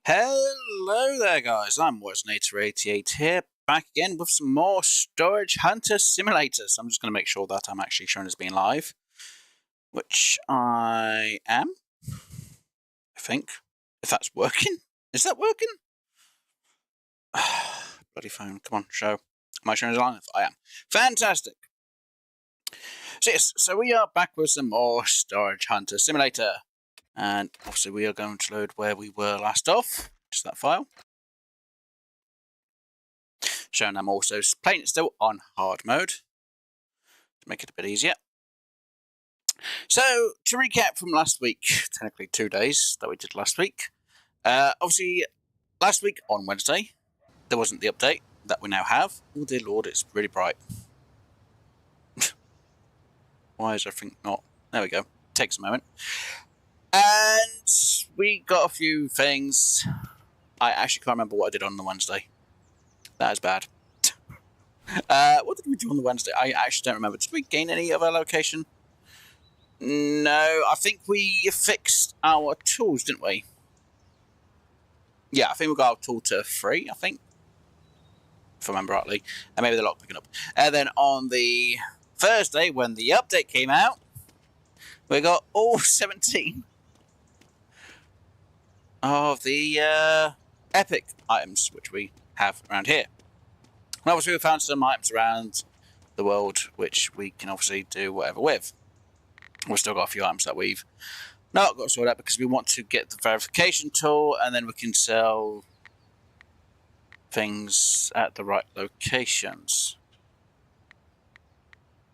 Hello there, guys. I'm Wasnator88 here, back again with some more Storage Hunter Simulators. I'm just going to make sure that I'm actually shown as being live, which I am, I think. If that's working. Is that working? Bloody phone. Come on, show. Am I showing as live? I am. Fantastic. So yes, so we are back with some more Storage Hunter Simulator. And obviously we are going to load where we were last off, just that file. Showing I'm also playing it still on hard mode, to make it a bit easier. So, to recap from last week, technically 2 days that we did last week. Obviously, last week on Wednesday, there wasn't the update that we now have. Oh dear lord, it's really bright. Why is everything not? There we go. Takes a moment. And we got a few things. I actually can't remember what I did on the Wednesday. That is bad. What did we do on the Wednesday? I actually don't remember. Did we gain any of our location? No, I think we fixed our tools, didn't we? Yeah, I think we got our tool to 3, I think. If I remember rightly. And maybe the lock picking up. And then on the Thursday, when the update came out, we got all 17 of the epic items which we have around here. And obviously we found some items around the world which we can obviously do whatever with. We've still got a few items that we've not got sorted out because we want to get the verification tool and then we can sell things at the right locations.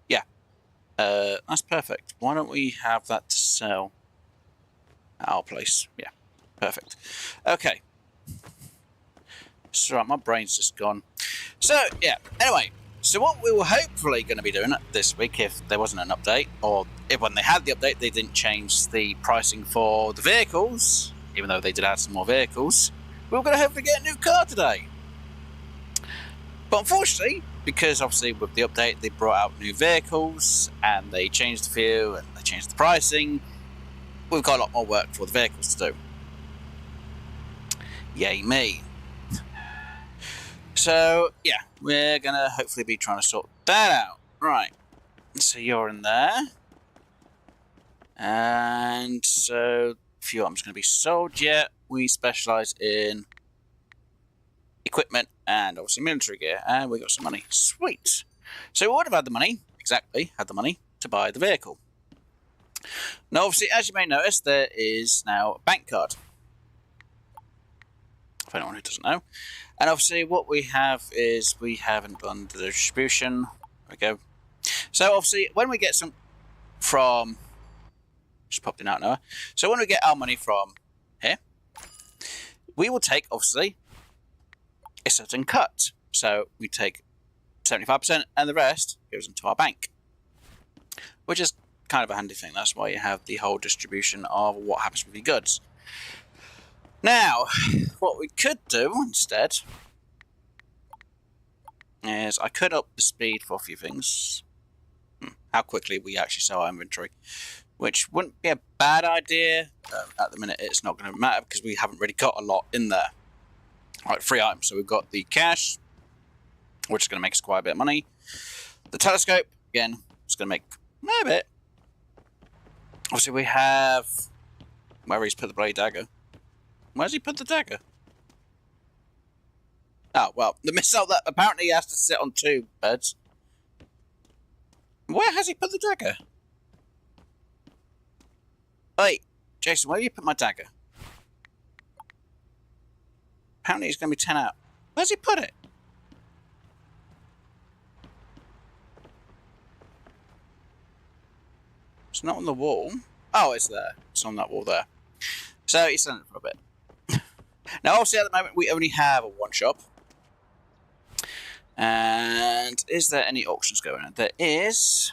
Yeah, that's perfect. Why don't we have that to sell at our place? Yeah. Perfect. Okay. So my brain's just gone. So, yeah. Anyway, so what we were hopefully going to be doing this week, if there wasn't an update, or if when they had the update they didn't change the pricing for the vehicles, even though they did add some more vehicles, we were going to hopefully get a new car today. But unfortunately, because obviously with the update they brought out new vehicles, and they changed the few, and they changed the pricing, we've got a lot more work for the vehicles to do. Yay me. So, yeah, we're going to hopefully be trying to sort that out. Right, so you're in there. And so, a few items going to be sold yet. We specialise in equipment and obviously military gear. And we got some money. Sweet. So we would have had the money, exactly, had the money to buy the vehicle. Now, obviously, as you may notice, there is now a bank card. For anyone who doesn't know. And obviously what we have is we haven't done the distribution. There we go. So obviously when we get some from, just popped in out now. So when we get our money from here, we will take obviously a certain cut. So we take 75% and the rest goes into our bank, which is kind of a handy thing. That's why you have the whole distribution of what happens with your goods. Now, what we could do instead is I could up the speed for a few things. How quickly we actually sell our inventory, which wouldn't be a bad idea. At the minute, it's not going to matter because we haven't really got a lot in there. Like 3 items. So we've got the cash, which is going to make us quite a bit of money. The telescope, again, it's going to make a bit. Obviously, we have where he's put the bloody dagger. Where's he put the dagger? Oh, well, the missile that apparently has to sit on 2 beds. Where has he put the dagger? Wait, Jason, where have you put my dagger? Apparently he's going to be 10 out. Where's he put it? It's not on the wall. Oh, it's there. It's on that wall there. So he's done it for a bit. Now, obviously, at the moment, we only have a 1 shop. And is there any auctions going on? There is.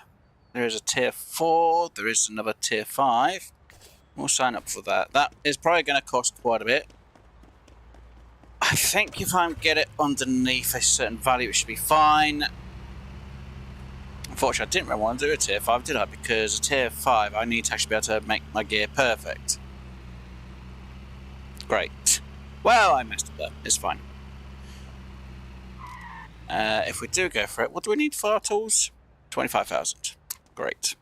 There is a tier 4. There is another tier 5. We'll sign up for that. That is probably going to cost quite a bit. I think if I get it underneath a certain value, it should be fine. Unfortunately, I didn't really want to do a tier 5, did I? Because a tier 5, I need to actually be able to make my gear perfect. Great. Well, I messed up there. It's fine. If we do go for it, what do we need for our tools? 25,000. Great.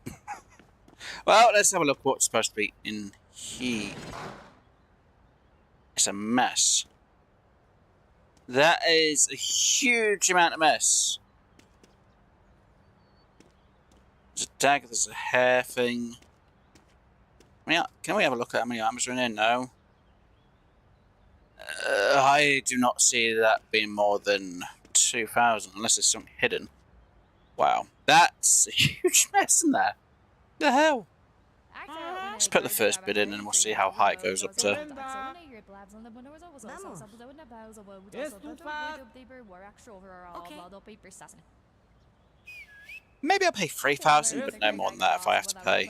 Well, let's have a look what's supposed to be in here. It's a mess. That is a huge amount of mess. There's a dagger, there's a hair thing. Yeah, can we have a look at how many items are in there? No. I do not see that being more than 2,000, unless there's something hidden. Wow, that's a huge mess in there. What the hell? Let's put the first bit in and we'll see how high it goes up to. Maybe I'll pay 3,000, but no more than that if I have to pay.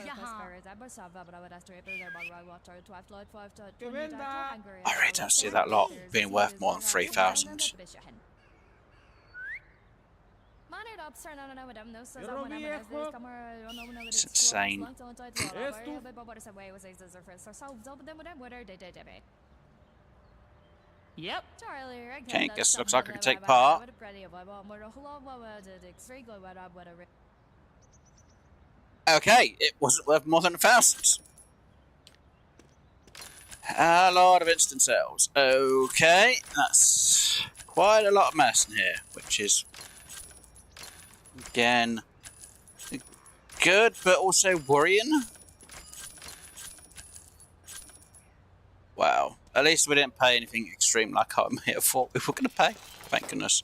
I really don't see that lot being worth more than 3,000. It's insane. Yep. Okay, guess it looks like I can take part. Okay, it wasn't worth more than 1,000. A lot of instant sales. Okay, that's quite a lot of mess in here, which is, again, good, but also worrying. Wow. At least we didn't pay anything extreme like I may have thought we were going to pay. Thank goodness.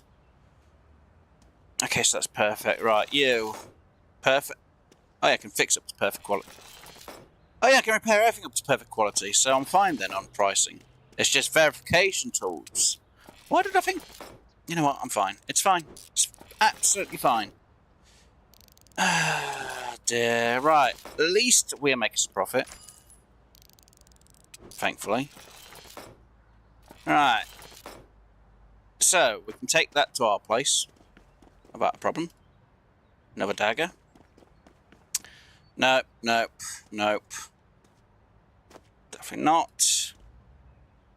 Okay, so that's perfect. Right, you. Perfect. Oh yeah, I can fix up to perfect quality. Oh yeah, I can repair everything up to perfect quality, so I'm fine then on pricing. It's just verification tools. Why did I think... You know what, I'm fine. It's fine. It's absolutely fine. Ah, dear. Right, at least we are making some profit. Thankfully. Right. So, we can take that to our place. Without a problem. Another dagger. Nope, nope, nope. Definitely not.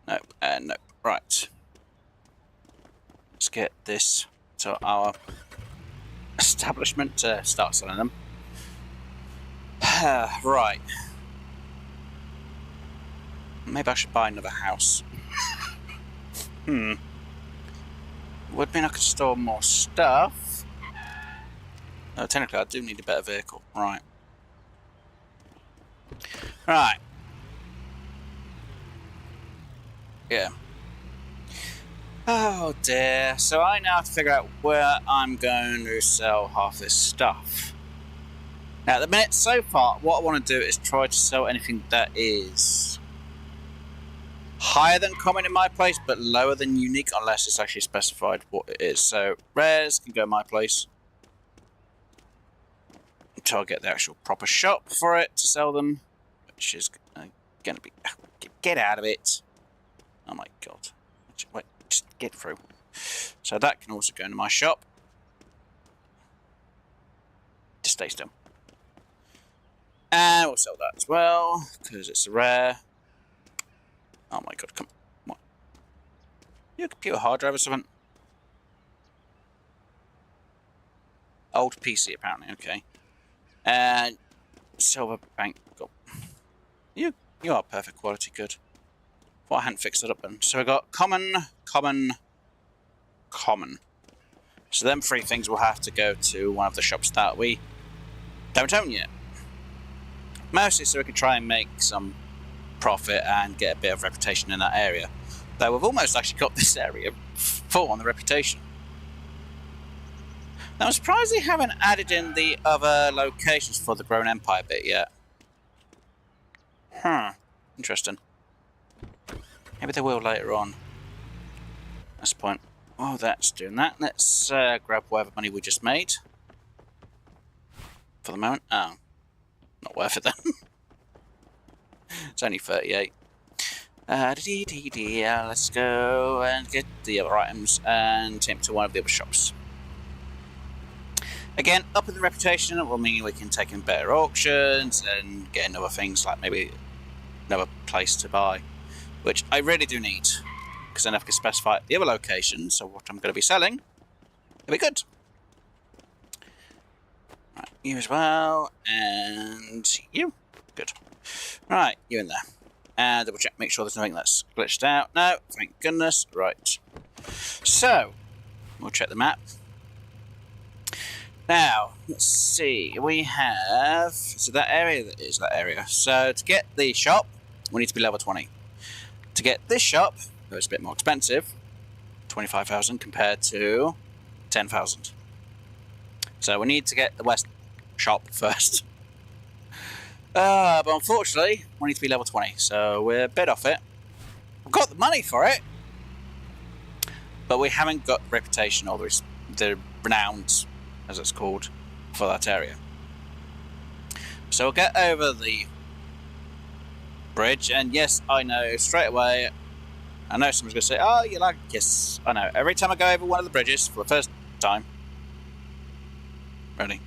Nope, and nope. Right. Let's get this to our establishment to start selling them. Right. Maybe I should buy another house. Would mean I could store more stuff. No, technically I do need a better vehicle. Right. Right. Yeah. Oh dear. So I now have to figure out where I'm going to sell half this stuff. Now at the minute, so far, what I want to do is try to sell anything that is higher than common in my place, but lower than unique, unless it's actually specified what it is. So rares can go in my place until I get the actual proper shop for it to sell them, which is going to be... Get out of it. Oh my god. Wait, just get through. So that can also go into my shop. Just stay still. And we'll sell that as well, because it's a rare. Oh my god, come on. You a computer hard drive or something? Old PC apparently, okay. And silver bank gold. You are perfect quality, good. Well, I hadn't fixed it up then. So we got common, common, common. So them three things will have to go to one of the shops that we don't own yet. Mostly so we can try and make some profit and get a bit of reputation in that area. Though we've almost actually got this area full on the reputation. Now I'm surprised they haven't added in the other locations for the Grown Empire bit yet. Interesting. Maybe they will later on. That's the point. Oh, that's doing that. Let's grab whatever money we just made. For the moment. Oh. Not worth it then. It's only 38. Let's go and get the other items and take them to one of the other shops. Again, up in the reputation will mean we can take in better auctions and get in other things like maybe another place to buy, which I really do need. because then I can specify the other location, so what I'm going to be selling, it'll be good. Right, you as well, and you. Good. Right, you in there. And double check, make sure there's nothing that's glitched out. No, thank goodness. Right. So, we'll check the map. Now, let's see. We have... So that area is that area. So to get the shop, we need to be level 20. To get this shop, it's a bit more expensive. 25,000 compared to 10,000. So we need to get the west shop first. But unfortunately, we need to be level 20. So we're a bit off it. We've got the money for it. But we haven't got the reputation or the renowned, as it's called, for that area. So we'll get over the bridge, and yes, I know straight away, I know someone's going to say, oh, you like, yes, I know. Every time I go over one of the bridges for the first time, ready,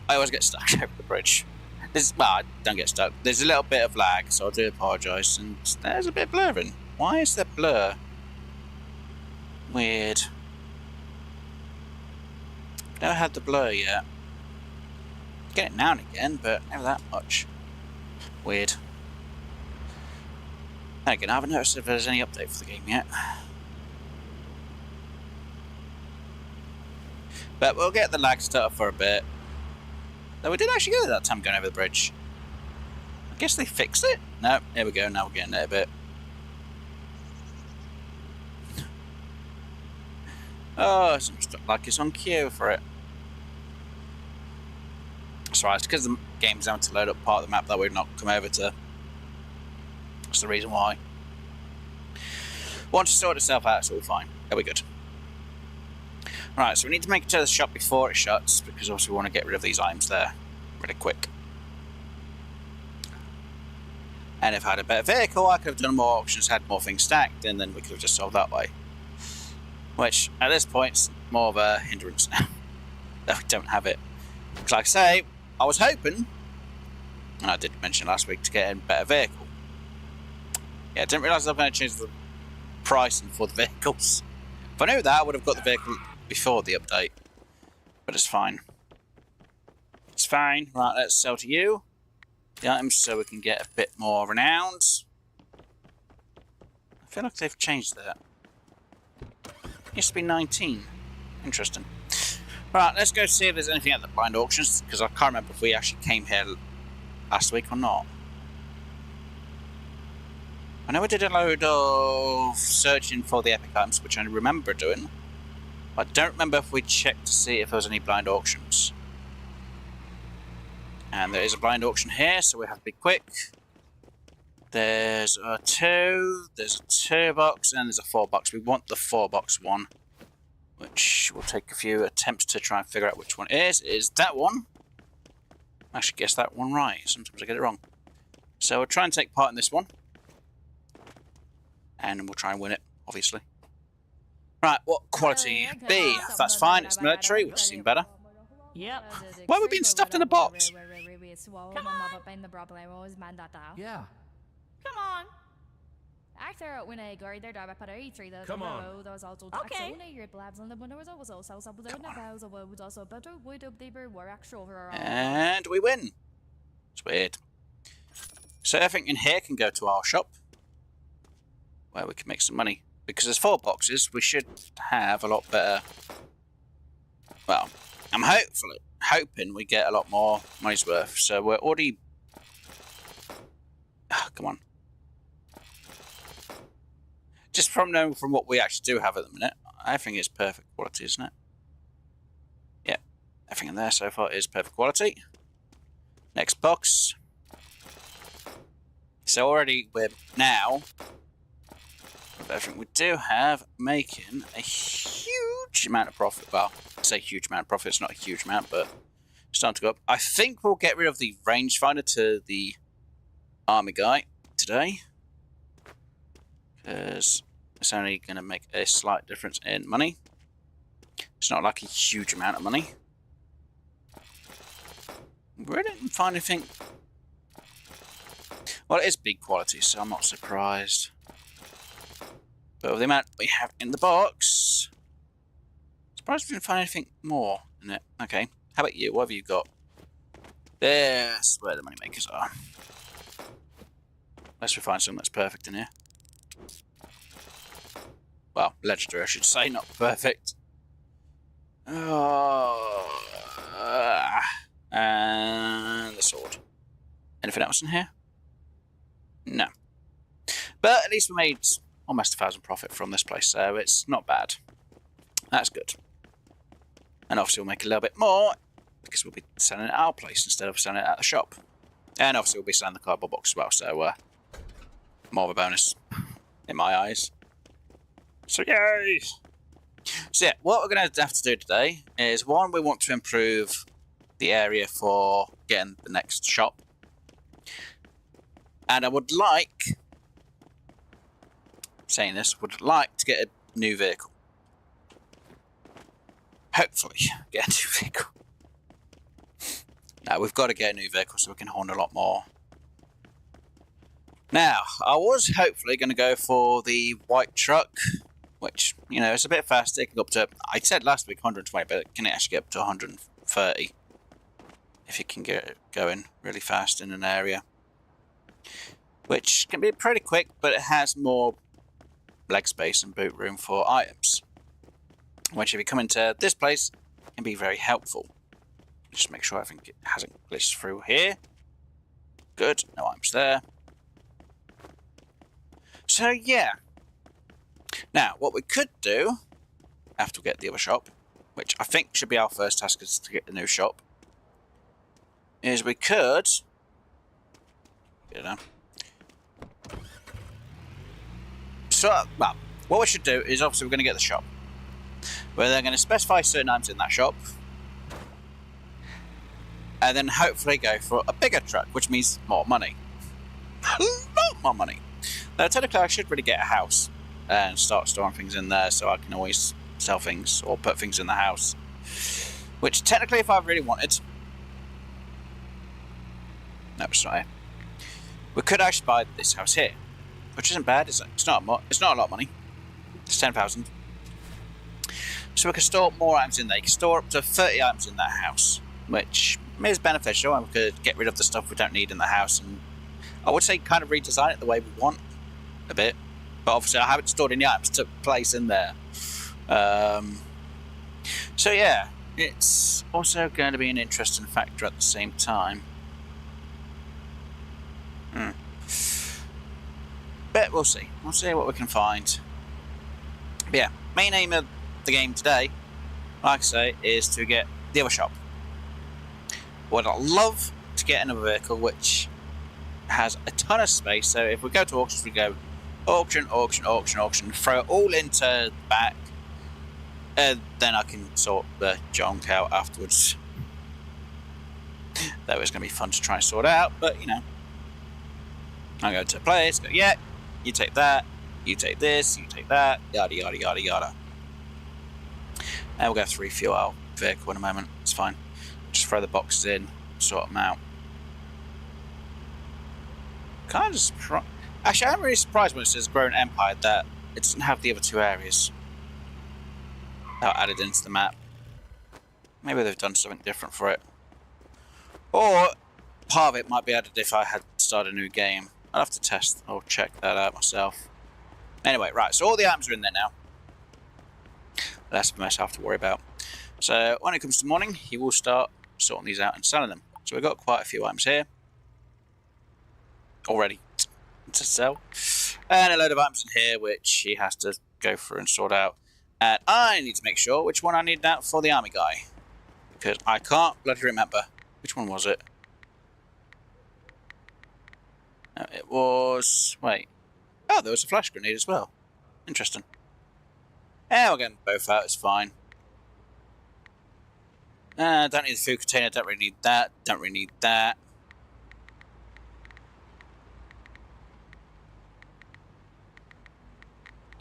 I always get stuck over the bridge. Well, I don't get stuck. There's a little bit of lag, so I do apologise, and there's a bit of blurring. Why is there blur? Weird. Never had the blur yet. Get it now and again, but never that much. Weird. Again, I haven't noticed if there's any update for the game yet. But we'll get the lag stuff for a bit. Though we did actually get it that time going over the bridge. I guess they fixed it? No, here we go, now we're getting it a bit. Oh, it's like it's on cue for it. That's right, it's because the game's having to load up part of the map that we've not come over to. That's the reason why. Once it sorted itself out, it's all fine. It'll be good. Right, so we need to make it to the shop before it shuts, because obviously we want to get rid of these items there really quick. And if I had a better vehicle, I could have done more auctions, had more things stacked, and then we could have just sold that way. Which, at this point, is more of a hindrance now, that we don't have it. Because like I say, I was hoping, and I did mention last week, to get a better vehicle. Yeah, I didn't realise I was going to change the pricing for the vehicles. If I knew that, I would have got the vehicle before the update. But it's fine. It's fine. Right, let's sell to you the items so we can get a bit more renowned. I feel like they've changed that. It used to be 19. Interesting. Right, let's go see if there's anything at the blind auctions, because I can't remember if we actually came here last week or not. I know we did a load of searching for the epic items, which I remember doing. I don't remember if we checked to see if there was any blind auctions. And there is a blind auction here, so we have to be quick. There's a 2, there's a 2 box, and there's a 4 box. We want the 4 box one, which will take a few attempts to try and figure out which one it is. It is that one. I actually guessed that one right. Sometimes I get it wrong. So we'll try and take part in this one. And we'll try and win it, obviously. Right, what quality? B. That's fine, it's military, which seems better. Yep. Why are we being stuffed in a box? Come on. Yeah. Come on. Come on. Okay. And we win. It's weird. So everything in here can go to our shop, where we can make some money. Because there's 4 boxes, we should have a lot better. Well, I'm hoping we get a lot more money's worth. So we're already... Oh, come on. Just from knowing from what we actually do have at the minute, everything is perfect quality, isn't it? Yeah, everything in there so far is perfect quality. Next box. So already we're now, with everything we do have, making a huge amount of profit. Well, I say huge amount of profit, it's not a huge amount, but it's starting to go up. I think we'll get rid of the rangefinder to the army guy today, because it's only going to make a slight difference in money. It's not like a huge amount of money. We really didn't find anything. Well, it is big quality, so I'm not surprised. But with the amount we have in the box, surprised we didn't find anything more in it. Okay, how about you? What have you got? There's where the money makers are. Unless we find something that's perfect in here. Well, legendary, I should say, not perfect. Oh, and the sword. Anything else in here? No. But at least we made almost 1,000 profit from this place, so it's not bad. That's good. And obviously we'll make a little bit more because we'll be selling it at our place instead of selling it at the shop. And obviously we'll be selling the cardboard box as well, so more of a bonus in my eyes. So yay! So yeah, what we're going to have to do today is, one, we want to improve the area for getting the next shop. And I would like, saying this, would like to get a new vehicle. Hopefully get a new vehicle. Now, we've got to get a new vehicle so we can horn a lot more. Now, I was hopefully going to go for the white truck, which, you know, it's a bit faster. It can go up to, I said last week 120, but it can actually get up to 130 if you can get it going really fast in an area. Which can be pretty quick, but it has more leg space and boot room for items. Which, if you come into this place, can be very helpful. Just make sure everything hasn't glitched through here. Good, no items there. So yeah. Now, what we could do, after we get the other shop, which I think should be our first task, is to get the new shop, is we could, you know, so, well, what we should do is, obviously we're going to get the shop. We're then going to specify certain items in that shop, and then hopefully go for a bigger truck, which means more money. More money. Now, technically I should really get a house and start storing things in there, so I can always sell things or put things in the house. Which technically, if I really wanted, no, it's not here. We could actually buy this house here, which isn't bad, is it? It's not a lot of money. It's 10,000. So we can store more items in there. You can store up to 30 items in that house, which is beneficial, and we could get rid of the stuff we don't need in the house, and I would say kind of redesign it the way we want a bit. But obviously I haven't stored any items to place in there. So yeah, it's also going to be an interesting factor at the same time. But we'll see. We'll see what we can find. But yeah, main aim of the game today, like I say, is to get the other shop. Would I love to get another vehicle which has a ton of space, so if we go to auctions, we go auction, auction, auction, auction, throw it all into the back, and then I can sort the junk out afterwards. That was going to be fun to try and sort out, but you know, I go to players, go, yeah, you take that, you take this, you take that, yada yada yada yada. And we'll go through fuel our vehicle in a moment, it's fine. Just throw the boxes in, sort them out. Kind of surprised. Actually, I'm really surprised when it says Growing Empire that it doesn't have the other two areas that are added into the map. Maybe they've done something different for it. Or part of it might be added if I had started a new game. I'll have to test or check that out myself. Anyway, right, so all the items are in there now. That's the mess I have to worry about. So when it comes to morning, he will start sorting these out and selling them. So we've got quite a few items here already to sell, and a load of items in here which he has to go through and sort out. And I need to make sure which one I need out for the army guy, because I can't bloody remember. Which one was it? No, it was, wait, oh, there was a flash grenade as well. Interesting. Yeah, we'll get them both out, it's fine. Don't need the food container, don't really need that, don't really need that.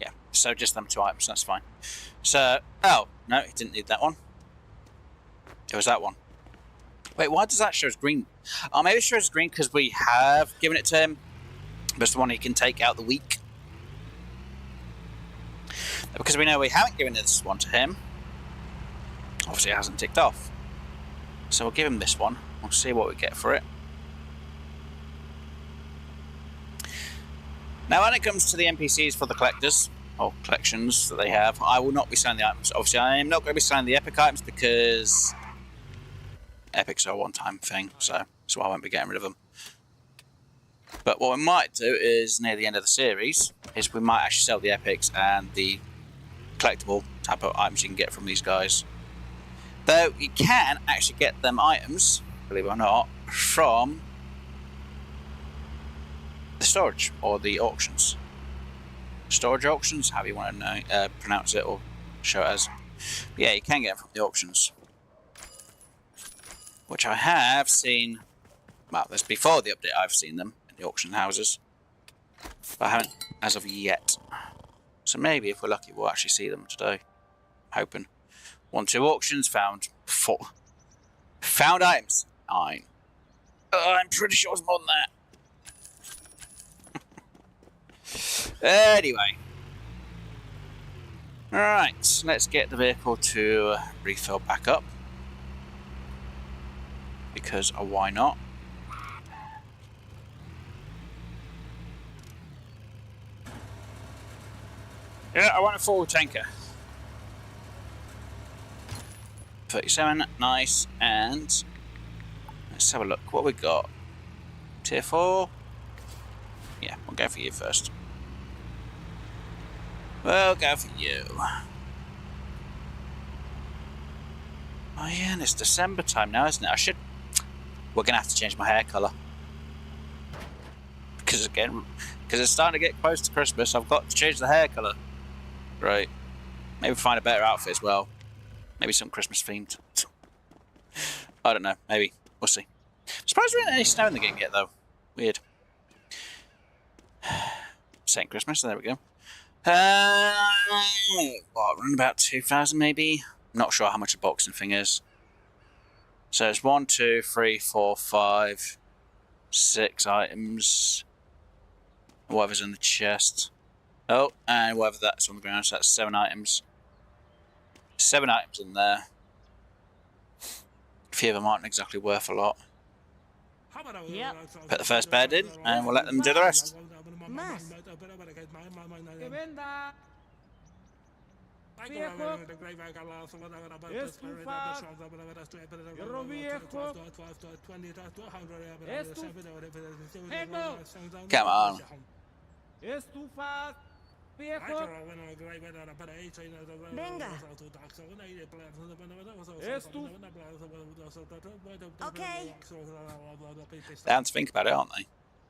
Yeah, so just them two items, that's fine. So, oh, no, he didn't need that one. It was that one. Wait, why does that show as green? Oh, maybe it shows green because we have given it to him, But it's the one he can take out the weak. Because we know we haven't given this one to him. Obviously it hasn't ticked off. So we'll give him this one. We'll see what we get for it. Now when it comes to the NPCs for the collectors, or collections that they have, I will not be selling the items. Obviously I am not going to be selling the epic items because epics are a one-time thing, so I won't be getting rid of them. But what we might do is, near the end of the series, is we might actually sell the epics and the collectible type of items you can get from these guys. Though you can actually get them items, believe it or not, from the storage or the auctions. Storage auctions, however you want to pronounce it or show it as. But yeah, you can get them from the auctions. Which I have seen, well, that's before the update I've seen them in the auction houses. But I haven't as of yet. So maybe if we're lucky we'll actually see them today. I'm hoping. 1, 2 auctions, found 4. Found items, 9. I'm pretty sure it's more than that. Anyway. Alright, let's get the vehicle to refill back up. Because why not? Yeah, I want a full tanker. 37, nice, and let's have a look. What we got? Tier 4? Yeah, we'll go for you first. We'll go for you. Oh yeah, and it's December time now, isn't it? We're gonna have to change my hair colour. Because it's starting to get close to Christmas, I've got to change the hair colour. Right. Maybe find a better outfit as well. Maybe some Christmas themed. I don't know. Maybe. We'll see. Surprised there isn't any snow in the game yet, though. Weird. Saint Christmas. There we go. What? Around about 2,000 maybe? Not sure how much a boxing thing is. So it's 1, 2, 3, 4, 5, 6 items. Whatever's in the chest. Oh, and whatever that's on the ground, so that's 7 items. 7 items in there. A few of them aren't exactly worth a lot. Yep. Put the first bed in, and we'll let them do the rest. Come on. Venga. Okay. They have to think about it, aren't they?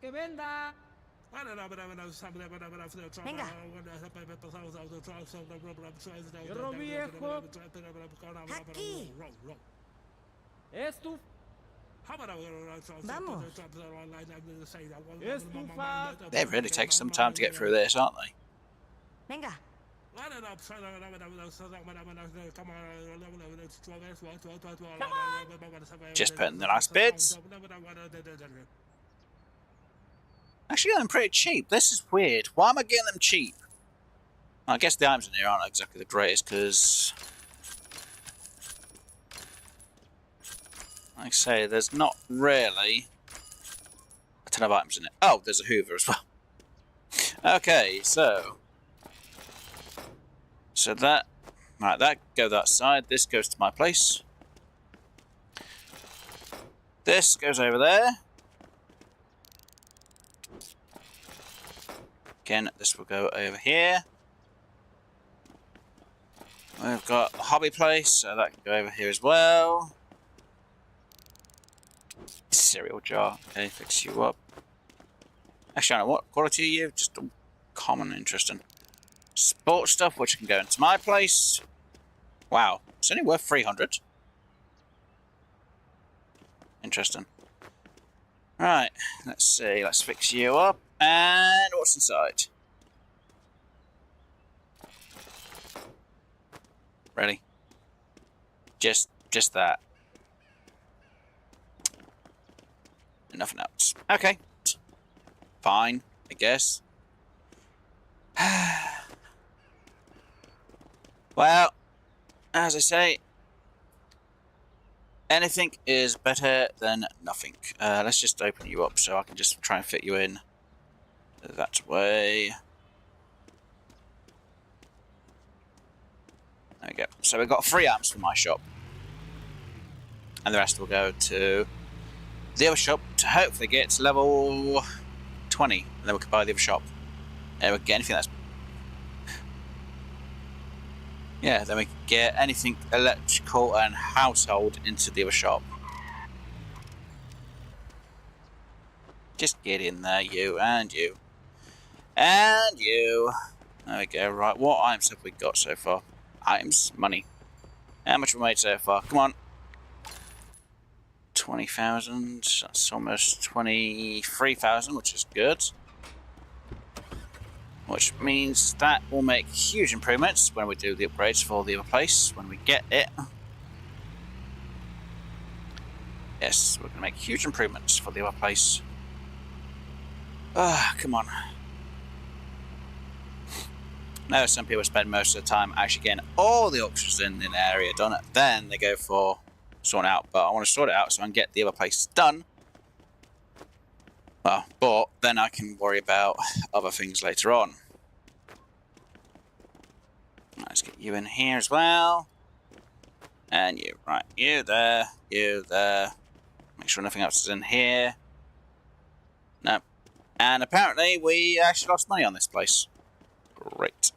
Venga. Aquí. Vamos. They really take some time to get through this, aren't they? Venga. Just putting the last bits. Actually, getting them pretty cheap. This is weird. Why am I getting them cheap? I guess the items in here aren't exactly the greatest because, like I say, there's not really a ton of items in it. Oh, there's a Hoover as well. Okay, so that, right, that go that side. This goes to my place. This goes over there. Again, this will go over here. We've got the hobby place, so that can go over here as well. Cereal jar. Okay, fix you up. Actually, I don't know what quality are you? Just common, interesting. Sports stuff, which can go into my place. Wow, it's only worth 300. Interesting. Right, let's see. Let's fix you up. And what's inside? Ready? Just that. And nothing else. Okay. Fine. I guess. Well, as I say, anything is better than nothing. Let's just open you up so I can just try and fit you in that way. There we go. So we've got 3 amps for my shop. And the rest will go to the other shop to hopefully get to level 20. And then we can buy the other shop. And we can get anything that's... Yeah, then we can get anything electrical and household into the other shop. Just get in there, you and you. And you. There we go. Right, what items have we got so far? Items, money. How much have we made so far? Come on. 20,000. That's almost 23,000, which is good. Which means that will make huge improvements when we do the upgrades for the other place, when we get it. Yes, we're going to make huge improvements for the other place. Ah, come on. Now some people spend most of the time actually getting all the auctions in the area done, then they go for sorting out, but I want to sort it out so I can get the other place done. Well, but then I can worry about other things later on. Let's get you in here as well. And you, right, you there, make sure nothing else is in here. No. And apparently we actually lost money on this place. Great.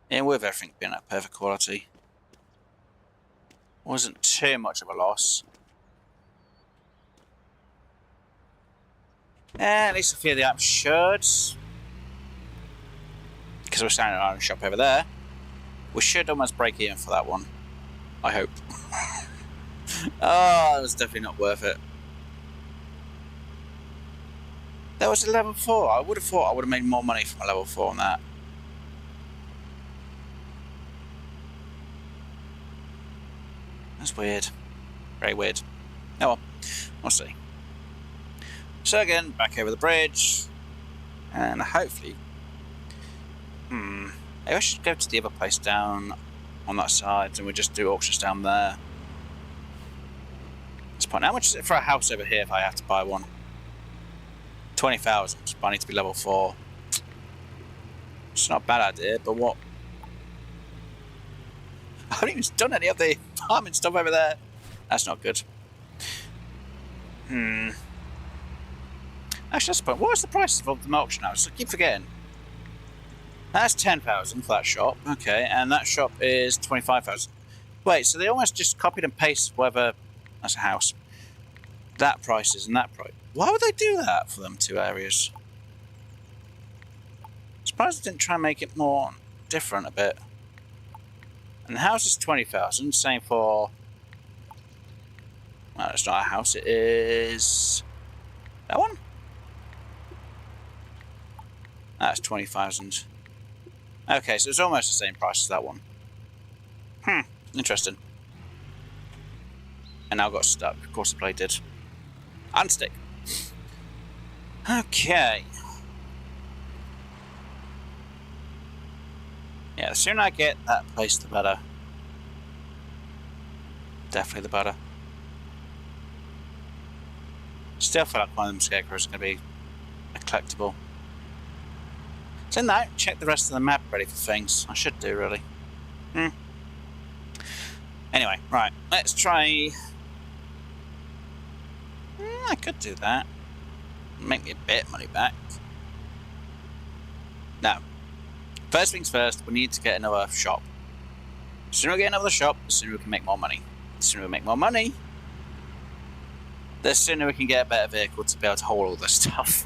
And with everything being at perfect quality, wasn't too much of a loss. And at least a few of the apps should, because we're standing on a shop over there, we should almost break even for that one. I hope. Oh, it was definitely not worth it. That was a level 4. I would have thought I would have made more money from a level 4 on that. That's weird. Very weird. Oh well, we'll see. So again, back over the bridge. And hopefully... Maybe I should go to the other place down on that side and we'll just do auctions down there. At this point, how much is it for a house over here if I have to buy one? 20,000, but I need to be level 4. It's not a bad idea, but what? I haven't even done any of the farming stuff over there. That's not good. Actually, that's the point. What was the price of the auction house? I keep forgetting. That's 10,000 for that shop. Okay, and that shop is 25,000. Wait, so they almost just copied and pasted whether that's a house. That price is and that price. Why would they do that for them 2 areas? I'm surprised they didn't try and make it more different a bit. And the house is 20,000. Same for... Well, it's not a house. It is... That one? That's 20,000. Okay, so it's almost the same price as that one. Interesting. And now I got stuck. Of course the play did. Unstick. Okay. Yeah, the sooner I get that place, the better. Definitely the better. Still feel like one of them scarecrows is going to be a collectible. So now, check the rest of the map ready for things. I should do, really. Anyway, right. Let's try... I could do that. Make me a bit of money back. Now, first things first, we need to get another shop. The sooner we get another shop, the sooner we can make more money. The sooner we make more money, the sooner we can get a better vehicle to be able to haul all this stuff.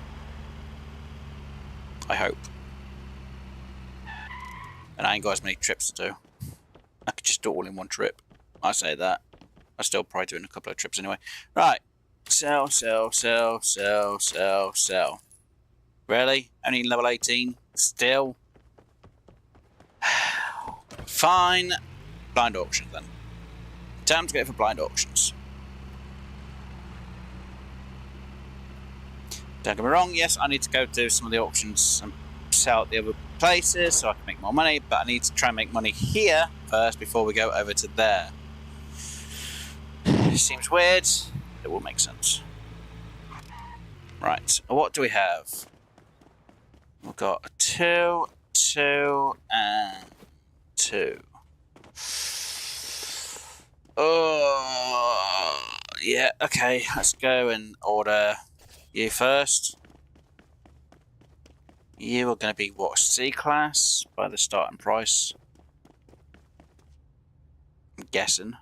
I hope. And I ain't got as many trips to do. I could just do it all in one trip. I say that. I'm still probably doing a couple of trips anyway. Right. Sell, sell, sell, sell, sell, sell. Really? Only level 18? Still? Fine. Blind auction then. Time to go for blind auctions. Don't get me wrong, yes, I need to go do some of the auctions and sell at the other places so I can make more money, but I need to try and make money here first before we go over to there. Seems weird, it will make sense. Right, what do we have? We've got a 2, 2, and 2. Oh, yeah, okay, let's go and order you first. You are going to be, what, C-class by the starting price? I'm guessing.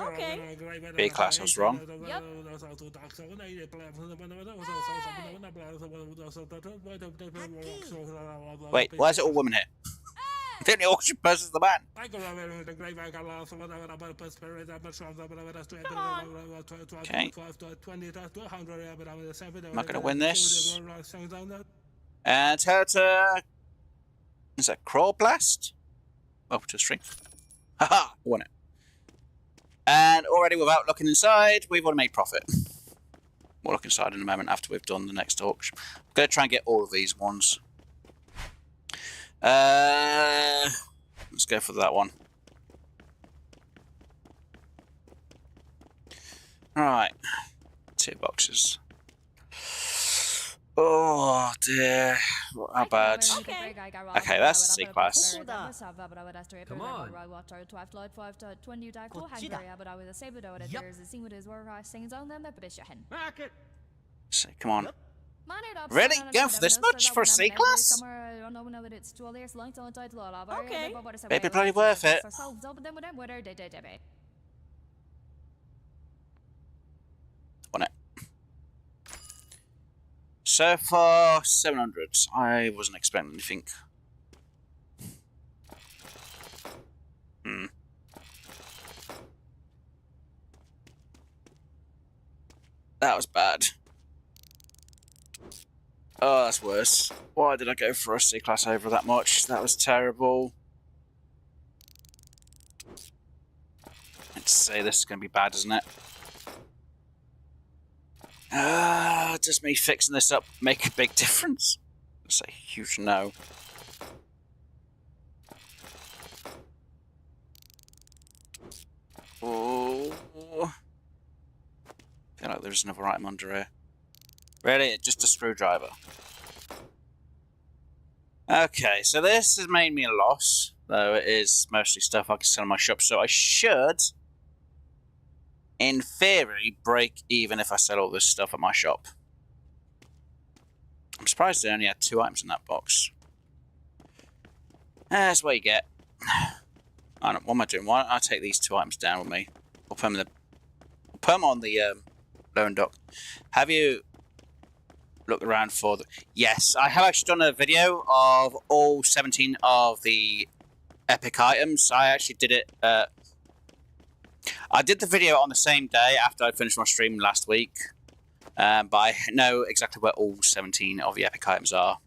Okay. B-class, I was wrong. Yep. Wait, why is it all women here? The only auction person is the man. Okay. I'm not going to win this. And Turtle. Is that Crawl Blast? Welcome to the stream. Haha, won it. And already, without looking inside, we've already made profit. We'll look inside in a moment after we've done the next auction. I'm going to try and get all of these ones. Let's go for that one. Right. 2 boxes. Oh dear. How bad? Okay, that's C-class. Come on. Market. So, come on. Really? Going for this much for a C-class? Okay. Maybe bloody worth it. Won it. So far, 700. I wasn't expecting anything. That was bad. Oh, that's worse. Why did I go for a C-class over that much? That was terrible. Let's say this is going to be bad, isn't it? Does me fixing this up make a big difference? That's a huge no. Oh. I feel like there's another item under here. Really? Just a screwdriver. Okay, so this has made me a loss, though it is mostly stuff I can sell in my shop, so I should, in theory, break even if I sell all this stuff at my shop. I'm surprised they only had 2 items in that box. That's what you get. What am I doing? Why don't I take these 2 items down with me? I'll put them on the loan dock. Have you looked around for the... Yes, I have actually done a video of all 17 of the epic items. I actually did it... I did the video on the same day after I finished my stream last week. But I know exactly where all 17 of the epic items are.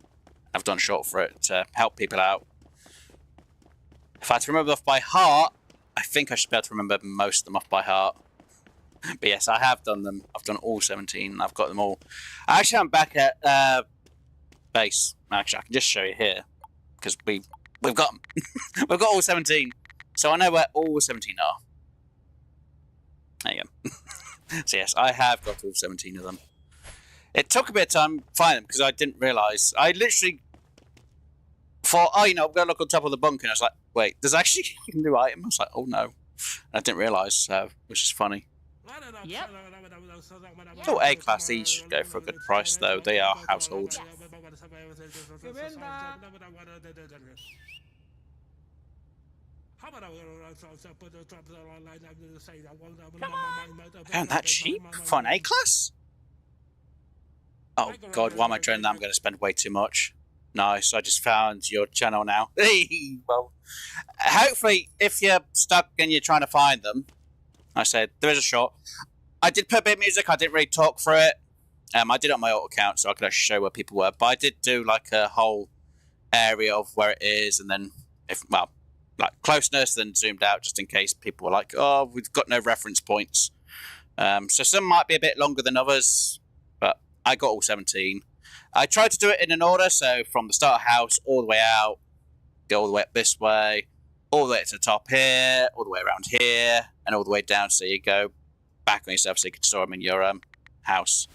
I've done a short for it to help people out. If I had to remember off by heart, I think I should be able to remember most of them off by heart. But yes, I have done them. I've done all 17. I've got them all. Actually, I'm back at base. Actually, I can just show you here. Because we've got them. We've got all 17. So I know where all 17 are. There you go. So yes, I have got all 17 of them. It took a bit of time to find them because I didn't realise. I literally thought, oh, you know, I'm going to look on top of the bunker. And I was like, wait, there's actually a new item? I was like, oh no. And I didn't realise, which is funny. Yep. Oh, A-class, these should go for a good price, though. They are household. And that cheap for an A-class? Oh god, why am I doing that? I'm going to spend way too much. Nice, I just found your channel now. Well, hopefully, if you're stuck and you're trying to find them, I said, there is a shot. I did put a bit of music, I didn't really talk for it. I did it on my alt account, so I could actually show where people were. But I did do like a whole area of where it is, and then, like closeness, then zoomed out just in case people were like, oh, we've got no reference points. So some might be a bit longer than others. I got all 17. I tried to do it in an order, so from the start house all the way out, go all the way up this way, all the way to the top here, all the way around here, and all the way down so you go back on yourself so you can store them in your house.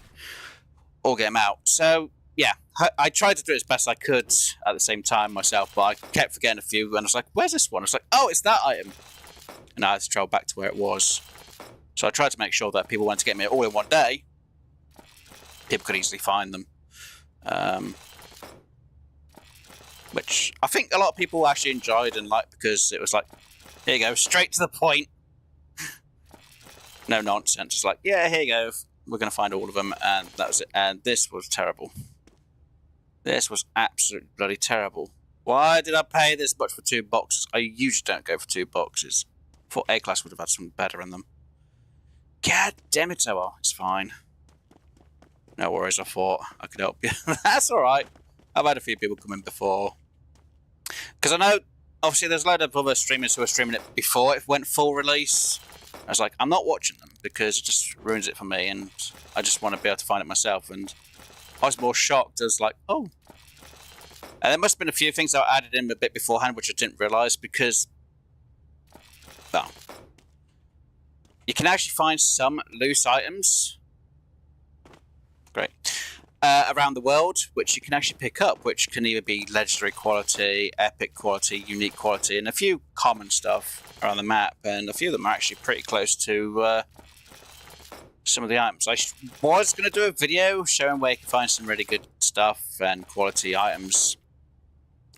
Or get them out. So, yeah, I tried to do it as best I could at the same time myself, but I kept forgetting a few, and I was like, where's this one? I was like, oh, it's that item. And I had to travel back to where it was. So I tried to make sure that people wanted to get me all in one day. People could easily find them. Which I think a lot of people actually enjoyed and liked because it was like, here you go, straight to the point. No nonsense. It's like, yeah, here you go. We're going to find all of them, and that was it. And this was terrible. This was absolutely bloody terrible. Why did I pay this much for 2 boxes? I usually don't go for 2 boxes. I thought A-Class would have had something better in them. God damn it, oh well, it's fine. No worries, I thought I could help you. That's alright. I've had a few people come in before. Because I know, obviously, there's a load of other streamers who are streaming it before it went full release. I was like, I'm not watching them because it just ruins it for me, and I just want to be able to find it myself. And I was more shocked as like, oh. And there must have been a few things that I added in a bit beforehand, which I didn't realise because, well, you can actually find some loose items. Great. Around the world, which you can actually pick up, which can either be legendary quality, epic quality, unique quality, and a few common stuff around the map, and a few of them are actually pretty close to some of the items. I was going to do a video showing where you can find some really good stuff and quality items,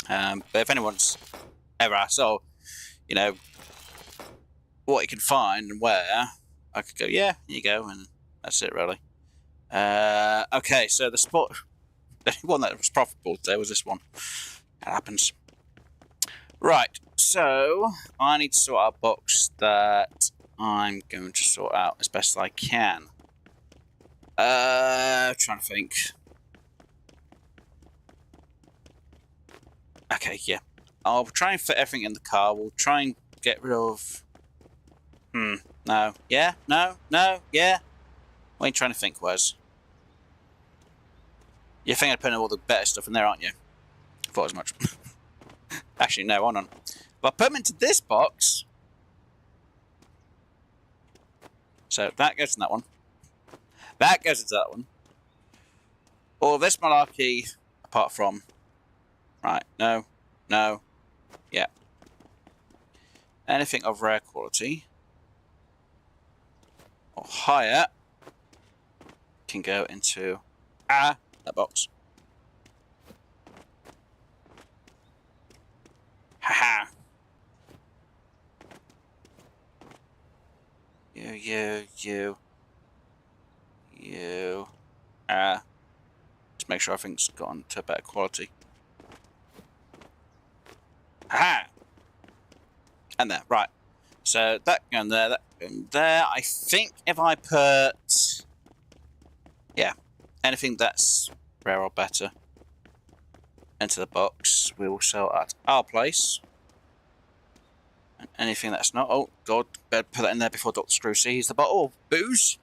but if anyone's ever asked, oh, you know, what you can find and where, I could go, yeah, here you go, and that's it really. Okay, so the only one that was profitable today was this one. That happens. Right, so I need to sort out a box that I'm going to sort out as best I can. Trying to think. Okay, yeah. I'll try and fit everything in the car. We'll try and get rid of... no. Yeah? No? No? Yeah? What are you trying to think, Wes? You're thinking of putting all the better stuff in there, aren't you? Thought as much. Actually, no, hold on. Well, I put them into this box. So that goes in that one. That goes into that one. All this malarkey, apart from... Right, no, no, yeah. Anything of rare quality or higher can go into that box. Haha. You. Just make sure everything's gone to better quality. Haha. And there, right. So that going there, that going there. I think if I put, yeah, anything that's rare or better into the box, we will sell at our place. And anything that's not, oh god, better put that in there before Dr. Screw sees the bottle of booze.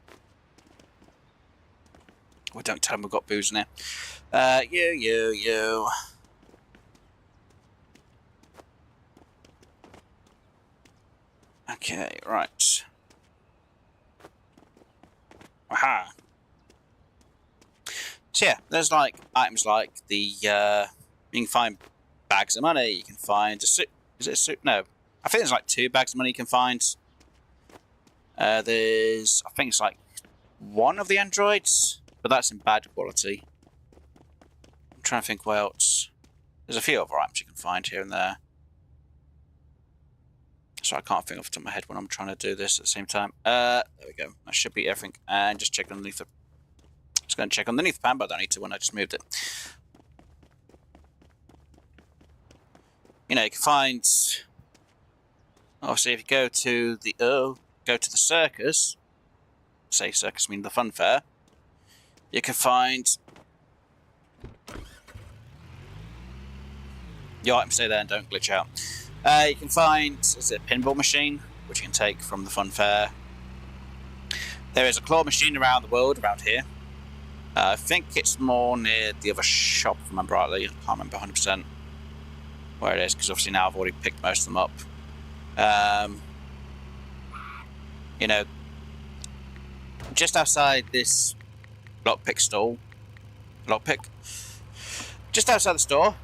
Well, don't tell him we've got booze in there. You. Okay, right. Aha. So yeah, there's like items like the you can find bags of money, you can find a suit. Is it a suit? No. I think there's like 2 bags of money you can find. I think it's like 1 of the androids, but that's in bad quality. I'm trying to think what else. There's a few other items you can find here and there. So I can't think off the top of my head when I'm trying to do this at the same time. There we go. That should be everything. And just check underneath the... Just going to check underneath the pan, but I don't need to when I just moved it. You know, you can find... Obviously, if you go to the circus... Say circus, I mean the fun fair. You can find... Your items stay there and don't glitch out. You can find, is it a pinball machine, which you can take from the fun fair. There is a claw machine around the world, around here. I think it's more near the other shop, if I remember rightly. I can't remember 100% where it is, because obviously now I've already picked most of them up. You know, just outside this lockpick, just outside the store,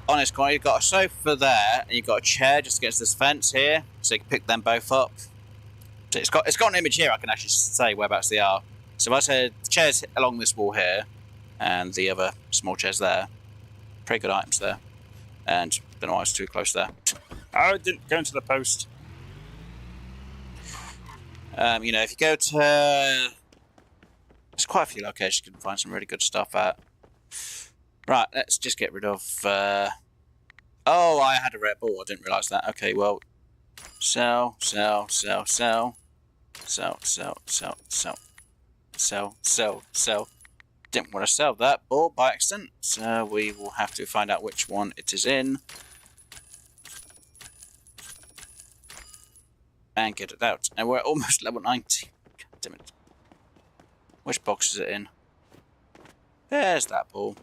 on this corner, you've got a sofa there, and you've got a chair just against this fence here, so you can pick them both up. So it's got an image here. I can actually say whereabouts they are. So I said the chairs along this wall here, and the other small chairs there. Pretty good items there. And don't know why I was too close there. Oh, I didn't go into the post. You know, if you go to... There's quite a few locations you can find some really good stuff at. Right, let's just get rid of... Oh, I had a Red Bull. I didn't realise that. Okay, well... Sell. Didn't want to sell that ball by accident, so we will have to find out which one it is in. And get it out. And we're almost level 90. God damn it. Which box is it in? There's that ball.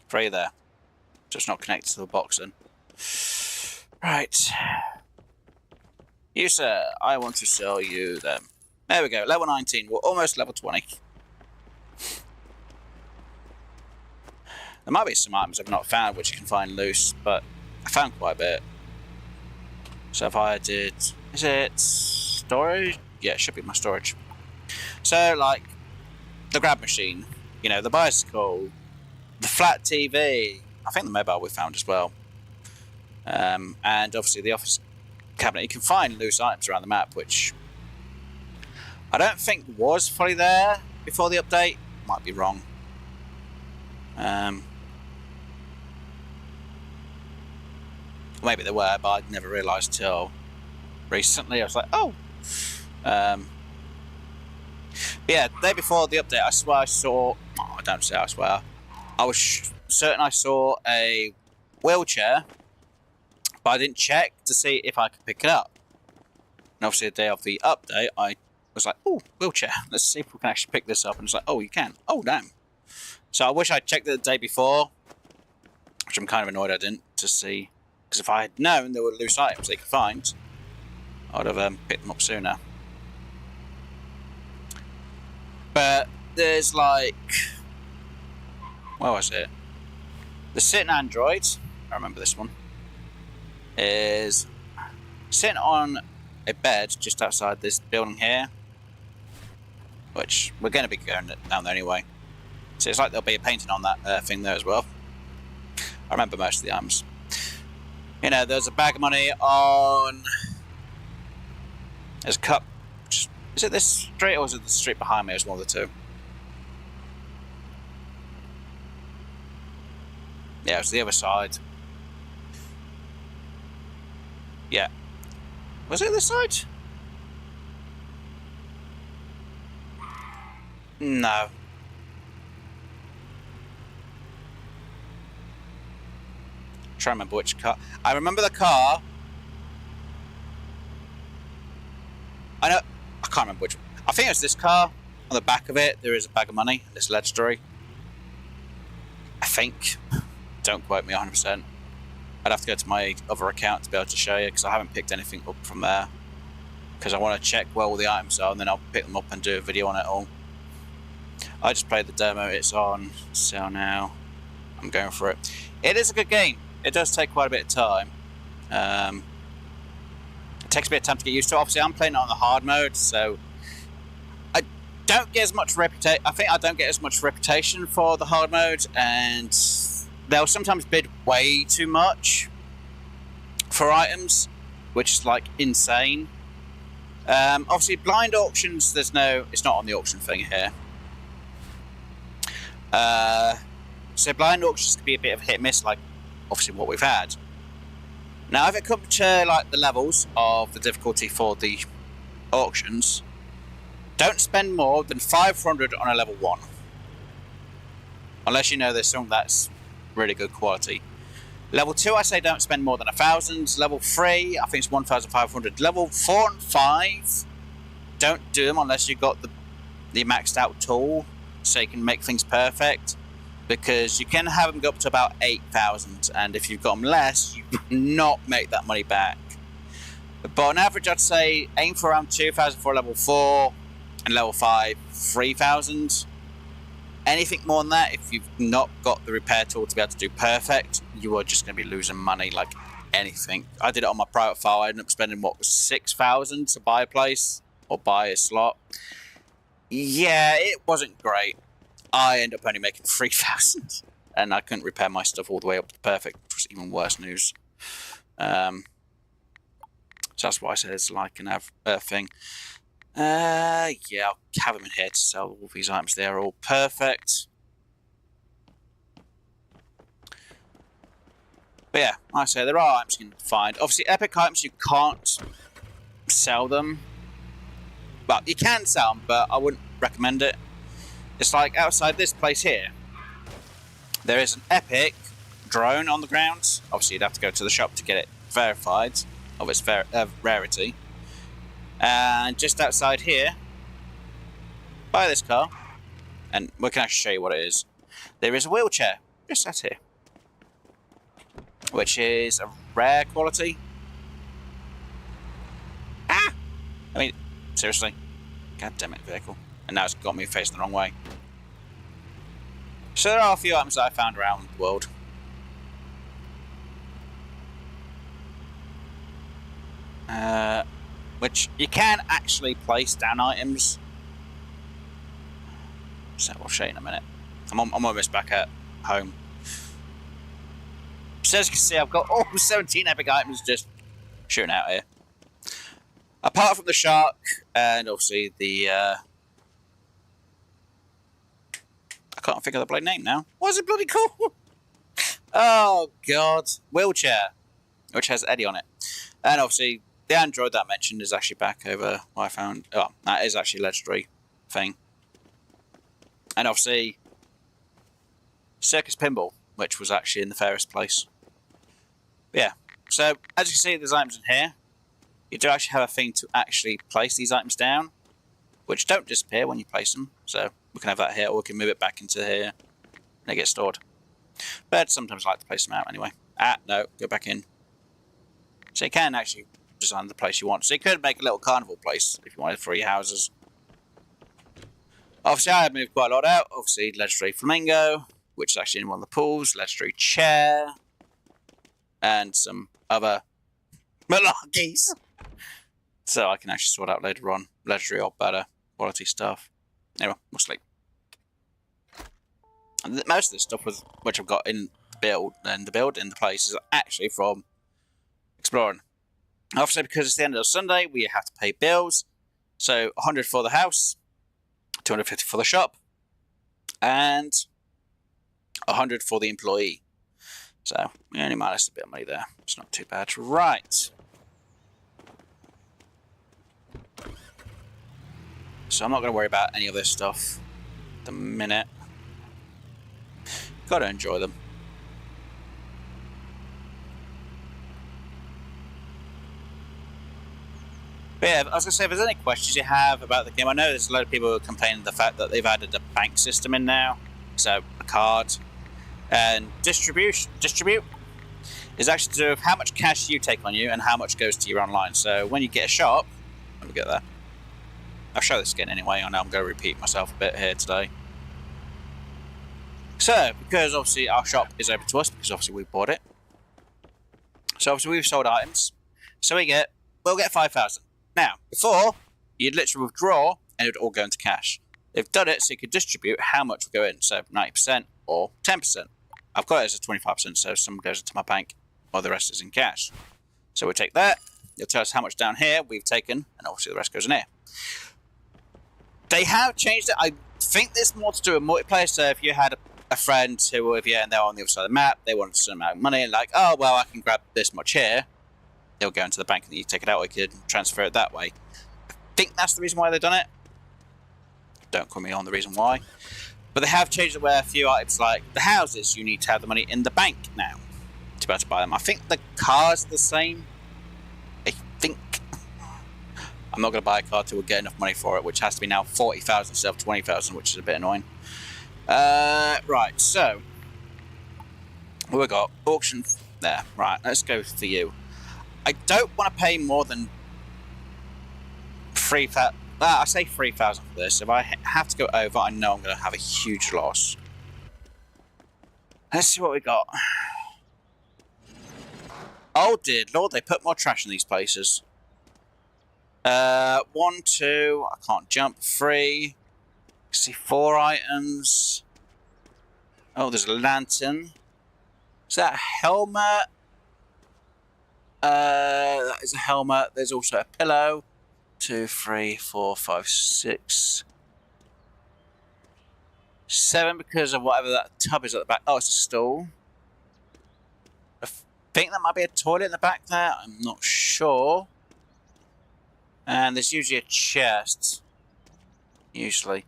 Three there. Just not connected to the box then. Right. You, sir, I want to sell you them. There we go, level 19. We're almost level 20. There might be some items I've not found which you can find loose, but I found quite a bit. So if I did... Is it storage? Yeah, it should be my storage. So, like, the grab machine, you know, the bicycle, the flat TV, I think the mobile we found as well. And obviously the office cabinet. You can find loose items around the map, which I don't think was fully there before the update. Might be wrong. Maybe they were, but I'd never realised till recently. I was like, oh. But yeah, the day before the update, I swear I saw... Oh, I don't say I swear. I was certain I saw a wheelchair, but I didn't check to see if I could pick it up. And obviously the day of the update, I was like, oh, wheelchair. Let's see if we can actually pick this up. And it's like, oh, you can. Oh, damn. So I wish I'd checked it the day before, which I'm kind of annoyed I didn't, to see. Because if I had known there were loose items they could find, I would have picked them up sooner. But there's like... Where was it? The sitting android, I remember this one, is sitting on a bed just outside this building here, which we're going to be going down there anyway. So it's like there'll be a painting on that thing there as well. I remember most of the items. You know, there's a bag of money on... There's a cup. Is it this street or is it the street behind me? It's one of the two. Yeah, it's the other side. Yeah. Was it this side? No. I'm trying to remember which car. I remember the car. I know. I can't remember which one. I think it's this car. On the back of it, there is a bag of money. This legendary. I think. Don't quote me 100%. I'd have to go to my other account to be able to show you, because I haven't picked anything up from there. Because I want to check where all the items are, and then I'll pick them up and do a video on it all. I just played the demo. It's on sale now. I'm going for it. It is a good game. It does take quite a bit of time. It takes a bit of time to get used to. Obviously, I'm playing it on the hard mode, so I don't get as much reputation. I think I don't get as much reputation for the hard mode, and they'll sometimes bid way too much for items, which is like insane. Obviously, blind auctions. It's not on the auction thing here. So blind auctions can be a bit of a hit and miss, like obviously what we've had. Now, if it comes to like the levels of the difficulty for the auctions, don't spend more than 500 on a level 1, unless you know there's something that's really good quality. Level 2, I say don't spend more than 1,000. Level 3, I think it's 1,500. Level 4 and 5, don't do them unless you've got the maxed out tool. so you can make things perfect, because you can have them go up to about 8,000, and if you've got them less, you will not make that money back. But on average, I'd say aim for around 2,000 for level 4, and level 5, 3,000. Anything more than that, if you've not got the repair tool to be able to do perfect, you are just going to be losing money like anything. I did it on my private file. I ended up spending, what, was 6,000 to buy a place or buy a slot. Yeah, it wasn't great. I ended up only making 3,000, and I couldn't repair my stuff all the way up to perfect, which was even worse news. So that's why I said it's like an thing. Yeah, I'll have them in here to sell all these items. They're all perfect. But yeah, like I say, there are items you can find. Obviously, epic items, you can't sell them. Well, you can sell them, but I wouldn't recommend it. It's like outside this place here. There is an epic drone on the ground. Obviously, you'd have to go to the shop to get it verified of its rarity. And just outside here, by this car, and we can actually show you what it is, there is a wheelchair, just out here, which is a rare quality. Ah! I mean, seriously. God damn it, vehicle. And now it's got me facing the wrong way. So there are a few items that I found around the world. Which you can actually place down items. So I'll show you in a minute. I'm almost back at home. So as you can see, I've got all 17 epic items just shooting out here. Apart from the shark, and obviously the... I can't think of the bloody name now. What's it bloody called? Oh, God. Wheelchair. Which has Eddie on it. And obviously... the android that I mentioned is actually back over what I found. Oh, that is actually a legendary thing. And obviously, Circus Pinball, which was actually in the fairest place. But yeah, so as you can see, there's items in here. You do actually have a thing to actually place these items down, which don't disappear when you place them. So we can have that here, or we can move it back into here, and they get stored. But sometimes I like to place them out anyway. No, go back in. So you can actually design the place you want. So you could make a little carnival place if you wanted 3 houses. Obviously, I have moved quite a lot out. Obviously, legendary flamingo, which is actually in one of the pools, legendary chair, and some other malarkeys. So I can actually sort out later on legendary or better quality stuff. Anyway, we'll sleep. And most of this stuff which I've got in the place is actually from exploring. Obviously, because it's the end of Sunday, we have to pay bills. So 100 for the house, 250 for the shop, and 100 for the employee. So we only minus a bit of money there. It's not too bad. Right. So I'm not going to worry about any of this stuff at the minute. Got to enjoy them. But yeah, I was going to say, if there's any questions you have about the game, I know there's a lot of people who are complaining the fact that they've added a bank system in now, so a card, and distribute is actually to do with how much cash you take on you and how much goes to your online. So when you get a shop, let me get that. I'll show this again anyway. I know I'm going to repeat myself a bit here today. So, because obviously our shop is open to us, because obviously we bought it. So obviously we've sold items. So we'll get 5,000. Now, before, you'd literally withdraw and it would all go into cash. They've done it so you could distribute how much will go in. So 90% or 10%. I've got it as a 25%, so some goes into my bank while the rest is in cash. So we take that. It'll tell us how much down here we've taken, and obviously the rest goes in here. They have changed it. I think there's more to do with multiplayer. So if you had a friend who were with you and they're on the other side of the map, they wanted a certain amount of money, and like, oh, well, I can grab this much here. They'll go into the bank and you take it out, or you could transfer it that way. I think that's the reason why they've done it. Don't quote me on the reason why. But they have changed it where a few items, like the houses, you need to have the money in the bank now to be able to buy them. I think the cars are the same. I think. I'm not going to buy a car till we get enough money for it, which has to be now 40,000 instead of 20,000, which is a bit annoying. Right, so what we got? Auction there. Right, let's go for you. I don't want to pay more than 3,000. I say 3,000 for this. If I have to go over, I know I'm going to have a huge loss. Let's see what we got. Oh dear Lord, they put more trash in these places. 1, 2, I can't jump. 3. See 4 items. Oh, there's a lantern. Is that a helmet? That is a helmet. There's also a pillow. 2, 3, 4, 5, 6, 7 because of whatever that tub is at the back. Oh, it's a stool. I think that might be a toilet in the back there. I'm not sure. And there's usually a chest. Usually.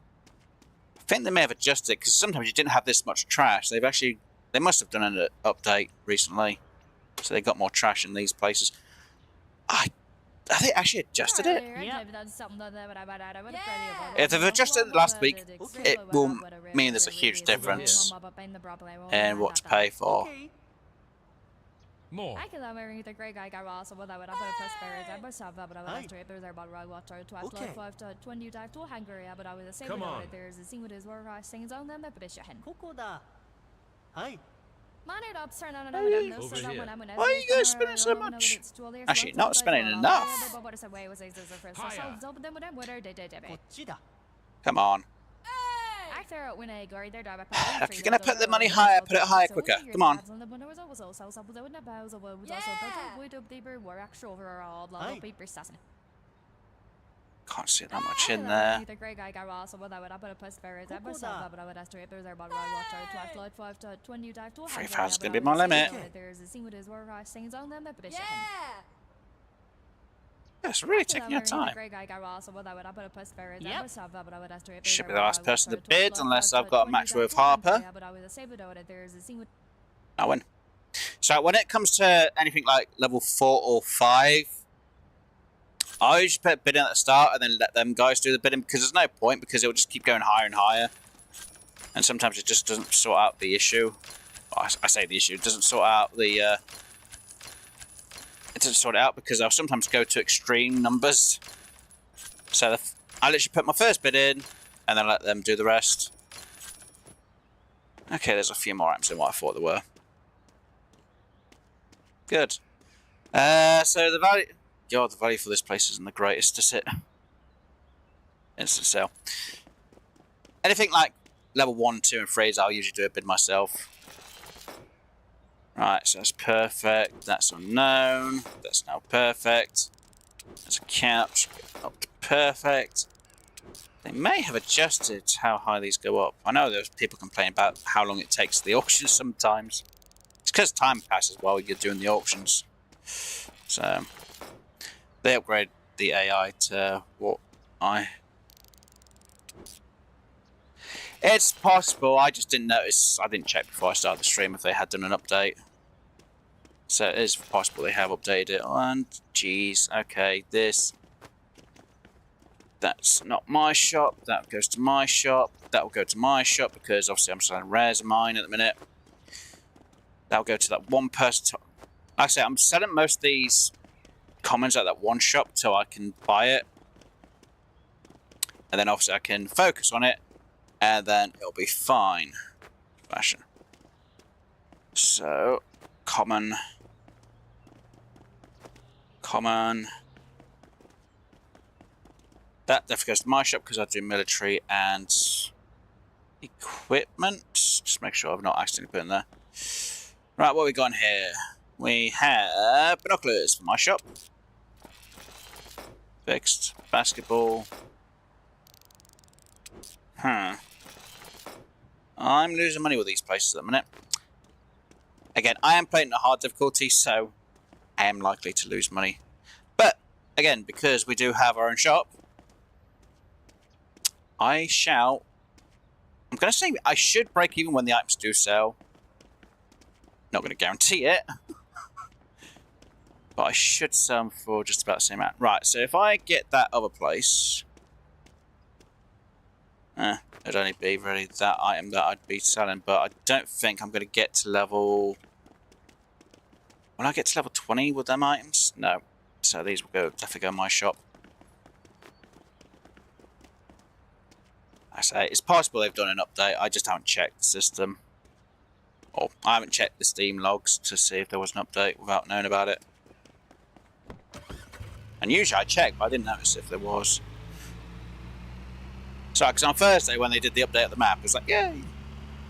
I think they may have adjusted it because sometimes you didn't have this much trash. They must have done an update recently. So they got more trash in these places. Have they actually adjusted it? If they've adjusted it last week, it will mean there's a huge difference in what to pay for. More. Come on. Why are you guys spending so much? Actually, not spending enough. Come on. If you're going to put the money higher, put it higher quicker. Come on. Can't see that much in there. 3,000 is going to be my limit. Yeah, it's really taking your time. Should be the last person to bid, unless I've got a match with Harper. I win. So when it comes to anything like level 4 or 5, I usually put a bid in at the start and then let them guys do the bidding because there's no point because it will just keep going higher and higher. And sometimes it just doesn't sort out the issue. Well, I say the issue, it doesn't sort out the... it doesn't sort it out because I'll sometimes go to extreme numbers. So I literally put my first bid in and then let them do the rest. Okay, there's a few more items than what I thought there were. Good. So the value... God, the value for this place isn't the greatest, is it? Instant sale. Anything like level 1, 2, and 3s, I'll usually do a bid myself. Right, so that's perfect. That's unknown. That's now perfect. There's a couch. Up to perfect. They may have adjusted how high these go up. I know there's people complaining about how long it takes the auctions sometimes. It's because time passes while you're doing the auctions. So... they upgrade the AI to what It's possible, I just didn't notice, I didn't check before I started the stream if they had done an update. So it is possible they have updated it, and geez, okay, that's not my shop, that goes to my shop, that will go to my shop because obviously I'm selling rares of mine at the minute. That'll go to that one person. Like I say, I'm selling most of these commons at that one shop so I can buy it, and then obviously I can focus on it and then it'll be fine. Fashion. So common, that definitely goes to my shop because I do military and equipment. Just make sure I've not accidentally put in there. Right, what have we got in here? We have binoculars for my shop. Fixed. Basketball. I'm losing money with these places at the minute. Again, I am playing at hard difficulty, so I am likely to lose money. But, again, because we do have our own shop, I'm going to say I should break even when the items do sell. Not going to guarantee it. But I should sell them for just about the same amount. Right, so if I get that other place... it'd only be really that item that I'd be selling, but I don't think I'm going to get to level... Will I get to level 20 with them items? No. So these will definitely go in my shop. I say, it's possible they've done an update, I just haven't checked the system. Or I haven't checked the Steam logs to see if there was an update without knowing about it. And usually I check, but I didn't notice if there was. So, because on Thursday when they did the update of the map, it was like, yay!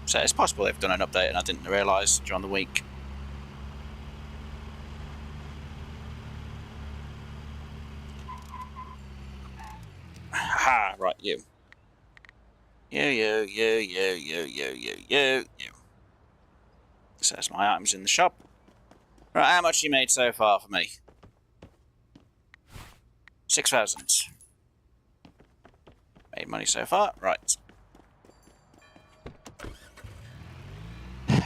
So it's possible they've done an update and I didn't realise during the week. Ha! Right, you. You. So that's my items in the shop. Right, how much you made so far for me? 6,000. Made money so far. Right.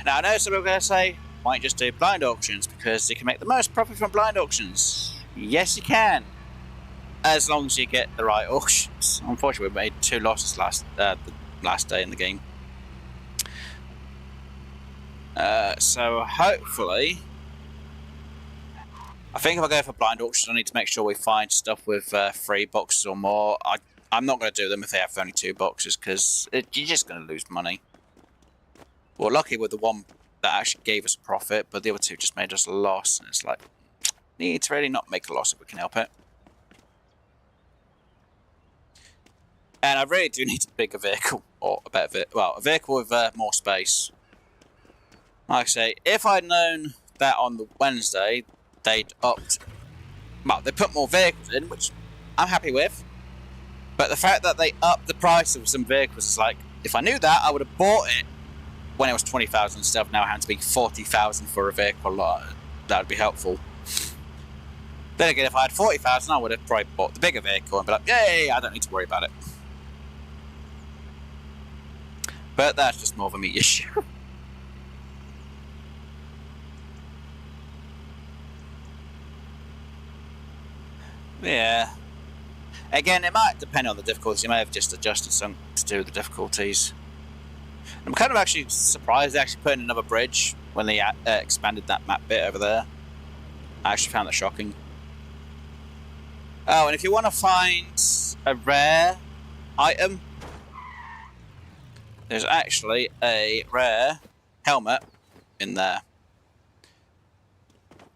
Now, I know some people are going to say, why don't you just do blind auctions? Because you can make the most profit from blind auctions. Yes, you can. As long as you get the right auctions. Unfortunately, we made 2 losses the last day in the game. So, hopefully... I think if I go for blind auctions, I need to make sure we find stuff with 3 boxes or more. I'm not going to do them if they have only 2 boxes, because you're just going to lose money. We're lucky with the one that actually gave us a profit, but the other 2 just made us a loss. And it's like, need to really not make a loss if we can help it. And I really do need a bigger vehicle, or a better vehicle. Well, a vehicle with more space. Like I say, if I'd known that on the Wednesday, they'd upped... Well, they put more vehicles in, which I'm happy with. But the fact that they upped the price of some vehicles is like, if I knew that, I would have bought it when it was 20,000 and stuff. Now it has to be 40,000 for a vehicle. That would be helpful. Then again, if I had 40,000, I would have probably bought the bigger vehicle and be like, yay, I don't need to worry about it. But that's just more of a me issue. Yeah. Again, it might depend on the difficulties. You may have just adjusted some to do the difficulties. I'm kind of actually surprised they actually put in another bridge when they expanded that map bit over there. I actually found that shocking. Oh, and if you want to find a rare item, there's actually a rare helmet in there.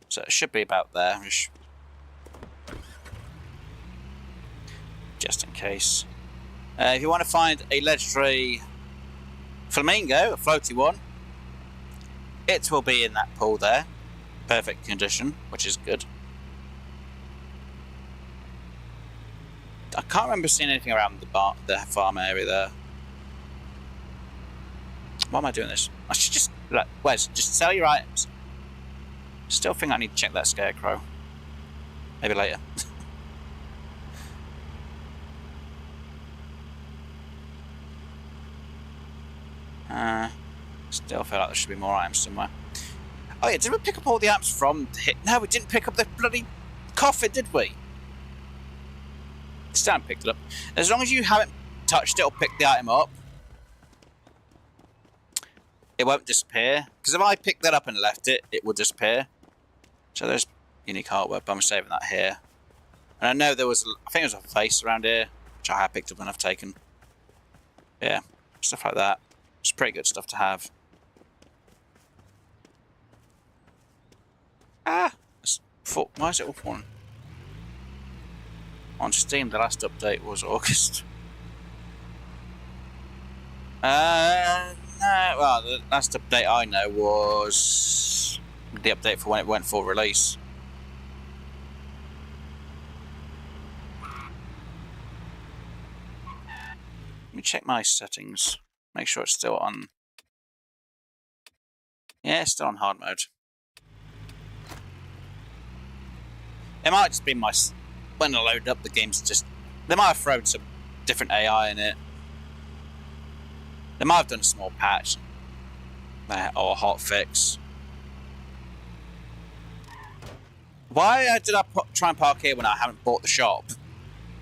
So it should be about there. Just in case. If you want to find a legendary flamingo, a floaty one, it will be in that pool there. Perfect condition, which is good. I can't remember seeing anything around the farm area there. Why am I doing this? I should just... Wes, just sell your items. Still think I need to check that scarecrow. Maybe later. Still feel like there should be more items somewhere. Oh yeah, did we pick up all the items from... No, we didn't pick up the bloody coffin, did we? Still haven't picked it up. As long as you haven't touched it or picked the item up, it won't disappear. Because if I picked that up and left it, it would disappear. So there's unique artwork, but I'm saving that here. And I know there was... I think there was a face around here, which I have picked up and I've taken. Yeah, stuff like that. It's pretty good stuff to have. Ah! Why is it all falling? On Steam, the last update was August. No, well, the last update I know was the update for when it went full release. Let me check my settings. Make sure it's still on. Yeah, it's still on hard mode. It might just be my... When I load up, the game's just... They might have thrown some different AI in it. They might have done a small patch. Or a hot fix. Why did I try and park here when I haven't bought the shop?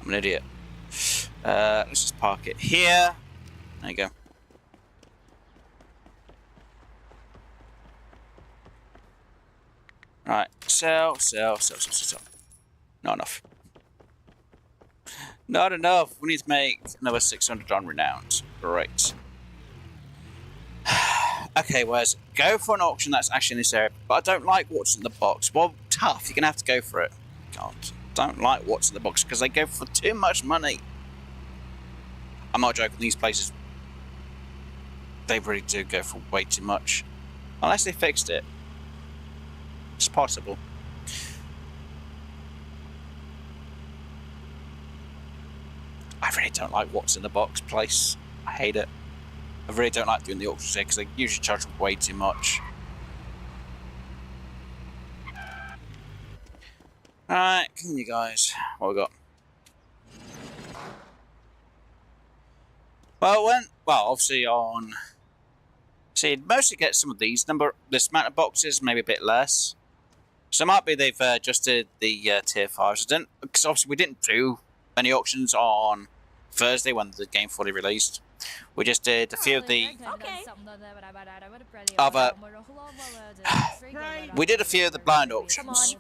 I'm an idiot. Let's just park it here. There you go. Right, sell. Not enough. Not enough. We need to make another 600 on renowned. Great. Okay, where's go for an auction that's actually in this area, but I don't like what's in the box. Well, tough. You're gonna have to go for it. God, don't like what's in the box because they go for too much money. I'm not joking. These places, they really do go for way too much, unless they fixed it. It's possible. I really don't like what's in the box place. I hate it. I really don't like doing the auctions here because they usually charge way too much. Alright, come on you guys. What we got? Well, obviously on... See, you'd mostly get some of this amount of boxes, maybe a bit less. So it might be they've adjusted the tier 5s. Because obviously we didn't do any auctions on Thursday when the game fully released. We just did a few of the other... We did a few of the blind auctions.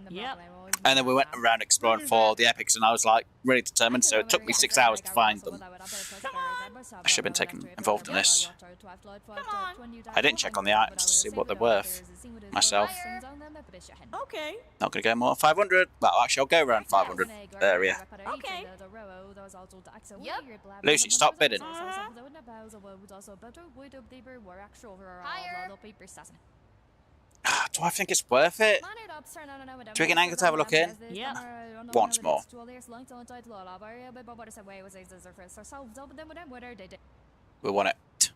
Yep. And then we went around exploring for the epics, and I was like really determined, so it took me 6 hours to find them. I should have been involved in this. I didn't check on the items to see what they're worth myself. Okay. Not going to go more than 500. Well, actually, I'll go around 500 area. Okay. Lucy, stop bidding. Do I think it's worth it? Do we get an angle to have a look in? Yeah. Once more. We want it.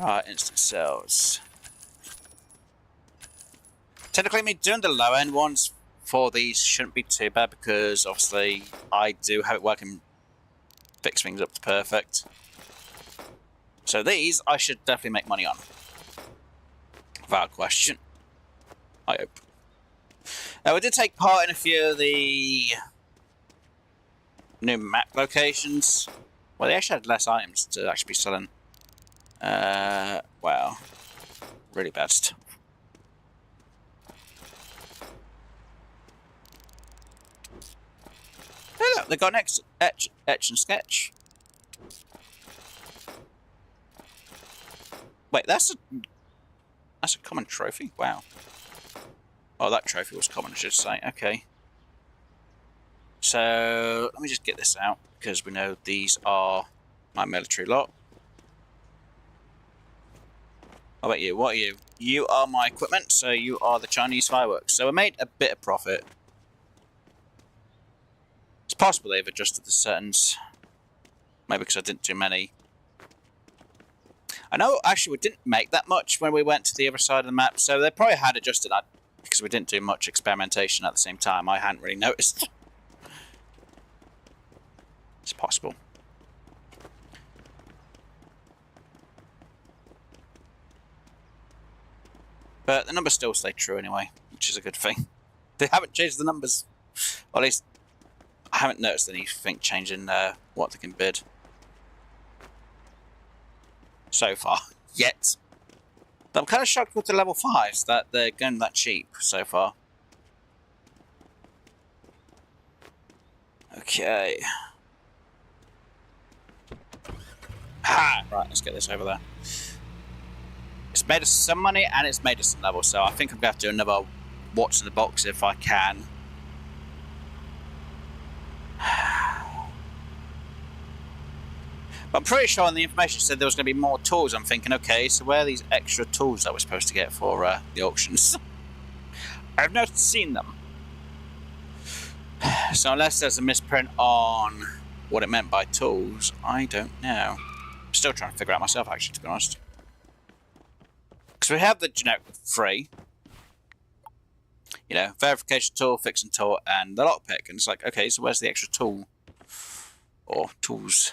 Alright, instant sales. Technically, me doing the low end ones for these shouldn't be too bad because obviously I do have it working, fix things up to perfect. So these I should definitely make money on. Without question. I hope. We did take part in a few of the new map locations. Well, they actually had less items to actually be selling. Wow. Really bad stuff. Hey look, they got an etch and sketch. Wait, that's a common trophy? Wow. Oh, that trophy was common, I should say. Okay. So, let me just get this out, because we know these are my military lot. How about you? What are you? You are my equipment, so you are the Chinese fireworks. So we made a bit of profit. It's possible they've adjusted the settings. Maybe because I didn't do many. I know, actually, we didn't make that much when we went to the other side of the map, so they probably had adjusted that because we didn't do much experimentation at the same time. I hadn't really noticed. It's possible. But the numbers still stay true anyway, which is a good thing. They haven't changed the numbers. Or at least, I haven't noticed anything changing what they can bid. So far, yet. But I'm kind of shocked with the level 5s that they're going that cheap so far. Okay. Ha! Right, let's get this over there. It's made us some money and it's made us some level, so I think I'm going to have to do another what's in the box if I can. But I'm pretty sure on the information said there was going to be more tools. I'm thinking, okay, so where are these extra tools that we're supposed to get for the auctions? I've not seen them. So unless there's a misprint on what it meant by tools, I don't know. I'm still trying to figure out myself, actually, to be honest. Because we have the generic free. You know, verification tool, fixing tool, and the lockpick. And it's like, okay, so where's the extra tool? Or tools?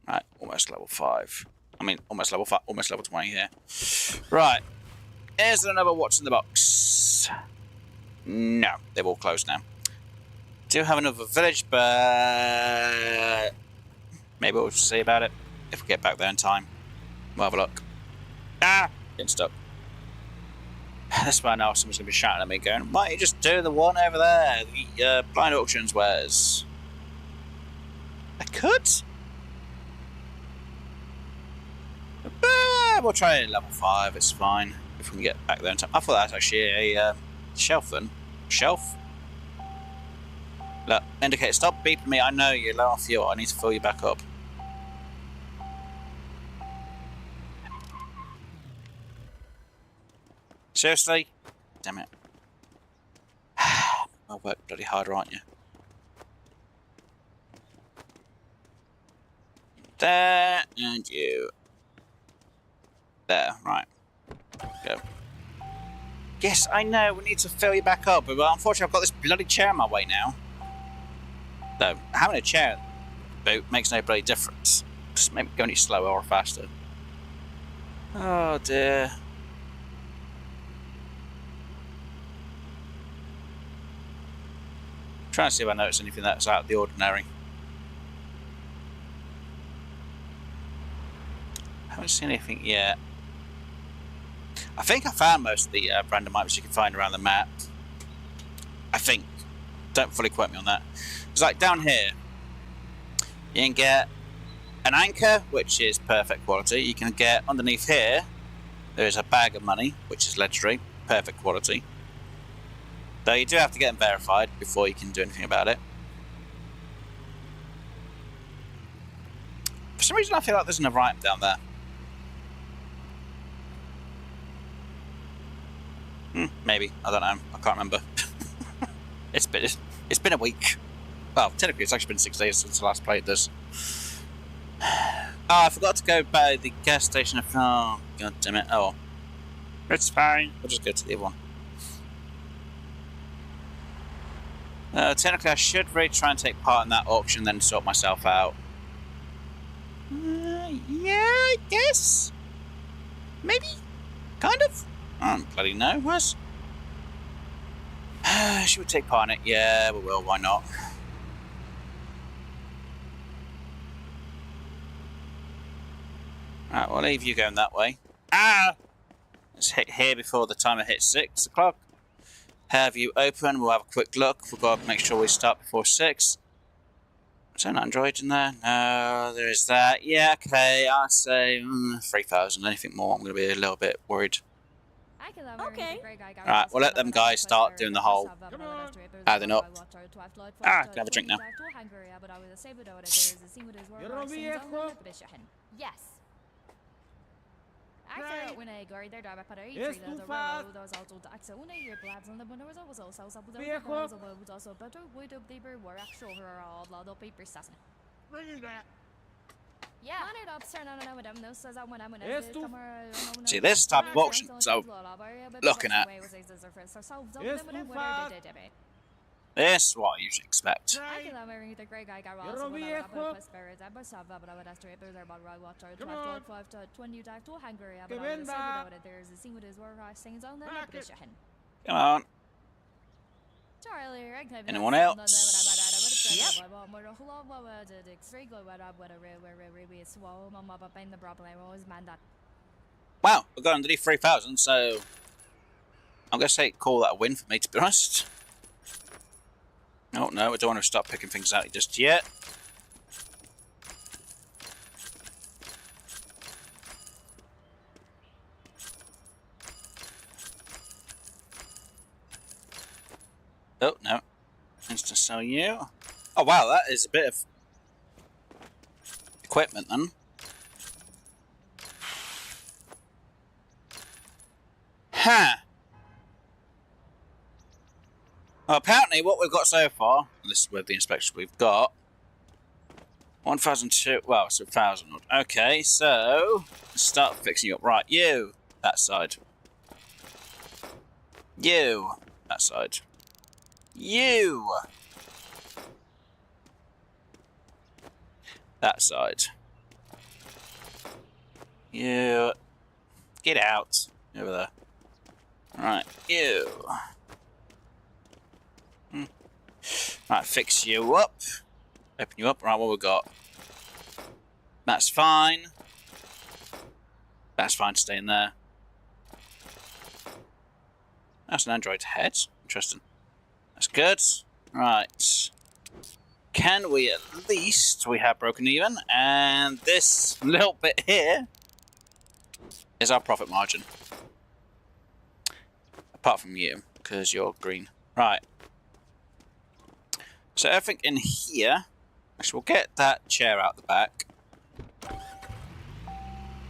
Right, almost level 5. I mean, almost level 5, almost level 20 here. Right. Is there another what's in the box? No, they've all closed now. Do have another village, but maybe we'll see about it if we get back there in time. We'll have a look. Ah! Getting stuck. That's why I know someone's going to be shouting at me going, why don't you just do the one over there? The blind auctions wares. I could. But we'll try it at level 5, it's fine. If we can get back there in time. I thought that was actually a shelf then. Shelf? Look, indicator, stop beeping me. I know you're low on fuel. I need to fill you back up. Seriously? Damn it. I'll work bloody harder, aren't you? There, and you. There, right. Go. Yes, I know, we need to fill you back up, but unfortunately I've got this bloody chair in my way now. Though, having a chair boot makes no bloody difference. Just make me go any slower or faster. Oh dear. Trying to see if I notice anything that's out of the ordinary. Haven't seen anything yet. I think I found most of the random items you can find around the map. I think. Don't fully quote me on that. It's like down here. You can get an anchor, which is perfect quality. You can get underneath here. There is a bag of money, which is legendary. Perfect quality. Though you do have to get them verified before you can do anything about it. For some reason I feel like there's another item down there. Maybe. I don't know. I can't remember. It's been a week. Well, technically it's actually been 6 days since I last played this. Oh, I forgot to go by the gas station. Oh, god damn it. Oh. It's fine. We'll just go to the other one. Technically, I should really try and take part in that auction, then sort myself out. Yeah, I guess. Maybe. Kind of. I don't bloody know. Worse. Should we take part in it? Yeah, we will. Why not? Right, we'll leave you going that way. Ah! Let's hit here before the timer hits 6 o'clock. Have you open? We'll have a quick look. We've got to make sure we start before 6. Is there an Android in there? No, there is that. Yeah, okay. I'll say 3,000. Anything more, I'm going to be a little bit worried. Okay. Right, we'll let them guys start doing the whole. Ah, they're not. Ah, can I have a drink now? Yes. Right. When I got there, I put a It's tree too that fast. was also the axle. When I hear blabs on the window was also some of the Vehicle. was also better. Would up the were actually her all blood up paper assassin. Bring that. Yeah. Man, it up, sir. No, them no says I when I'm It's too- See, this type of auction, so looking at. This is what I usually expect. Right. Come on. Come on. Anyone else? Wow, we've got underneath 3,000, so I'm going to say call that a win for me, to be honest. Oh no, I don't want to start picking things out just yet. Oh no, instant sell you. Oh wow, that is a bit of equipment then. Huh. Well, apparently what we've got so far, and this is with the inspection we've got, 1,002, well, it's 1,000. Okay, so, let's start fixing you up. Right, you, that side. You, that side. You, that side. You. Get out. Over there. Right, you. Right, fix you up. Open you up. Right, what we got? That's fine. That's fine to stay in there. That's an android head. Interesting. That's good. Right. Can we at least... We have broken even. And this little bit here is our profit margin. Apart from you, because you're green. Right. So everything in here... Actually, we'll get that chair out the back.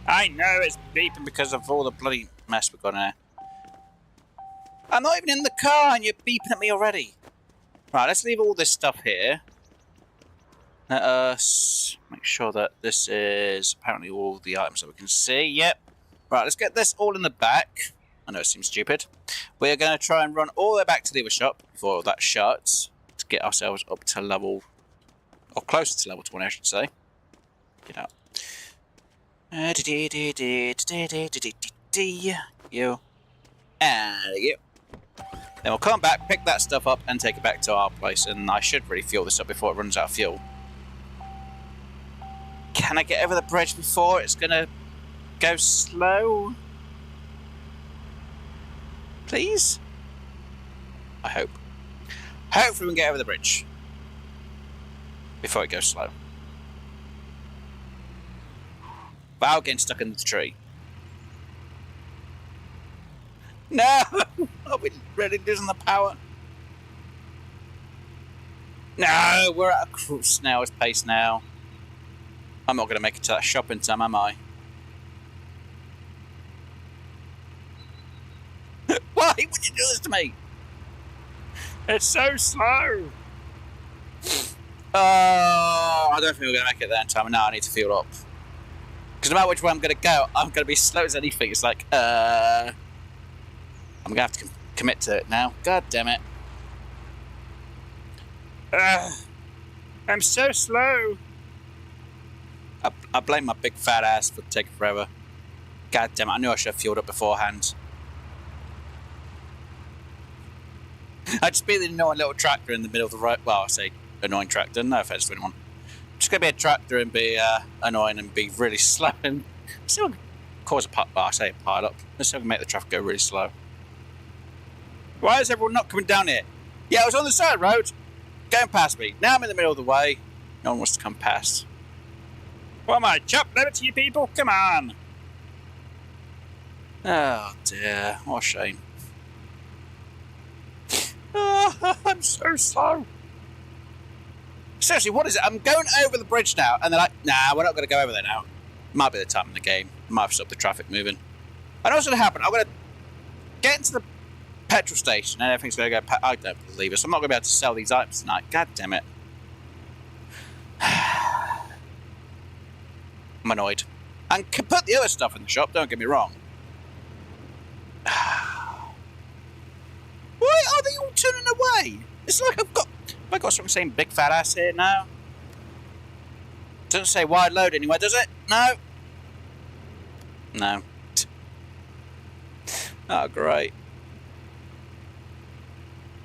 I know it's beeping because of all the bloody mess we've got in here. I'm not even in the car and you're beeping at me already. Right, let's leave all this stuff here. Let us make sure that this is apparently all the items that we can see. Yep. Right, let's get this all in the back. I know it seems stupid. We're going to try and run all the way back to the other shop before that shuts to get ourselves up to level, or closer to level 20, I should say. Get out. You. And you. Then we'll come back, pick that stuff up, and take it back to our place. And I should really fuel this up before it runs out of fuel. Can I get over the bridge before it's gonna go slow? Please? I hope. Hopefully we can get over the bridge before it goes slow. Without getting stuck in the tree. No! Are we really losing the power? No! We're at a snail's pace now. I'm not going to make it to that shop in time, am I? Why would you do this to me? It's so slow! Oh, I don't think we're going to make it there in time. Now I need to fuel up. Because no matter which way I'm going to go, I'm going to be slow as anything. It's like, I'm going to have to commit to it now. God damn it. I'm so slow. I blame my big fat ass for taking forever. God damn it, I knew I should have fueled up beforehand. I just be the annoying little tractor in the middle of the road. Well, I say annoying tractor, no offense to anyone. Just gonna be a tractor and be annoying and be really slow and still cause a pile up. Let's still make the traffic go really slow. Why is everyone not coming down here? Yeah, I was on the side road, going past me. Now I'm in the middle of the way. No one wants to come past. What am I, chopping over to you people? Come on! Oh dear, what a shame. Oh, I'm so slow. Seriously, what is it? I'm going over the bridge now, and they're like, nah, we're not going to go over there now. Might be the time in the game. Might have stopped the traffic moving. I know what's going to happen. I'm going to get into the petrol station, and everything's going to go... I don't believe it. So I'm not going to be able to sell these items tonight. God damn it. I'm annoyed. And can put the other stuff in the shop, don't get me wrong. Why are they all turning away? It's like Have I got something saying big fat ass here now? Doesn't say wide load anywhere, does it? No? No. Oh, great.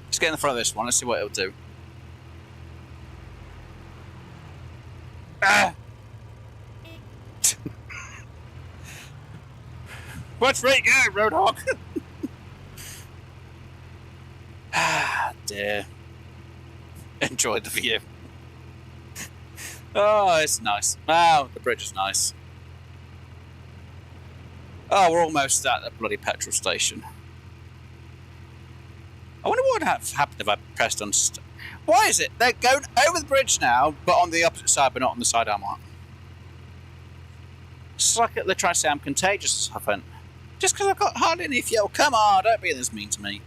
Let's get in the front of this one. Let's see what it'll do. Ah! What's right go, Roadhog? Ah, dear. Enjoy the view. Oh, it's nice. Wow, the bridge is nice. Oh, we're almost at the bloody petrol station. I wonder what would have happened if I pressed on... Why is it? They're going over the bridge now, but on the opposite side, but not on the side I'm on. It's like they're trying to say I'm contagious or something. Just because I've got hardly any fuel. Come on, don't be this mean to me.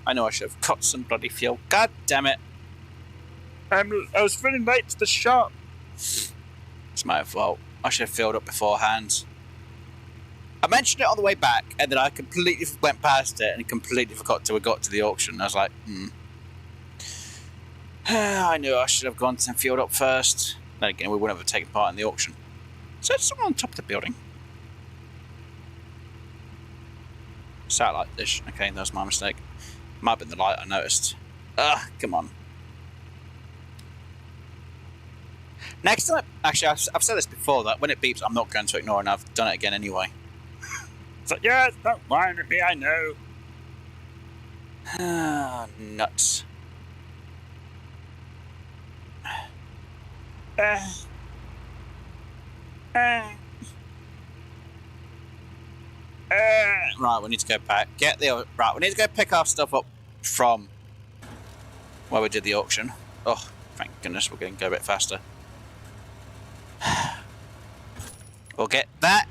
I know I should have got some bloody fuel. God damn it. I was running late to the shop. It's my fault. I should have filled up beforehand. I mentioned it on the way back, and then I completely went past it and completely forgot till we got to the auction. I was like, I knew I should have gone and filled up first. Then again, we wouldn't have taken part in the auction. So there's someone on top of the building. Satellite dish. Okay, that was my mistake. Might have been the light I noticed. Ugh, come on. Next time, actually, I've said this before, that when it beeps, I'm not going to ignore it, and I've done it again anyway. It's like, yes, don't mind me, I know. Ah, nuts. Right, we need to go back. Right, we need to go pick our stuff up from where we did the auction. Oh, thank goodness, we're going to go a bit faster. We'll get that.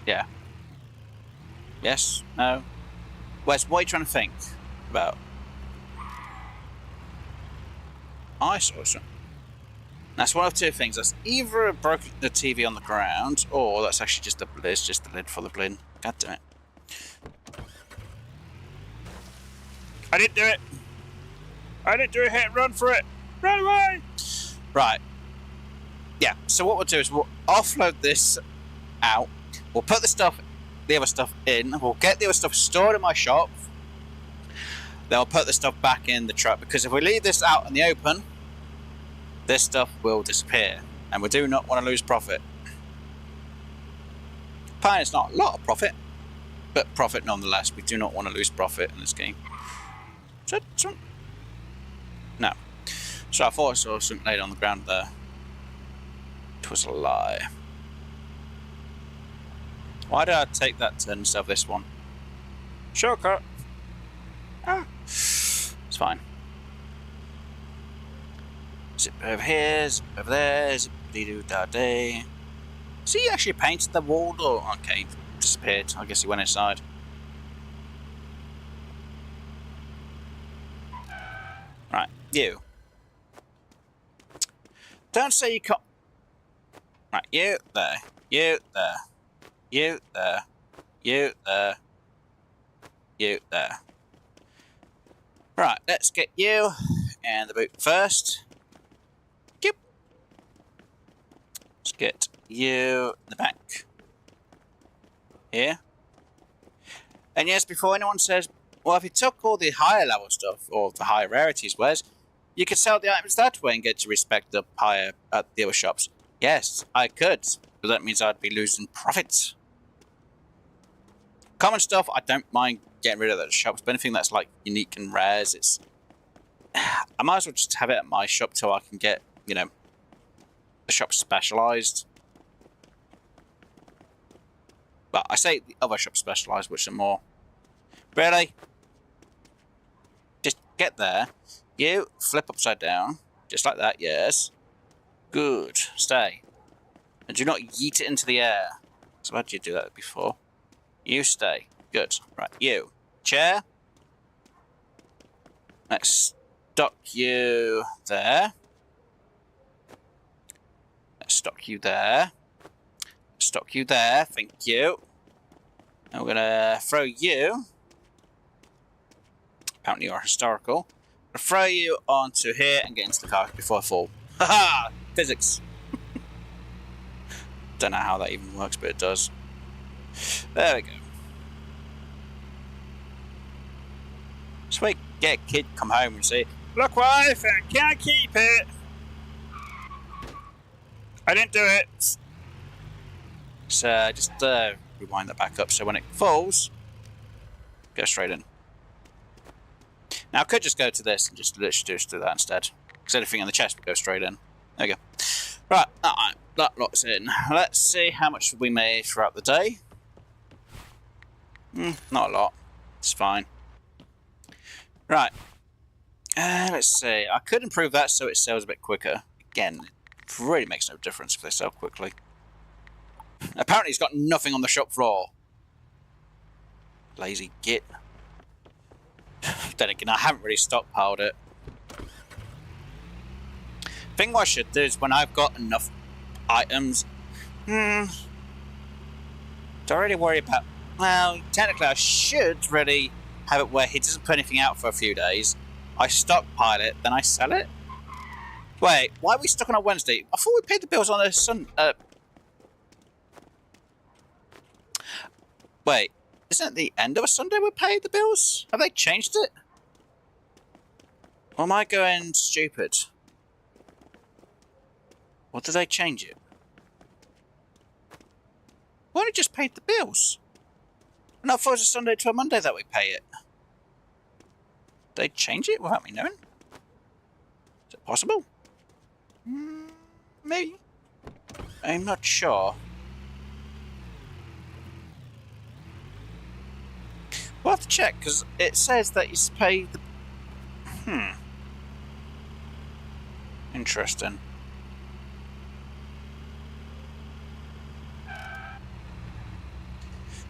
Yeah. Yes? No? Wes, what are you trying to think about? I saw something. That's one of two things. That's either broken the TV on the ground, or that's actually just the lid for the lid. God damn it. I didn't do it. I didn't do a hit and run for it. Run away! Right. Yeah, so what we'll do is we'll offload this out. We'll put the other stuff in. We'll get the other stuff stored in my shop. Then we'll put the stuff back in the truck, because if we leave this out in the open, this stuff will disappear, and we do not want to lose profit. Apparently it's not a lot of profit, but profit nonetheless. We do not want to lose profit in this game. No. So I thought I saw something laid on the ground there. It was a lie. Why did I take that turn instead of this one? Shortcut. Ah. It's fine. Zip over here, zip over there, zip doo da day. Has he actually painted the wall, or okay, disappeared? I guess he went inside. Right, you. Don't say you can't. Right, you there, you there, you there, you there, you there. Right, let's get you and the boot first. Let's get you in the back. Here. And yes, before anyone says, well, if you took all the higher level stuff, or the higher rarities, Wes, you could sell the items that way and get to respect up higher at the other shops. Yes, I could, but that means I'd be losing profits. Common stuff, I don't mind getting rid of those shops, but anything that's like unique and rares, it's... I might as well just have it at my shop till I can get, you know, the shop specialised. But I say the other shop specialised, which are more... Really? Just get there. You flip upside down. Just like that, yes. Good. Stay. And do not yeet it into the air. So how did you do that before? You stay. Good. Right, you. Chair. Let's stock you there. Stock you there. Stock you there. Thank you. And we're gonna throw you. Apparently you're historical. I'll throw you onto here and get into the car before I fall. Haha! Physics. Don't know how that even works, but it does. There we go. So we get a kid come home and say, look what I found, can't keep it. I didn't do it. So just rewind that back up so when it falls, go straight in. Now I could just go to this and just literally just do that instead. Because anything in the chest would go straight in. There we go. Right, alright, that locks in. Let's see how much we made throughout the day. Not a lot. It's fine. Right. Let's see. I could improve that so it sells a bit quicker. Again, it really makes no difference if they sell quickly. Apparently he's got nothing on the shop floor. Lazy git. Then again, I haven't really stockpiled it. Thing what I should do is when I've got enough items, don't really worry about... Well, technically I should really have it where he doesn't put anything out for a few days. I stockpile it, then I sell it. Wait, why are we stuck on a Wednesday? I thought we paid the bills on a Wait, isn't it the end of a Sunday we paid the bills? Have they changed it? Or am I going stupid? Or did they change it? We only just paid the bills. And I thought it was a Sunday to a Monday that we pay it. Did they change it without me knowing? Is it possible? Maybe. I'm not sure. We'll have to check, because it says that you pay the... Interesting.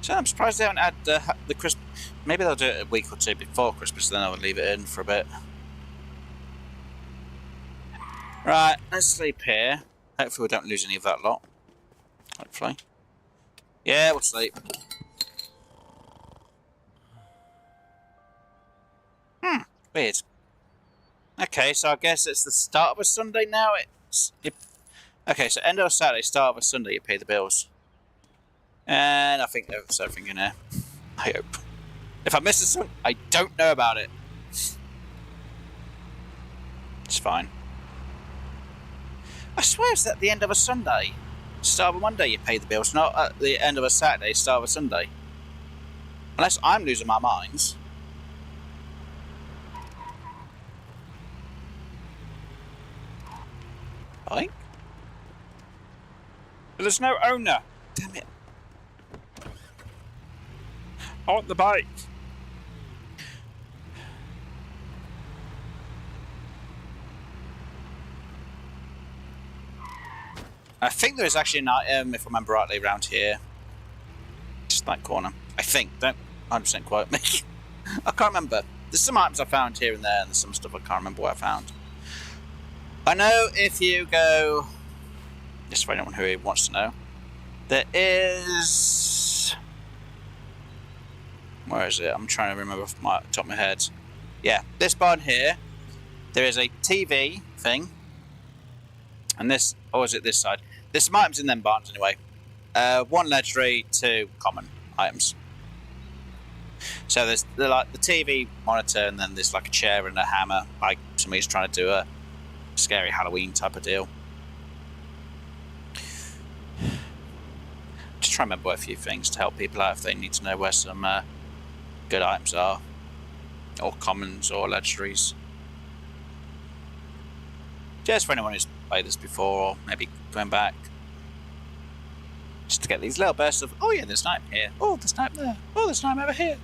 So I'm surprised they haven't had the Christmas... Maybe they'll do it a week or two before Christmas, then I'll leave it in for a bit. Right, let's sleep here. Hopefully we don't lose any of that lot. Hopefully. Yeah, we'll sleep. Weird. Okay, so I guess it's the start of a Sunday now. Okay, so end of a Saturday, start of a Sunday, you pay the bills. And I think there's everything in there. I hope. If I miss something, I don't know about it. It's fine. I swear it's at the end of a Sunday. Start of a Monday you pay the bills, not at the end of a Saturday, start of a Sunday. Unless I'm losing my mind. Bike? There's no owner. Damn it. I want the bike. I think there is actually an item, if I remember rightly, around here. Just that corner. I think. Don't 100% quote me. I can't remember. There's some items I found here and there, and there's some stuff I can't remember what I found. I know if you go... Just for anyone who wants to know. There is... Where is it? I'm trying to remember off my top of my head. Yeah, this barn here. There is a TV thing. And this... Or is it this side? There's some items in them barns anyway. 1 legendary, 2 common items. So there's like the TV monitor, and then there's like a chair and a hammer. Like somebody's trying to do a scary Halloween type of deal. Just try and remember a few things to help people out if they need to know where some good items are, or commons or legendaries. Just for anyone who's played this before, or maybe going back, just to get these little bursts of, oh yeah, there's an item here, oh there's an item there, oh there's an item over here,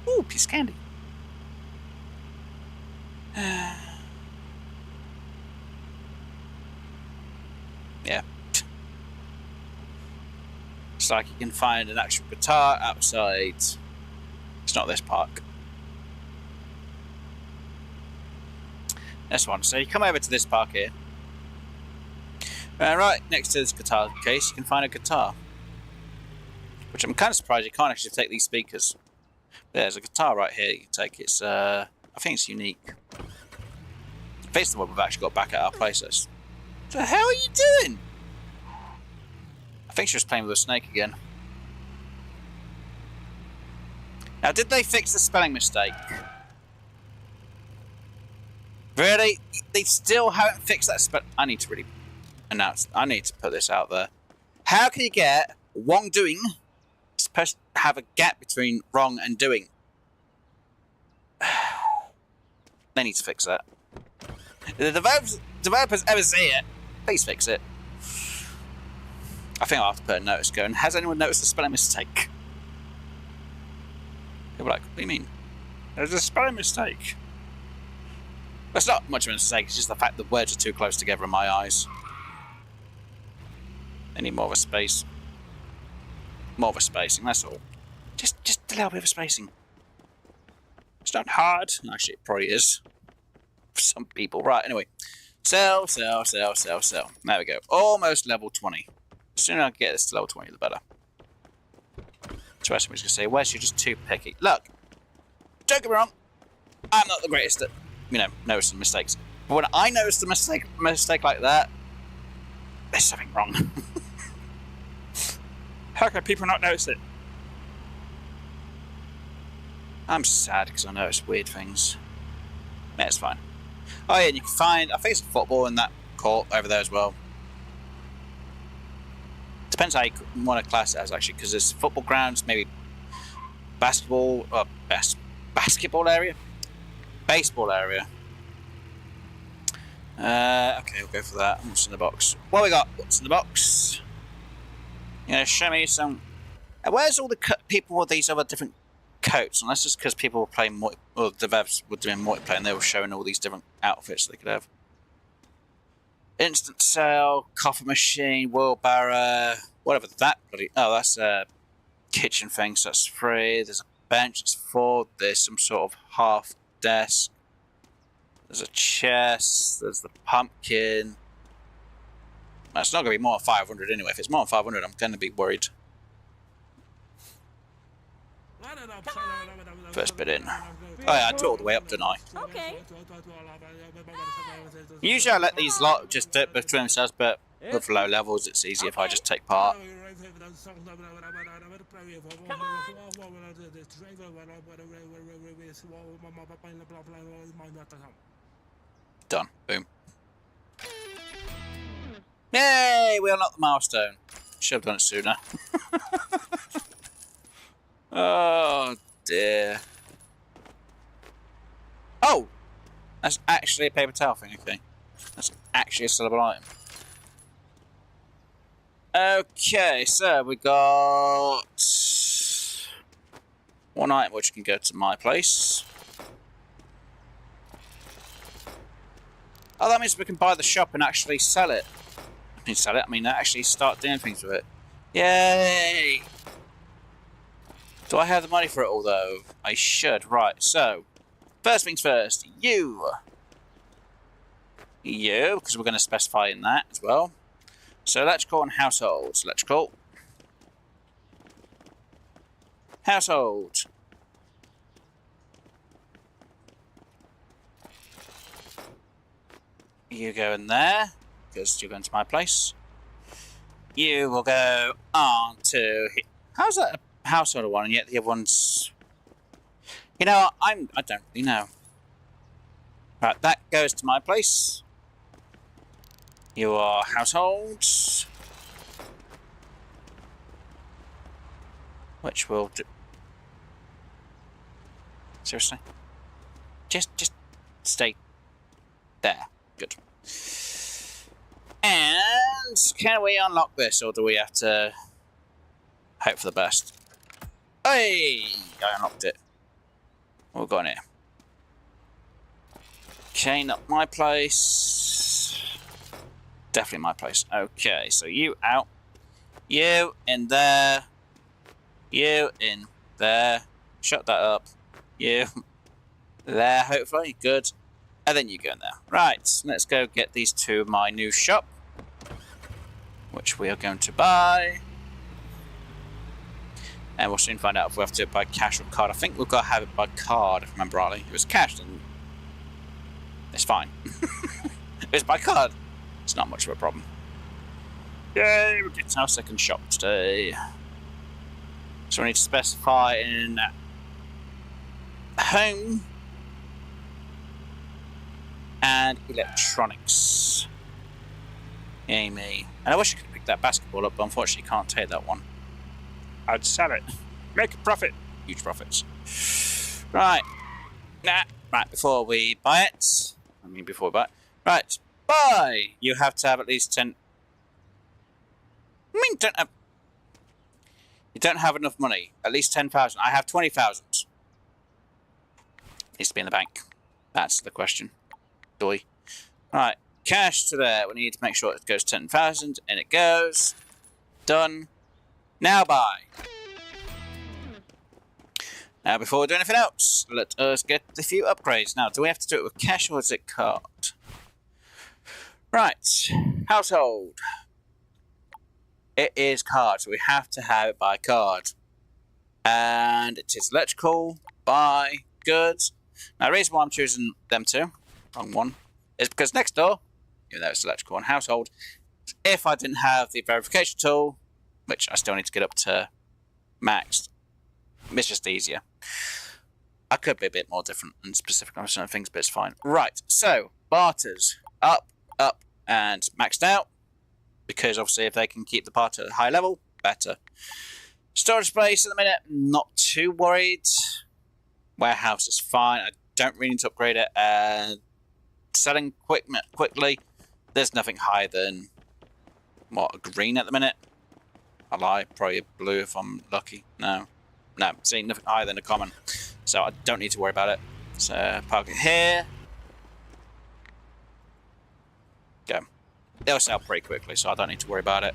oh piece of candy. Yeah. It's like you can find an actual guitar outside. It's not this park. This one. So you come over to this park here. Right next to this guitar case, you can find a guitar. Which I'm kind of surprised you can't actually take these speakers. There's a guitar right here you can take. It's I think it's unique. Face the one we've actually got back at our places. What the hell are you doing? I think she was playing with a snake again. Now, did they fix the spelling mistake? Really? They still haven't fixed that spell. I need to really announce. I need to put this out there. How can you get wrong doing supposed to have a gap between wrong and doing? They need to fix that. If the developers ever see it, please fix it. I think I'll have to put a notice going, has anyone noticed the spelling mistake? People are like, what do you mean? There's a spelling mistake. That's not much of a mistake, it's just the fact that words are too close together in my eyes. They need more of a space. More of a spacing, that's all. Just a little bit of a spacing. It's not hard. Actually, it probably is. For some people. Right, anyway. Sell. There we go. Almost level 20. The sooner I can get this to level 20, the better. So somebody's going to say, where's you just too picky? Look, don't get me wrong. I'm not the greatest at, noticing mistakes. But when I noticed a mistake like that, there's something wrong. How can people not notice it? I'm sad because I notice weird things. Yeah, it's fine. Oh yeah, and you can find, I think it's football in that court over there as well. Depends how you want to class it as, actually, because there's football grounds, maybe basketball, or basketball area? Baseball area. Okay, we'll go for that. What's in the box? What we got? What's in the box? Yeah, show me some. Where's all the people with these other different coats? Unless it's because people were playing, or the devs were doing multiplayer and they were showing all these different outfits they could have. Instant sale, coffee machine, wheelbarrow, whatever that bloody. Oh, that's a kitchen thing, so that's 3. There's a bench, that's 4. There's some sort of half desk. There's a chest. There's the pumpkin. Well, it's not going to be more than 500 anyway. If it's more than 500, I'm going to be worried. First bit in. Oh yeah, I took it all the way up, didn't I? Okay. Usually I let these lot just do it between themselves, but with low levels it's easy if I just take part. Come on. Done. Boom. Yay! We unlocked the milestone. Should have done it sooner. Oh dear. Oh! That's actually a paper towel thing, okay. That's actually a sellable item. Okay, so we got 1 item which can go to my place. Oh, that means we can buy the shop and actually sell it. I mean, actually start doing things with it. Yay! Do I have the money for it all, though? I should. Right, so first things first. You, because we're going to specify in that as well. So electrical and household. Electrical. Household. You go in there, because you're going to my place. You will go on to... How's that a household one, and yet the other one's... You know, I don't really know. Right, that goes to my place. Your household. Which will do... Seriously? Just stay there. Good. And can we unlock this, or do we have to hope for the best? Hey! I unlocked it. What have we got in here? Okay, not my place. Definitely my place. Okay, so you out. You in there. You in there. Shut that up. You there, hopefully. Good. And then you go in there. Right, let's go get these to my new shop, which we are going to buy. And we'll soon find out if we have to do it by cash or card. I think we've got to have it by card, if I remember rightly. If it was cash, then it's fine. If it's by card, it's not much of a problem. Yay, we're getting our second shop today. So we need to specify in home and electronics. Yay me. And I wish I could pick that basketball up, but unfortunately can't take that one. I'd sell it. Make a profit. Huge profits. Right. Right, before we buy it. Right. Buy! You have to have at least 10... I mean, you don't have enough money. At least 10,000. I have 20,000. Needs to be in the bank. That's the question. Doy. Right. Cash to there. We need to make sure it goes 10,000. And it goes. Done. Now buy. Now, before we do anything else, let us get a few upgrades. Now, do we have to do it with cash or is it card? Right. Household. It is card, so we have to have it by card. And it is electrical, buy, goods. Now, the reason why I'm choosing them two, wrong one, is because next door, even though it's electrical and household, if I didn't have the verification tool, which I still need to get up to max, it's just easier. I could be a bit more different and specific on certain things, but it's fine. Right, so barters up, and maxed out, because obviously if they can keep the barter at a high level, better. Storage space at the minute, not too worried. Warehouse is fine. I don't really need to upgrade it. And selling quickly, there's nothing higher than what, a green at the minute. I lie, probably a blue if I'm lucky. No, see, nothing higher than a common, so I don't need to worry about it. So park it here. Go. It'll sell pretty quickly, so I don't need to worry about it.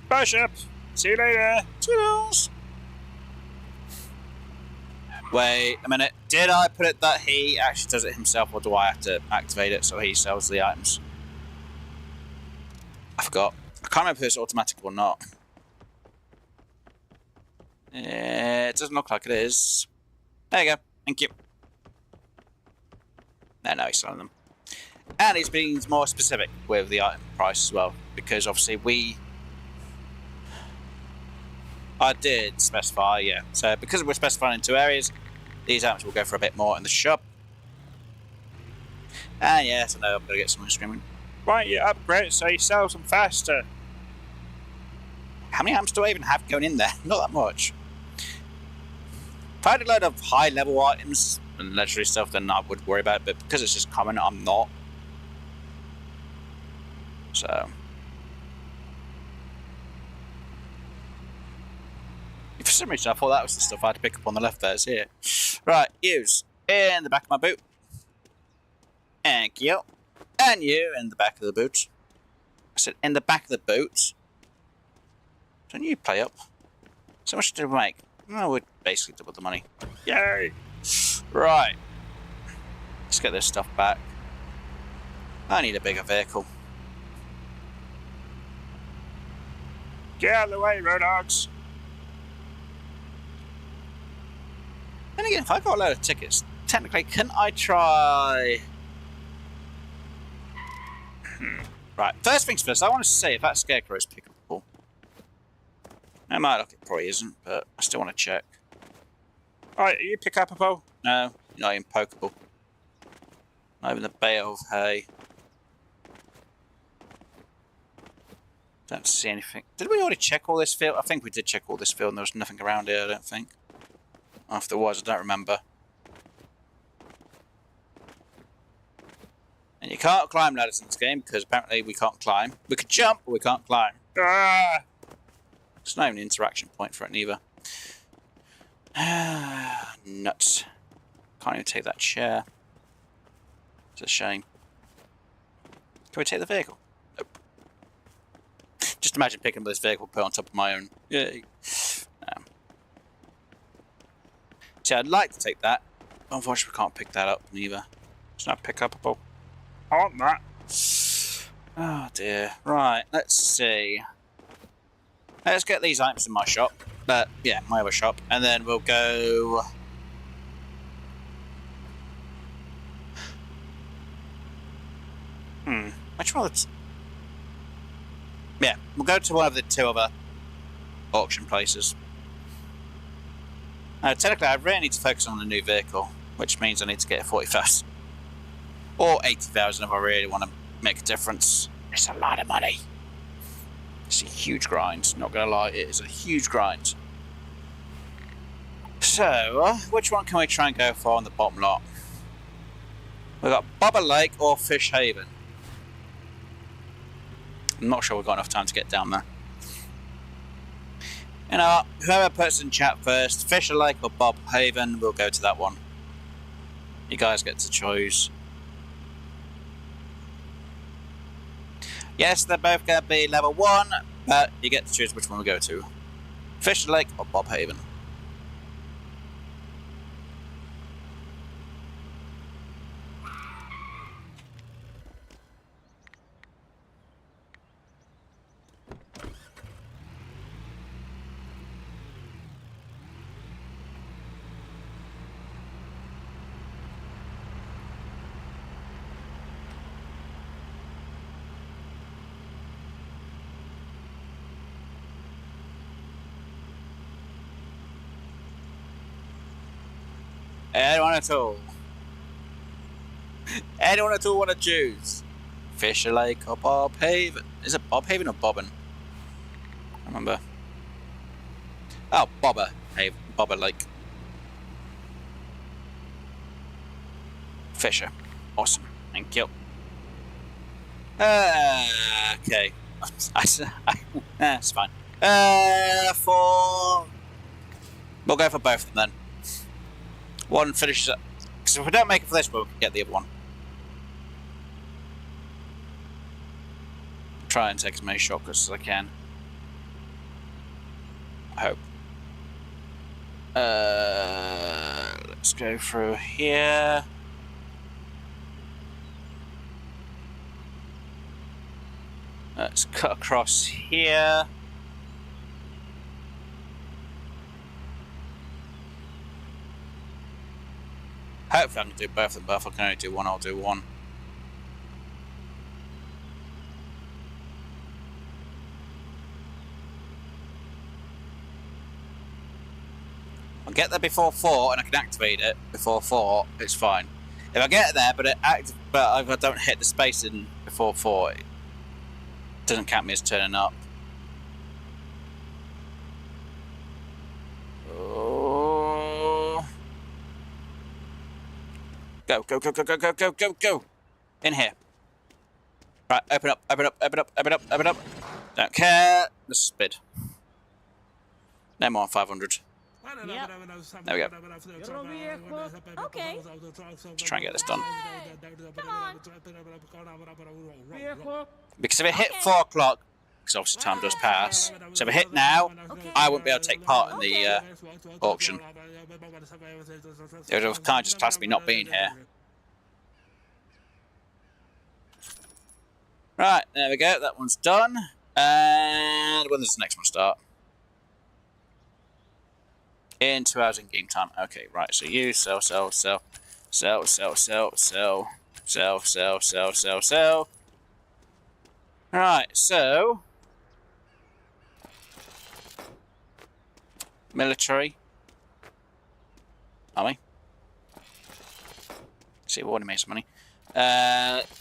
Bishop, see you later. Toodles. Wait a minute. Did I put it that he actually does it himself, or do I have to activate it so he sells the items? I forgot. I can't remember if it's automatic or not. It doesn't look like it is. There you go. Thank you. No, he's selling them. And he's being more specific with the item price as well, because obviously I did specify, yeah. So because we're specifying in 2 areas, these items will go for a bit more in the shop. And yes, I know I'm going to get someone screaming, why don't you upgrade so you sell them faster? How many items do I even have going in there? Not that much. If I had a load of high level items and legendary stuff, then I would worry about it, but because it's just common, I'm not. So for some reason I thought that was the stuff I had to pick up on the left there. It's here. Right, use in the back of my boot. Thank you. And you in the back of the boot. I said in the back of the boot. Don't you play up? So much to make. Oh, we'd basically double the money. Yay! Right. Let's get this stuff back. I need a bigger vehicle. Get out of the way, road dogs. Then again, if I got a load of tickets, technically, can I try... Right, first things first, I want to see if that scarecrow is pickable. It might look, it probably isn't, but I still want to check. Alright, are you pick-upable? No, you're not even pokeable. Not even the bale of hay. Don't see anything. Did we already check all this field? I think we did check all this field and there was nothing around here, I don't think. Or if there was, I don't remember. And you can't climb ladders in this game because apparently we can't climb. We could jump, but we can't climb. Ah! There's not even an interaction point for it neither. Nuts. Can't even take that chair. It's a shame. Can we take the vehicle? Nope. Just imagine picking up this vehicle, put it on top of my own. Yay. See, I'd like to take that. Unfortunately, we can't pick that up neither. It's not pick-upable. I want that. Oh dear. Right, let's see. Let's get these items in my shop. Yeah, my other shop. And then we'll go... Which one? Yeah, we'll go to one of the 2 other auction places. Technically, I really need to focus on the new vehicle, which means I need to get 40,000. Or 80,000 if I really want to make a difference. It's a lot of money. It's a huge grind, not going to lie, it is a huge grind. So, which one can we try and go for on the bottom lot? We've got Bobber Lake or Fish Haven. I'm not sure we've got enough time to get down there. You know, whoever puts in chat first, Fisher Lake or Bob Haven, we'll go to that one. You guys get to choose. Yes, they're both going to be level 1, but you get to choose which one we go to. Fisher Lake or Bob Haven. Anyone at all? Anyone at all want to choose? Fisher Lake or Bob Haven? Is it Bob Haven or Bobbin? I remember. Oh, Bobber Haven. Bobber Lake. Fisher. Awesome. Thank you. Okay. That's fine. We'll go for both of them then. One finishes up. Because if we don't make it for this one, we can get the other one. Try and take as many shortcuts as I can. I hope. Let's go through here. Let's cut across here. Hopefully I can do both of them, but if I can only do one, I'll do one. I'll get there before 4 and I can activate it before 4, it's fine. If I get there but if I don't hit the space in before 4, it doesn't count me as turning up. Oh. Go, go, go, go, go, go, go, go, go! In here. Right, open up, open up, open up, open up, open up. Don't care. Let's spid. No more 500. Yep. There we go. Okay. Let's try and get this done. Come on. Because if it hit 4 o'clock, because obviously time does pass, so if it hit now, Okay. I wouldn't be able to take part in the auction. It would have kind of just classed me not being here. Right, there we go, that one's done. And when does the next one start? In 2 hours in game time. Okay, right, so you sell, sell, sell, sell, sell, sell, sell, sell, sell, sell, sell, sell. Right, so military. Army. See, we already made some money.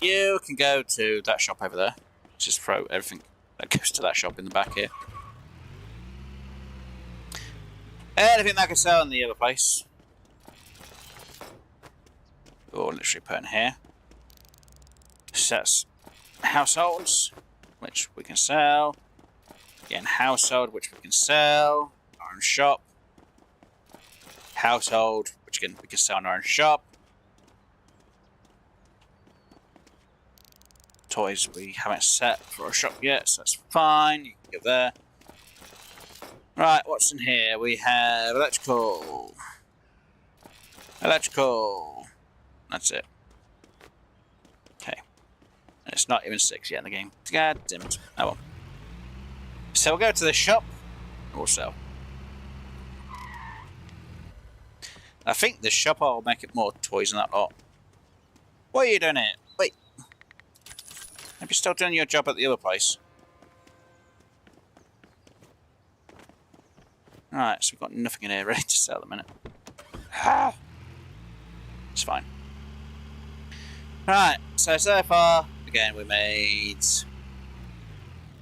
You can go to that shop over there. Just throw everything that goes to that shop in the back here. Anything that I can sell in the other place. Or literally put in here. Sets households, which we can sell. Again, household, which we can sell. Our own shop. Household, which again we can sell in our own shop. Toys we haven't set for a shop yet, so that's fine. You can go there. Right, what's in here? We have electrical. Electrical. That's it. Okay. And it's not even 6 yet in the game. God damn it. Oh well. So we'll go to the shop. We'll sell. I think the shop will make it more toys than that lot. What are you doing here? Wait. Have you still doing your job at the other place? Right, so we've got nothing in here ready to sell at the minute. It's fine. Right, so far, again, we made...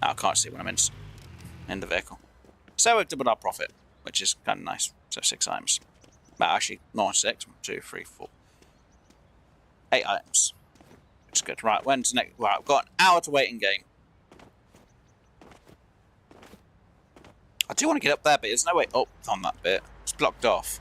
Oh, I can't see when I'm in the vehicle. So we've doubled our profit, which is kind of nice. So 6 items. Well, actually, more than 6. 1, 2, 3, 4. 8 items. Which is good. Right, when's the next... Right, I've got an hour to wait in game. I do want to get up there, but there's no way up on that bit. It's blocked off.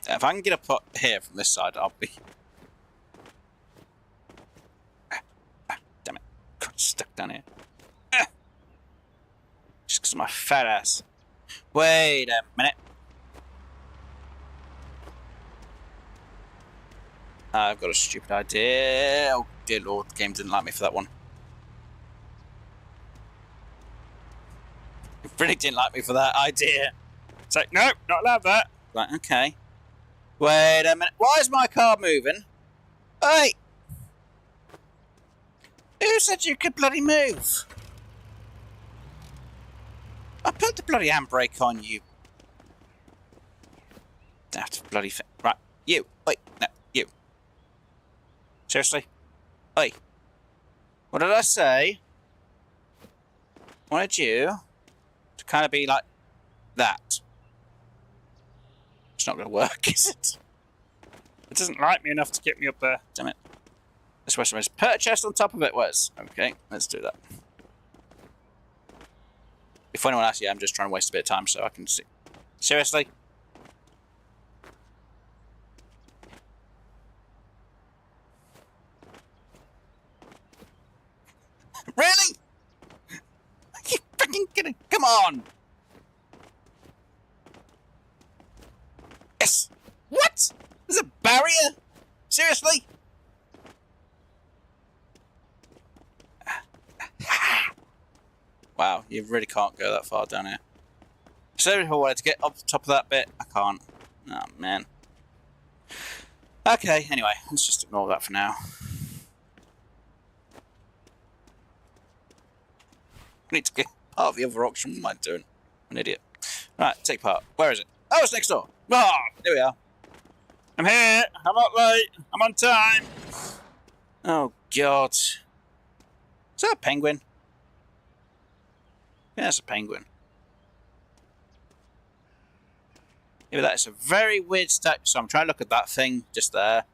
If I can get up here from this side, I'll be... Damn it. Got stuck down here. Just because of my fat ass. Wait a minute. I've got a stupid idea. Oh dear lord, the game didn't like me for that one. It really didn't like me for that idea. It's like, no, not allowed that. Right, okay. Wait a minute. Why is my car moving? Hey! Who said you could bloody move? Put the bloody handbrake on, you. That's bloody thing. Right, you. Wait, no, you. Seriously? Oi. What did I say? Wanted you to kind of be like that. It's not going to work, is it? It doesn't like me enough to get me up there. Damn it. This was supposed to put a chest on top of it was. Okay, let's do that. If anyone asks you, I'm just trying to waste a bit of time so I can see. Seriously? Really? Are you freaking kidding? Come on! Yes! What? There's a barrier? Seriously? Wow, you really can't go that far down here. So if I wanted to get up the top of that bit, I can't. Oh, man. Okay, anyway, let's just ignore that for now. I need to get part of the other auction. What am I doing? I'm an idiot. Right, take part. Where is it? Oh, it's next door. Ah, there we are. I'm here. I'm not late. I'm on time. Oh, God. Is that a penguin? Yeah, it's a penguin. Yeah, but that is a very weird statue. So I'm trying to look at that thing just there.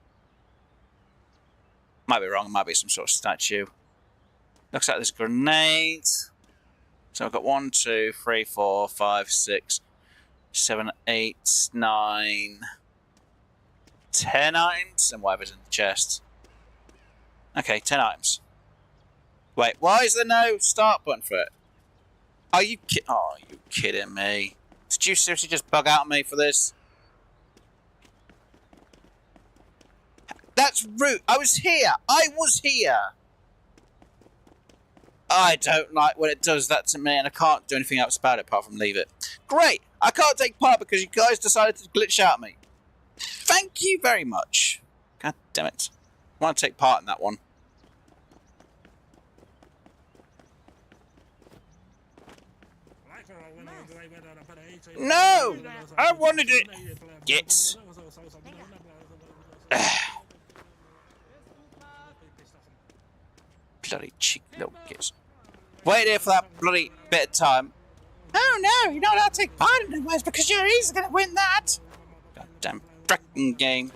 Might be wrong. It might be some sort of statue. Looks like there's a grenade. So I've got 1, 2, 3, 4, 5, 6, 7, 8, 9, 10 items, and whatever's in the chest. Okay, 10 items. Wait, why is there no start button for it? Are you kidding me? Did you seriously just bug out on me for this? That's rude. I was here. I was here. I don't like when it does that to me, and I can't do anything else about it apart from leave it. Great! I can't take part because you guys decided to glitch out me. Thank you very much. God damn it. I want to take part in that one. No! I wanted it! Get. Bloody cheeky little kids. Wait here for that bloody bit of time. Oh no, you're not allowed to take part in it because you're easily going to win that. Goddamn frickin' game.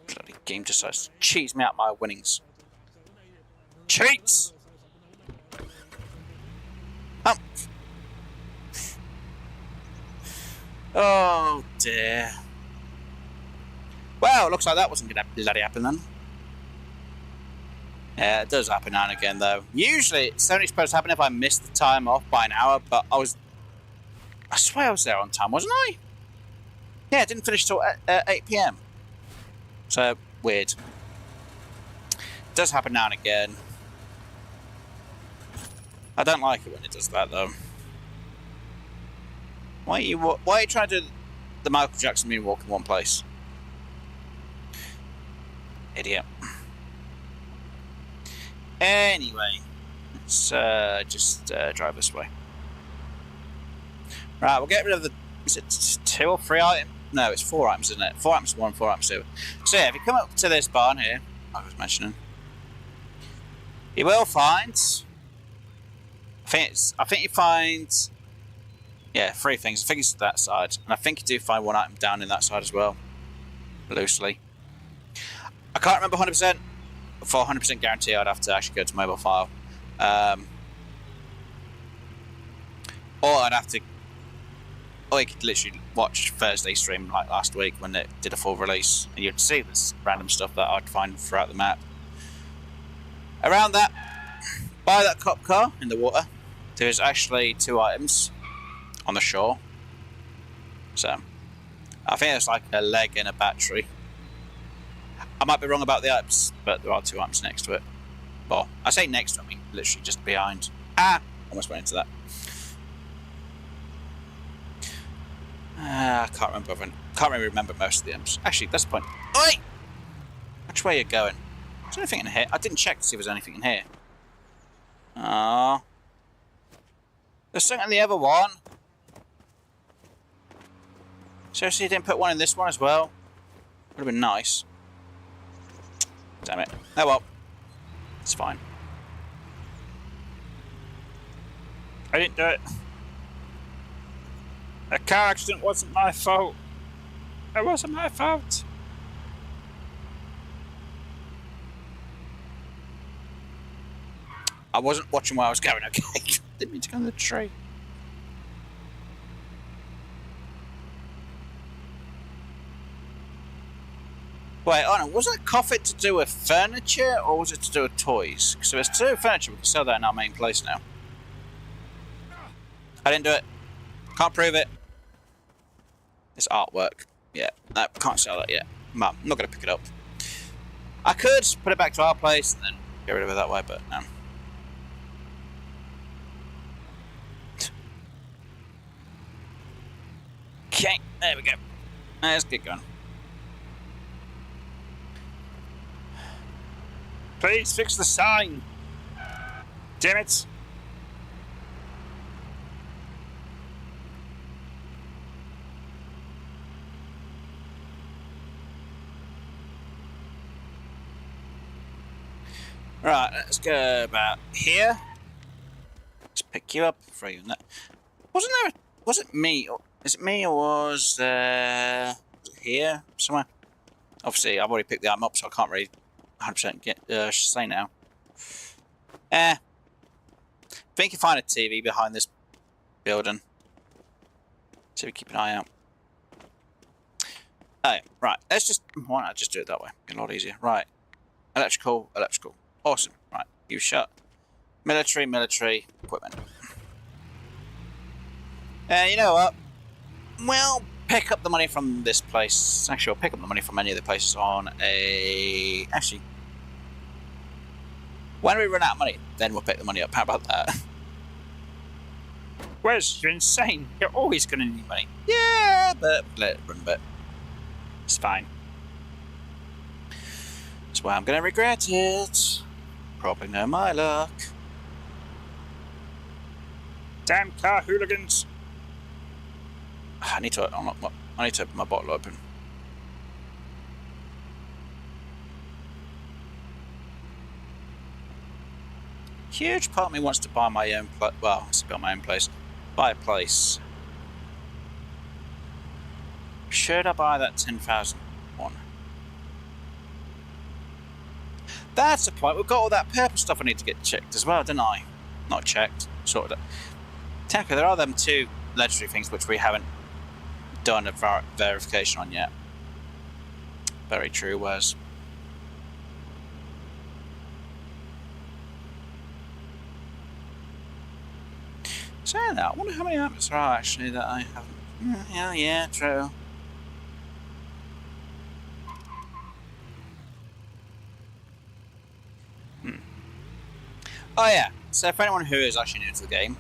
Bloody game decides to cheese me out my winnings. Cheats! Oh dear. Well, looks like that wasn't going to bloody happen then. Yeah, it does happen now and again though. Usually it's only supposed to happen if I missed the time off by an hour, but I swear I was there on time, wasn't I? Yeah, it didn't finish till 8 PM. So, weird. It does happen now and again. I don't like it when it does that though. Why are you trying to do the Michael Jackson moonwalk in one place? Idiot. Anyway, let's just drive this way. Right, we'll get rid of the... Is it 2 or 3 items? No, it's 4 items, isn't it? 4 items 1, 4 items 2. So yeah, if you come up to this barn here, I was mentioning, you will find... I think you find... Yeah, 3 things. I think it's that side. And I think you do find 1 item down in that side as well. Loosely. I can't remember 100%. For 100% guarantee, I'd have to actually go to mobile file. Or I'd have to... Or you could literally watch Thursday's stream like last week when it did a full release. And you'd see this random stuff that I'd find throughout the map. Around that, by that cop car in the water, there's actually 2 items on the shore. So, I think it's like a leg and a battery. I might be wrong about the items, but there are 2 items next to it. Well, I say next to it, I mean literally just behind. Ah! Almost went into that. I can't really remember most of the items. Actually, that's the point. Oi! Which way are you going? Is there anything in here? I didn't check to see if there's anything in here. Aww. There's something in the other one. Seriously, you didn't put one in this one as well? Would have been nice. Damn it. Oh well. It's fine. I didn't do it. A car accident wasn't my fault. It wasn't my fault. I wasn't watching where I was going, okay? Didn't mean to go in the tree. Wait, oh no, was that coffee to do with furniture or was it to do with toys? Because if it's to do with furniture, we can sell that in our main place now. I didn't do it. Can't prove it. It's artwork. Yeah, no, can't sell that yet. Mum, I'm not going to pick it up. I could put it back to our place and then get rid of it that way, but no. Okay, there we go. Let's get going. Please fix the sign. Damn it. Right, let's go about here. Let's pick you up, throw you in that. Wasn't there? Was it me? Is it me or was it here somewhere? Obviously, I've already picked the item up, so I can't really 100% get say now. I think you find a TV behind this building. So we keep an eye out. Oh, right. Let's just. Why not just do it that way? Get a lot easier. Right. Electrical, electrical. Awesome. Right. You shut. Military, military equipment. You know what? We'll pick up the money from this place. Actually, we'll pick up the money from any of the places on a. Actually, when we run out of money, then we'll pick the money up. How about that? Wes, you're insane. You're always going to need money. Yeah, but let it run a bit. It's fine. That's why I'm going to regret it. Probably know my luck. Damn car hooligans. I need to open my bottle open. Huge part of me wants to buy my own place. Well, wants to buy my own place. Buy a place. Should I buy that 10,000 one? That's the point. We've got all that purple stuff I need to get checked as well, don't I? Not checked. Sort of. Technically, there are them two legendary things which we haven't done a verification on yet. Very true, Wes. Saying that, I wonder how many items there are actually that I haven't. Yeah, true. Oh yeah, so for anyone who is actually new to the game,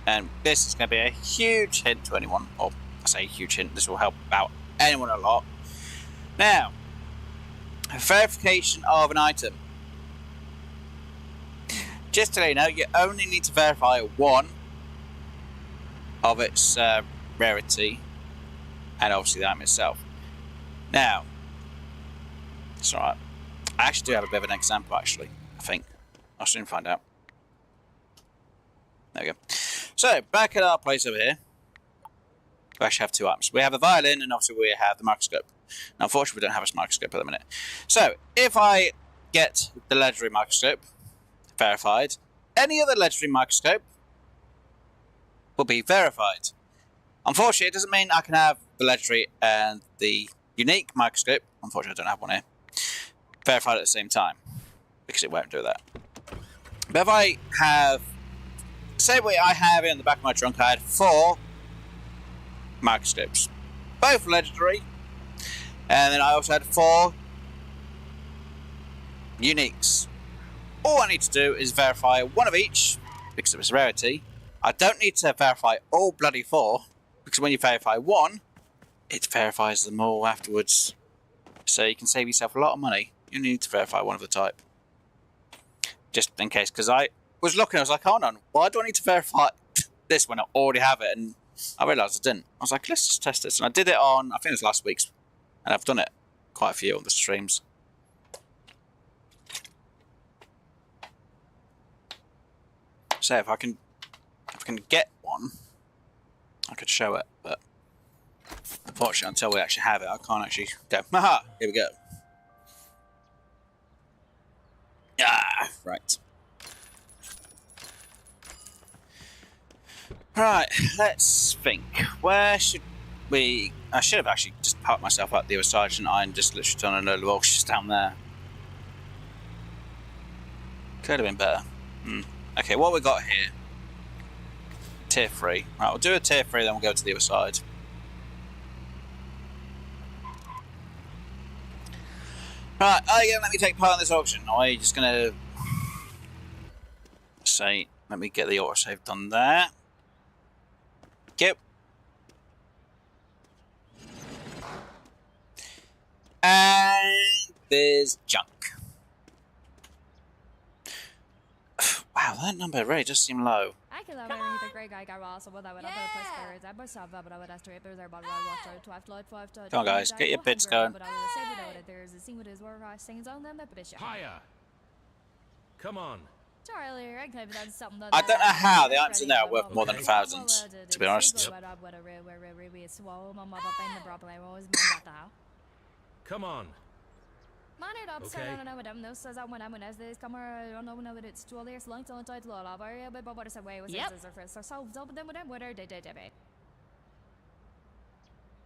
and this is going to be a huge hint to anyone, or I say huge hint, this will help out anyone a lot. Now, verification of an item. Just to let you know, you only need to verify one of its rarity, and obviously the item itself. Now, it's alright. I actually do have a bit of an example, actually, I think. I'll soon find out. There we go. So, back at our place over here, we actually have two items. We have a violin, and obviously we have the microscope. Now, unfortunately, we don't have a microscope at the minute. So, if I get the legendary microscope verified, any other legendary microscope will be verified. Unfortunately, it doesn't mean I can have the legendary and the unique microscope, unfortunately I don't have one here, verified at the same time, because it won't do that. But if I have, say what I have in the back of my trunk, I had 4 microscopes, both legendary, and then I also had 4 uniques. All I need to do is verify one of each, because of its rarity. I don't need to verify all bloody 4, because when you verify one, it verifies them all afterwards. So you can save yourself a lot of money. You need to verify one of the type. Just in case, because I was looking, I was like, hold on, why do I need to verify this when I already have it, and I realised I didn't. I was like, let's just test this. And I did it on, I think it was last week's, and I've done it quite a few on the streams. So if I can get one, I could show it, but unfortunately, until we actually have it, I can't actually go. Haha! Here we go. Ah, right. Right, let's think. Where should we... I should have actually just parked myself up the other side, shouldn't I, and just literally done a load of Welsh down there. Could have been better. Okay, what we got here? Tier 3. Right, we'll do a tier 3, then we'll go to the other side. Right, are you going to let me take part in this auction? Or are you just going to say, let me get the autosave done there. Yep. And there's junk. Wow, that number really does seem low. I can love the great guy Ross, what I would have plus birds. I must have but I would estimate there's about Come on, guys, get your bits going. But I would say that there's a scene with his work things on them, but it's Higher. Come on. Charlie, I can have something that I don't know how the items in there are worth more than 1,000, to be honest. Come on. Man, up, Okay. I don't know what I'm no says I when I'm as this camera, I don't know that it's too late, it's long time title of area, but what is away with this or first, so double them with them, whatever they did.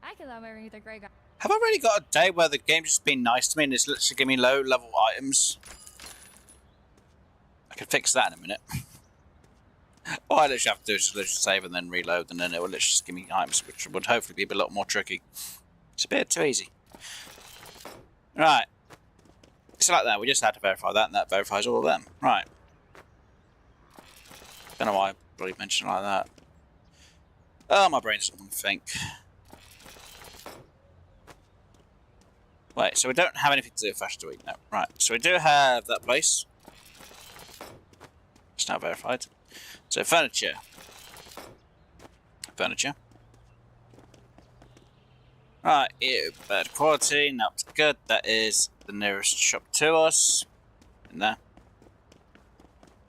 I can love everything the great guy. Have I really got a day where the game's just been nice to me and it's literally giving me low level items? I can fix that in a minute. All I literally have to do is just literally save and then reload, and then it will literally just give me items, which would hopefully be a lot more tricky. It's a bit too easy. Right. It's like that, we just had to verify that, and that verifies all of them. Right. Don't know why I bloody mentioned it like that. Oh, my brain doesn't want to think. Wait, so we don't have anything to do with Fashion Week? No. Right, so we do have that place. It's now verified. So, furniture. Furniture. Right, bad quality, not good. That is the nearest shop to us. In there.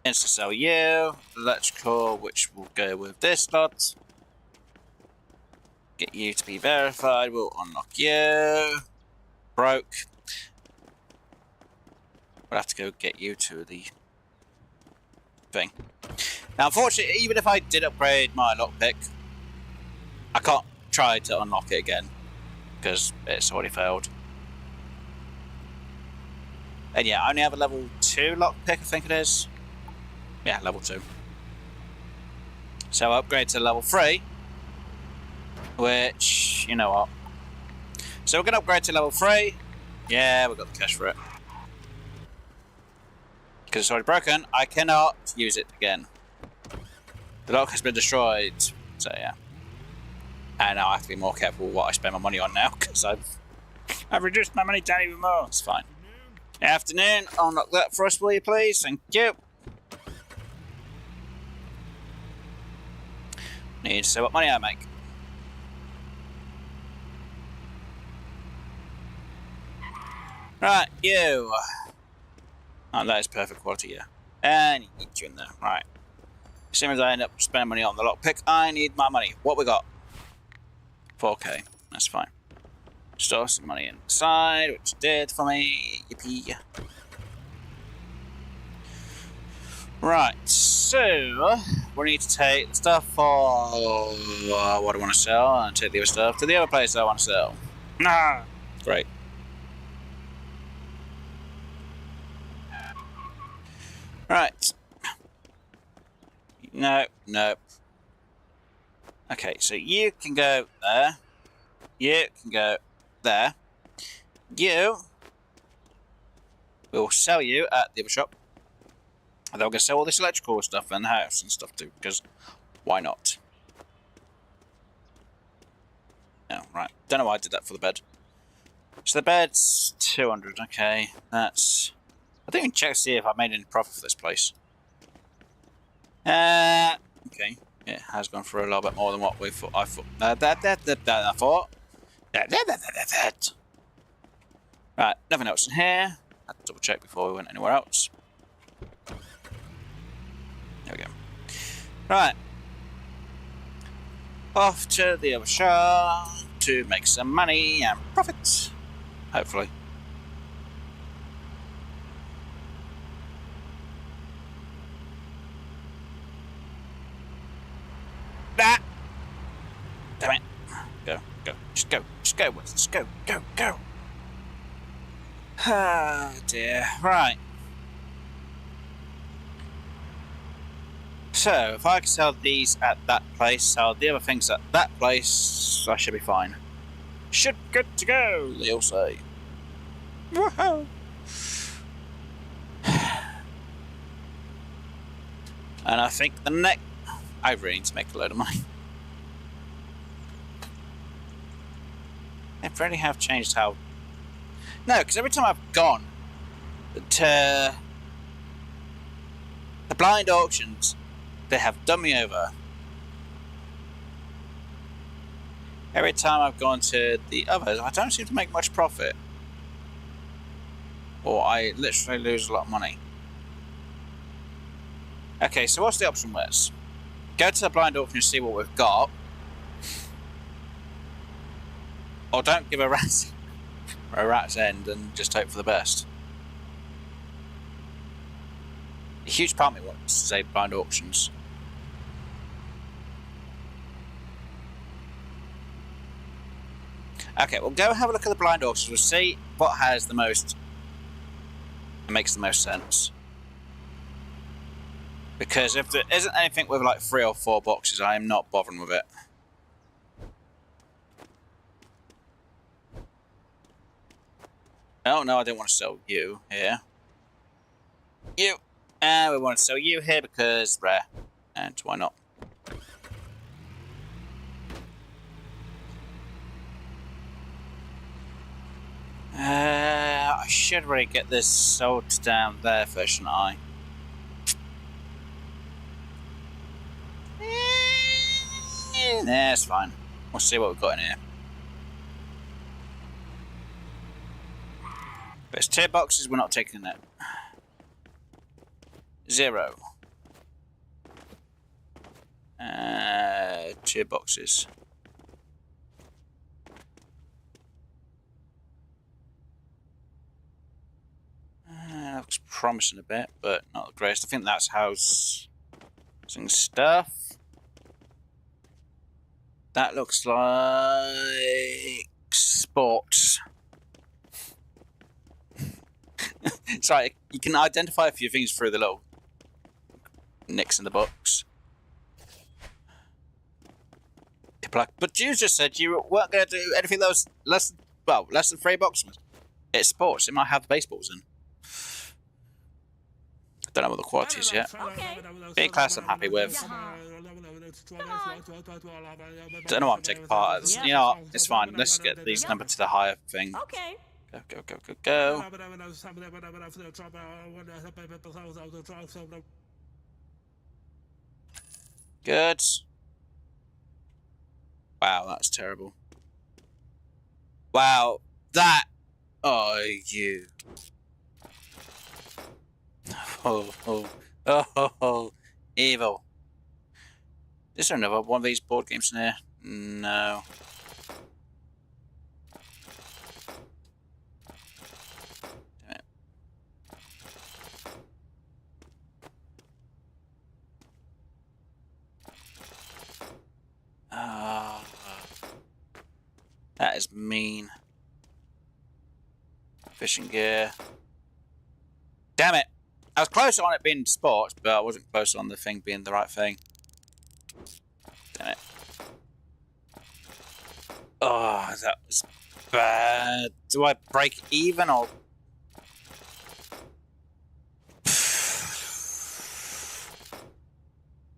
Insta sell you. Electrical, which will go with this lot. Get you to be verified. We'll unlock you. Broke. We'll have to go get you to the thing. Now, unfortunately, even if I did upgrade my lockpick, I can't try to unlock it again because it's already failed. And yeah, I only have a level 2 lockpick, I think it is. Yeah, level 2. So I'll upgrade to level 3, which, you know what. So we're going to upgrade to level 3. Yeah, we've got the cash for it. Because it's already broken, I cannot use it again. The lock has been destroyed, so yeah. And now I have to be more careful what I spend my money on now, because I've reduced my money down even more. It's fine. Afternoon, unlock that for us, will you please? Thank you. Need to see what money I make. Right, you. Oh, that is perfect quality, yeah. And you need you in there, right. As soon as I end up spending money on the lockpick, I need my money. What we got? 4k, that's fine. Store some money inside, which did for me. Yippee. Right, so we need to take the stuff for what I want to sell and take the other stuff to the other place I want to sell. Nah, great. Right. No, no. Okay, so you can go there. You can go there. You. We'll sell you at the other shop. And then we're going to sell all this electrical stuff and the house and stuff too, because why not? No, right. Don't know why I did that for the bed. So the bed's 200, okay. That's... I didn't even check to see if I made any profit for this place. Okay. It has gone for a little bit more than what we thought. I thought. Right, nothing else in here. Had to double check before we went anywhere else. There we go. Right. Off to the other shore to make some money and profit. Hopefully. Ah! Damn it. Go, go, just go, just go, go. Ah, dear. Right. So, if I can sell these at that place, sell the other things at that place, I should be fine. Should good to go, they all say. Woohoo! And I think the next... I really need to make a load of money. They really have changed how... No, because every time I've gone to the blind auctions, they have done me over. Every time I've gone to the others, I don't seem to make much profit. Or I literally lose a lot of money. Okay, so what's the option was? Go to the blind auction and see what we've got. Or don't give a rat's end and just hope for the best. A huge part of me wants to say blind auctions. Okay, we'll go have a look at the blind auctions. We'll see what has the most... It makes the most sense. Because if there isn't anything with like 3 or 4 boxes, I am not bothering with it. Oh no, I didn't want to sell you here. You! And we want to sell you here because rare. And why not? I should really get this sold down there first, shouldn't I? Yeah, it's fine. We'll see what we've got in here. There's 2 boxes, we're not taking it. 0. 2 boxes. Looks promising a bit, but not the greatest. I think that's housing stuff. That looks like sports. Sorry, you can identify a few things through the little nicks in the box. But you just said you weren't going to do anything that was less than 3 boxes. It's sports. It might have baseballs in. I don't know what the quality is yet. Okay. B-class I'm happy with. Come on. Don't know what I'm taking part of. Yeah. You know what? It's fine. Let's get these numbered to the higher thing. Okay. Go, go, go, go, go. Good. Wow, that's terrible. Wow, that... Oh, you... Oh, evil. Is there another one of these board games in here? No. Damn it. That is mean. Fishing gear. Damn it! I was close on it being sports, but I wasn't close on the thing being the right thing. Damn it. Oh, that was bad. Do I break even or...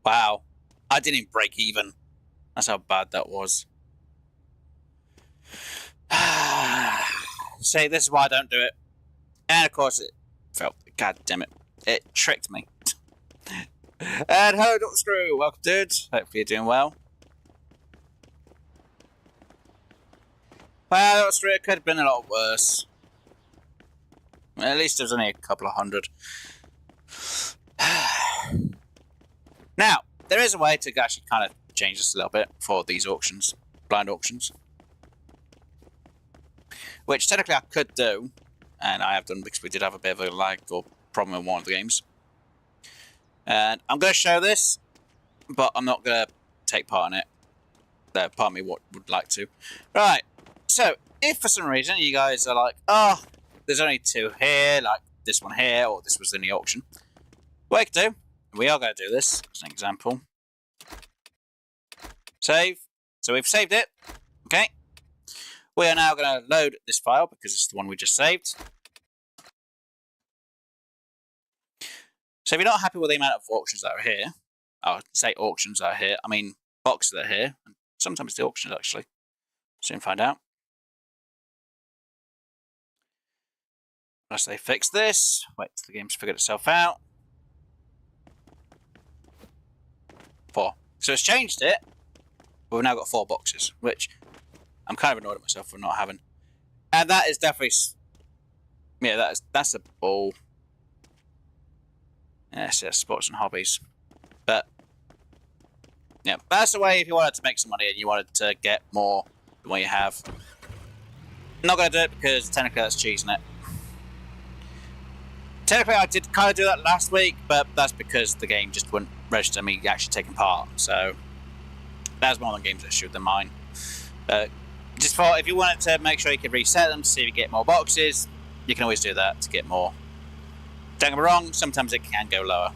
Wow. I didn't even break even. That's how bad that was. See, this is why I don't do it. And of course it felt... God damn it. It tricked me. And hello, Dr. Screw. Welcome, dude. Hopefully you're doing well. Well, Dr. Screw, it could have been a lot worse. At least there was only a couple of hundred. Now, there is a way to actually kind of change this a little bit for these auctions, blind auctions. Which technically I could do, and I have done because we did have a bit of a lag or problem in one of the games. And I'm going to show this, but I'm not going to take part in it. Part of me would like to. Right, so if for some reason you guys are like, oh, there's only 2 here, like this one here, or this was in the auction. What I can do, we are going to do this as an example. Save. So we've saved it. Okay. We are now going to load this file because it's the one we just saved. So if you're not happy with the amount of auctions that are here, I would say auctions that are here, I mean boxes that are here, and sometimes the auctions actually. Soon find out. Unless they fix this, wait till the game's figured itself out. 4. So it's changed it, but we've now got 4 boxes, which I'm kind of annoyed at myself for not having. And that is definitely, yeah, that's a ball. Yes, sports and hobbies. But yeah, that's the way if you wanted to make some money and you wanted to get more than what you have. I'm not going to do it because technically that's cheesing it. Technically I did kind of do that last week, but that's because the game just wouldn't register me actually taking part. So that's one of the games that should than mine. Just for if you wanted to make sure you could reset them to see if you get more boxes, you can always do that to get more. Don't get me wrong, sometimes it can go lower.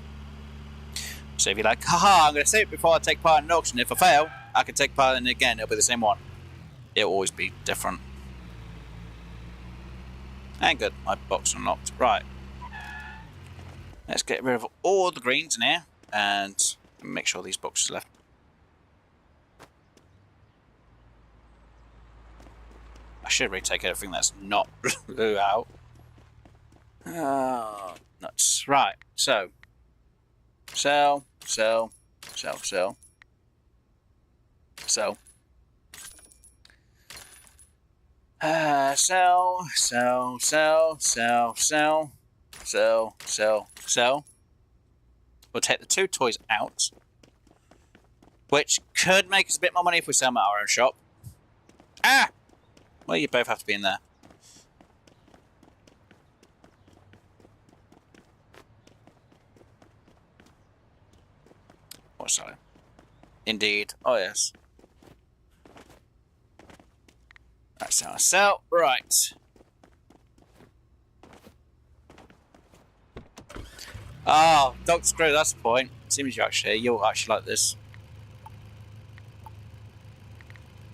So if you're like, haha, I'm going to save it before I take part in an auction. If I fail, I can take part in it again. It'll be the same one. It'll always be different. And good, my box unlocked. Right. Let's get rid of all the greens in here and make sure these boxes are left. I should retake everything that's not blue out. Oh, nuts. Right, so. Sell. Sell. Sell. Sell. Sell. Sell. Sell. Sell. Sell. Sell. Sell. Sell. Sell. We'll take the 2 toys out. Which could make us a bit more money if we sell them at our own shop. Ah! Well, you both have to be in there. What's that? Indeed. Oh, yes. That's how I sell. Right. Oh, Dr. Screw, that's the point. Seems you'll actually like this.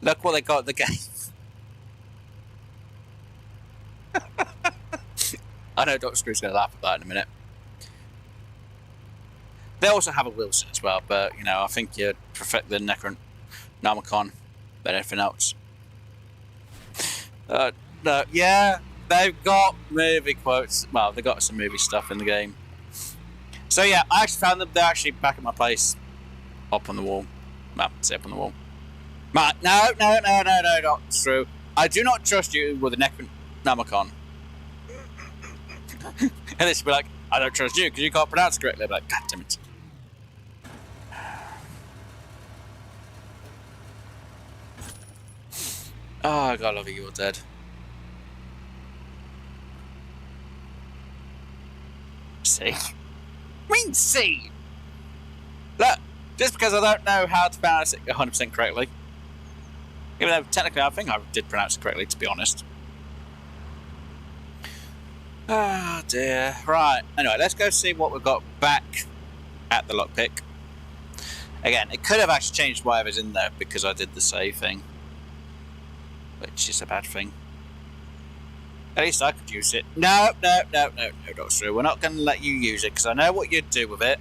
Look what they got at the game. I know Dr. Screw's going to laugh at that in a minute. They also have a Wilson as well, but, you know, I think you'd prefer the Necronomicon than anything else. No, yeah, they've got movie quotes. Well, they've got some movie stuff in the game. So, yeah, I actually found them. They're actually back at my place. Up on the wall. Well, say up on the wall. Right, no, Dr. Screw. I do not trust you with the Necronomicon. And they should be like, I don't trust you because you can't pronounce it correctly. I'll be like, God damn it. Oh, God, love you, you're dead. See? I mean, see? Look, just because I don't know how to pronounce it 100% correctly. Even though technically I think I did pronounce it correctly, to be honest. Oh dear. Right, anyway, let's go see what we've got back at the lockpick. Again, it could have actually changed whatever's in there because I did the save thing. Which is a bad thing. At least I could use it. No, Doctor. We're not going to let you use it because I know what you'd do with it.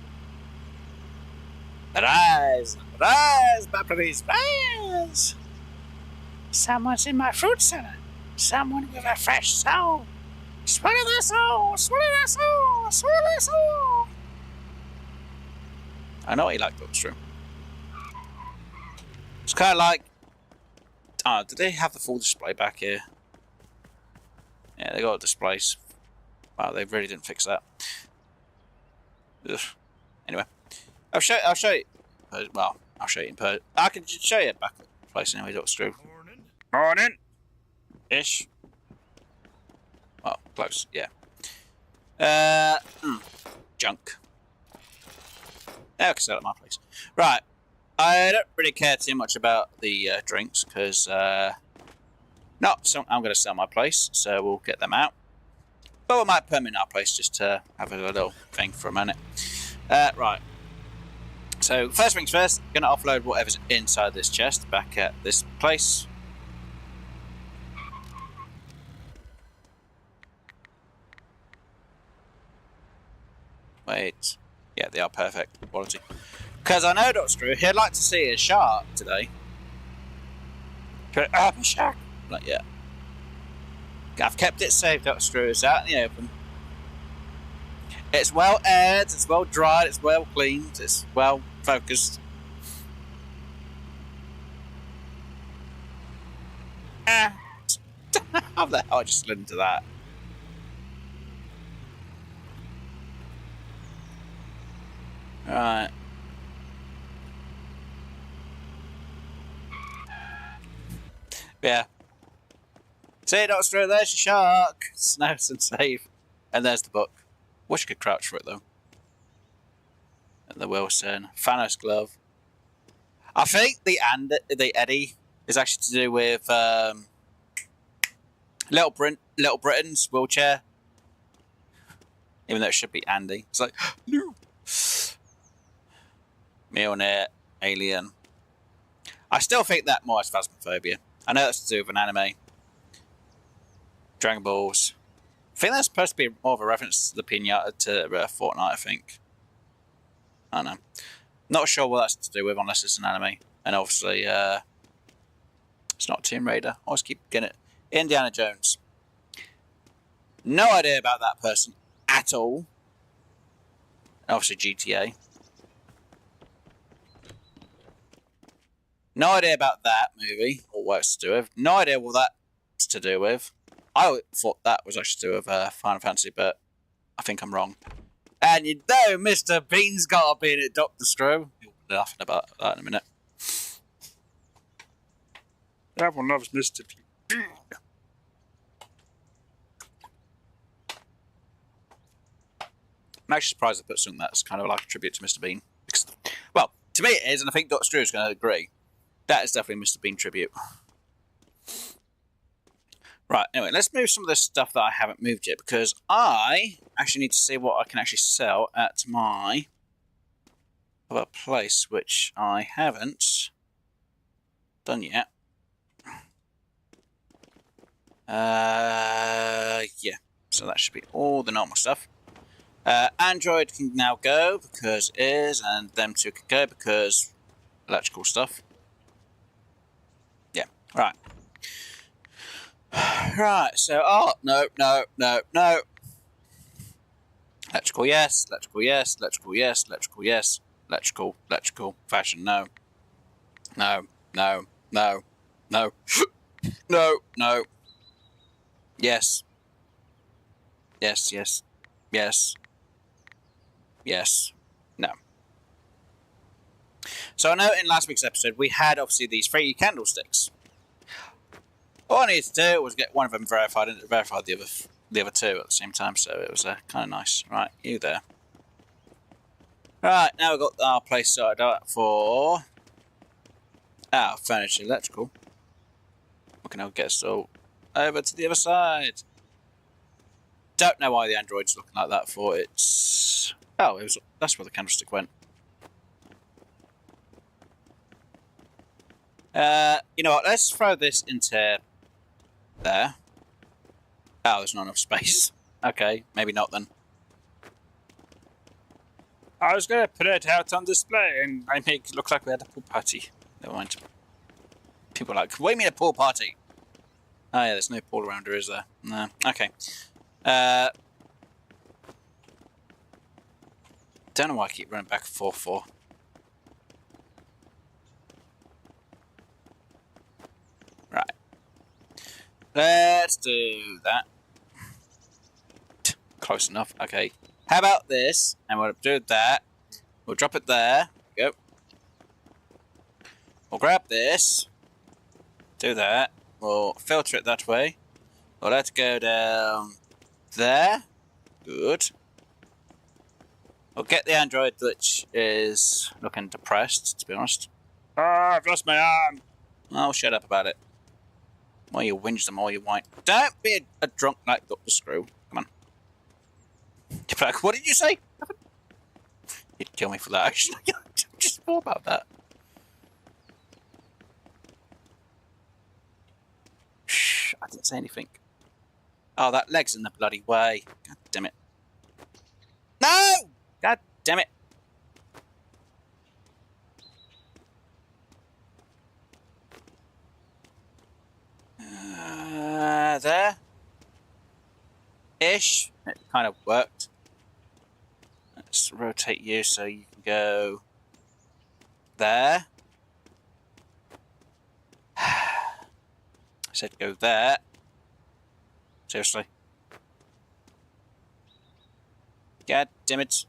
Rise, please, rise. Someone's in my fruit cellar. Someone with a fresh soul. Swallow their soul, swallow their soul, swallow their soul. I know what you like, Dr. Screw. It's kind of like... Oh, did they have the full display back here? Yeah, they got displays. Wow, they really didn't fix that. Ugh. Anyway, I'll show you. Well, I'll show you in person. I can just show you back at the place anyway, Dr. Screw. Morning. Ish. Well, close, yeah. Junk. Yeah, I can sell at my place. Right. I don't really care too much about the drinks because so I'm going to sell my place, so we'll get them out. But we might permit our place just to have a little thing for a minute. Right. So first things first, going to offload whatever's inside this chest back at this place. Wait. Yeah, they are perfect quality. Because I know Dr. Screw, he'd like to see a shark today. A shark! Not yet. I've kept it safe, Dr. Screw. It's out in the open. It's well aired, it's well dried, it's well cleaned, it's well focused. How the hell I just slid into that? Alright. Yeah. See, Dr. Screw, there's your shark. It's nice and safe. And there's the book. Wish I could crouch for it, though. And the Wilson. Thanos glove. I think the Eddie is actually to do with Little Britain's wheelchair. Even though it should be Andy. It's like, no. Mjolnir, Alien. I still think that more is Phasmophobia. I know that's to do with an anime. Dragon Balls. I think that's supposed to be more of a reference to the pinata to Fortnite, I think. I don't know. Not sure what that's to do with unless it's an anime. And obviously, it's not Tomb Raider. I always keep getting it. Indiana Jones. No idea about that person at all. Obviously GTA. No idea about that movie, or what it's to do with. No idea what that's to do with. I thought that was actually to do with Final Fantasy, but I think I'm wrong. And you know Mr. Bean's got to be in it, Dr. Screw. You'll be laughing about that in a minute. Everyone loves Mr. Bean. I'm actually surprised I put something that's kind of like a tribute to Mr. Bean. Because, well, to me it is, and I think Dr. Screw is going to agree. That is definitely a Mr. Bean tribute. Right, anyway, let's move some of this stuff that I haven't moved yet, because I actually need to see what I can actually sell at my other place, which I haven't done yet. Yeah, so that should be all the normal stuff. Android can now go, because it is, and them two can go, because electrical stuff. Yeah, right. Right, so, oh, no. Electrical, yes. Electrical, yes. Electrical, yes. Electrical, yes. Electrical, fashion, no. No. No. Yes. No. So I know in last week's episode we had obviously these 3 candlesticks. All I needed to do was get one of them verified and verify the other 2 at the same time, so it was kind of nice. Right, you there. Right, now we've got our place sorted out for our furniture electrical. We can now get us all over to the other side. Don't know why the Android's looking like that for its... Oh, that's where the candlestick went. You know what, let's throw this into there. Oh, there's not enough space. Okay, maybe not then. I was going to put it out on display and I make it look like we had a pool party. Never mind. People are like, what do you mean a pool party? Oh yeah, there's no pool around here, is there? No. Okay. Don't know why I keep running back and forth for. Let's do that. Close enough. Okay. How about this? And we'll do that. We'll drop it there. Go. We'll grab this. Do that. We'll filter it that way. We'll let it go down there. Good. We'll get the android, which is looking depressed, to be honest. Oh, I've lost my arm. Oh, shut up about it. The more you whinge, the more you whine. Don't be a drunk like Dr. Screw. Come on. You'd be like, what did you say? You'd kill me for that, actually. Just thought about that. Shh, I didn't say anything. Oh, that leg's in the bloody way. God damn it. No! God damn it. There. Ish. It kind of worked. Let's rotate you so you can go there. I said go there. Seriously. God damn it.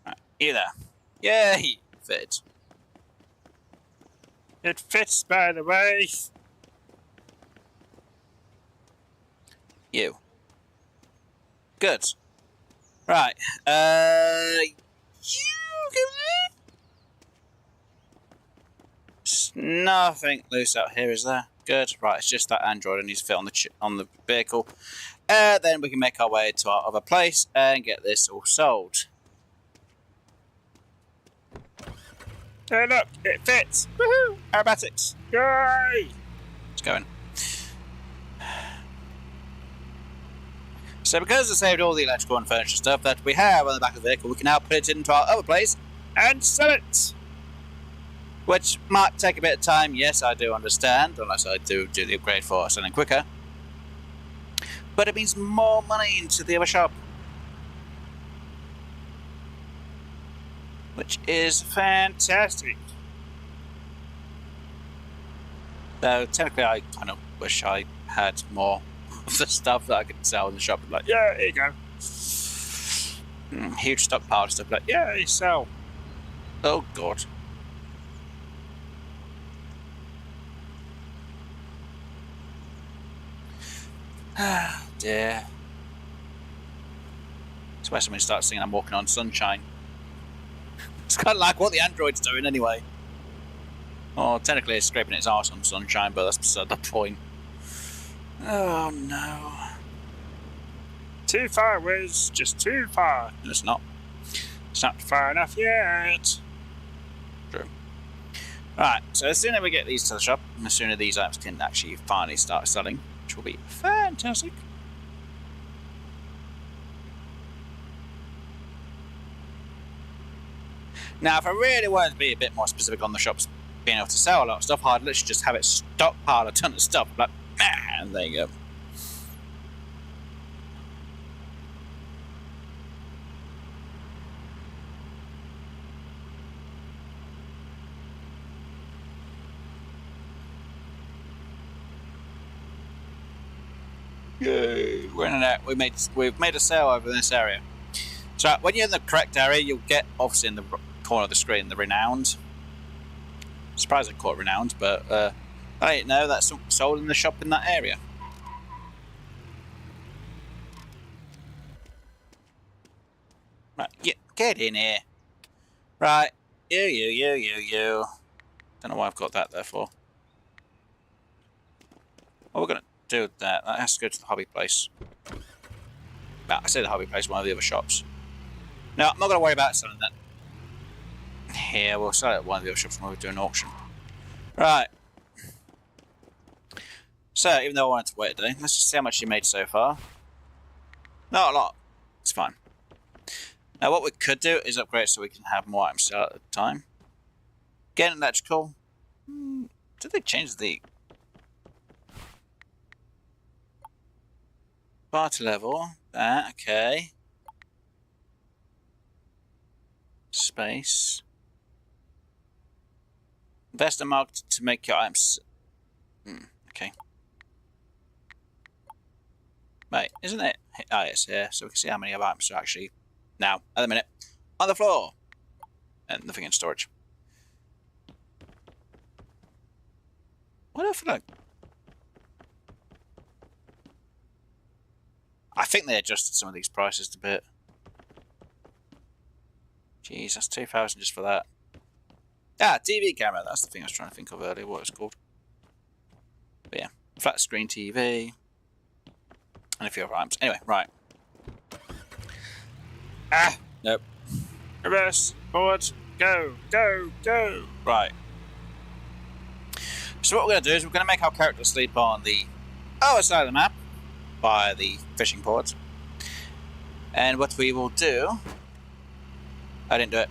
Right, you there. Yay! Fit. It fits, by the way. You. Good. Right. You give it. There's nothing loose out here, is there? Good. Right. It's just that android that needs to fit on the vehicle. Then we can make our way to our other place and get this all sold. Hey, look! It fits. Woohoo! Aerobatics. Yay! It's going. So because I saved all the electrical and furniture stuff that we have on the back of the vehicle, we can now put it into our other place and sell it. Which might take a bit of time, yes, I do understand, unless I do the upgrade for selling quicker. But it means more money into the other shop. Which is fantastic. Though technically I kind of wish I had more of the stuff that I could sell in the shop. Like, yeah, here you go. Huge stockpile of stuff. Like, yeah, you sell. Oh god. Ah, dear. Especially when you start singing I'm Walking on Sunshine. It's kind of like what the android's doing anyway. Oh, technically it's scraping its arse on sunshine, but that's beside the point. Oh no. Too far, Wiz. Just too far. No, it's not. It's not far enough yet. True. Right, so as soon as we get these to the shop, and as soon as these items can actually finally start selling, which will be fantastic. Now, if I really wanted to be a bit more specific on the shops being able to sell a lot of stuff, I'd literally just have it stockpile a ton of stuff. Like, man, there you go. Yay! We're in an we've made a sale over this area. So when you're in the correct area, you'll get obviously in the corner of the screen the renowned. Surprised I caught renowned, but I didn't know that's sold in the shop in that area. Right, get in here. Right, you. Don't know why I've got that there for. What we're gonna do with that? That has to go to the hobby place. Well, I say the hobby place, one of the other shops. No, I'm not gonna worry about selling that. Here, we'll sell it at one of the other shops when we do an auction. Right. So, even though I wanted to wait a day, let's just see how much you made so far. Not a lot. It's fine. Now, what we could do is upgrade so we can have more items sell at a time. Get an electrical. Did they change the party level? Okay. Space. Invest in market to make your items. Okay. Right, isn't it? Oh, it's here, so we can see how many of items are actually now, at the minute, on the floor. And nothing in storage. What if I... I think they adjusted some of these prices a bit. Jeez, that's 2,000 just for that. Ah, TV camera, that's the thing I was trying to think of earlier, what it's called. But yeah, flat screen TV. And a few other items. Anyway, right. Ah! Nope. Reverse, forward, go, go, go! Right. So what we're going to do is we're going to make our character sleep on the other side of the map by the fishing port. And what we will do... I didn't do it.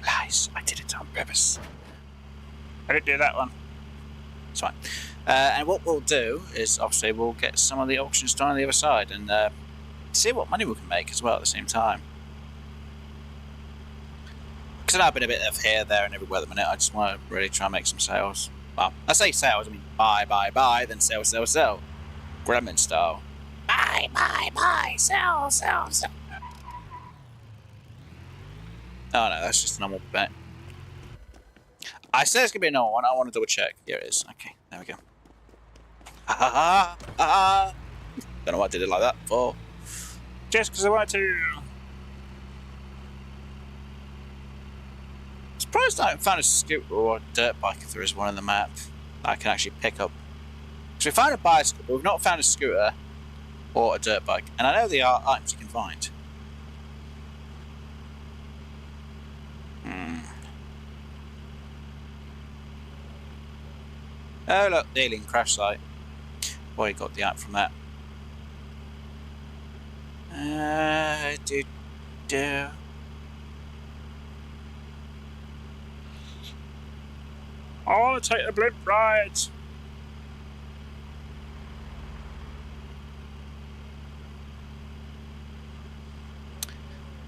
Lies, I did it on purpose. I didn't do that one. It's fine. And what we'll do is, obviously, we'll get some of the auctions done on the other side and see what money we can make as well at the same time. Because I've been a bit of here, there, and everywhere at the minute. I just want to really try and make some sales. Well, I say sales, I mean buy, then sell, sell, sell. Gremlin style. Buy, sell, sell, sell. Oh no, that's just a normal bet. I said it's going to be a normal one. I want to double check. Here it is. Okay, there we go. Ha ha ha ha. Don't know why I did it like that for. Just because I wanted to. Surprised I haven't found a scooter or a dirt bike if there is one on the map that I can actually pick up. Because we found a bicycle, but we've not found a scooter or a dirt bike. And I know there are items you can find. Oh look, the alien crash site. Boy, you got the app from that. Do. I want to take the blimp ride.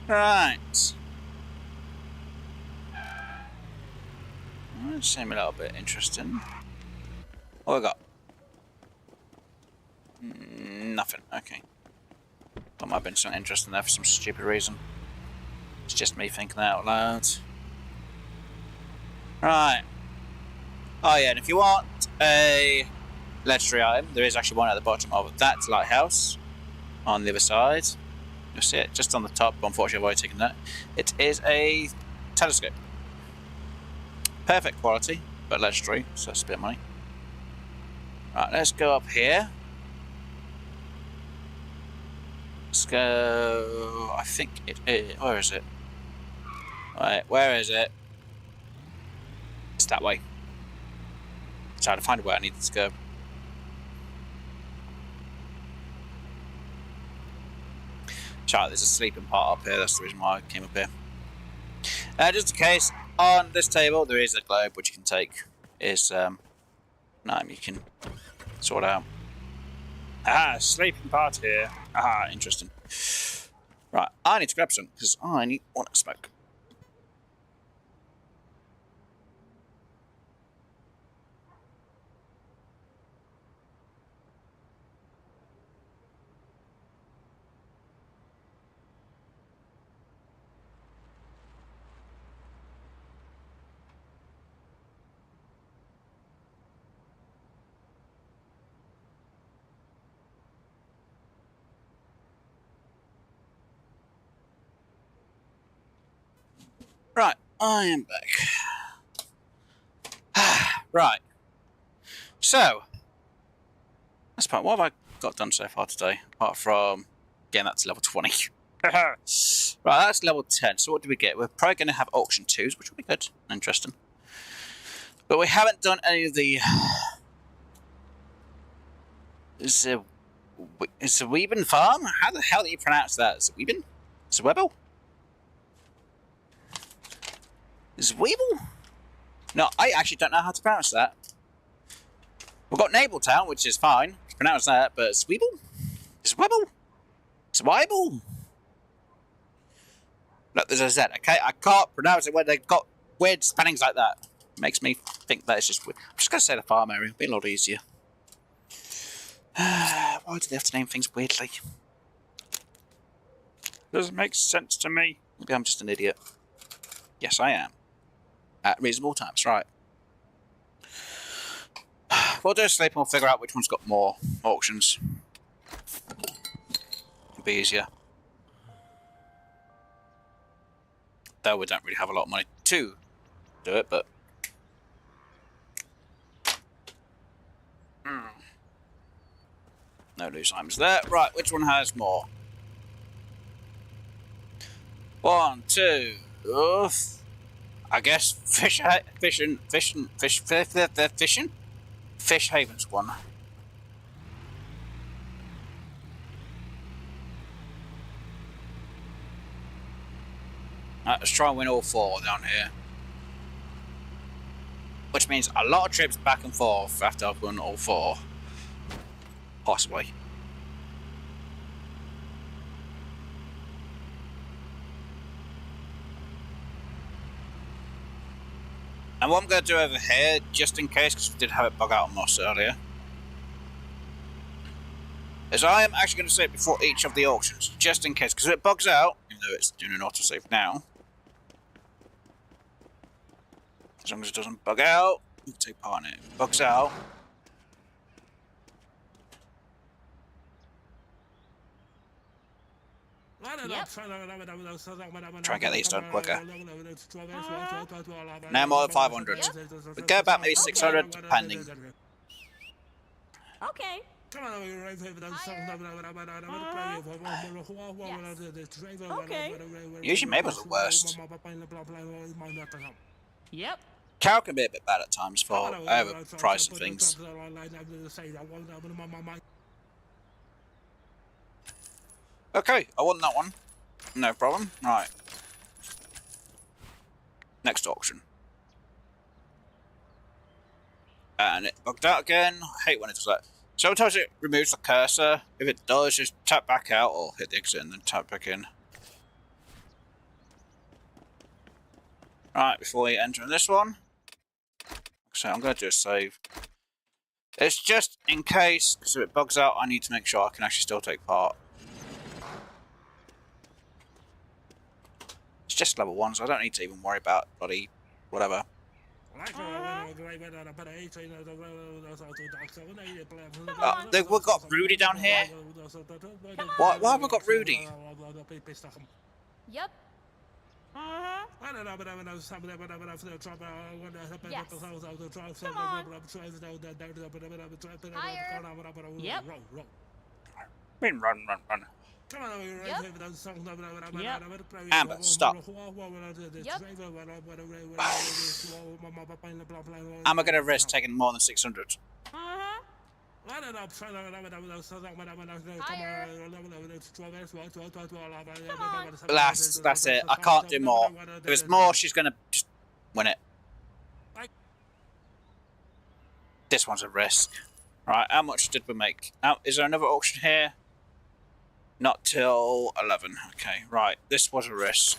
Right. That seemed a little bit interesting. What have we got? Nothing. Okay. That might have been something interesting there for some stupid reason. It's just me thinking that out loud. Right. Oh yeah, and if you want a legendary item, there is actually one at the bottom of that lighthouse on the other side. You'll see it just on the top, but unfortunately I've already taken that. It is a telescope. Perfect quality, but legendary, so that's a bit of money. Right, let's go up here. Let's go... I think it is... Where is it? Right, where is it? It's that way. Trying to find where I needed to go. Sorry, there's a sleeping part up here, that's the reason why I came up here. Just in case, on this table there is a globe which you can take. Is you can sort out. Ah, sleeping part here. Ah, interesting. Right, I need to grab some because I want to smoke. Right, I am back. Right. So, that's part. What have I got done so far today? Apart from getting that to level 20. Right, that's level 10. So what do we get? We're probably going to have auction 2s, which will be good and interesting. But we haven't done any of the... Is it Weeben Farm? How the hell do you pronounce that? Is it Weeben? Is it Webble? Is it Weeble? No, I actually don't know how to pronounce that. We've got Nabletown, which is fine. Pronounce that, but it's Weeble? Is it Webble? It's Weibel? Look, there's a Z, okay? I can't pronounce it when they've got weird spellings like that makes me think that it's just weird. I'm just going to say the farm area. It'll be a lot easier. Why do they have to name things weirdly? Doesn't make sense to me. Maybe I'm just an idiot. Yes, I am. At reasonable times, right. We'll do a sleep and we'll figure out which one's got more auctions. It'll be easier. Though we don't really have a lot of money to do it, but... No loose items there. Right, which one has more? 1, 2, I guess Fish Haven's one. Right, let's try and win all 4 down here. Which means a lot of trips back and forth after I've won all 4. Possibly. And what I'm going to do over here, just in case, because we did have it bug out on us earlier, is I am actually going to save before each of the auctions, just in case, because if it bugs out, even though it's doing an autosave now, as long as it doesn't bug out, we can take part in it. If it bugs out, Yep. try and get these done quicker. No more than 500. Yep. We go about maybe 600, depending. Okay. Okay. Usually Mabel's the worst. Yep. Carol can be a bit bad at times for overpricing things. Okay, I won that one. No problem. Right. Next auction. And it bugged out again. I hate when it does that. Sometimes it removes the cursor. If it does, just tap back out or hit the exit and then tap back in. Right, before we enter in this one. So I'm going to do a save. It's just in case, because if it bugs out, I need to make sure I can actually still take part. It's just level 1, so I don't need to even worry about bloody whatever. We've got Rudy down here. Why have we got Rudy? Yep. Yes. Come on. Higher. Yep. Run. Yep. Yep. Amber, stop. Yep. Am I going to risk taking more than 600? Higher. That's it. I can't do more. If it's more, she's going to just win it. This one's a risk. Right, how much did we make? Is there another auction here? Not till 11. Okay, right. This was a risk.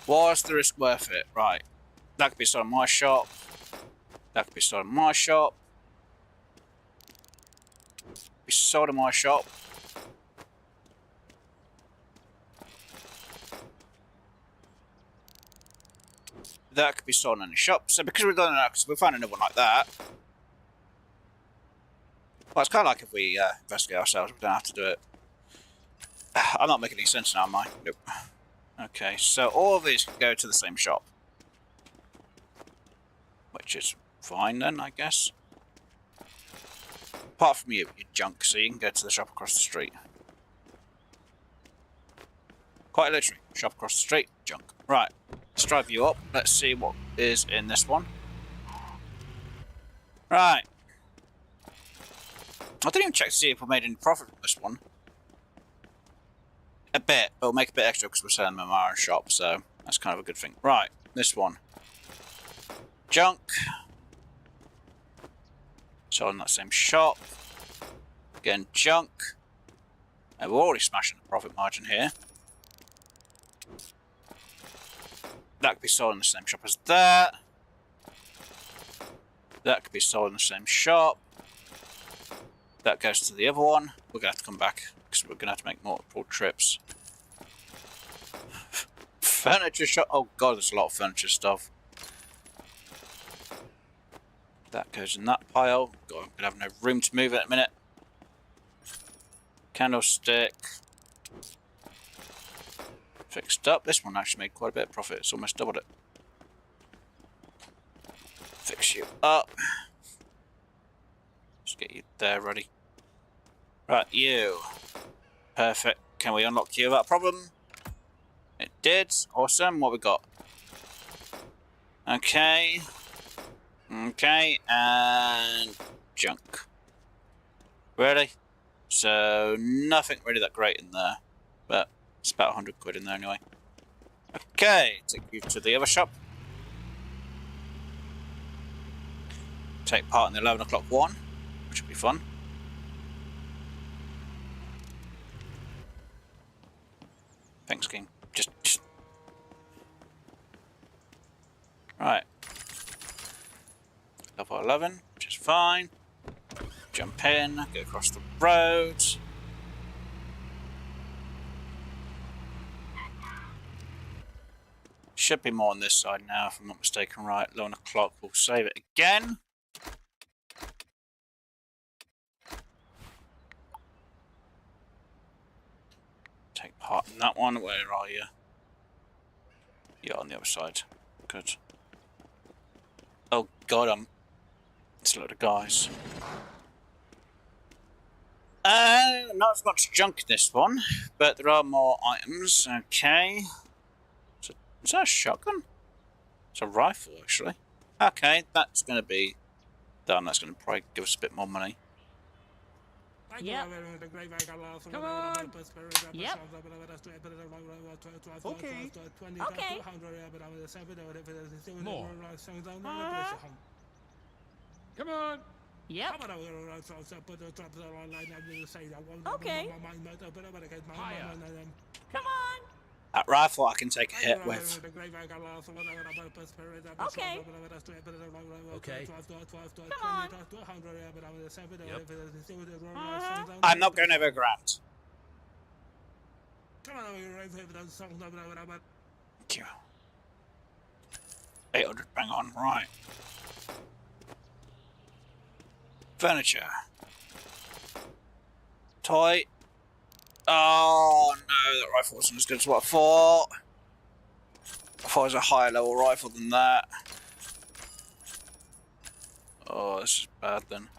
Was the risk worth it? Right. That could be sold in my shop. That could be sold in my shop. Be sold in my shop. That could be sold in any shop. So because we've done that, because we found another one like that. Well, it's kind of like if we investigate ourselves, we don't have to do it. I'm not making any sense now, am I? Nope. Okay, so all of these can go to the same shop. Which is fine then, I guess. Apart from you junk, so you can go to the shop across the street. Quite literally, shop across the street, junk. Right, let's drive you up. Let's see what is in this one. Right. I didn't even check to see if we made any profit from this one. A bit, but we'll make a bit extra because we're selling them in our shop, so that's kind of a good thing. Right, this one. Junk. Sold in that same shop. Again, junk. We're already smashing the profit margin here. That could be sold in the same shop as that. That could be sold in the same shop. That goes to the other one. We're going to have to come back because we're going to have to make multiple trips. Furniture shop. Oh god, there's a lot of furniture stuff. That goes in that pile. God, I'm going to have no room to move it in a minute. Candlestick. Fixed up. This one actually made quite a bit of profit. It's almost doubled it. Fix you up. Just get you there ready. Right, you. Perfect. Can we unlock you without problem? It did. Awesome. What we got? Okay. Okay. And junk. Really? So nothing really that great in there. But it's about 100 quid in there anyway. Okay. Take you to the other shop. Take part in the 11 o'clock one, which will be fun. Thanks, game. Just... Right. Level 11, which is fine. Jump in, go across the road. Should be more on this side now, if I'm not mistaken. Right, 11 o'clock, we'll save it again. Take part in that one. Where are you? You're on the other side. Good. Oh god, it's a load of guys. Not as much junk in this one, but there are more items. Okay. Is that a shotgun? It's a rifle, actually. Okay, that's going to be done. That's going to probably give us a bit more money. Yep. Come on. Yep. Okay. Okay. More. Come on. Yep. Okay. Higher. Come on. That rifle I can take a hit with. Okay. Okay. Come on. Yep. I'm not going over grand. Thank you. 800, bang on, right. Furniture. Toy. Oh no, that rifle wasn't as good as what I thought. I thought it was a higher level rifle than that. Oh, this is bad then.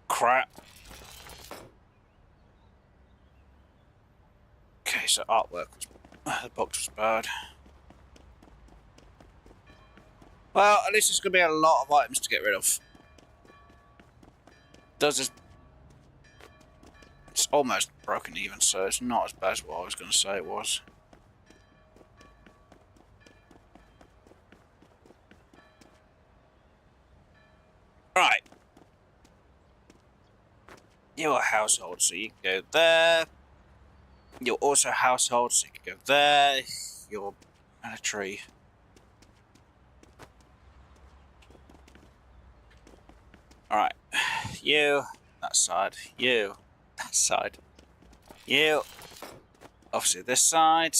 Crap. Okay, so artwork was... the box was bad. Well, at least there's going to be a lot of items to get rid of. Does this... It's almost broken even, so it's not as bad as what I was going to say it was. Right. You're a household, so you can go there. You're also household, so you can go there. You're military. Alright. You, that side. You, that side. You, obviously this side.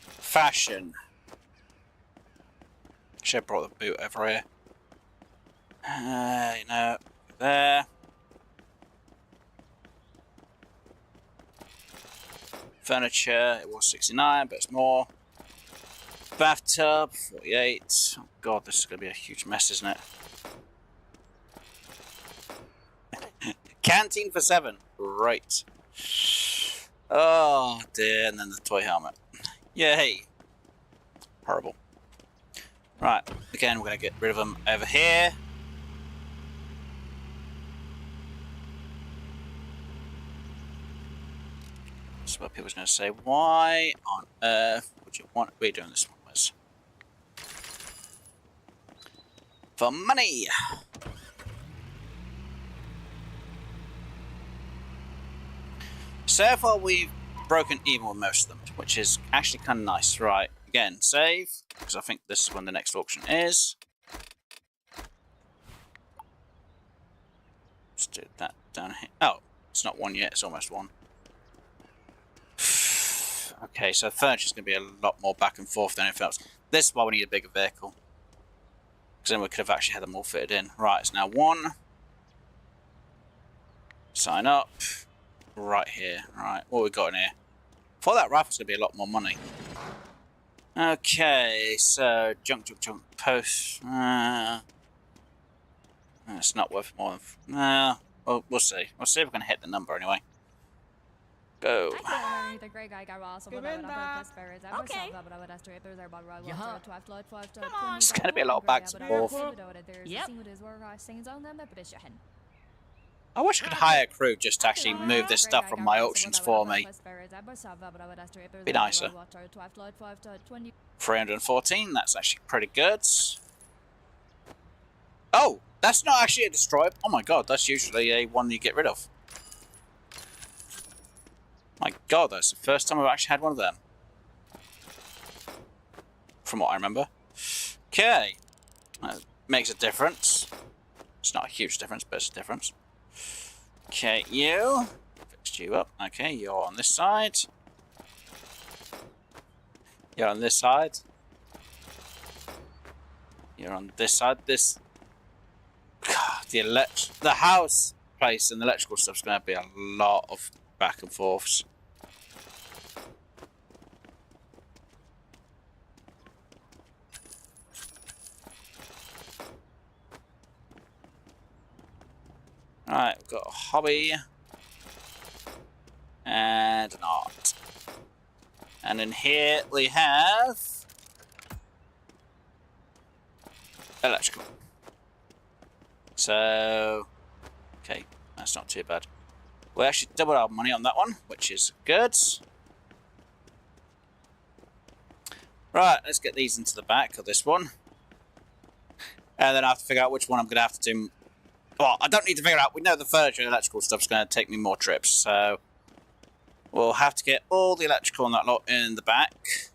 Fashion. Should have brought the boot over here. You know, there. Furniture, it was 69, but it's more. Bathtub, 48. Oh god, this is going to be a huge mess, isn't it? Canteen for 7. Right. Oh dear, and then the toy helmet. Yay. Horrible. Right, again, we're going to get rid of them over here. That's what people's going to say. Why on earth would you want to be doing this one, Wes? For money! So far we've broken even with most of them, which is actually kind of nice. Right, again, save, because I think this is when the next auction is. Let's do that down here. Oh, it's not one yet, it's almost one. Okay, so furniture's going to be a lot more back and forth than anything else. This is why we need a bigger vehicle. Because then we could have actually had them all fitted in. Right, it's now one. Sign up. Right here. Right, what we got in here? For that rifle's going to be a lot more money. Okay, so junk post. It's not worth more than. Well, we'll see. We'll see if we can hit the number anyway. Go. The great guy got Ross. Okay. Come on. It's going to be a lot of backs and forth. Yep. I wish I could hire a crew just to actually move this stuff from my auctions for me. Be nicer. 314, that's actually pretty good. Oh, that's not actually a destroyer. Oh my god, that's usually a one you get rid of. My god, that's the first time I've actually had one of them. From what I remember. Okay. That makes a difference. It's not a huge difference, but it's a difference. Okay, you. Fixed you up. Okay, you're on this side. You're on this side. You're on this side. This. God, the house place and the electrical stuff's going to be a lot of back and forths. Alright, we've got a hobby. And an art. And in here we have electrical. So, okay, that's not too bad. We actually doubled our money on that one, which is good. Right, let's get these into the back of this one. And then I have to figure out which one I'm going to have to do. Well, I don't need to figure out. We know the furniture and electrical stuff's going to take me more trips, so we'll have to get all the electrical and that lot in the back.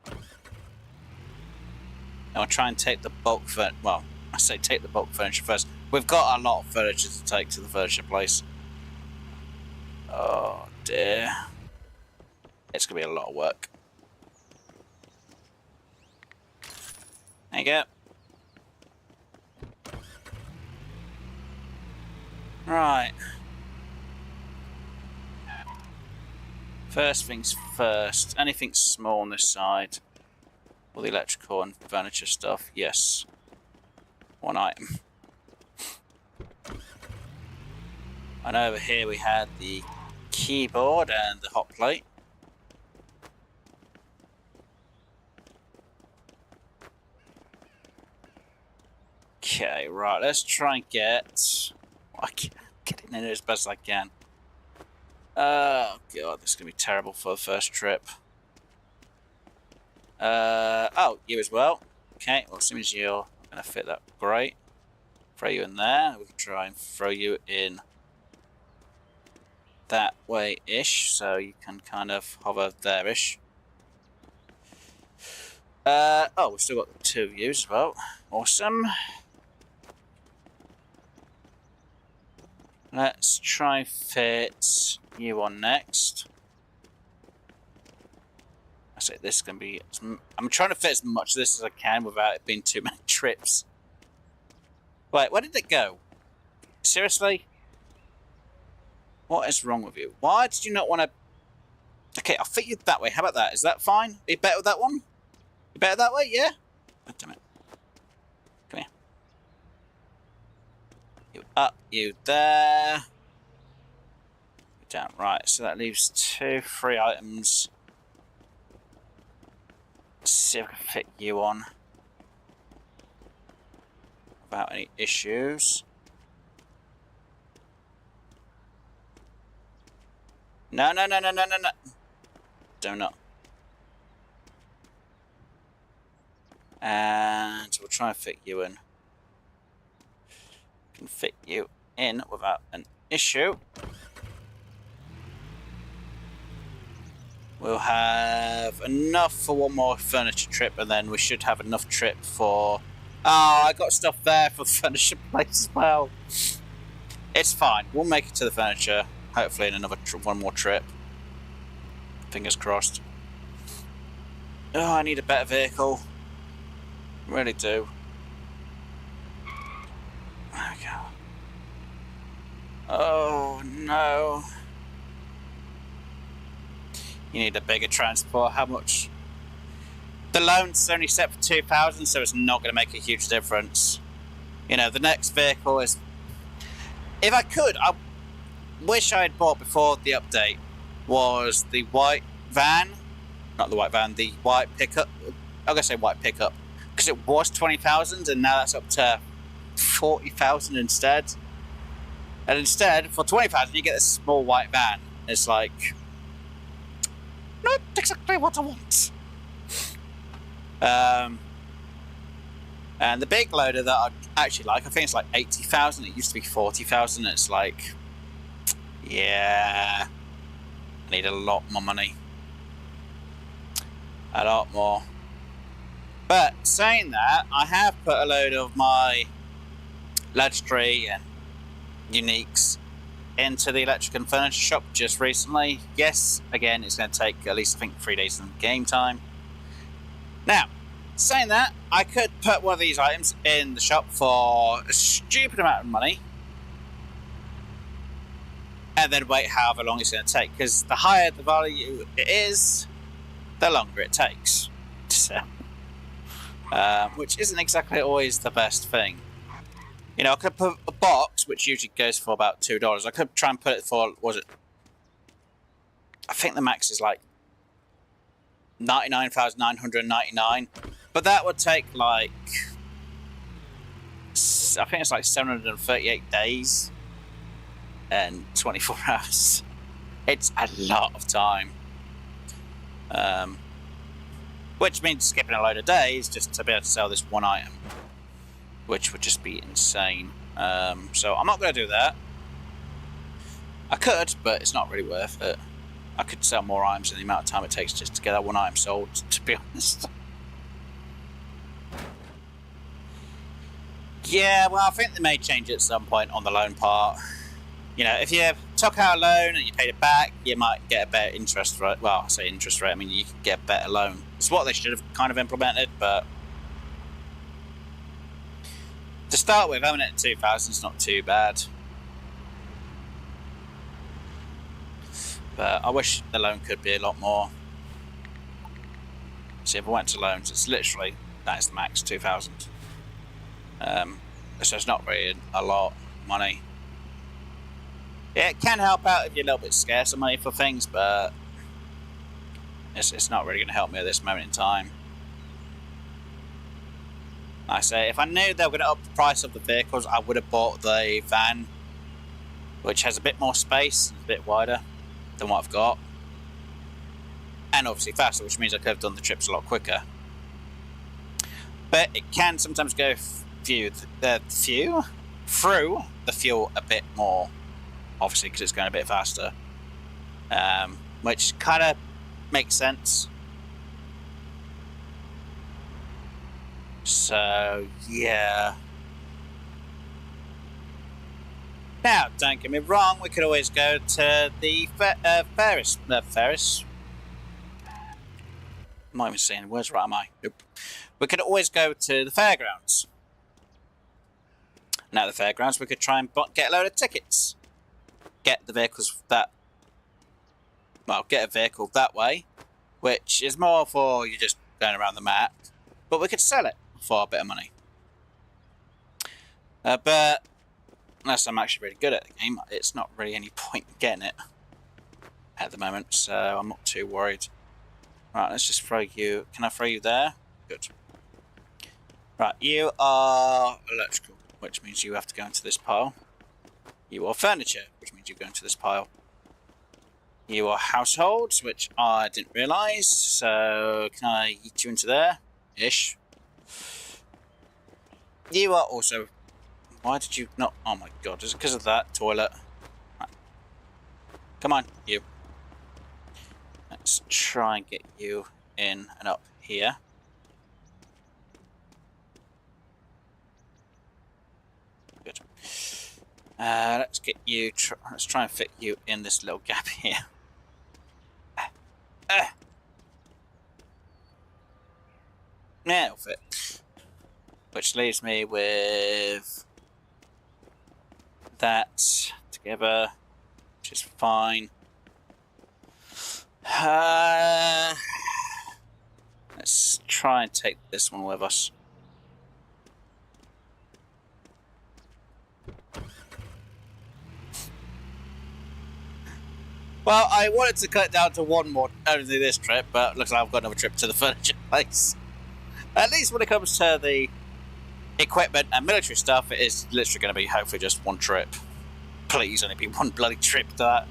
And we'll try and take the bulk furniture. Well, I say take the bulk furniture first. We've got a lot of furniture to take to the furniture place. Oh dear. It's going to be a lot of work. There you go. Right. First things first. Anything small on this side? All the electrical and furniture stuff? Yes. One item. And over here we had the keyboard and the hot plate. Okay, right, let's try and get... I can't get in there as best as I can. Oh god, this is going to be terrible for the first trip. Oh, you as well. Okay, well, as soon as you're going to fit that, great. Throw you in there. We can try and throw you in that way-ish, so you can kind of hover there-ish. Oh, we've still got the two of you as well. Awesome. Let's try and fit you on next. I say this is going to be... I'm trying to fit as much of this as I can without it being too many trips. Wait, where did it go? Seriously? What is wrong with you? Why did you not want to... Okay, I'll fit you that way. How about that? Is that fine? Are you better with that one? You better that way? Yeah? Oh, damn it. Come here. You up, you there. You down. Right, so that leaves 2 free items. Let's see if I can fit you on without any issues. No, no, no, no, no, no, no. Do not. And we'll try and fit you in. Can fit you in without an issue. We'll have enough for one more furniture trip, and then we should have enough trip for... Oh, I got stuff there for the furniture place as well. It's fine. We'll make it to the furniture, hopefully in another one more trip. Fingers crossed. Oh, I need a better vehicle. Really do. There we go. Oh, no. You need a bigger transport. How much? The loan's only set for 2,000, so it's not going to make a huge difference. You know, the next vehicle is... If I could, I wish I had bought before the update was the white van. Not the white van, the white pickup. I'm going to say white pickup. Because it was 20,000 and now that's up to 40,000 instead. And instead, for 20,000, you get this small white van. It's like... Not exactly what I want. And the big loader that I actually like, I think it's like 80,000. It used to be 40,000. It's like, yeah, I need a lot more money. A lot more. But saying that, I have put a load of my legendary and uniques into the electric and furniture shop just recently. Yes, again, it's going to take at least, I think, 3 days in game time. Now, saying that, I could put one of these items in the shop for a stupid amount of money and then wait however long it's going to take, because the higher the value it is, the longer it takes. So, which isn't exactly always the best thing. You know, I could put a box, which usually goes for about $2. I could try and put it for, was it? I think the max is like 99,999. But that would take like, I think it's like 738 days and 24 hours. It's a lot of time. Which means skipping a load of days just to be able to sell this one item, which would just be insane. So I'm not going to do that. I could, but it's not really worth it. I could sell more items in the amount of time it takes just to get that one item sold, to be honest. Yeah, well, I think they may change it at some point on the loan part. You know, if you took out a loan and you paid it back, you might get a better interest rate. Well, I say interest rate, I mean you could get a better loan. It's what they should have kind of implemented, but to start with, having it at 2,000 is not too bad. But I wish the loan could be a lot more. See, if I went to loans, it's literally, that is the max, 2,000. So it's not really a lot of money. Yeah, it can help out if you're a little bit scarce of money for things, but it's not really going to help me at this moment in time. Like I say, if I knew they were going to up the price of the vehicles, I would have bought the van, which has a bit more space, a bit wider than what I've got. And obviously faster, which means I could have done the trips a lot quicker. But it can sometimes go through the fuel a bit more, obviously because it's going a bit faster, which kind of makes sense. So yeah. Now, don't get me wrong, we could always go to the Ferris. I'm not even saying words right, am I? Nope. We could always go to the fairgrounds. Now, at the fairgrounds, we could try and get a load of tickets. Get the vehicles that... Well, get a vehicle that way, which is more for you just going around the map. But we could sell it for a bit of money. But unless I'm actually really good at the game, it's not really any point in getting it at the moment, so I'm not too worried. Right, let's just throw you... Can I throw you there? Good. Right, you are electrical, which means you have to go into this pile. You are furniture, which means you go into this pile. You are households, which I didn't realise. So can I eat you into there? Ish. You are also... Why did you not... Oh my god, is it because of that toilet? Right. Come on, you. Let's try and get you in and up here. Good. Let's get you... let's try and fit you in this little gap here. Yeah, it'll fit. Which leaves me with that together, which is fine. Let's try and take this one with us. Well, I wanted to cut it down to one more only this trip, but looks like I've got another trip to the furniture place. At least when it comes to the equipment and military stuff, it is literally going to be hopefully just one trip. Please, only be one bloody trip to that.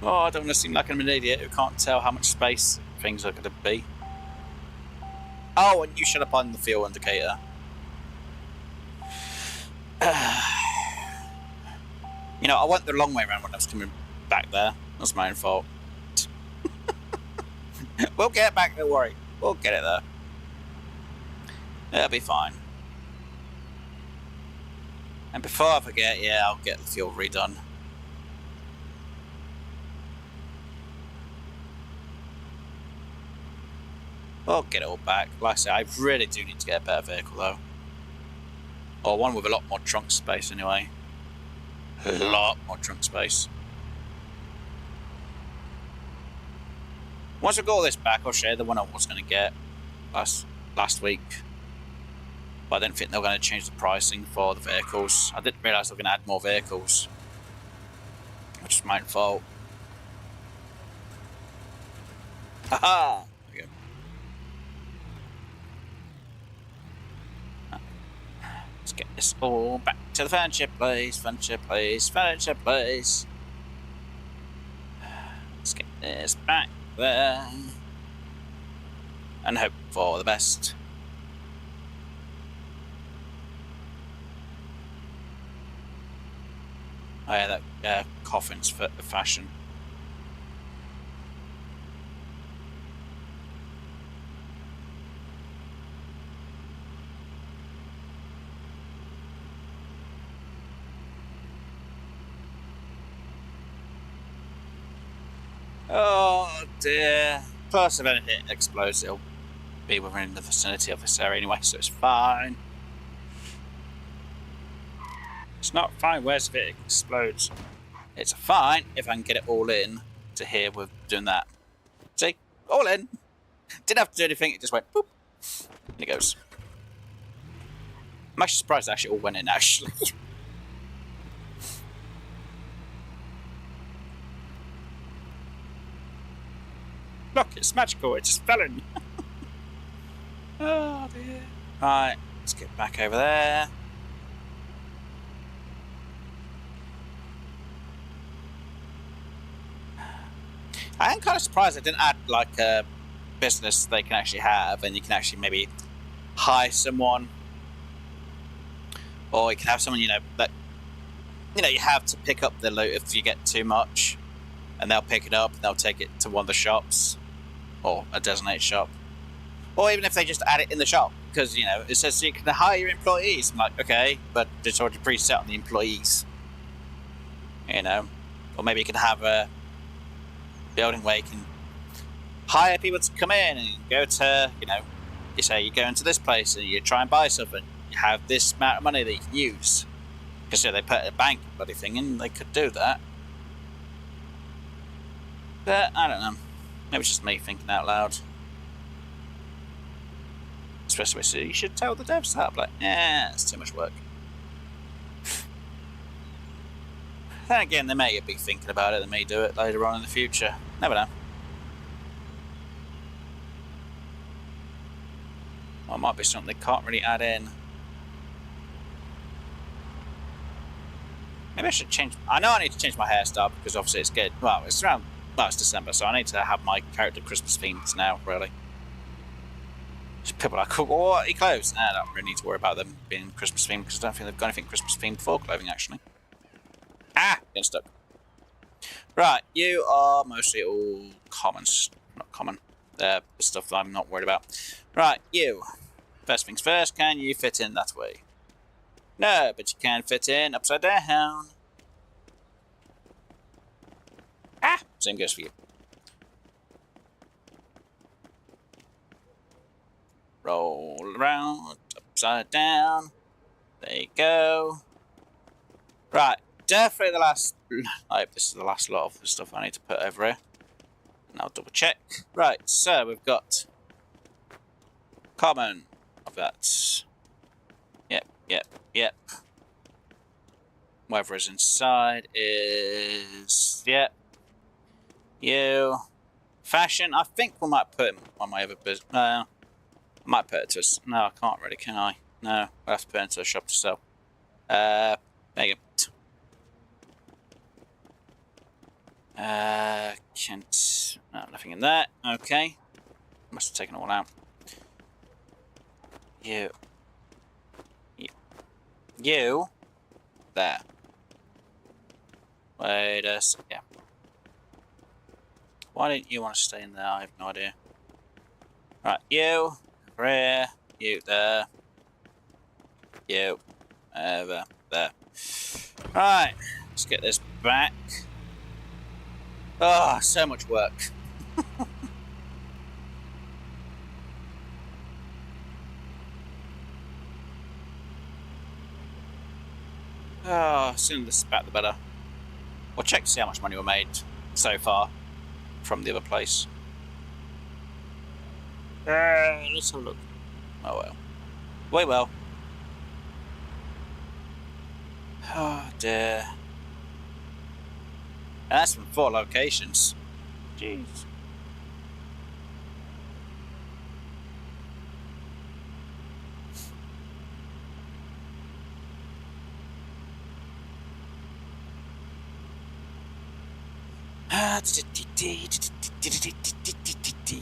Oh, I don't want to seem like I'm an idiot who can't tell how much space things are going to be. Oh, and you shut up on the fuel indicator. You know, I went the long way around when I was coming back there. That's my own fault. We'll get it back, don't worry. We'll get it there. It'll be fine. And before I forget, yeah, I'll get the fuel redone. We'll get it all back. Like I say, I really do need to get a better vehicle though. Or one with a lot more trunk space anyway. A lot more trunk space. Once I got all this back, I'll share the one I was going to get last week. But I didn't think they were going to change the pricing for the vehicles. I didn't realise they were going to add more vehicles. Which is my fault. Haha! There we go. Let's get this all back to the furniture place, furniture place, furniture place. Let's get this back there. And hope for the best. Oh yeah, that coffin's for fashion. Oh dear. Plus, if anything explodes, it'll be within the vicinity of this area anyway, so it's fine. It's not fine where's if it explodes. It's fine if I can get it all in to here with doing that. See? All in. Didn't have to do anything, it just went boop. And it goes. I'm actually surprised it actually all went in actually. Look, it's magical, it just fell in. Oh dear. Right, let's get back over there. I am kind of surprised they didn't add like a business they can actually have and you can actually maybe hire someone. Or you can have someone, you know, that you have to pick up the loot if you get too much. And they'll pick it up and they'll take it to one of the shops. Or a designated shop. Or even if they just add it in the shop. Because, you know, it says you can hire your employees. I'm like, okay, but it's already preset on the employees. You know. Or maybe you can have a building where you can hire people to come in and go to, you know, you say you go into this place and you try and buy something. You have this amount of money that you can use. Because, they put a bank bloody thing in, they could do that. But, I don't know. Maybe it's just me thinking out loud. Especially so you should tell the devs that. Like, yeah, it's too much work. Then again, they may be thinking about it. They may do it later on in the future. Never know. Or it might be something they can't really add in. Maybe I should change... I know I need to change my hairstyle because obviously it's getting... Well, it's around Well, it's December, so I need to have my character Christmas themed now, really. Just people are like, oh, what are your clothes? I don't really need to worry about them being Christmas themed because I don't think they've got anything Christmas themed for clothing, actually. Ah! Getting stuck. Right, you are mostly all commons. Not common. Stuff that I'm not worried about. Right, you. First things first, can you fit in that way? No, but you can fit in upside down. Ah! Same goes for you. Roll around, upside down. There you go. Right, definitely the last... I hope this is the last lot of the stuff I need to put over here. And I'll double check. Right, so we've got... Common. Of that. Yep. Whatever is inside is... Yep. You. Fashion. I think we might put him on my other business. No. I might put it to us. No, I can't really, can I? No. We'll have to put it into a shop to sell. There you go. Can't... No, nothing in there. Okay. Must have taken it all out. You. You. There. Wait a second. Yeah. Why didn't you want to stay in there? I have no idea. Right, you. Over here. You there. You. Over there. Right. Let's get this back. Oh, so much work. Oh, sooner this is back, the better. We'll check to see how much money we made so far from the other place. Let's have a look. Oh well. We will. Oh dear. And that's from 4 locations. Jeez.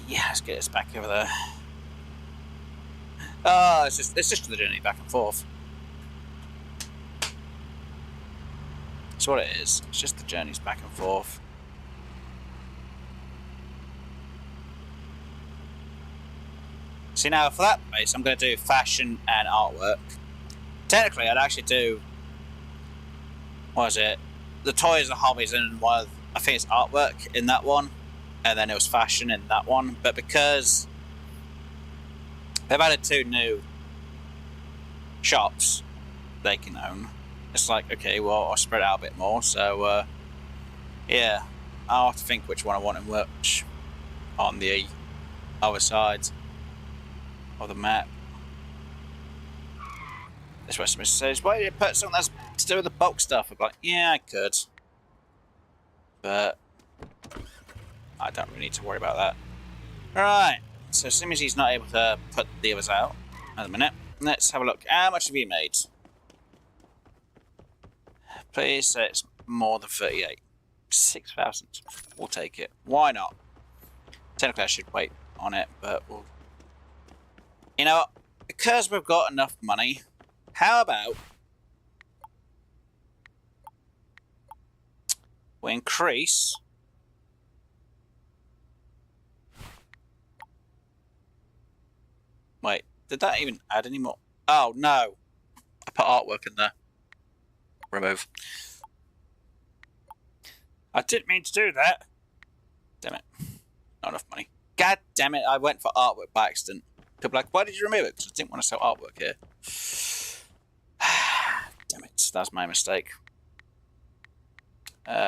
Let's get this back over there. Oh, it's just the journey back and forth. That's what it is. It's just the journeys back and forth. See, now for that place, I'm going to do fashion and artwork. Technically, I'd actually do... What is it? The toys and hobbies and one of... I think it's artwork in that one. And then it was fashion in that one. But because they've added 2 new shops they can own, it's like, okay, well, I'll spread it out a bit more. So, yeah, I'll have to think which one I want and which on the other side of the map. This person says, why did you put something that's to do with the bulk stuff? I'm like, yeah, I could. But I don't really need to worry about that. Alright, so as soon as he's not able to put the others out at the minute, let's have a look. How much have you made? Please say it's more than 38. 6,000. We'll take it. Why not? Technically I should wait on it, but we'll... You know what? Because we've got enough money, how about we increase Wait, did that even add any more? Oh, no. I put artwork in there. Remove. I didn't mean to do that. Damn it. Not enough money. God damn it, I went for artwork by accident. People are like, why did you remove it? Because I didn't want to sell artwork here. Damn it, that's my mistake.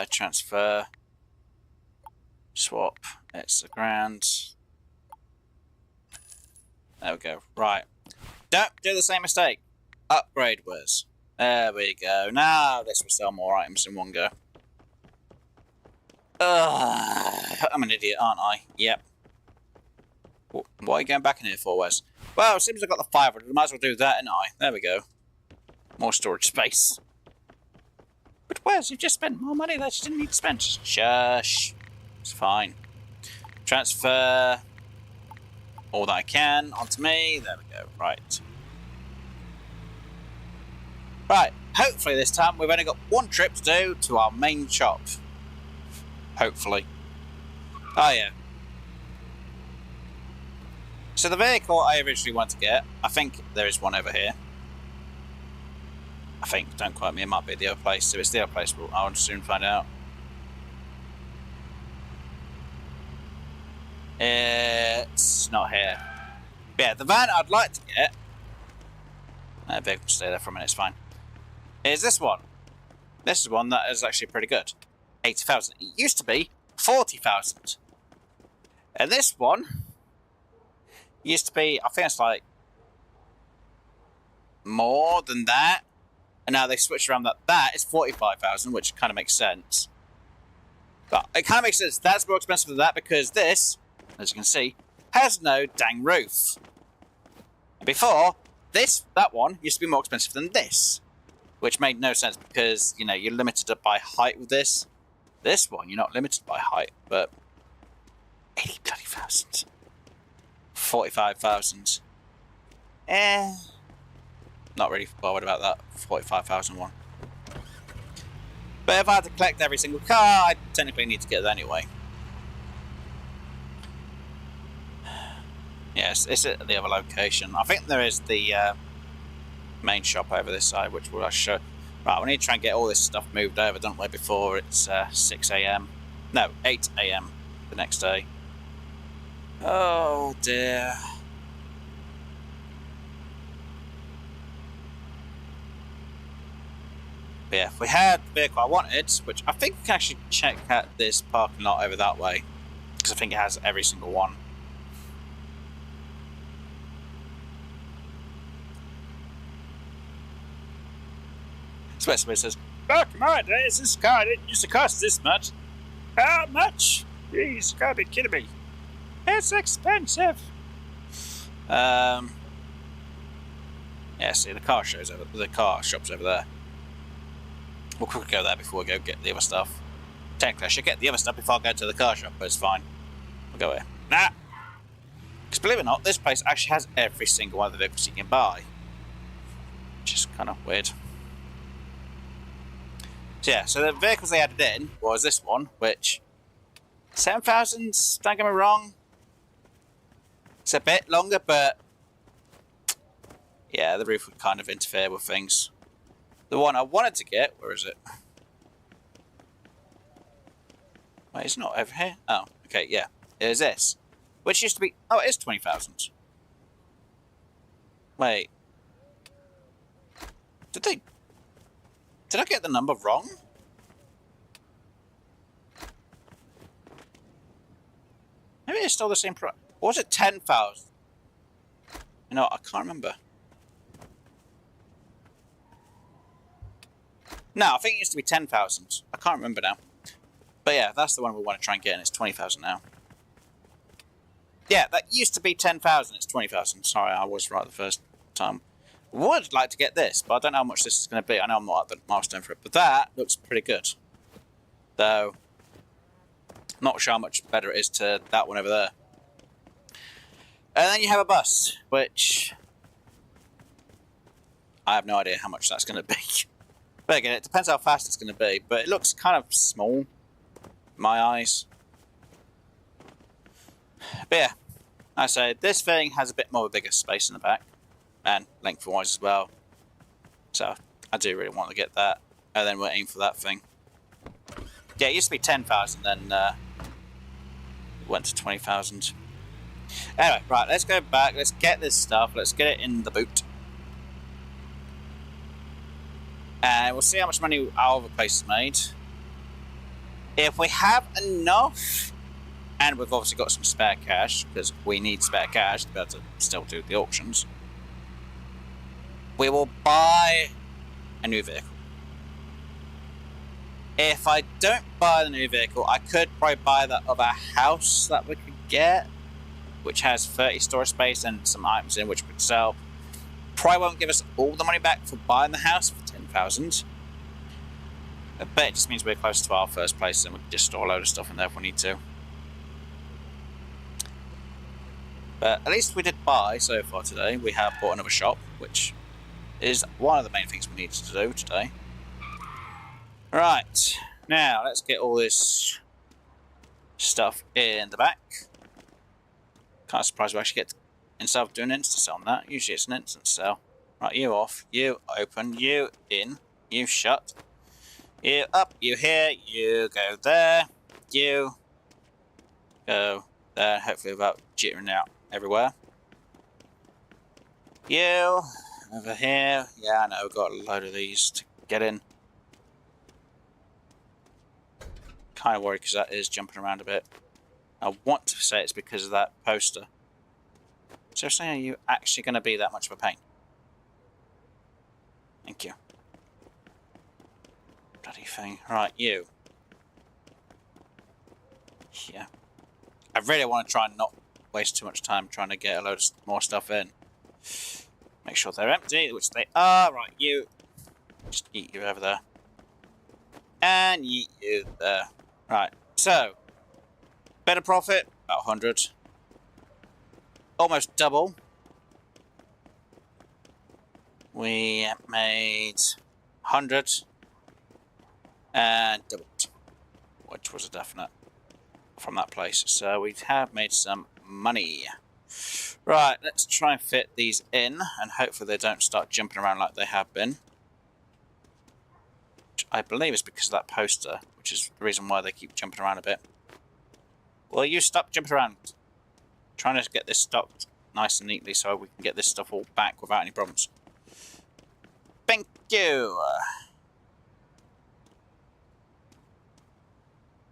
Transfer. Swap. It's $1,000. There we go. Right. Don't do the same mistake. Upgrade was. There we go. Now this will sell more items in one go. I'm an idiot, aren't I? Yep. What are you going back in here for, Wes? Well, it seems I've got the 500. We might as well do that, and There we go. More storage space. But Wes, you've just spent more money that you didn't need to spend. Shush. It's fine. Transfer all that I can onto me. There we go. Right. Right. Hopefully this time we've only got one trip to do to our main shop. Hopefully. Oh yeah. So the vehicle I originally wanted to get, I think there is one over here. I think, don't quote me, it might be the other place. If it's the other place, I'll soon find out. It's not here. But yeah, the van I'd like to get, vehicle can stay there for a minute, it's fine, is this one. This is one that is actually pretty good. 80,000. It used to be 40,000. And this one used to be, I think it's like more than that. And now they switched around that is 45,000, which kind of makes sense. But it kind of makes sense. That's more expensive than that because this, as you can see, has no dang roof. And before, that one used to be more expensive than this. Which made no sense because, you know, you're limited by height with this. This one, you're not limited by height, but 80,000. 45,000. Not really bothered about that 45,000 one. But if I had to collect every single car, I technically need to get it anyway. Yes, it's at the other location. I think there is the main shop over this side, which will show. Right, we need to try and get all this stuff moved over, don't we, before it's 6 AM. No, 8 AM the next day. Oh dear. But yeah, if we had the vehicle I wanted, which I think we can actually check at this parking lot over that way, because I think it has every single one. Somebody says, "Back in my days, this car didn't used to cost this much." How much? Jeez, you gotta be kidding me. It's expensive. Yeah, see, the car shop's over there. We'll quickly go there before we go get the other stuff. Technically, I should get the other stuff before I go to the car shop, but it's fine. We'll go here. Nah! Because believe it or not, this place actually has every single one of the vehicles you can buy. Which is kind of weird. So yeah, so the vehicles they added in was this one, which 7,000, don't get me wrong. It's a bit longer, but yeah, the roof would kind of interfere with things. The one I wanted to get, where is it? Wait, it's not over here. Oh, okay, yeah, it is this, which used to be. Oh, it is 20,000. Wait, did I get the number wrong? Maybe it's still the same price. Or was it 10,000? You know, I can't remember. No, I think it used to be 10,000. I can't remember now. But yeah, that's the one we want to try and get, and it's 20,000 now. Yeah, that used to be 10,000. It's 20,000. Sorry, I was right the first time. Would like to get this, but I don't know how much this is going to be. I know I'm not at the milestone for it, but that looks pretty good. Though, not sure how much better it is to that one over there. And then you have a bus, which I have no idea how much that's going to be. But again, it depends how fast it's going to be, but it looks kind of small in my eyes. But yeah, I say this thing has a bit more of a bigger space in the back. And length-wise as well. So, I do really want to get that. And then we'll aim for that thing. Yeah, it used to be 10,000, then it went to 20,000. Anyway, right, let's go back. Let's get this stuff. Let's get it in the boot. And we'll see how much money our other place has made. If we have enough, and we've obviously got some spare cash, because we need spare cash to be able to still do the auctions, we will buy a new vehicle. If I don't buy the new vehicle, I could probably buy that other house that we could get, which has 30 storage space and some items in which we could sell. Probably won't give us all the money back for buying the house for 10,000. But it just means we're close to our first place and we can just store a load of stuff in there if we need to. But at least we did buy so far today. We have bought another shop, which is one of the main things we needed to do today. Right, now let's get all this stuff in the back. Kind of surprised we actually get, instead of doing an insta sell on that, usually it's an instant sell. Right, you off, you open, you in, you shut, you up, you here, you go there, you go there, hopefully without jittering out everywhere. You over here, yeah, I know, we've got a load of these to get in. Kind of worried because that is jumping around a bit. I want to say it's because of that poster. Seriously, are you actually going to be that much of a pain? Thank you. Bloody thing. Right, you. Yeah. I really want to try and not waste too much time trying to get a load of more stuff in. Make sure they're empty, which they are. Right, you. Just eat you over there. And eat you there. Right, so. Better profit, about 100. Almost double. We made 100 and doubled, which was a definite from that place. So we have made some money. Right, let's try and fit these in, and hopefully they don't start jumping around like they have been. Which I believe is because of that poster, which is the reason why they keep jumping around a bit. Will you stop jumping around? Trying to get this stocked nice and neatly so we can get this stuff all back without any problems. Thank you.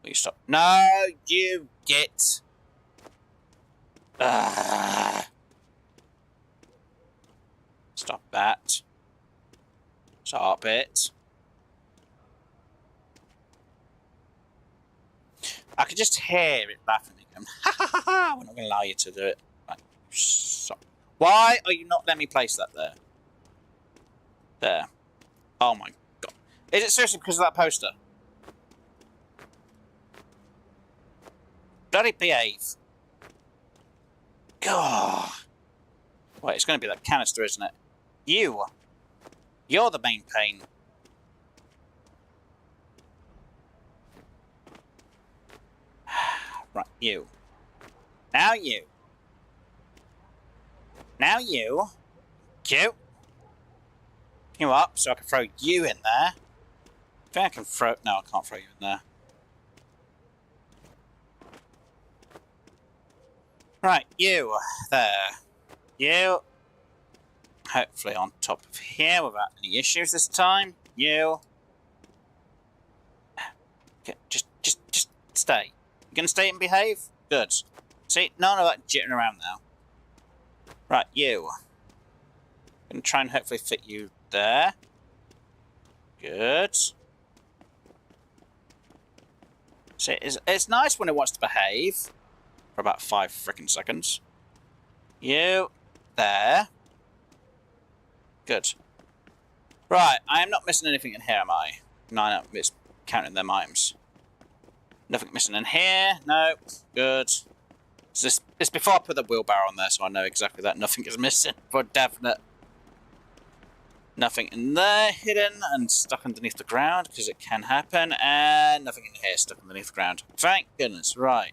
Will you stop? No, you get. Stop that. Stop it. I could just hear it laughing again. Ha ha ha ha! We're not going to allow you to do it. Right. Why are you not letting me place that there? There. Oh my god. Is it seriously because of that poster? Bloody behave. God. Wait, it's going to be that canister, isn't it? You. You're the main pain. Right, you. Now you. Now you. Cute. You up so I can throw you in there. I think I can throw... No, I can't throw you in there. Right, you. There. You. Hopefully on top of here without any issues this time. You. Okay, just stay. You gonna stay and behave? Good. See, none of that jittering around now. Right, you. Gonna try and hopefully fit you there. Good. See, it's nice when it wants to behave for about 5 frickin' seconds. You. There. Good. Right, I am not missing anything in here, am I? 9 it's counting them items. Nothing missing in here. No. Good. It's before I put the wheelbarrow on there, so I know exactly that nothing is missing for definite. Nothing in there hidden and stuck underneath the ground, because it can happen. And nothing in here stuck underneath the ground. Thank goodness. Right.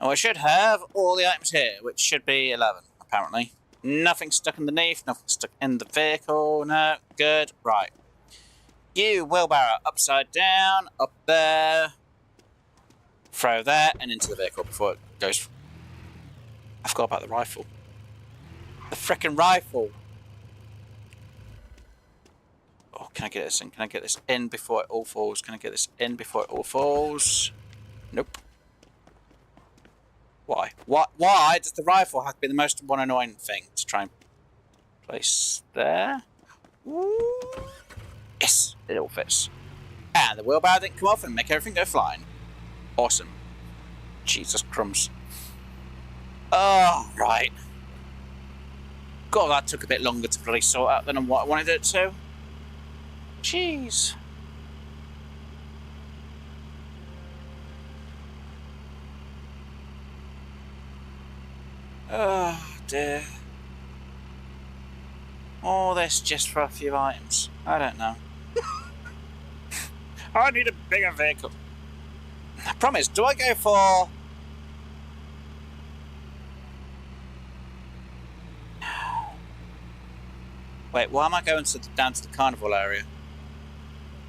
And we should have all the items here, which should be 11, apparently. Nothing stuck underneath, nothing stuck in the vehicle. No. Good. Right. You, wheelbarrow, upside down, up there. Throw that and into the vehicle before it goes. I forgot about the rifle. The frickin' rifle. Oh, can I get this in? Can I get this in before it all falls? Can I get this in before it all falls? Nope. Why? Why does the rifle have to be the most one annoying thing to try and place there? Ooh. Yes, it all fits. And the wheelbarrow didn't come off and make everything go flying. Awesome. Jesus crumbs. Oh, right. God, that took a bit longer to bloody sort out than what I wanted it to. Jeez. Oh dear. All this just for a few items. I don't know. I need a bigger vehicle. I promise, do I go for... Wait, why am I going down to the carnival area?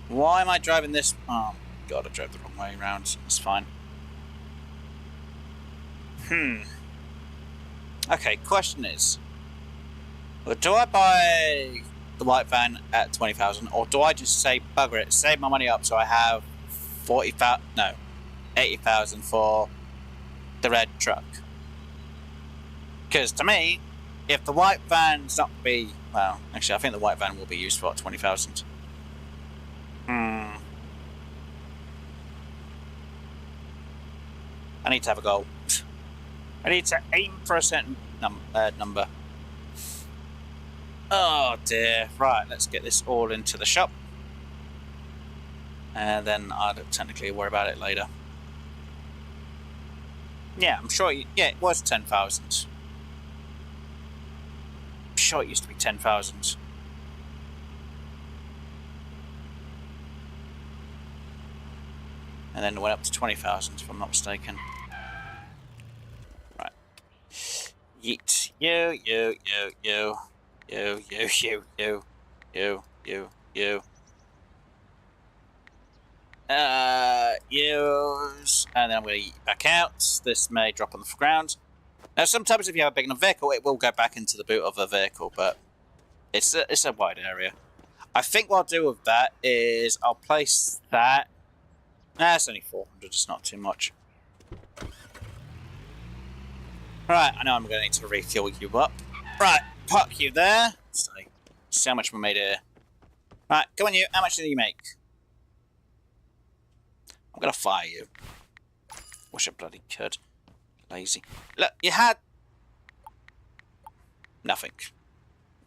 Why am I driving this? Oh, God, I drove the wrong way around. It's fine. Okay, question is, well, do I buy the white van at 20,000, or do I just say bugger it, save my money up so I have 40,000? No, 80,000 for the red truck? Because to me, if the white van's not be, well, actually, I think the white van will be used for 20,000. I need to have a goal. I need to aim for a certain number. Oh dear. Right, let's get this all into the shop. And then I'll technically worry about it later. Yeah, I'm sure. Yeah, it was 10,000. I'm sure it used to be 10,000. And then it went up to 20,000, if I'm not mistaken. Right. Yeet. You. Use. And then I'm going to yeet back out. This may drop on the ground. Now, sometimes if you have a big enough vehicle, it will go back into the boot of the vehicle, but it's a wide area. I think what I'll do with that is I'll place that. Nah, it's only 400, it's not too much. Right, I know I'm going to need to refuel you up. Right, park you there. So, see how much we made here. Right, come on you, how much did you make? I'm going to fire you. Wish I bloody could. Lazy. Look, you had... nothing.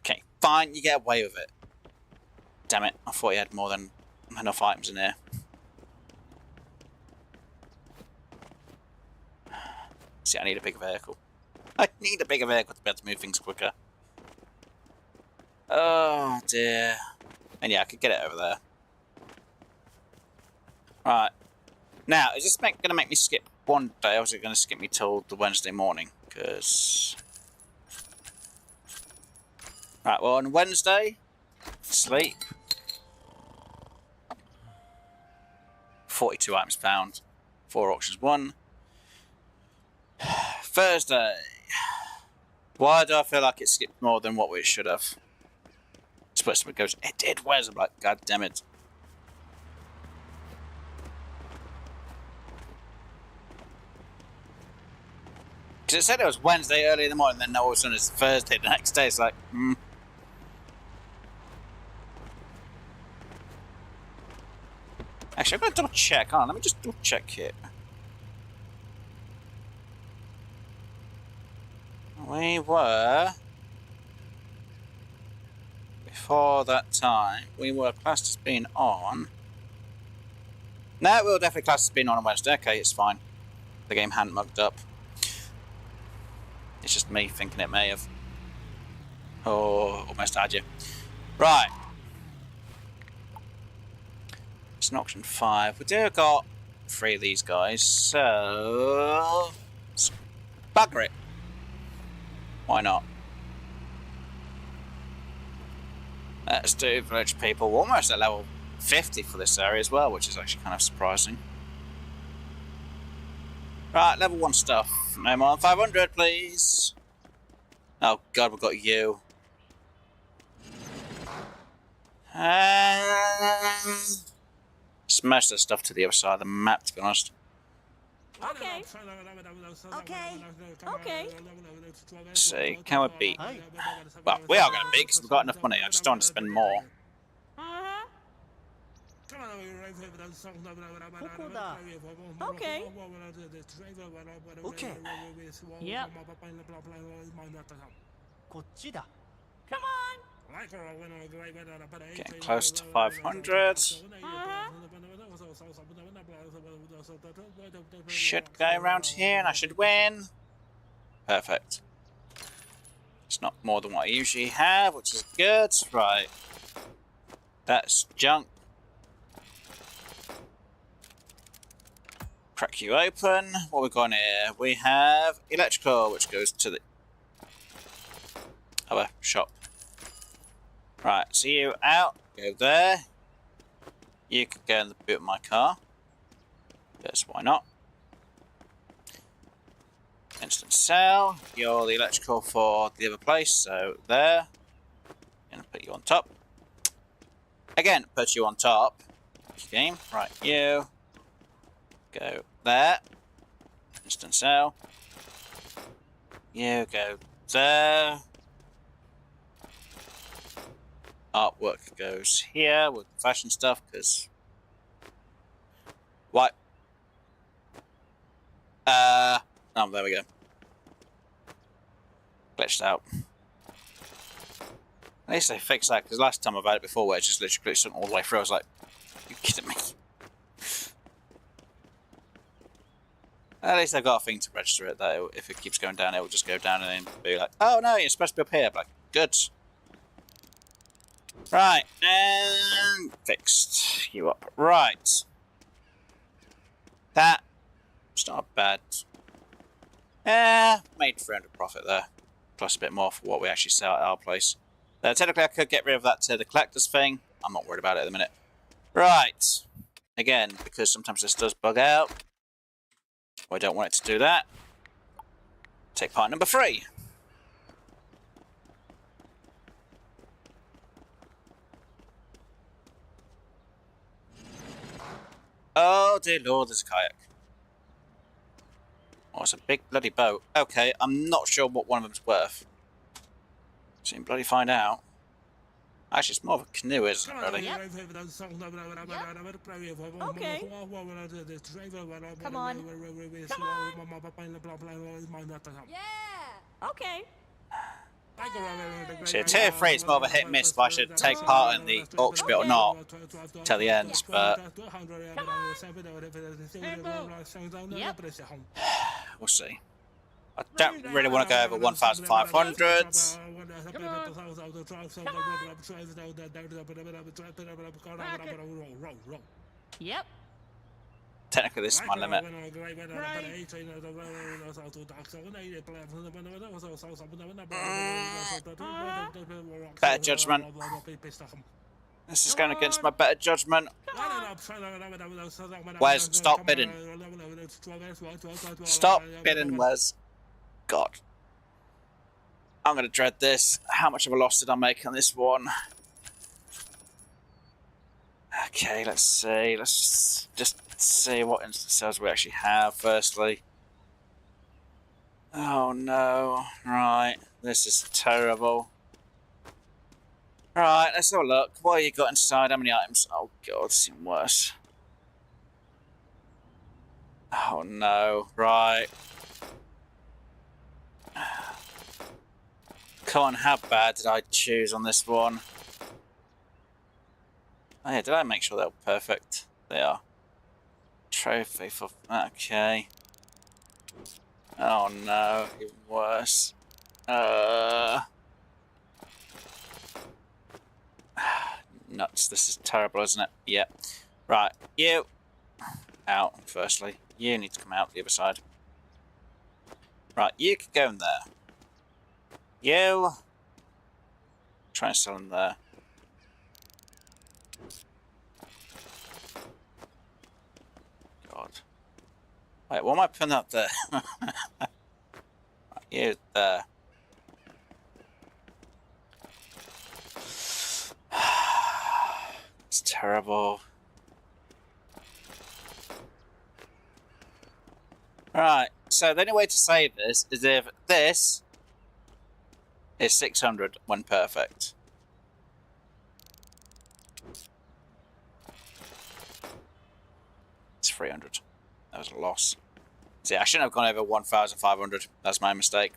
Okay, fine, you get away with it. Damn it, I thought you had more than enough items in here. See, I need a bigger vehicle. I need a bigger vehicle to be able to move things quicker. Oh dear. And yeah, I could get it over there. Right. Now, is this going to make me skip one day, or is it going to skip me till the Wednesday morning? Because... right, well, on Wednesday, sleep. 42 items found. 4 auctions won. Thursday. Why do I feel like it skipped more than what we should have? Suppose somebody goes, it did, where's it? Like, god damn it. Because it said it was Wednesday early in the morning, then all of a sudden it's Thursday the next day. It's like, Actually, I'm going to double check. Hold on, let me just double check here. We were, before that time, we were classed as being on. No, we were definitely classed as being on Wednesday. Okay, it's fine. The game hadn't mugged up. It's just me thinking it may have. Oh, almost had you. Right. It's an auction 5. We do got 3 of these guys, so... bugger it. Why not? Let's do village people. We're almost at level 50 for this area as well, which is actually kind of surprising. Right, level 1 stuff. No more than 500, please. Oh god, we've got you. Smash that stuff to the other side of the map, to be honest. Okay. Okay. See, can we beat? Well, we are going to beat because we've got enough money. I just don't want to spend more. Okay. Okay. Yep. Come on. Getting close to 500. Should go around here and I should win. Perfect. It's not more than what I usually have, which is good. Right. That's junk. Crack you open. What we got in here? We have electrical, which goes to the other shop. Right, so you out, go there. You can go in the boot of my car. Yes, why not? Instant sell. You're the electrical for the other place, so there. Gonna put you on top. Again, put you on top. Game. Right, you. Go there. Instant sell. You go there. Artwork goes here with fashion stuff, because... What? Oh, there we go. Glitched out. At least they fixed that, because last time I've had it before where it just literally glitched all the way through, I was like, are you kidding me? At least they've got a thing to register it, that if it keeps going down, it will just go down and then be like, oh no, you're supposed to be up here. I'm like, good. Right, and fixed you up. Right. That's not bad. Made 300 profit there. Plus a bit more for what we actually sell at our place. Technically I could get rid of that to the collector's thing. I'm not worried about it at the minute. Right. Again, because sometimes this does bug out. I don't want it to do that. Take part number 3. Oh dear lord, there's a kayak. Oh, it's a big bloody boat. Okay, I'm not sure what one of them's worth. So you can bloody find out. Actually, it's more of a canoe, isn't it, really? Yep. Okay. Come on. Yeah! Okay. So tier 3 is more of a hit and miss if I should take part in the auction bit or not till the end, but Yep. we'll see. I don't really want to go over 1,500. Yep. Technically, this is my limit. Better judgment. This is going against my better judgment. Wes, stop bidding. Stop bidding, Wes. God. I'm going to dread this. How much of a loss did I make on this one? Okay, let's see. Let's just see what instant sales we actually have, firstly. Oh no. Right. This is terrible. Right, let's have a look. What have you got inside? How many items? Oh god, it's even worse. Oh no. Right. Come on, how bad did I choose on this one? Oh yeah, did I make sure they were perfect? They are. Trophy for... okay. Oh no, even worse. Nuts, this is terrible, isn't it? Yep. Right, you... out, firstly. You need to come out the other side. Right, you could go in there. You... try and sell them there. God. Wait, what am I putting up there? Right, you there. It's terrible. Right, so the only way to save this is if this is 600 when perfect. It's 300. That was a loss. See, I shouldn't have gone over 1,500. That's my mistake.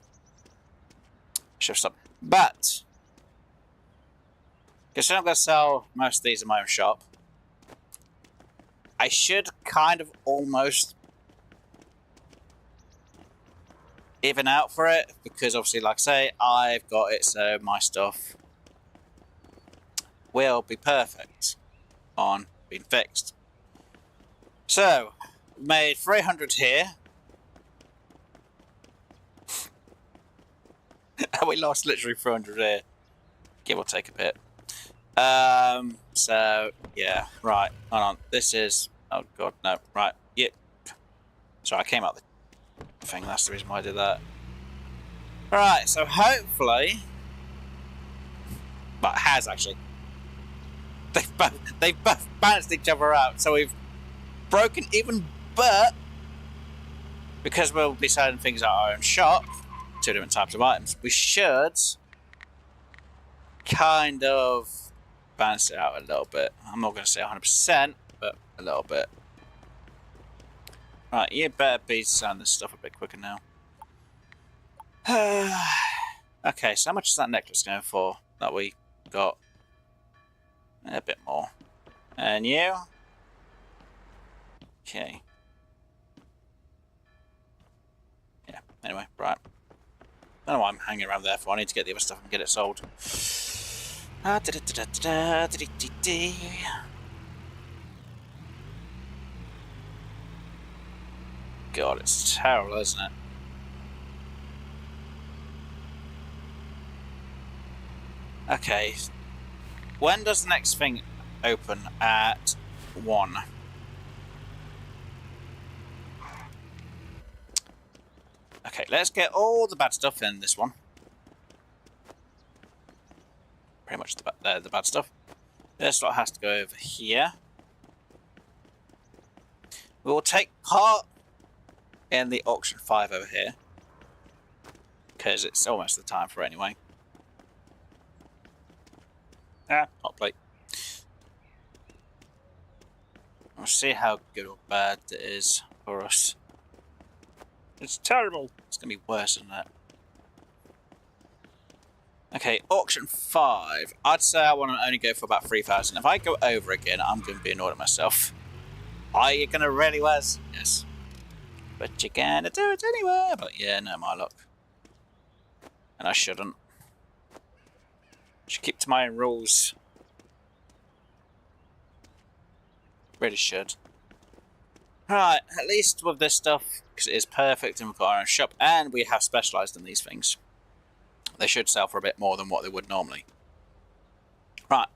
Should have stopped. But because I'm going to sell most of these in my own shop, I should kind of almost even out for it, because obviously, like I say, I've got it, so my stuff will be perfect on being fixed. So, made 300 here. And we lost literally 400 here. Give or take a bit. So, yeah, right, hold on. This is, oh god, no, right, yep. Sorry, I came out the thing, that's the reason why I did that. Right, so hopefully, well, it has actually. They've both balanced each other out, so we've broken even, but because we'll be selling things at our own shop, 2 different types of items, we should kind of balance it out a little bit. I'm not going to say 100%, but a little bit. Right, you better be selling this stuff a bit quicker now. Okay, so how much is that necklace going for that we got? A bit more. And you? Okay. Yeah, anyway, right. I don't know why I'm hanging around there for. I need to get the other stuff and get it sold. God, it's terrible, isn't it? Okay. When does the next thing open? At 1. Okay, let's get all the bad stuff in this one. Pretty much the bad stuff. This lot has to go over here. We will take part in the auction 5 over here, because it's almost the time for it anyway. Hot plate. We'll see how good or bad it is for us. It's terrible. It's going to be worse than that. Okay, auction 5. I'd say I want to only go for about 3,000. If I go over again, I'm going to be annoyed at myself. Are you going to really, Wes? Yes. But you're going to do it anyway. But yeah, no, my luck. And I shouldn't. Should keep to my own rules. Really should. Right, at least with this stuff, because it is perfect and we've got our own shop, and we have specialised in these things. They should sell for a bit more than what they would normally. Right.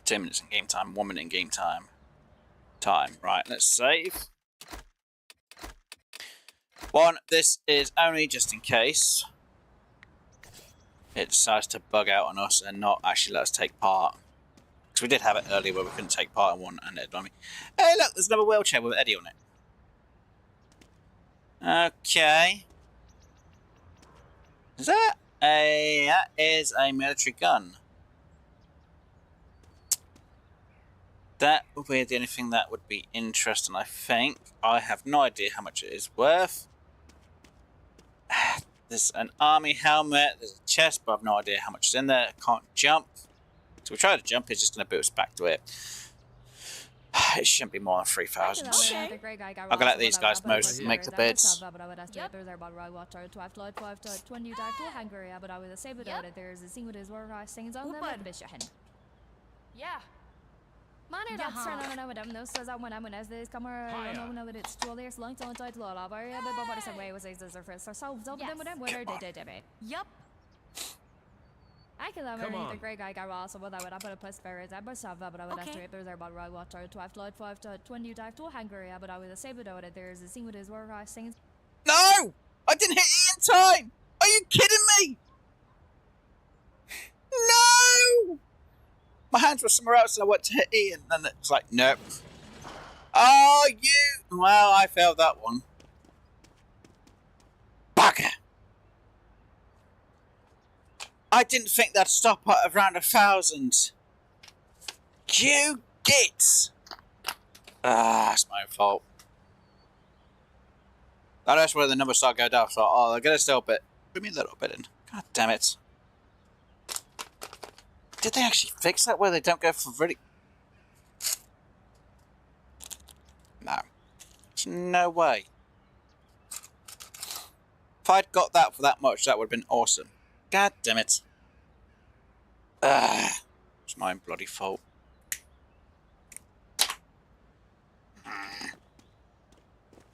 2 minutes in game time, 1 minute in game time. Right, let's save. 1, this is only just in case it decides to bug out on us and not actually let us take part. Because we did have it earlier where we couldn't take part in one and it annoyed me. Hey look, there's another wheelchair with Eddie on it. Okay. Is that a... that is a military gun. That would be the only thing that would be interesting, I think. I have no idea how much it is worth. There's an army helmet, there's a chest, but I've no idea how much is in there. I can't jump. So we try to jump, it's just going to boot us back to it. It shouldn't be more than 3,000. Okay. I'm going to let these guys make the bids. Yeah. Manor dat zijn nou met hem, zoals dat when as this camera, no, with it's 12 years long, don't title all over, but what is away was this or first, so double them with them, whether they did it. Yup. I can love the great guy got also what I would put a plus spare I was but I would have to there's about right water 12 light 5 to 20 dive to Hungary, but I would say but there's a scene with his work sings. No! I didn't hit it in time! Are you kidding me? No! My hands were somewhere else and I went to hit Ian and it's like, nope. Oh, you! Well, I failed that one. Bugger! I didn't think that'd stop at around 1,000. You gits! Ah, it's my fault. That's where the numbers start going down. So, oh, they're gonna still bit. Put me a little bit in. God damn it. Did they actually fix that where they don't go for really... No. There's no way. If I'd got that for that much, that would have been awesome. God damn it. It's my own bloody fault.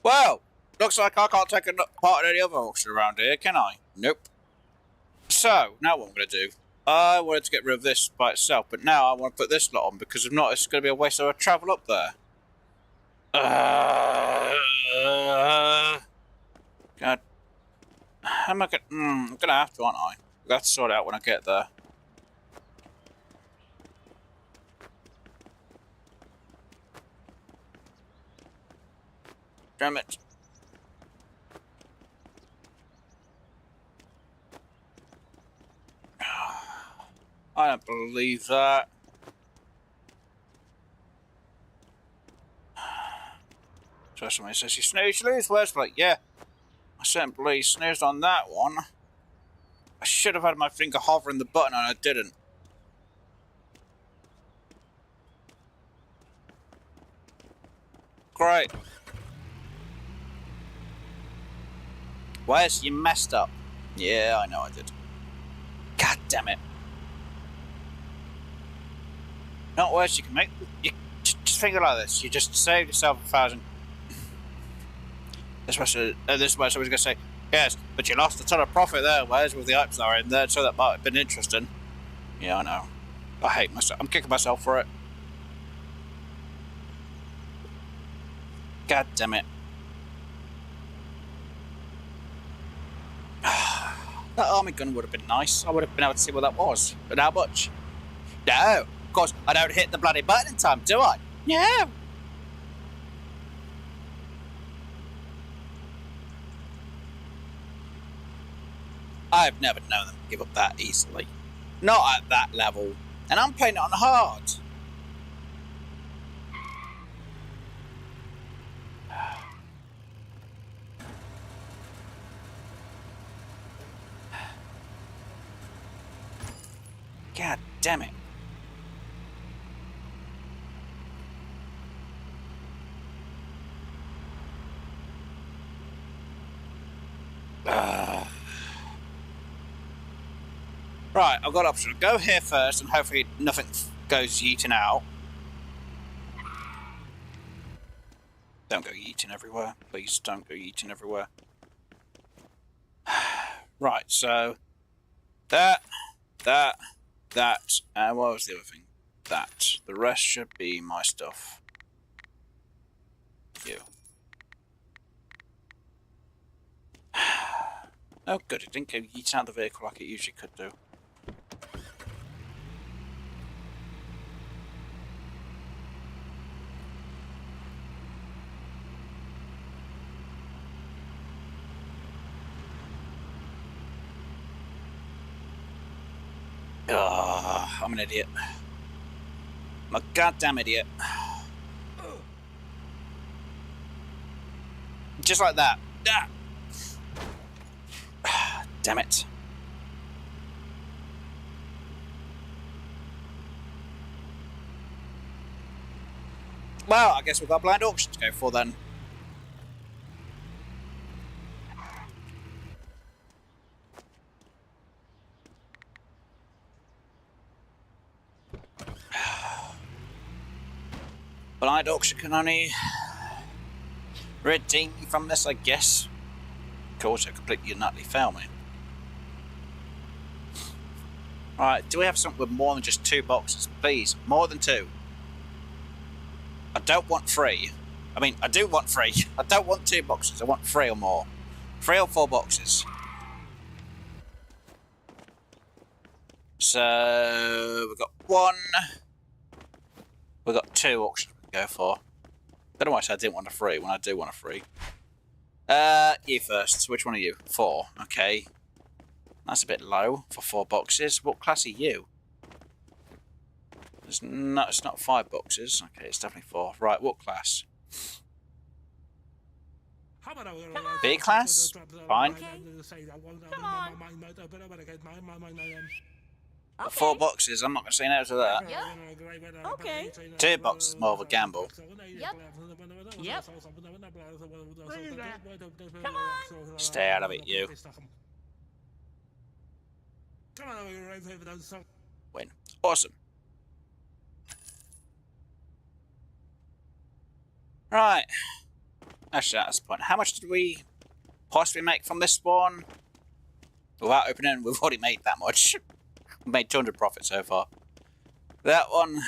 Well, looks like I can't take part in any other auction around here, can I? Nope. So, now what I'm going to do, I wanted to get rid of this by itself, but now I want to put this lot on, because if not, it's going to be a waste of a travel up there. God. How am I going I'm going to have to, aren't I? I'll have to sort it out when I get there. Damn it. I don't believe that. So somebody says you snoozed, you lose. Words like, yeah, I certainly snoozed on that one. I should have had my finger hovering the button and I didn't. Great. Wes, you messed up. Yeah, I know I did. God damn it. Not worse, you can make... You just think like this. You just saved yourself 1,000... This was somebody's going to say, yes, but you lost a ton of profit there, Wes, with the appraiser in there, so that might have been interesting. Yeah, I know. I hate myself. I'm kicking myself for it. God damn it. That army gun would have been nice. I would have been able to see what that was. But how much? No. Of course, I don't hit the bloody button in time, do I? No. I've never known them to give up that easily. Not at that level. And I'm playing it on hard. God damn it. Right, I've got an option. Go here first and hopefully nothing goes yeeting out. Don't go yeeting everywhere. Please don't go yeeting everywhere. Right, so... That, and what was the other thing? That. The rest should be my stuff. You. Oh good, it didn't go yeeting out the vehicle like it usually could do. Oh, I'm an idiot. I'm a goddamn idiot. Just like that. Ah. Damn it. Well, I guess we've got a blind auction to go for then. Blind auction can only redeem me from this, I guess. Of course, it completely and utterly failed me. Alright, do we have something with more than just 2 boxes? Please, more than 2. I don't want 3. I mean, I do want 3. I don't want 2 boxes. I want 3 or more. 3 or 4 boxes. So, we've got 1. We've got 2 auctions we can go for. Don't know why I said I didn't want a 3 when I do want a 3. You first. Which one are you? 4. Okay. That's a bit low for 4 boxes. What class are you? It's not 5 boxes. Okay, it's definitely 4. Right, what class? B class? Fine. Come on. 4 boxes, I'm not going to say no to that. Yep. Okay. 2 boxes, more of a gamble. Yep. Yep. Stay out of it, you. Win. Awesome. Right. Actually, that's the point. How much did we possibly make from this one? Without opening, we've already made that much. We've made 200 profit so far. That one...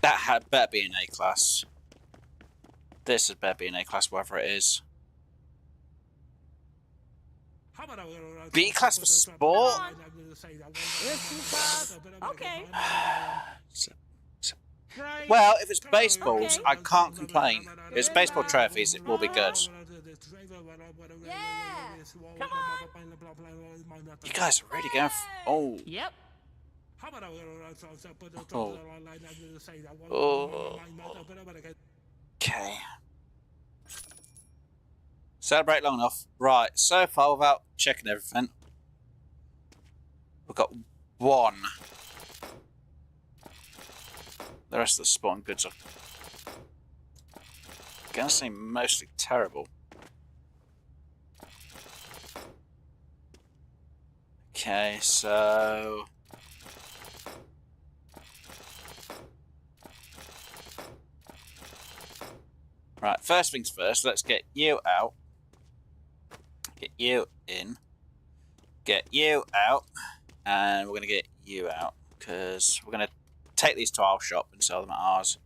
that had better be an A-class. This had better be an A-class, whatever it is. B-class for sport? Okay. Well, if it's baseballs, I can't complain. If it's baseball trophies, it will be good. Yeah. Come on. You guys are really going oh. Yep. Oh. Oh. Okay. Celebrate long enough. Right, so far, without checking everything, we've got one. The rest of the sporting goods are gonna seem mostly terrible. Okay, so right, first things first, let's get you out. Get you in. Get you out. And we're gonna get you out. Because we're gonna take these to our shop and sell them at ours.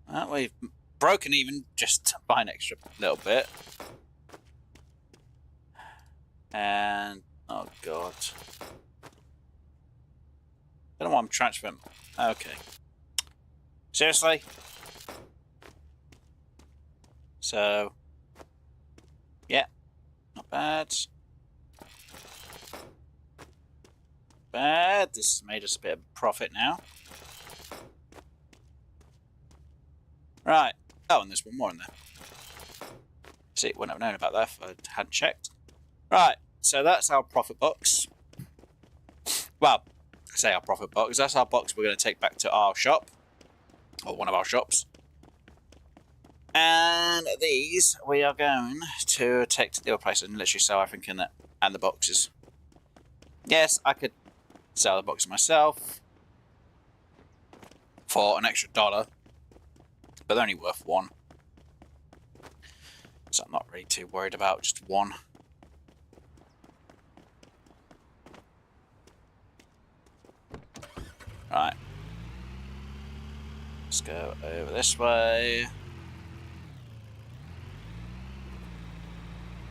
Well, we've broken even just by an extra little bit. And oh god. Don't know why I'm transferring. Okay. Seriously? So yeah. Not bad. Bad. This has made us a bit of profit now. Right. Oh, and there's one more in there. See, wouldn't have known about that if I hadn't checked. Right. So that's our profit box. Well, I say our profit box. That's our box we're going to take back to our shop. Or one of our shops. And these we are going to take to the other place and literally sell everything in it. And the boxes. Yes, I could sell the boxes myself. For an extra $1. But they're only worth $1. So I'm not really too worried about just one. Right. Let's go over this way.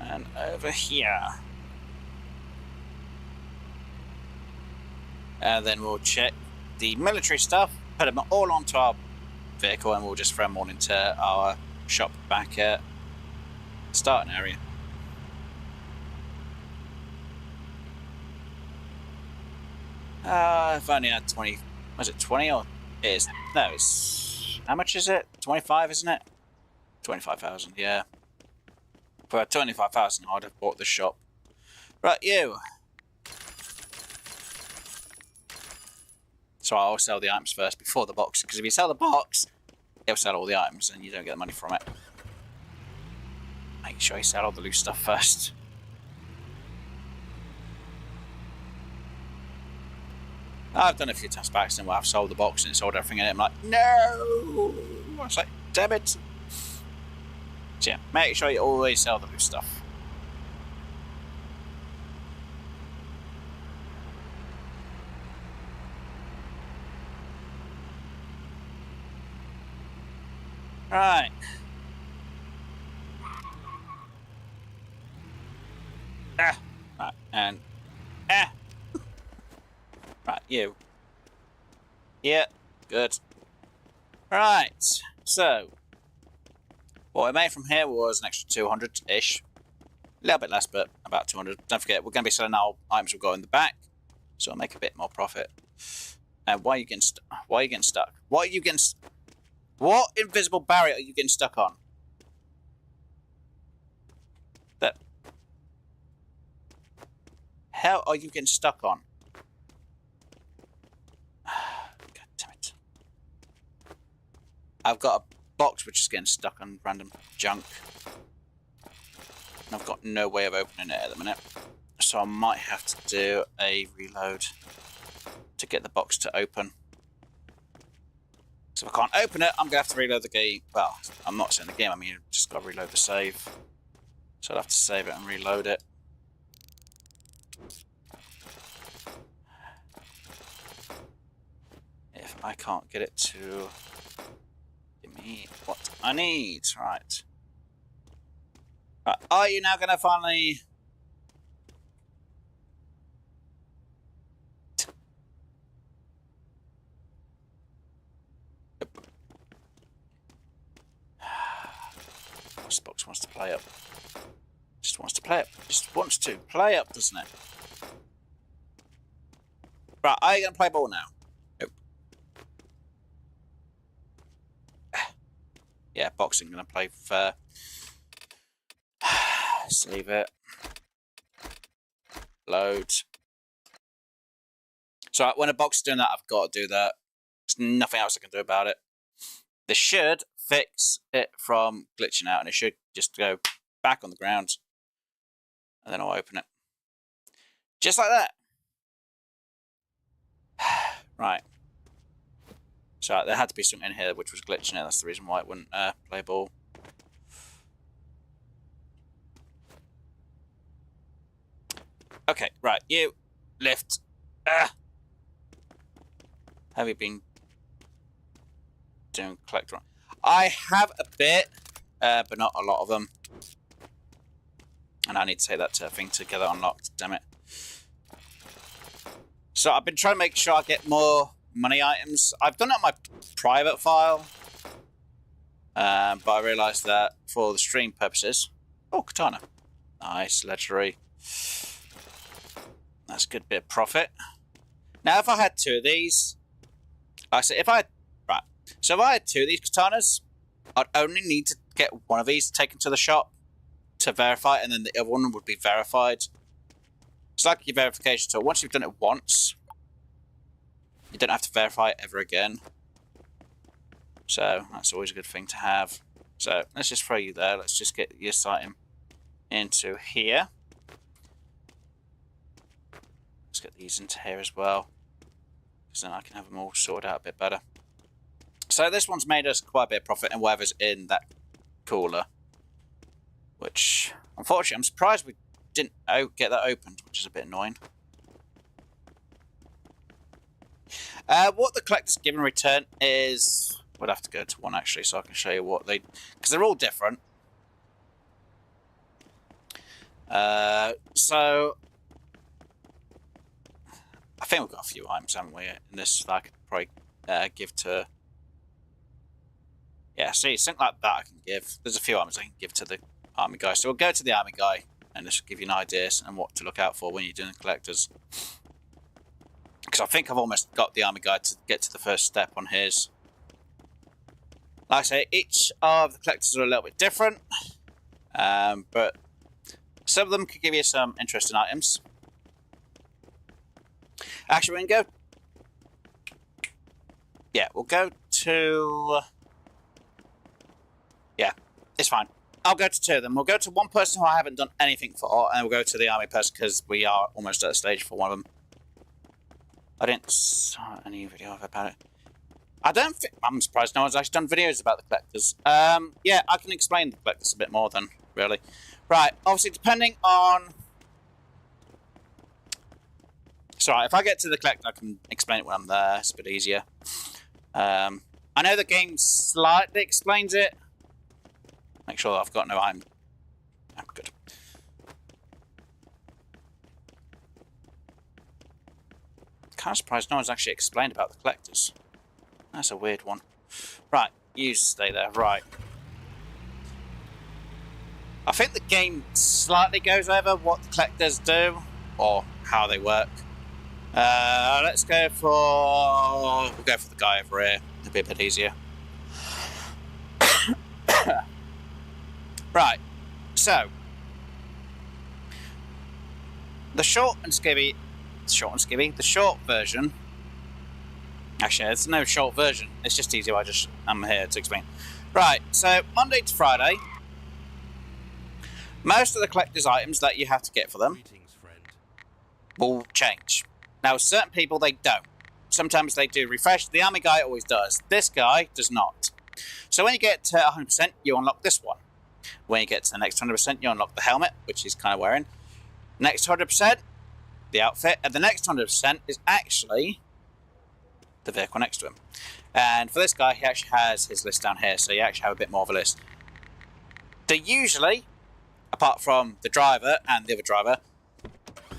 And over here. And then we'll check the military stuff, put them all onto our vehicle, and we'll just throw them all into our shop back at the starting area. I've only had 20. Was it 20 or it is? No, it's. How much is it? 25, isn't it? 25,000, yeah. For 25,000, I'd have bought the shop. Right, you. So I'll sell the items first before the box, because if you sell the box, it'll sell all the items and you don't get the money from it. Make sure you sell all the loose stuff first. I've done a few times by accident where I've sold the box and it sold everything in it. I'm like, no! I was like, damn it! So yeah, make sure you always sell the loose stuff. Right. Ah! Right, and... Ah! Right, you. Yeah, good. Right, so... what we made from here was an extra 200-ish. A little bit less, but about 200. Don't forget, we're going to be selling our items will go in the back, so we'll make a bit more profit. And why are you getting stuck? Why are you getting stuck? What are you getting... what invisible barrier are you getting stuck on? That... hell are you getting stuck on? I've got a box which is getting stuck on random junk. And I've got no way of opening it at the minute. So I might have to do a reload to get the box to open. So if I can't open it, I'm going to have to reload the game. Well, I'm not saying the game, I mean, I've just got to reload the save. So I'll have to save it and reload it. If I can't get it to give me what I need. Right. Right. Are you now going to finally... This box wants to play up. Just wants to play up. Just wants to play up, doesn't it? Right, are you going to play ball now? Nope. Yeah, boxing going to play fair. Save it. Load. So when a box is doing that, I've got to do that. There's nothing else I can do about it. This should fix it from glitching out, and it should just go back on the ground. And then I'll open it. Just like that. Right. So there had to be something in here which was glitching it. That's the reason why it wouldn't play ball. Okay, right. You lift. Have you been doing collector? I have a bit, but not a lot of them. And I need to take that thing to get it unlocked. Damn it. So I've been trying to make sure I get more money items. I've done it on my private file. But I realised that for the stream purposes... Oh, katana. Nice, legendary. That's a good bit of profit. Now, if I had two of these... Like I said, if I had... Right. So if I had two of these katanas, I'd only need to get one of these taken to the shop to verify, and then the other one would be verified. It's like your verification tool. Once you've done it once, you don't have to verify it ever again. So that's always a good thing to have. So let's just throw you there. Let's just get this item into here. Let's get these into here as well, because then I can have them all sorted out a bit better. So this one's made us quite a bit of profit, and whatever's in that cooler, which unfortunately I'm surprised we didn't get that opened, which is a bit annoying. What the collectors give in return is... We'd have to go to one actually, so I can show you what they... Because they're all different. So... I think we've got a few items, haven't we, in this that I could probably give to... Yeah, see, something like that I can give. There's a few items I can give to the army guy. So we'll go to the army guy, and this will give you an idea and what to look out for when you're doing the collectors. Because I think I've almost got the army guy to get to the first step on his. Like I say, each of the collectors are a little bit different, but some of them could give you some interesting items. Actually, we can go... Yeah, we'll go to... Yeah, it's fine. I'll go to two of them. We'll go to one person who I haven't done anything for, and we'll go to the army person because we are almost at a stage for one of them. I didn't saw any video about it. I don't think... I'm surprised no one's actually done videos about the collectors. Yeah, I can explain the collectors a bit more then, really. Right, obviously, depending on... Sorry, if I get to the collector, I can explain it when I'm there. It's a bit easier. I know the game slightly explains it. Make sure that I've got no... I'm good. Kind of surprised no one's actually explained about the collectors. That's a weird one. Right, you stay there. Right. I think the game slightly goes over what the collectors do, or how they work. Let's go for... We'll go for the guy over here. It'll be a bit easier. Right, so the short version Actually, there's no short version. It's just easier. I'm here to explain. Right, so Monday to Friday, most of the collector's items that you have to get for them will change. Now, certain people, they don't. Sometimes they do refresh. The army guy always does. This guy does not. So when you get to 100%, you unlock this one. When you get to the next 100%, you unlock the helmet, which he's kind of wearing. Next 100%, the outfit. And the next 100% is actually the vehicle next to him. And for this guy, he actually has his list down here, so you actually have a bit more of a list. They usually, apart from the driver and the other driver,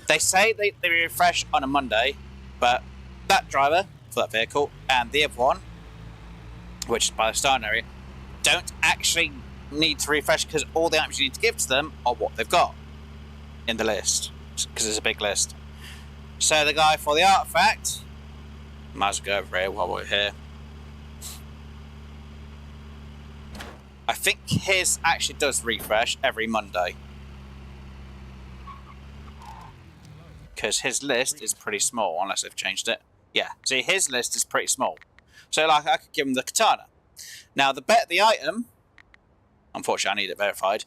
they say they refresh on a Monday, but that driver for that vehicle and the other one, which is by the starting area, don't actually need to refresh because all the items you need to give to them are what they've got in the list, because it's a big list. So the guy for the artifact, might as well go over here while we're here. I think his actually does refresh every Monday, because his list is pretty small, unless they've changed it. Yeah, see, his list is pretty small. So, like, I could give him the katana. Now, the better the item, unfortunately, I need it verified,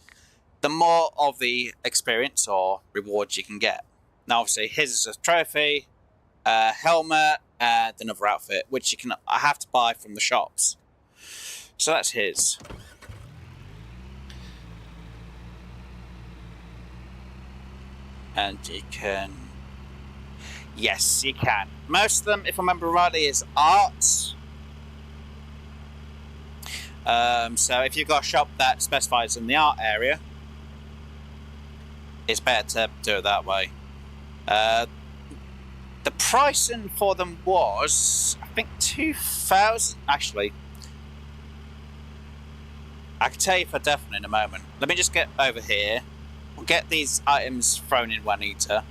the more of the experience or rewards you can get. Now, obviously, his is a trophy, a helmet, and another outfit, which I have to buy from the shops. So that's his. And you can... Yes, you can. Most of them, if I remember rightly, is art. So if you've got a shop that specifies in the art area, it's better to do it that way. The pricing for them was, I think, 2,000. Actually, I can tell you for definite in a moment. Let me just get over here. We'll get these items thrown in Juanita.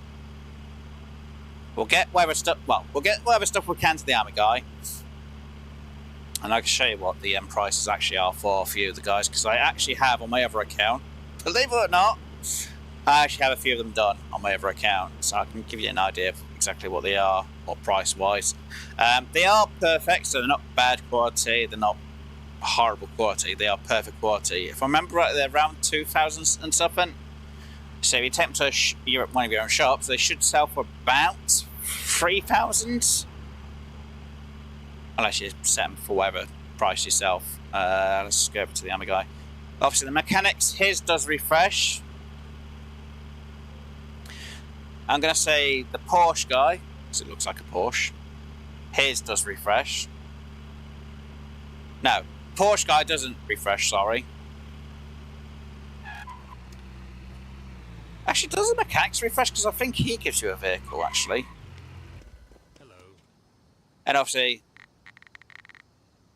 We'll get whatever stuff. Well, we'll get whatever stuff we can to the army guy, and I can show you what the prices actually are for a few of the guys, because I actually have on my other account. Believe it or not, I actually have a few of them done on my other account, so I can give you an idea of exactly what they are, or price-wise. They are perfect, so they're not bad quality. They're not horrible quality. They are perfect quality. If I remember right, they're around 2,000 and something. So if you take them to one of your own shops, they should sell for about 3,000. Unless you set them for whatever price yourself. Let's go over to the army guy. Obviously the mechanics, his does refresh. I'm going to say the Porsche guy, because it looks like a Porsche. His does refresh. No, Porsche guy doesn't refresh, sorry. Actually, does the mechanics refresh? Because I think he gives you a vehicle, actually. Hello. And obviously,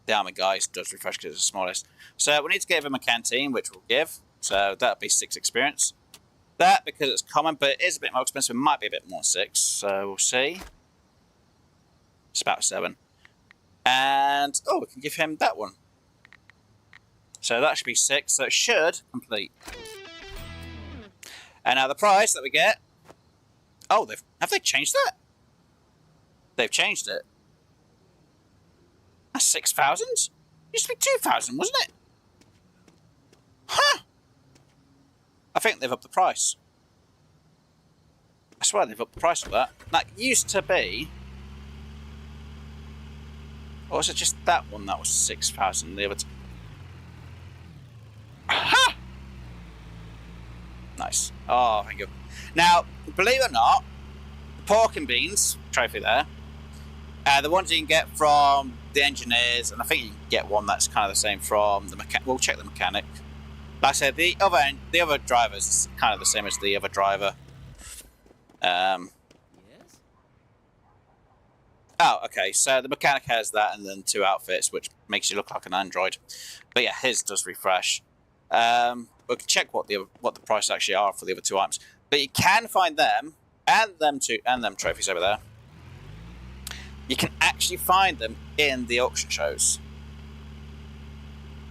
the army guys does refresh because it's the smallest. So we need to give him a canteen, which we'll give. So that'll be 6 experience. That, because it's common, but it is a bit more expensive, it might be a bit more 6. So we'll see. It's about 7. And, oh, we can give him that one. So that should be 6, so it should complete. And now the price that we get... Oh, have they changed that? They've changed it. That's 6,000? Used to be 2,000, wasn't it? Huh! I think they've upped the price. I swear they've upped the price of that. That used to be... Or was it just that one that was 6,000? The other... Aha! Nice. Oh, thank you. Now, believe it or not, the pork and beans trophy there, the ones you can get from the engineers, and I think you can get one that's kind of the same from the mechanic. We'll check the mechanic. Like I said, the other driver is kind of the same as the other driver. Yes? Oh, okay. So the mechanic has that, and then 2 outfits, which makes you look like an android. But yeah, his does refresh. We can check what the price actually are for the other 2 items. But you can find them and them trophies over there. You can actually find them in the auction shows.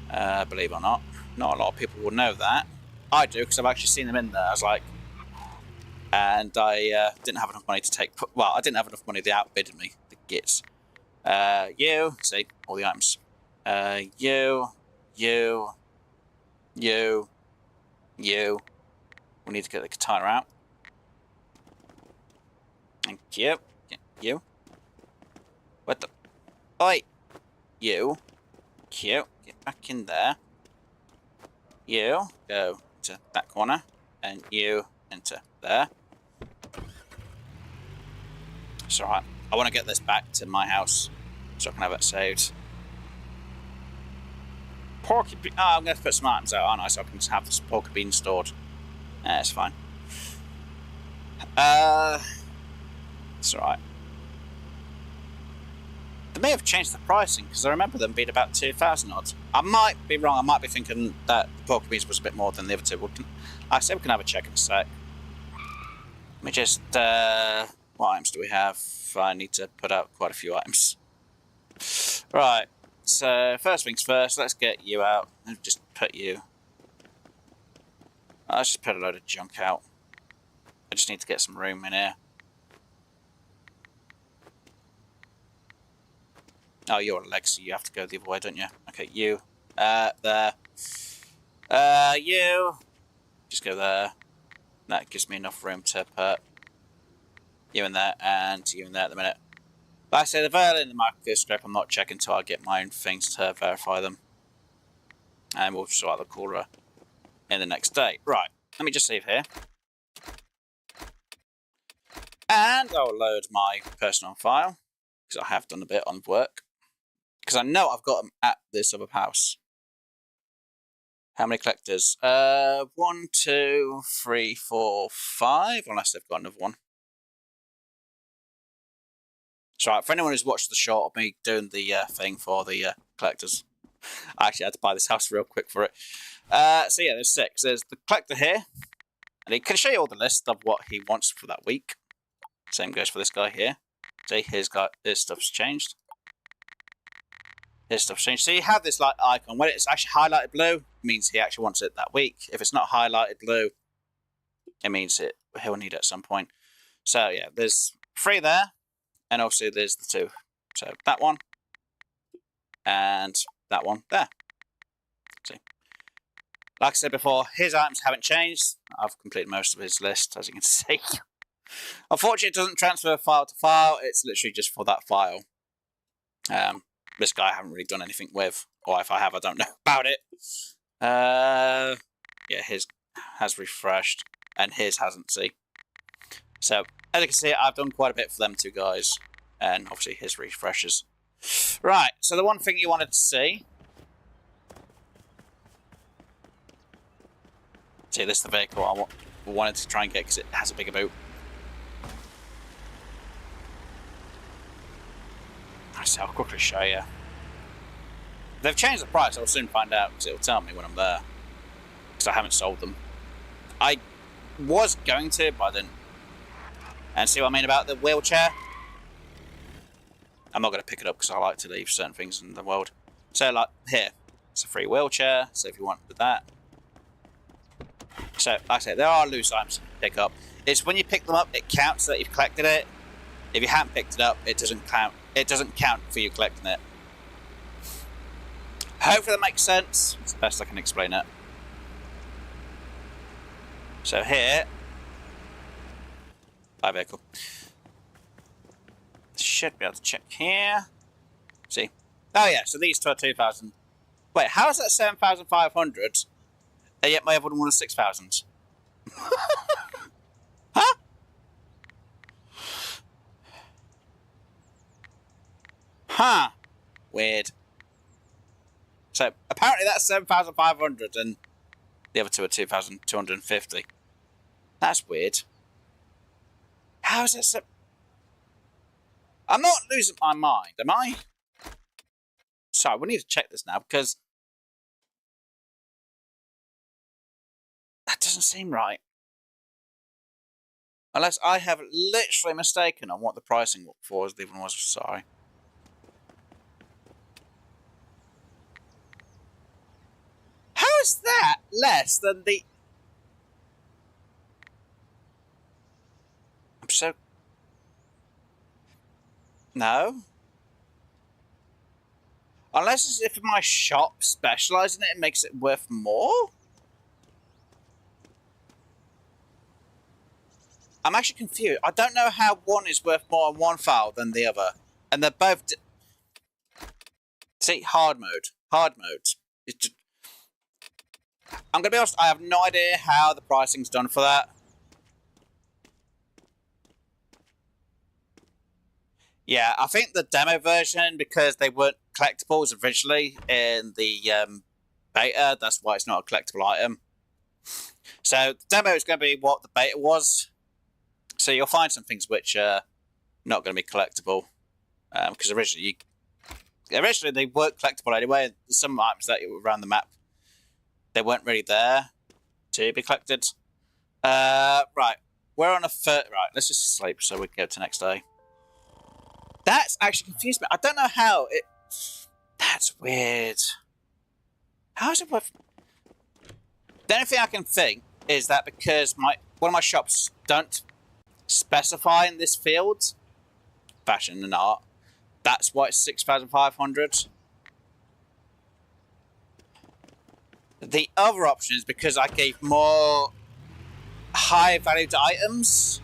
Believe it or not, not a lot of people will know that. I do, because I've actually seen them in there. I was like, and I didn't have enough money to take. Well, I didn't have enough money. They outbidded me, the gits. You, see, all the items. You. We need to get the katana out. Thank you. You. What the? Oi! You. Cute. Get back in there. You. Go to that corner. And you into there. It's alright. I want to get this back to my house so I can have it saved. Porky bean. Oh, I'm going to put some items out, aren't I? So I can just have this porky bean stored. Yeah, it's fine. It's alright. They may have changed the pricing because I remember them being about 2,000 odds. I might be wrong. I might be thinking that the porky beans was a bit more than the other two. Like I said, we can have a check in a sec. Let me just. What items do we have? I need to put out quite a few items. Right. So first things first. Let's get you out. I'll just put you. Let's just put a load of junk out. I just need to get some room in here. Oh, you're a leg, so you have to go the other way, don't you? Okay, you. There. You. Just go there. That gives me enough room to put you in there and you in there at the minute. Like I say, the verily in the microscope, I'm not checking until I get my own things to verify them. And we'll sort out the caller in the next day. Right, let me just save here. And I'll load my personal file, because I have done a bit on work. Because I know I've got them at this other house. How many collectors? 1, 2, 3, 4, 5, unless they've got another one. So right, for anyone who's watched the short of me doing the thing for the collectors, I actually had to buy this house real quick for it. So yeah, there's 6. There's the collector here, and he can show you all the list of what he wants for that week. Same goes for this guy here. See, his stuff's changed. His stuff's changed. So you have this like icon. When it's actually highlighted blue, it means he actually wants it that week. If it's not highlighted blue, it means he'll need it at some point. So yeah, there's 3 there. And also there's the 2. So that one. And that one there. See. Like I said before, his items haven't changed. I've completed most of his list, as you can see. Unfortunately, it doesn't transfer file to file. It's literally just for that file. This guy I haven't really done anything with. Or if I have, I don't know about it. Yeah, his has refreshed. And his hasn't, see. So, as you can see, I've done quite a bit for them 2 guys. And obviously his refreshes. Right, so the one thing you wanted to see. See, this is the vehicle I wanted to try and get because it has a bigger boot. So I'll quickly show you. They've changed the price, I'll soon find out because it'll tell me when I'm there. Because I haven't sold them. I was going to, but I didn't. And see what I mean about the wheelchair? I'm not going to pick it up because I like to leave certain things in the world. So, like, here. It's a free wheelchair, so if you want with that. So, like I said, there are loose items to pick up. It's when you pick them up, it counts that you've collected it. If you haven't picked it up, it doesn't count. It doesn't count for you collecting it. Hopefully that makes sense. It's the best I can explain it. So here, buy vehicle. Should be able to check here. See? Oh yeah, so these two are 2,000. Wait, how is that 7,500? And yet my other one was 6,000. Huh? Huh. Weird. So apparently that's 7,500 and the other two are 2,250. That's weird. How is that so... I'm not losing my mind, am I? Sorry, we need to check this now because that doesn't seem right. Unless I have literally mistaken on what the pricing for the other one was. Sorry. How is that less than the... I'm so... No. Unless it's if my shop specialises in it, it makes it worth more? I'm actually confused. I don't know how one is worth more on one file than the other. And they're both... See, hard mode. Hard mode. Just... I'm going to be honest, I have no idea how the pricing's done for that. Yeah, I think the demo version, because they weren't collectibles originally in the beta, that's why it's not a collectible item. So, the demo is going to be what the beta was. So, you'll find some things which are not going to be collectible. Because originally they weren't collectible anyway. Some items that were around the map, they weren't really there to be collected. Right, we're on a third. Right, let's just sleep so we can go to the next day. That's actually confused me. I don't know how it. That's weird. How is it worth? The only thing I can think is that because one of my shops don't specify in this field, fashion and art, that's why it's 6,500. The other option is because I gave more high valued items.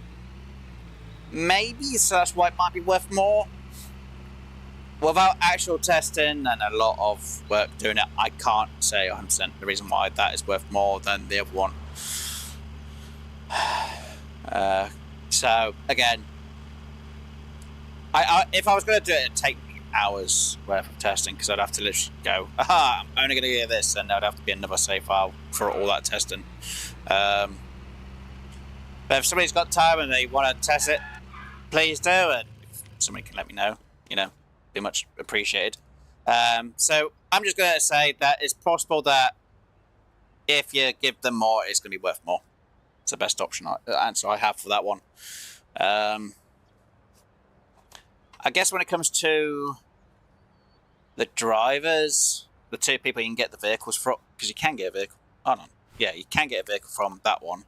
Maybe, so that's why it might be worth more. Without actual testing and a lot of work doing it, I can't say 100% the reason why that is worth more than the other one. So, again, if I was going to do it, it'd take me hours worth of testing, because I'd have to literally go, aha, I'm only going to get this, and there'd have to be another save file for all that testing. But if somebody's got time and they want to test it, please do, and if somebody can let me know, be much appreciated. So I'm just going to say that it's possible that if you give them more, it's going to be worth more. It's the best answer I have for that one. I guess when it comes to the drivers, the two people you can get the vehicles from, because you can get a vehicle. Oh no, yeah, you can get a vehicle from that one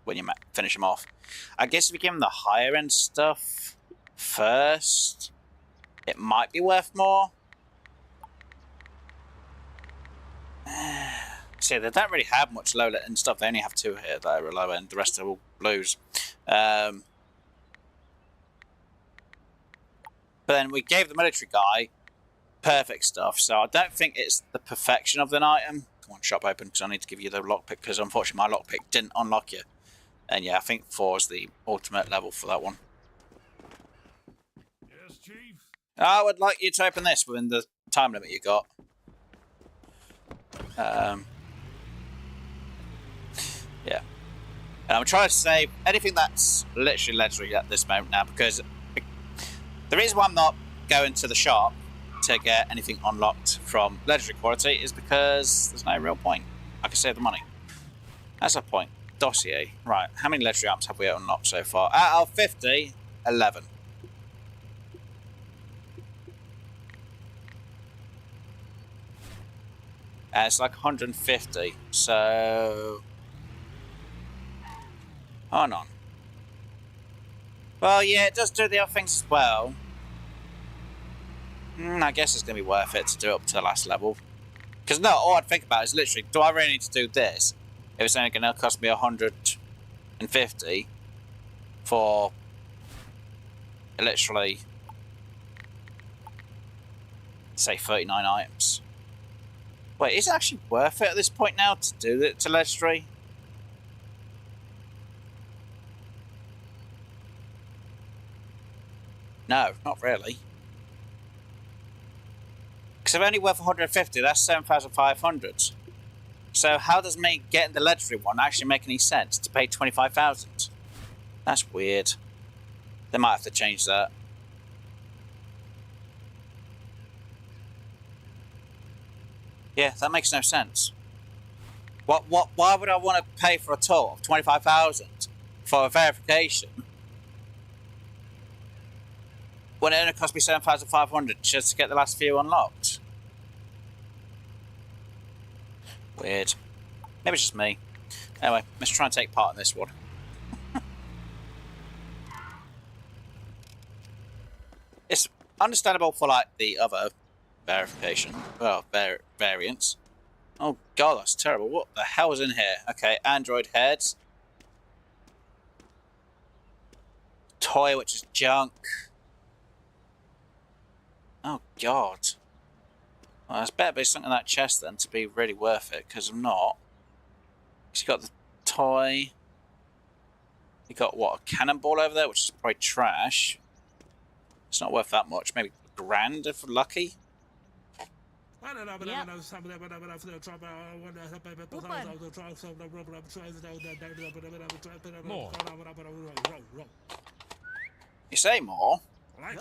when you finish them off. I guess if you give them the higher end stuff first, it might be worth more. See, they don't really have much low end stuff. They only have two here that are low end. The rest are all blues. But then we gave the military guy perfect stuff, so I don't think it's the perfection of an item. Come on, shop open, because I need to give you the lockpick, because unfortunately my lockpick didn't unlock you. And yeah, I think 4 is the ultimate level for that one. Yes, Chief. I would like you to open this within the time limit you got. Yeah. And I'm trying to save anything that's literally legendary at this moment now, because the reason why I'm not going to the shop to get anything unlocked from legendary quality is because there's no real point. I can save the money. That's the point. Dossier. Right, how many legendary items have we unlocked so far? Out of 50, 11. And it's like 150, so... Hold on. Well, yeah, it does do the other things as well. I guess it's going to be worth it to do it up to the last level. Because no, all I'd think about is literally, do I really need to do this? If it's only going to cost me 150 for literally, say, 39 items. Wait, is it actually worth it at this point now to do it to legendary? No, not really. Because if only worth 150, that's 7,500. So how does me getting the legendary one actually make any sense to pay 25,000? That's weird. They might have to change that. Yeah, that makes no sense. Why would I want to pay for a total of 25,000 for a verification when it only cost me 7,500 just to get the last few unlocked? Weird. Maybe it's just me. Anyway, let's try and take part in this one. It's understandable for like the other verification. Well, variants. Oh god, that's terrible. What the hell is in here? Okay, Android heads. Toy, which is junk. Oh god. Well, there's better be something in that chest then to be really worth it, because I'm not. He's got the toy. You got what, a cannonball over there, which is probably trash. It's not worth that much. Maybe $1,000 if we're lucky. More. You say more? Higher.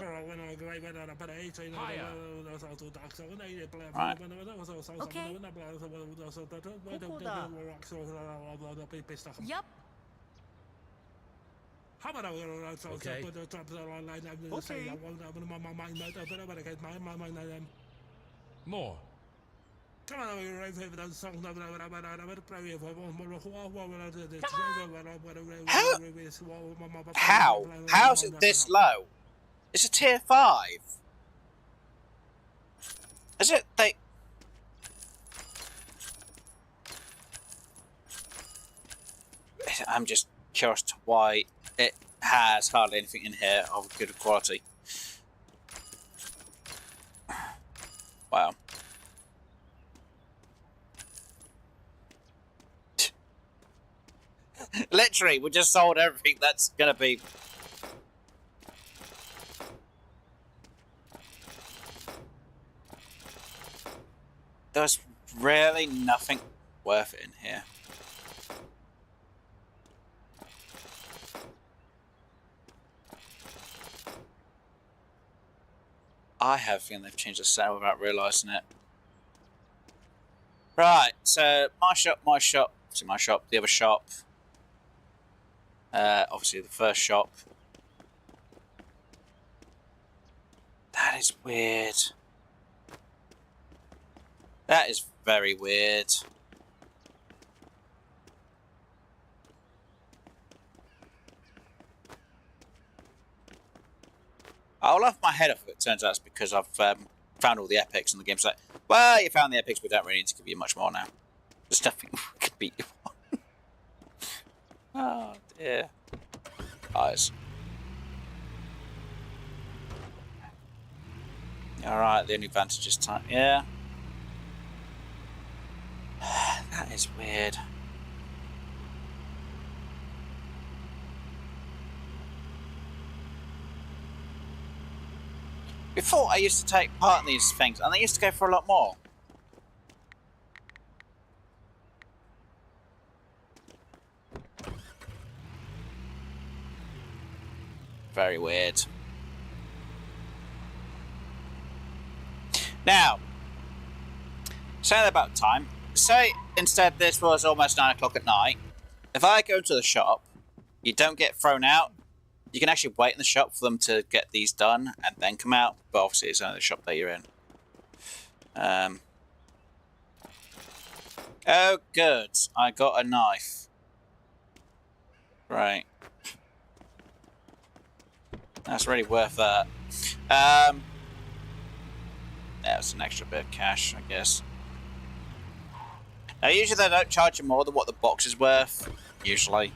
Right. Okay. Yup. Okay. More. How? How's it this low? It's a tier 5. Is it? I'm just curious to why it has hardly anything in here of good quality. Wow. Literally, we just sold everything that's gonna be. There's really nothing worth it in here. I have a feeling they've changed the sale without realising it. Right, so my shop, the other shop. Obviously the first shop. That is weird. That is very weird. I'll laugh my head off if it turns out it's because I've found all the epics and the game's like, well, you found the epics, we don't really need to give you much more now. There's nothing we can beat you on. Oh dear. Eyes. Alright, the only advantage is time. Yeah. That is weird. Before, I used to take part in these things, and they used to go for a lot more. Very weird. Now, saying about time, say instead this was almost 9 o'clock at night. If I go to the shop, you don't get thrown out. You can actually wait in the shop for them to get these done and then come out. But obviously it's only the shop that you're in. Oh, good. I got a knife. Right. That's really worth that. That's an extra bit of cash, I guess. Now, usually they don't charge you more than what the box is worth. Usually.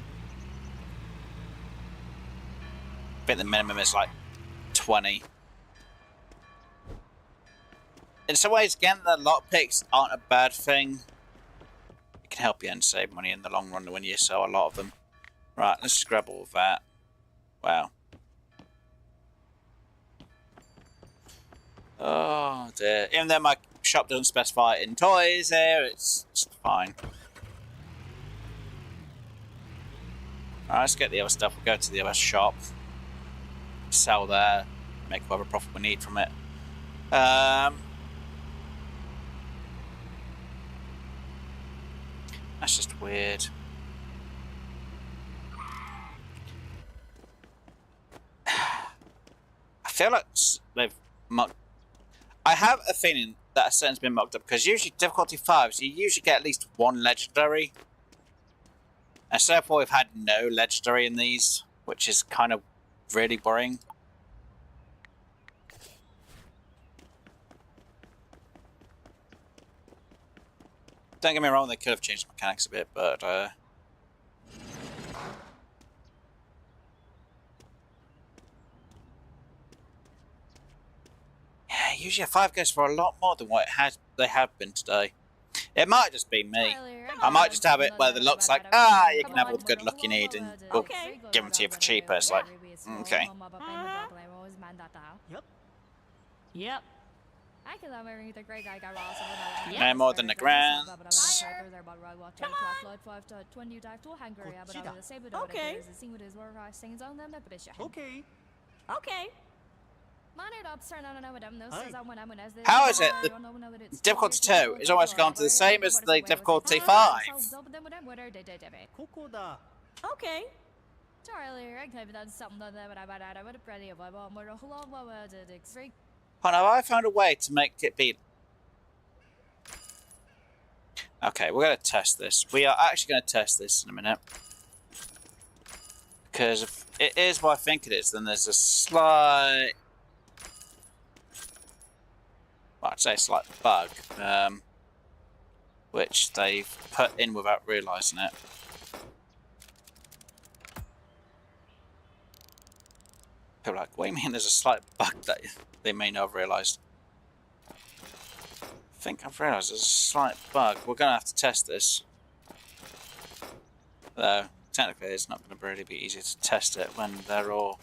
I think the minimum is like 20. In some ways, again, the lockpicks aren't a bad thing. It can help you and save money in the long run when you sell a lot of them. Right, let's just grab all of that. Wow. Oh dear. Even though my shop doesn't specify it in toys here, it's fine. Alright, let's get the other stuff. We'll go to the other shop. Sell there. Make whatever profit we need from it. That's just weird. I feel like they've mucked. I have a feeling that a setting's been mucked up because usually difficulty 5s, you usually get at least one legendary. And so far we've had no legendary in these, which is kind of really boring. Don't get me wrong, they could have changed the mechanics a bit, but yeah, usually a 5 goes for a lot more than what they have been today. It might just be me. I might just have it where the look's like, you can have all the good luck you need and we'll give them to you for cheaper. It's like, okay. Yep. No more than the grand. Okay. Okay. How is it? The difficulty 2 is almost gone to the same as the difficulty 5. Okay. Oh no, I found a way to make it be. Okay, we're going to test this. We are actually going to test this in a minute. Because if it is what I think it is, then there's a slight... well, I'd say a slight bug. Which they've put in without realising it. People are like, what do you mean there's a slight bug that they may not have realised? I think I've realised there's a slight bug. We're going to have to test this. Though, technically it's not going to really be easy to test it when they're all...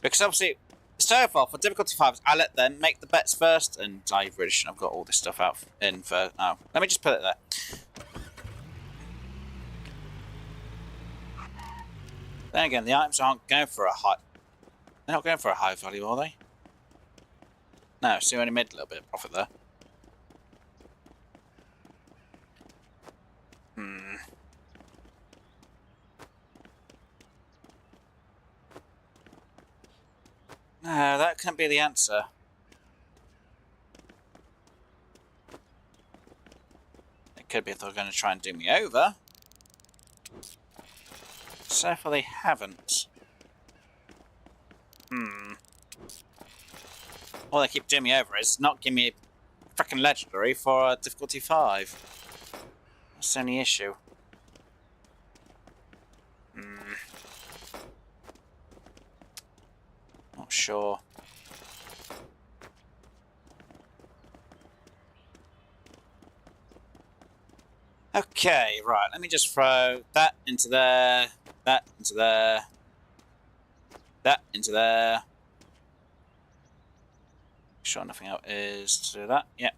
because obviously, so far for difficulty 5s, I let them make the bets first, and I really shouldn't have got all this stuff out in for... oh, let me just put it there. Then again, the items aren't going for a high... they're not going for a high value, are they? No, so you only made a little bit of profit there. No, that can't be the answer. It could be if they're going to try and do me over. So far they haven't. All they keep doing me over is not giving me a frickin' legendary for difficulty 5. That's the only issue. Not sure. Okay, right, let me just throw that into there, that into there, that into there. Sure nothing else is to do that, yep.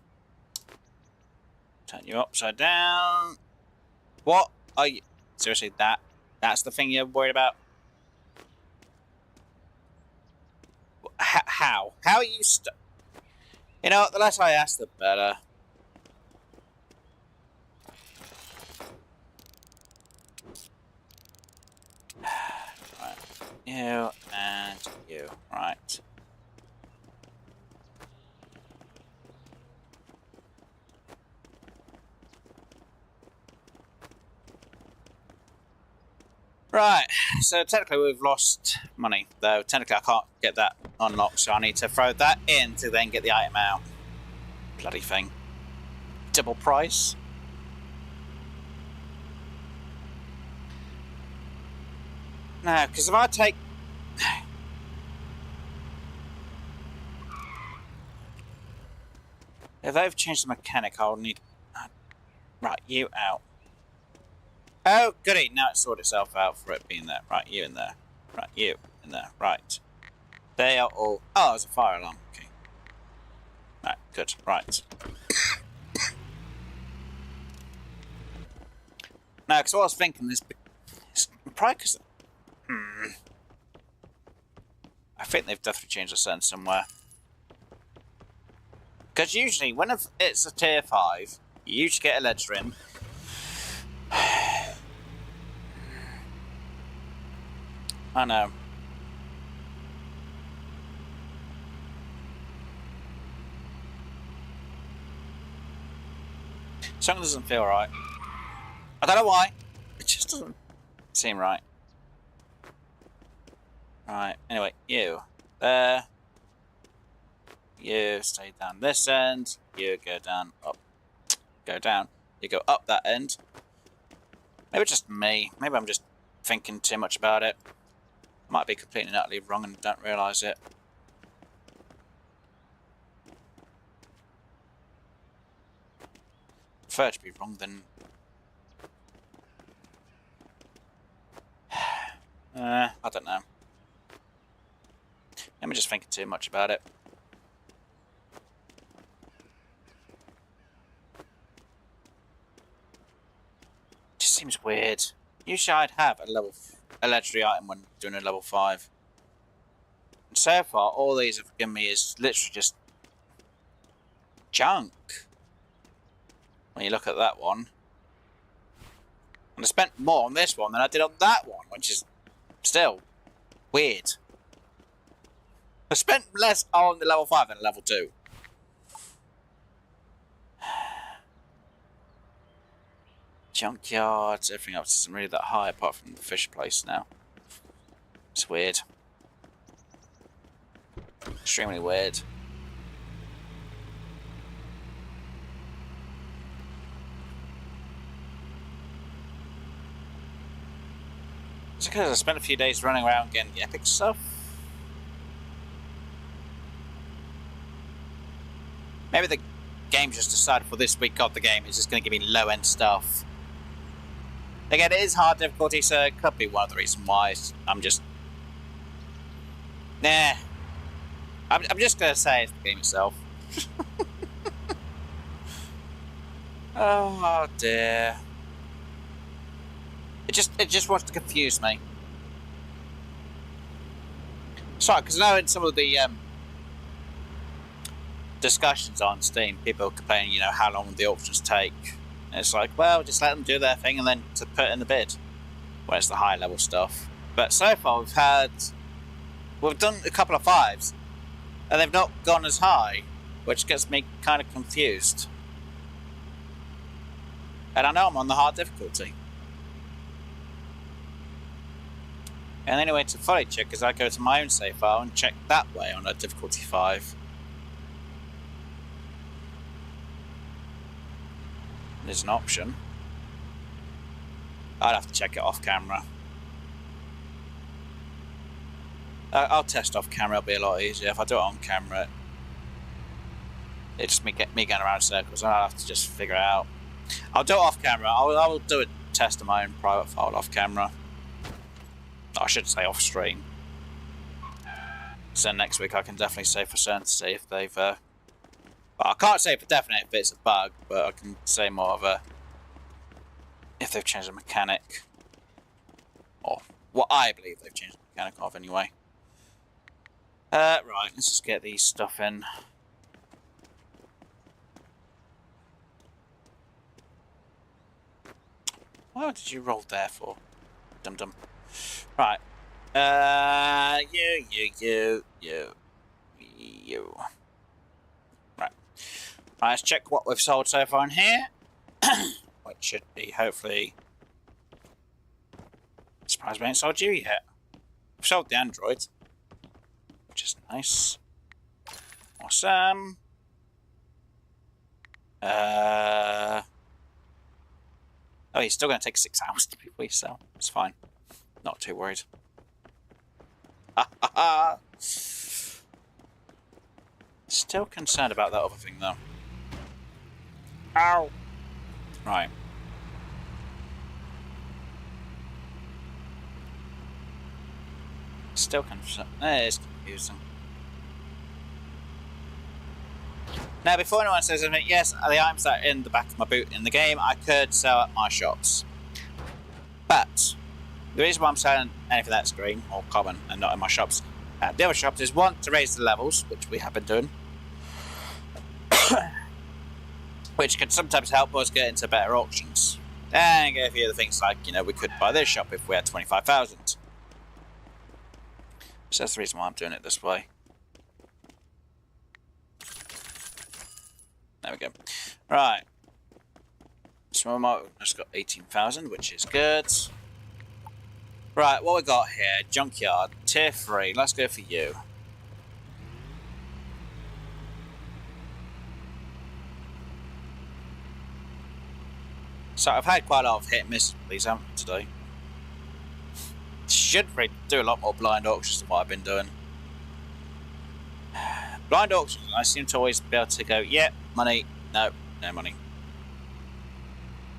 Turn you upside down. What are you, seriously, that's the thing you're worried about? How are you you know, the less I ask, the better. Right, you and you, right. Right, so technically we've lost money, though technically I can't get that unlocked, so I need to throw that in to then get the item out. Bloody thing. Double price. No, because if I take... if they've changed the mechanic, I'll need... right, you out. Oh, goody, now it sorted itself out for it being there. Right, you in there. Right, you in there. Right. They are all... oh, there's a fire alarm. Okay. Right, good. Right. Now, because what I was thinking is... probably because... I think they've definitely changed the setting somewhere. Because usually, when it's a tier 5, you usually get a ledger in. I know. Something doesn't feel right. I don't know why. It just doesn't seem right. Right, anyway, you. There. You stay down this end. You go down, up. Go down. You go up that end. Maybe just me. Maybe I'm just thinking too much about it. Might be completely and utterly wrong and don't realise it. Prefer to be wrong than... I don't know. Maybe just thinking too much about it. Just seems weird. Usually I'd have a legendary item when doing a level 5. And so far, all these have given me is literally just junk. When you look at that one. And I spent more on this one than I did on that one, which is still weird. I spent less on the level 5 than level 2. Junkyards, everything else isn't really that high apart from the fish place now. It's weird. Extremely weird. It's because I spent a few days running around getting the epic stuff. Maybe the game just decided for this week of the game is just going to give me low-end stuff. Again, it is hard difficulty, so it could be one of the reasons why I'm just... Nah. I'm just going to say it's the game itself. Oh dear. It just wants to confuse me. Sorry, because I know in some of the discussions on Steam, people complain, you know, how long the auctions take. And it's like, well, just let them do their thing and then to put in the bid. When it's the high level stuff. But so far we've done a couple of 5s, and they've not gone as high, which gets me kind of confused. And I know I'm on the hard difficulty. And anyway, it's a funny check because I go to my own save file and check that way on a difficulty 5. There's an option. I'd have to check it off camera. I'll test off camera, it'll be a lot easier. If I do it on camera, it's just me getting around in circles, and I'll have to just figure it out. I'll do it off camera. I'll do a test of my own private file off camera. I should say off stream. So next week I can definitely say for certain to see if they've... well, I can't say for definite if it's a bug, but I can say more of a... if they've changed the mechanic. Or what I believe they've changed the mechanic of anyway. Right, let's just get these stuff in. What did you roll there for? Dum-dum. Right. You. Right. Right, let's check what we've sold so far in here. Which should be, hopefully... Surprised we ain't sold you yet. We've sold the android. Which is nice. Awesome. Oh, he's still going to take 6 hours to before we sell. It's fine. Not too worried. Still concerned about that other thing, though. Ow! Right. Still concerned. It's confusing. Now, before anyone says anything, yes, the items that are in the back of my boot in the game, I could sell at my shops. But the reason why I'm selling anything that's green or common and not in my shops at the other shops is, one, to raise the levels, which we have been doing, which can sometimes help us get into better auctions. And get a few other things like, you know, we could buy this shop if we had 25,000. So that's the reason why I'm doing it this way. There we go. Right. So I've just got 18,000, which is good. Right, what we got here? Junkyard, tier 3. Let's go for you. So I've had quite a lot of hit and miss with these, haven't I, today? Should really do a lot more blind auctions than what I've been doing. Blind auctions, I seem to always be able to go, yeah, money, no, no money.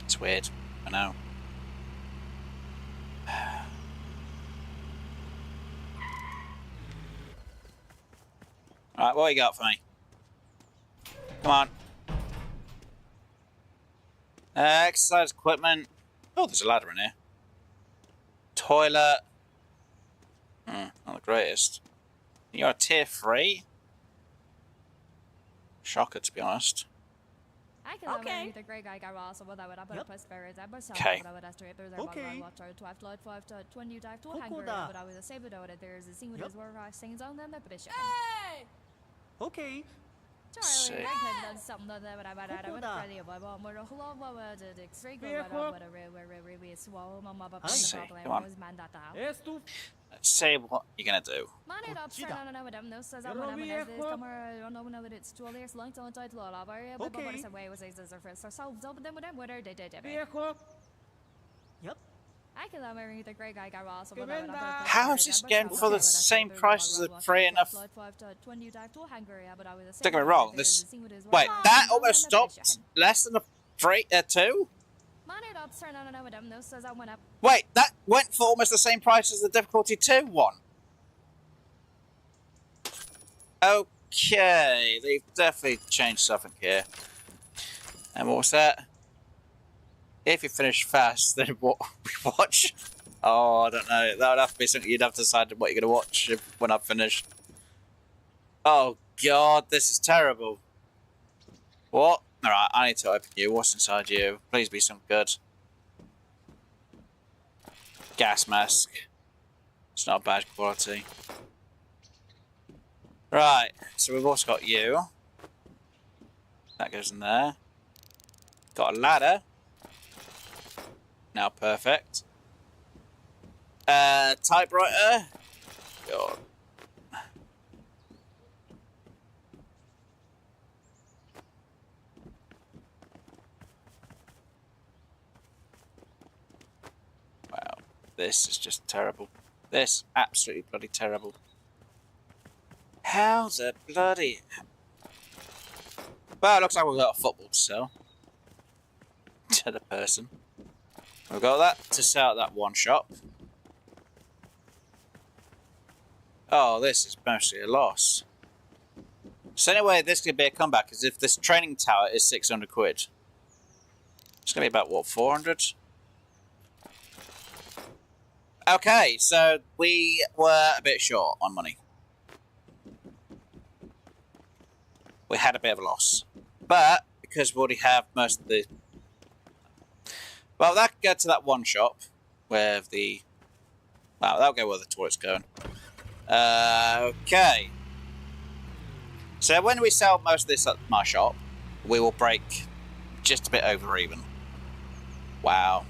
It's weird, I know. Alright, what you got for me? Come on. Exercise equipment. Oh, there's a ladder in here. Toilet. Not the greatest. You're a tier 3? Shocker, to be honest. Okay. Okay. Okay. See. See, come on. Esto. Let's see what you're gonna do. Viejo. Yep. How is this game for the same price as the 3 and a... Don't get me wrong, this... Wait, that almost stopped less than a 3, 2? Wait, that went for almost the same price as the difficulty 2 one. Okay, they've definitely changed something here. And what was that? If you finish fast, then what we watch? Oh, I don't know. That would have to be something you'd have to decide what you're going to watch when I've finished. Oh, God, this is terrible. What? Alright, I need to open you. What's inside you? Please be some good. Gas mask. It's not bad quality. Right, so we've also got you. That goes in there. Got a ladder. Now perfect. Typewriter. God. Wow, this is just terrible. This absolutely bloody terrible. How the bloody... Well, it looks like we've got a football to sell. To the person. We've got that to sell at that one shop. Oh, this is mostly a loss. So anyway, this could be a comeback, as if this training tower is 600 quid. It's going to be about, what, 400? Okay, so we were a bit short on money. We had a bit of a loss. But, because we already have most of the... Well, that could go to that one shop, where the... Wow, that'll go where the toilet's going. Okay. So when we sell most of this at my shop, we will break just a bit over even. Wow.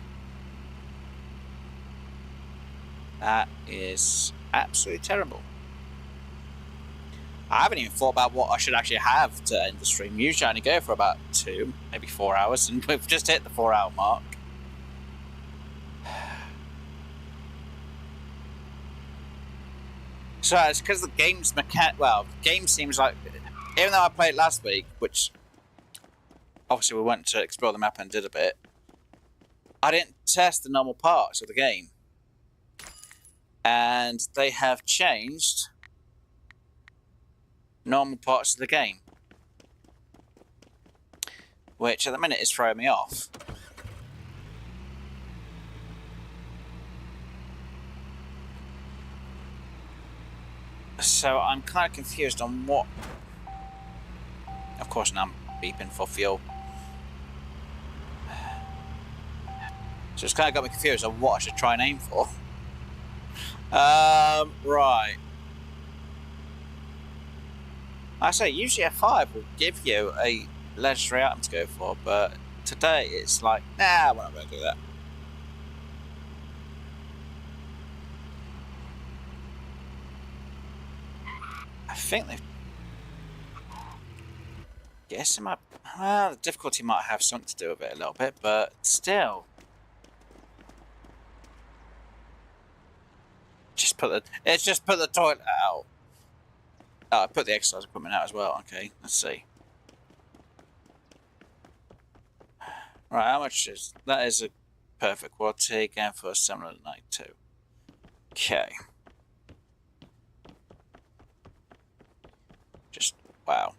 That is absolutely terrible. I haven't even thought about what I should actually have to end the stream. Usually I only go for about 2, maybe 4 hours, and we've just hit the 4-hour mark. So it's because the game's well, the game seems like, even though I played last week, which obviously we went to explore the map and did a bit, I didn't test the normal parts of the game. And they have changed normal parts of the game, which at the minute is throwing me off. So I'm kind of confused on what... Of course now I'm beeping for fuel. So it's kind of got me confused on what I should try and aim for. Right. I say, usually F5 will give you a legendary item to go for, but today it's like, nah, we're not going to do that. I think they've... Guessing my Well, the difficulty might have something to do with it a little bit, but still. It's just put the toilet out. Oh, I put the exercise equipment out as well. Okay, let's see. Right, how much is that? Is a perfect quality again for 792. Okay. Just wow.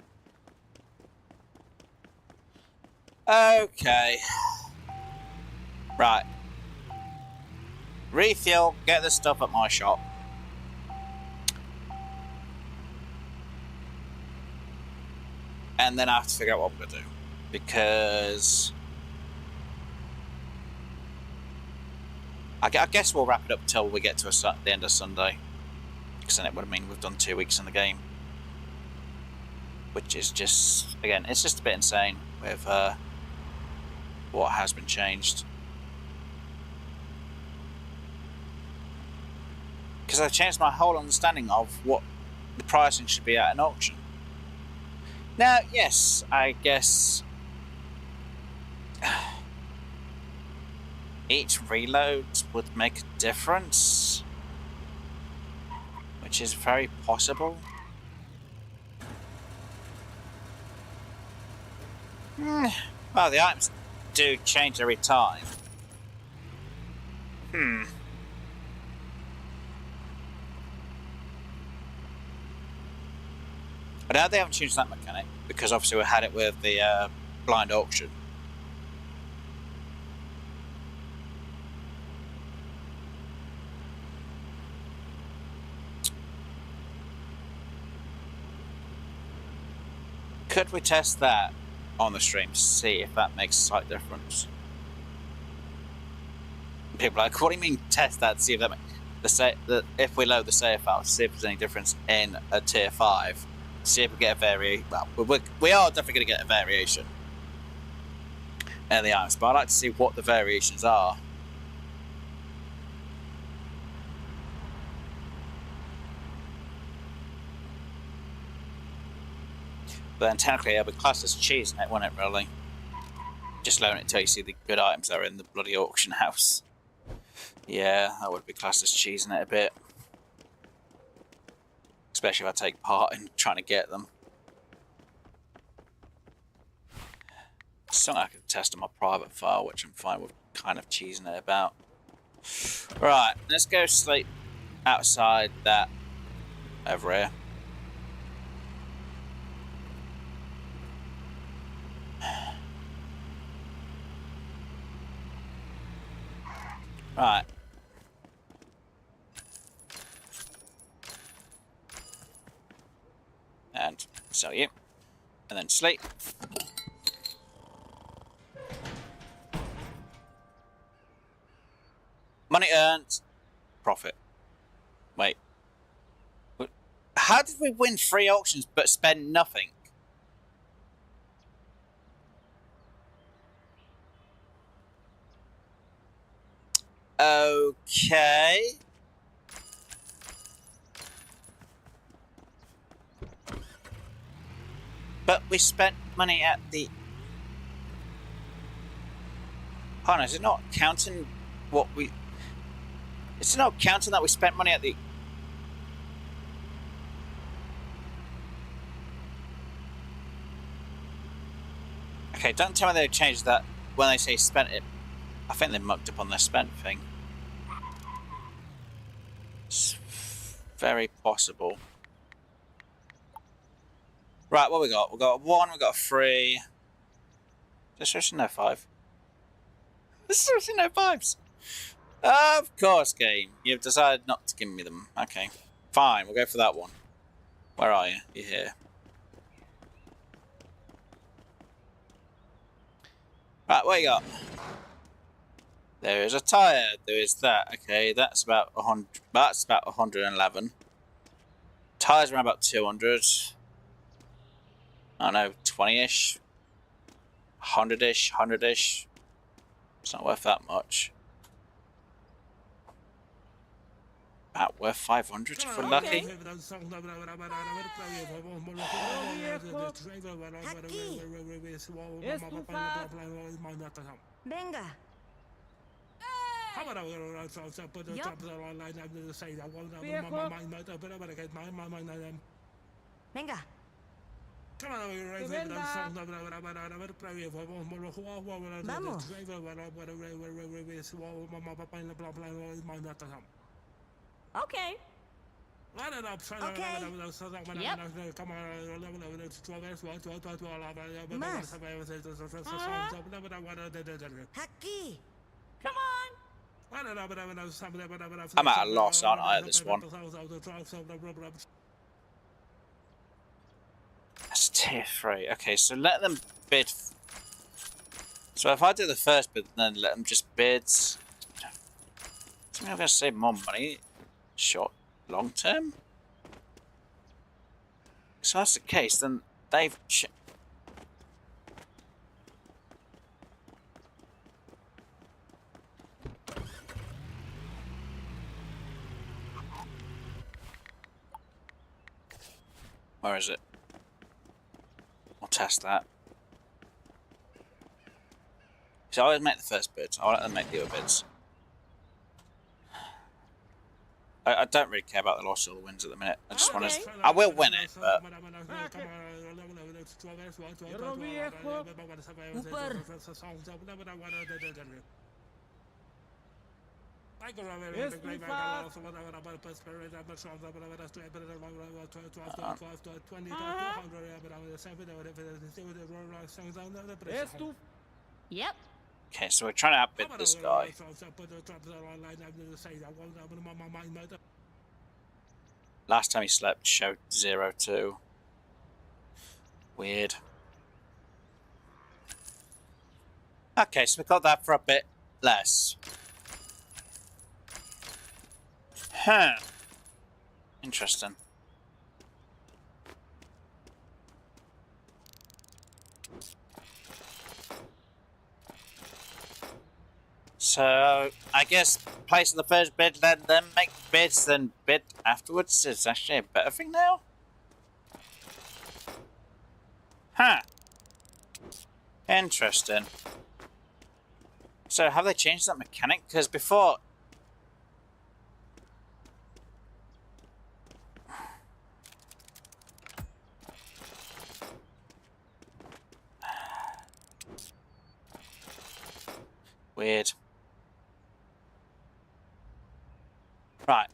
Okay. Right. Refuel, get the stuff at my shop. And then I have to figure out what I'm going to do. Because I guess we'll wrap it up until we get to the end of Sunday. Because then it would mean we've done 2 weeks in the game. Which is just, again, it's just a bit insane with what has been changed. Because I've changed my whole understanding of what the pricing should be at an auction. Now, yes, I guess each reload would make a difference, which is very possible. Well, the items do change every time. I doubt they haven't changed that mechanic, because obviously we had it with the blind auction. Could we test that on the stream to see if that makes a slight difference? People are like, what do you mean test that to see if that makes... if we load the save file to see if there's any difference in a tier 5, see if we get a variation. Well, we are definitely going to get a variation in the items, but I'd like to see what the variations are. But then technically it'll be classed as cheese in it, won't it, really? Just loan it until you see the good items that are in the bloody auction house. Yeah, that would be classed as cheese in it a bit. Especially if I take part in trying to get them. Something I could test on my private file, which I'm fine with kind of cheesing it about. Right, let's go sleep outside that over here. Right. And sell you. And then sleep. Money earned. Profit. Wait. How did we win 3 auctions but spend nothing? Okay. But we spent money at the... Hold on, is it not counting what we... Is it not counting that we spent money at the... Okay, don't tell me they changed that when they say spent it. I think they mucked up on their spent thing. It's very possible. Right, what we got? We got a 1, we got a 3. There's seriously no 5. There's seriously no 5s. Of course, game. You've decided not to give me them. Okay. Fine, we'll go for that one. Where are you? You're here. Right, what you got? There is a tyre. There is that. Okay, that's about 100. That's about 111. Tyres around about 200. I don't know, 20-ish, 100-ish, 100-ish. It's not worth that much. About worth 500 if we're lucky. Venga. Venga. Okay. Aquí. Come on. I'm at a loss, aren't I, at this one? That's tier 3. Okay, so let them bid. So if I do the first bid, then let them just bid. I'm going to save more money. Short, long term? So that's the case, then they've... Where is it? I'll test that. So I always make the first bid. I'll let them make the other bids. I don't really care about the loss or the wins at the minute. I just want to... I will win it, but... Yep. Okay, so we're trying to outbid this guy. Last time he slept showed 0-2. Weird. Okay, so we got that for a bit less. Huh. Interesting. So, I guess placing the first bid, let them make bids, then bid afterwards is actually a better thing now? Huh. Interesting. So, have they changed that mechanic? Because before... Weird. Right.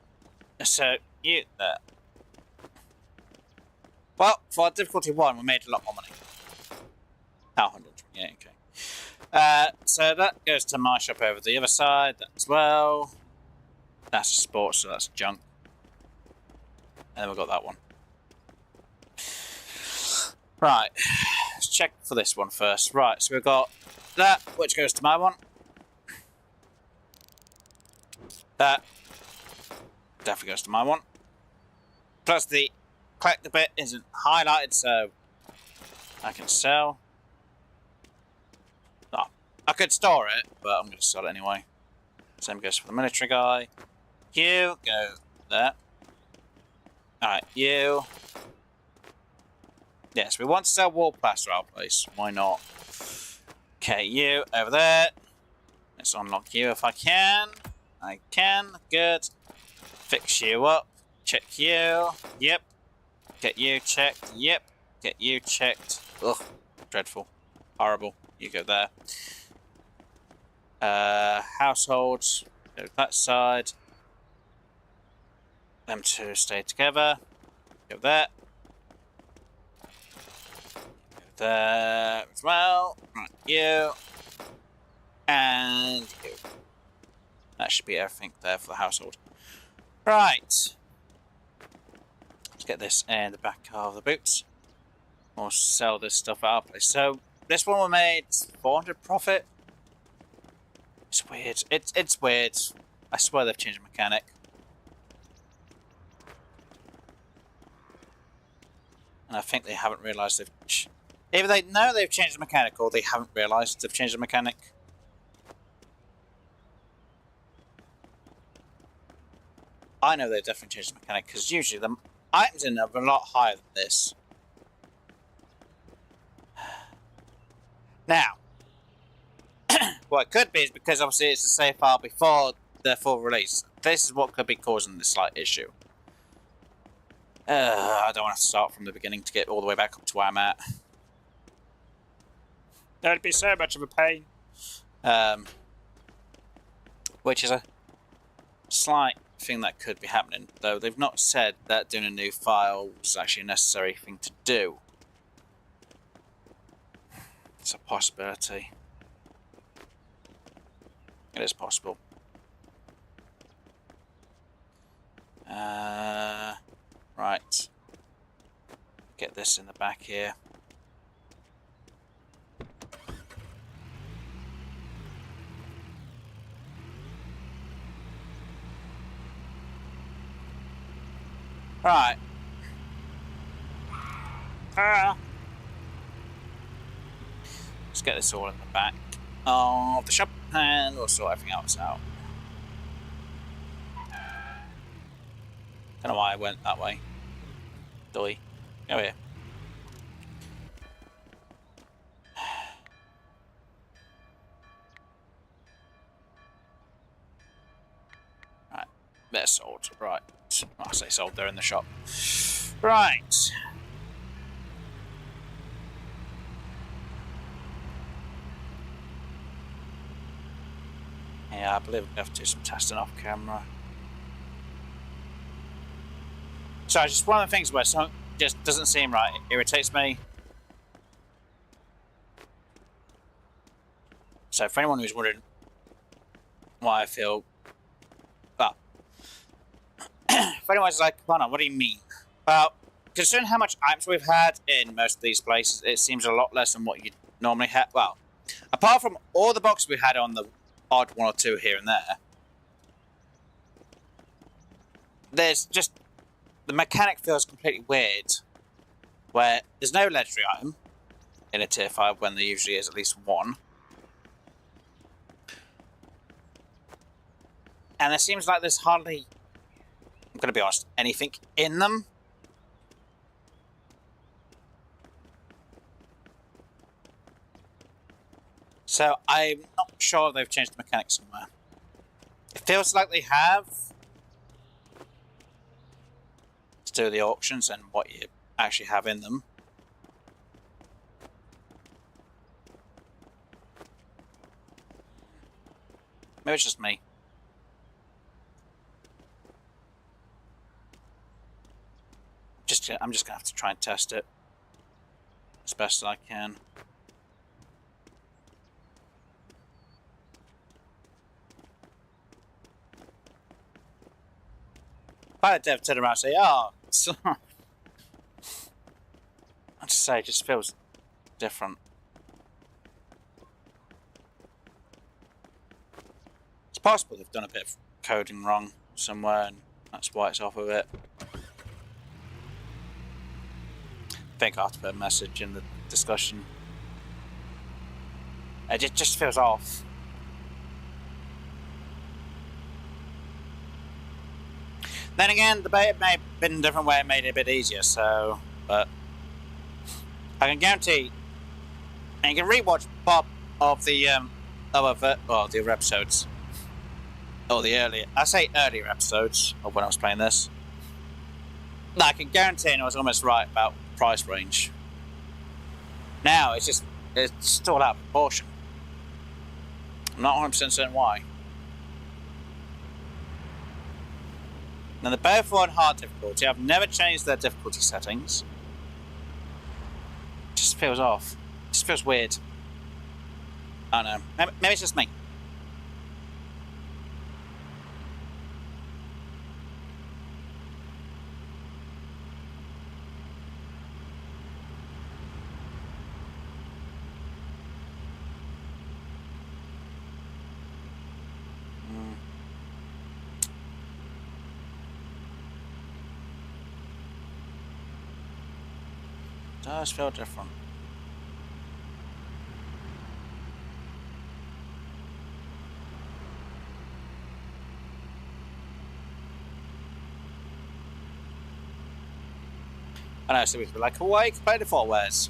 So, you there. Well, for difficulty 1, we made a lot more money. Oh, 100. Yeah, okay. So that goes to my shop over the other side, that as well. That's sports, so that's junk. And then we've got that one. Right. Let's check for this one first. Right, so we've got that, which goes to my one. That definitely goes to my one. Plus the collector bit isn't highlighted, so I can sell. Oh, I could store it, but I'm going to sell it anyway. Same goes for the military guy. You go there. Alright, you. Yes, we want to sell wall plaster our place. Why not? Okay, you over there. Let's unlock you if I can. I can. Good. Fix you up. Check you. Yep. Get you checked. Yep. Get you checked. Ugh. Dreadful. Horrible. You go there. Household. Go that side. Them two stay together. Go there. Go there as well. Right. You. And you. That should be everything there for the household. Right. Let's get this in the back of the boots. Or sell this stuff at our place. So, this one we made 400 profit. It's weird. It's weird. I swear they've changed the mechanic. And I think they haven't realised they've... Either they know they've changed the mechanic or they haven't realised they've changed the mechanic. I know they've definitely changed the mechanic, because usually the items in them are a lot higher than this. Now, what it could be is because obviously it's a save file before the full release. This is what could be causing this slight issue. I don't want to start from the beginning to get all the way back up to where I'm at. That'd be so much of a pain. Which is a slight thing that could be happening, though they've not said that doing a new file was actually a necessary thing to do. It's a possibility. It is possible. Right. Get this in the back here. Right. Let's get this all in the back of the shop and we'll sort everything else out. Don't know why I went that way. Dolly. Go here. Right. They're sold. Right. I say sold, they're in the shop. Right. Yeah, I believe we have to do some testing off camera. So just one of the things where something just doesn't seem right. It irritates me. So for anyone who's wondering why I feel, well, for anyone who's like, hold on, what do you mean? Well, considering how much items we've had in most of these places, it seems a lot less than what you'd normally have. Well, apart from all the boxes we had on the odd one or two here and there, there's just, the mechanic feels completely weird, where there's no legendary item in a tier 5 when there usually is at least one. And it seems like there's hardly, I'm going to be honest, anything in them. So I'm not sure if they've changed the mechanics somewhere. It feels like they have. To do the auctions and what you actually have in them. Maybe it's just me. I'm just gonna have to try and test it as best as I can. If I had Dev turn around and say, oh, I'd just say it just feels different. It's possible they've done a bit of coding wrong somewhere and that's why it's off of it. I think I have to put a message in the discussion. It just feels off. Then again, the beta may have been a different way, it made it a bit easier, so, but I can guarantee, and you can rewatch Bob of the other episodes, or the earlier episodes of when I was playing this. I can guarantee I was almost right about price range. Now it's just all out of proportion. I'm not 100% certain why. Now they're both on hard difficulty. I've never changed their difficulty settings. It just feels off. It just feels weird. I don't know. Maybe it's just me. Does feel different. I know, so we'd be like, why are you complaining for, Wes?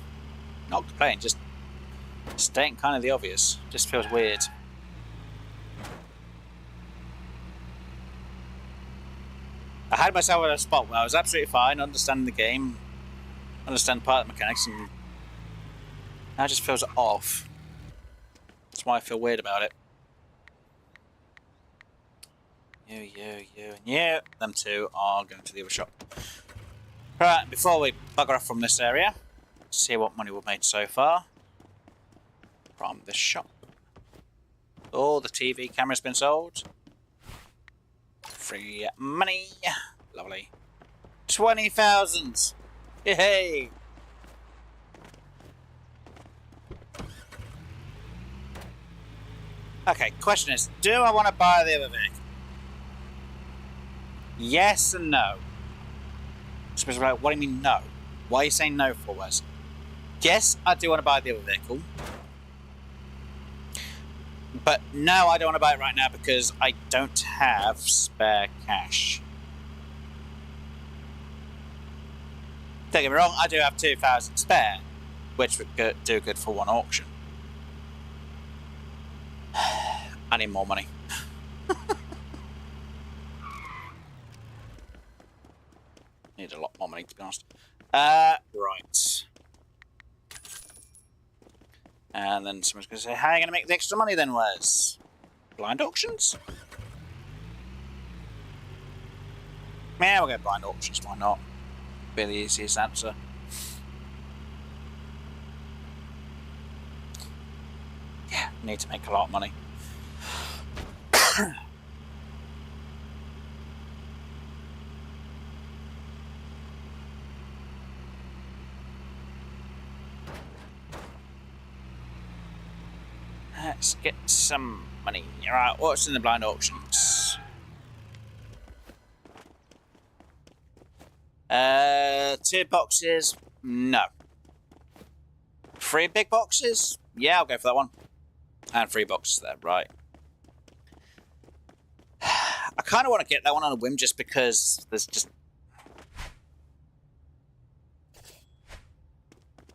Not complaining, just stating kind of the obvious. Just feels weird. I had myself at a spot where I was absolutely fine, understanding the game, understand part of the mechanics, and now it just feels off. That's why I feel weird about it. You, and you. Them two are going to the other shop. Right, before we bugger off from this area, see what money we've made so far from this shop. Oh, the TV camera's been sold. Free money. Lovely. 20,000. Yay! Okay, question is, do I want to buy the other vehicle? Yes and no. So like, what do you mean no? Why are you saying no for, Wes? Yes, I do want to buy the other vehicle. But no, I don't want to buy it right now because I don't have spare cash. Don't get me wrong, I do have 2,000 spare, which would do good for one auction. I need more money. Need a lot more money, to be honest. Right. And then someone's going to say, how are you going to make the extra money then, Wes? Blind auctions? Yeah, we'll go blind auctions, why not? Be the easiest answer. Yeah, need to make a lot of money. Let's get some money. Alright, what's in the blind auctions? 2 boxes? No. 3 big boxes? Yeah, I'll go for that one. And 3 boxes there, right. I kind of want to get that one on a whim just because there's just...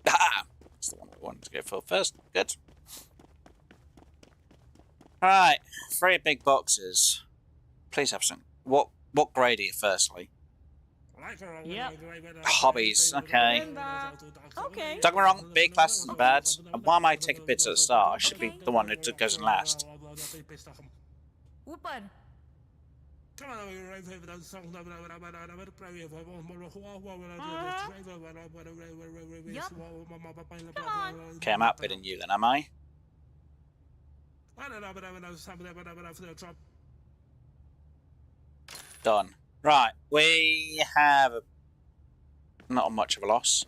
Ah! That's the one we wanted to go for first. Good. Right, 3 big boxes. Please have some. What grade are you, firstly? Yep. Hobbies, okay. Okay. Don't get me wrong, B class isn't bad. And why am I taking bids at the start? I should be the one who goes in last. Upar. Yup. Come on. Okay, I'm outbidding you then, am I? Done. Right, we have not much of a loss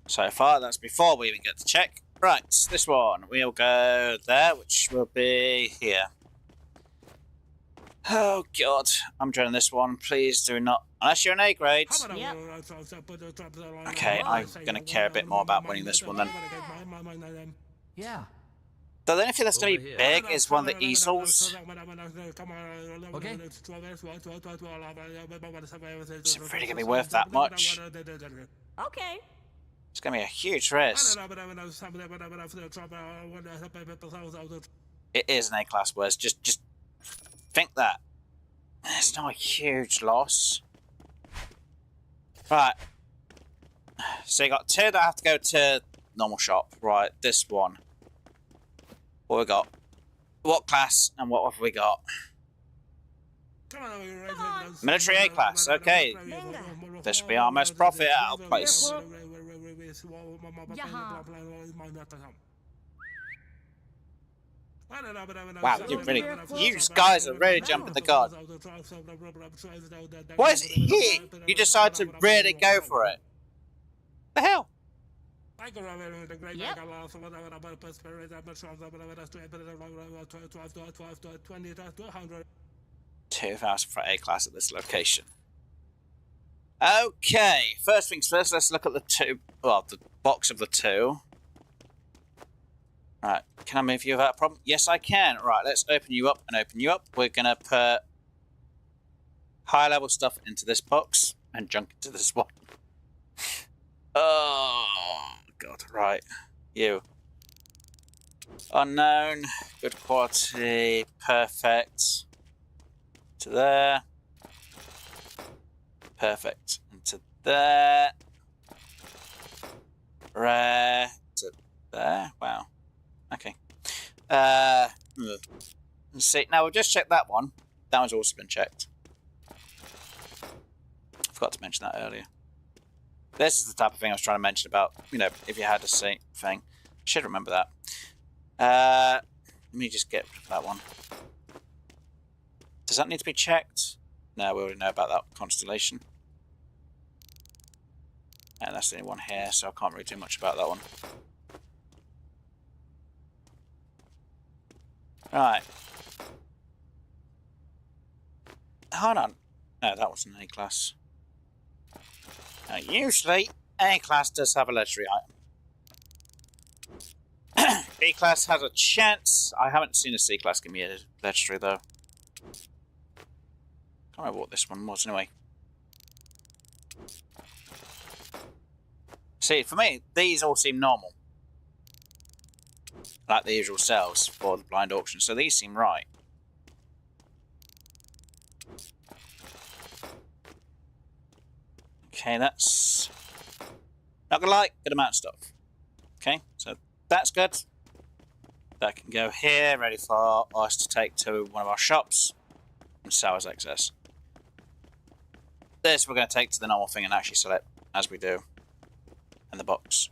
so far. That's before we even get to check. Right, this one. We'll go there, which will be here. Oh, God. I'm dreading this one. Please do not... Unless you're an A grade. Yep. Okay, I'm going to care a bit more about winning this one then. Yeah. The only thing that's going to be Over big is one of the easels. Okay. Is it really going to be worth that much? Okay. It's going to be a huge risk. It is an A-class Wes. Just think that. It's not a huge loss. Right. So you got 2 that have to go to normal shop. Right, this one. What we got? What class and what have we got? Military A class, okay. This will be our most profit out of place. Wow, you guys are really jumping the gun. What is it here? You decide to really go for it. The hell? Yep. 2,000 for A class at this location. Okay, first things first, let's look at the 2. Well, the box of the 2. Right, can I move you without a problem? Yes, I can. Right, let's open you up and open you up. We're going to put high level stuff into this box and junk into this one. Oh, God, right. You. Unknown, good quality, perfect. To there. Perfect. And to there. Rare. To there. Wow. Okay. Let's see. Now, we've just checked that one. That one's also been checked. Forgot to mention that earlier. This is the type of thing I was trying to mention about, you know, if you had a thing. Should remember that. Let me just get rid of that one. Does that need to be checked? No, we already know about that constellation. And that's the only one here, so I can't really do much about that one. Right. Hold on. No, that was an A class. Now, usually, A class does have a legendary item. B class has a chance. I haven't seen a C class give me a legendary, though. Can't remember what this one was, anyway. See, for me, these all seem normal. Like the usual cells for the blind auction, so these seem right. Okay, that's... Not gonna lie, good amount of stuff. Okay, so that's good. That can go here, ready for us to take to one of our shops and sell as excess. This we're going to take to the normal thing and actually sell it as we do in the box.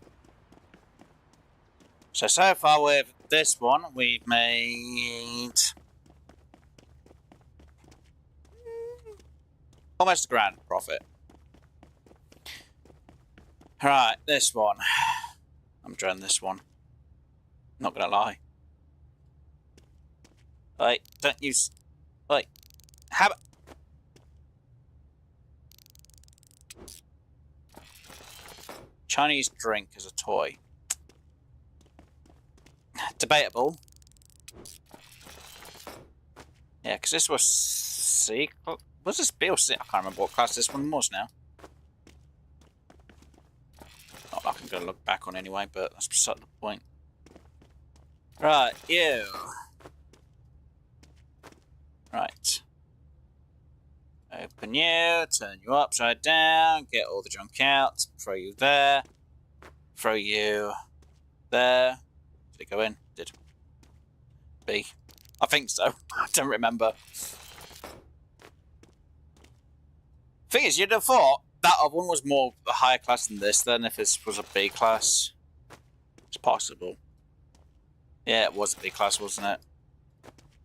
So far with this one, we've made almost £1,000 profit. Right, this one. I'm dreading this one. Not gonna lie. Like, don't use... Like, have... Chinese drink as a toy. Debatable. Yeah, because this was C... Was this B or C? I can't remember what class this one was now. Not like I'm going to look back on anyway, but that's beside the point. Right, you. Right. Open you, turn you upside down, get all the junk out, throw you there, throw you there. Did it go in? Did. B. I think so. I don't remember. Thing is, you'd have thought that other one was more a higher class than this, then if this was a B class. It's possible. Yeah, it was a B class, wasn't it?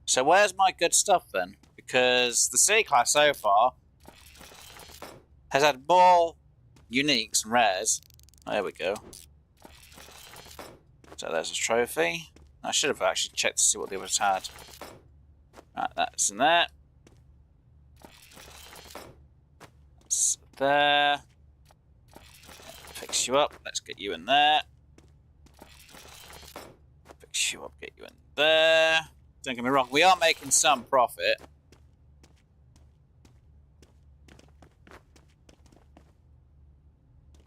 So where's my good stuff then? Because the C class so far has had more uniques and rares. Oh, there we go. So there's a trophy. I should have actually checked to see what the others had. Right, that's in there. That's there. Fix you up. Let's get you in there. Fix you up, get you in there. Don't get me wrong, we are making some profit.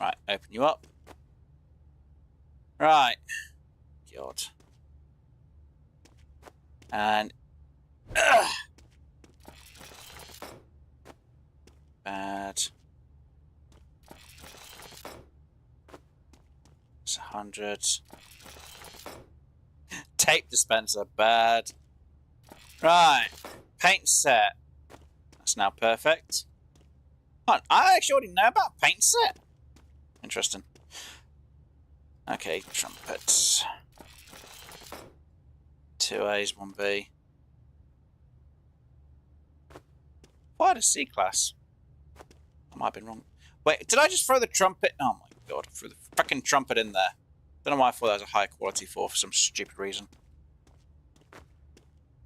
Right, open you up. Right. God. And... Bad. It's 100. Tape dispenser, bad. Right. Paint set. That's now perfect. Oh, I actually already know about paint set. Interesting. Okay, trumpets. 2 A's, 1 B. Why the C class? I might have been wrong. Wait, did I just throw the trumpet? Oh my god, I threw the fucking trumpet in there. Don't know why I thought that was a high quality for some stupid reason.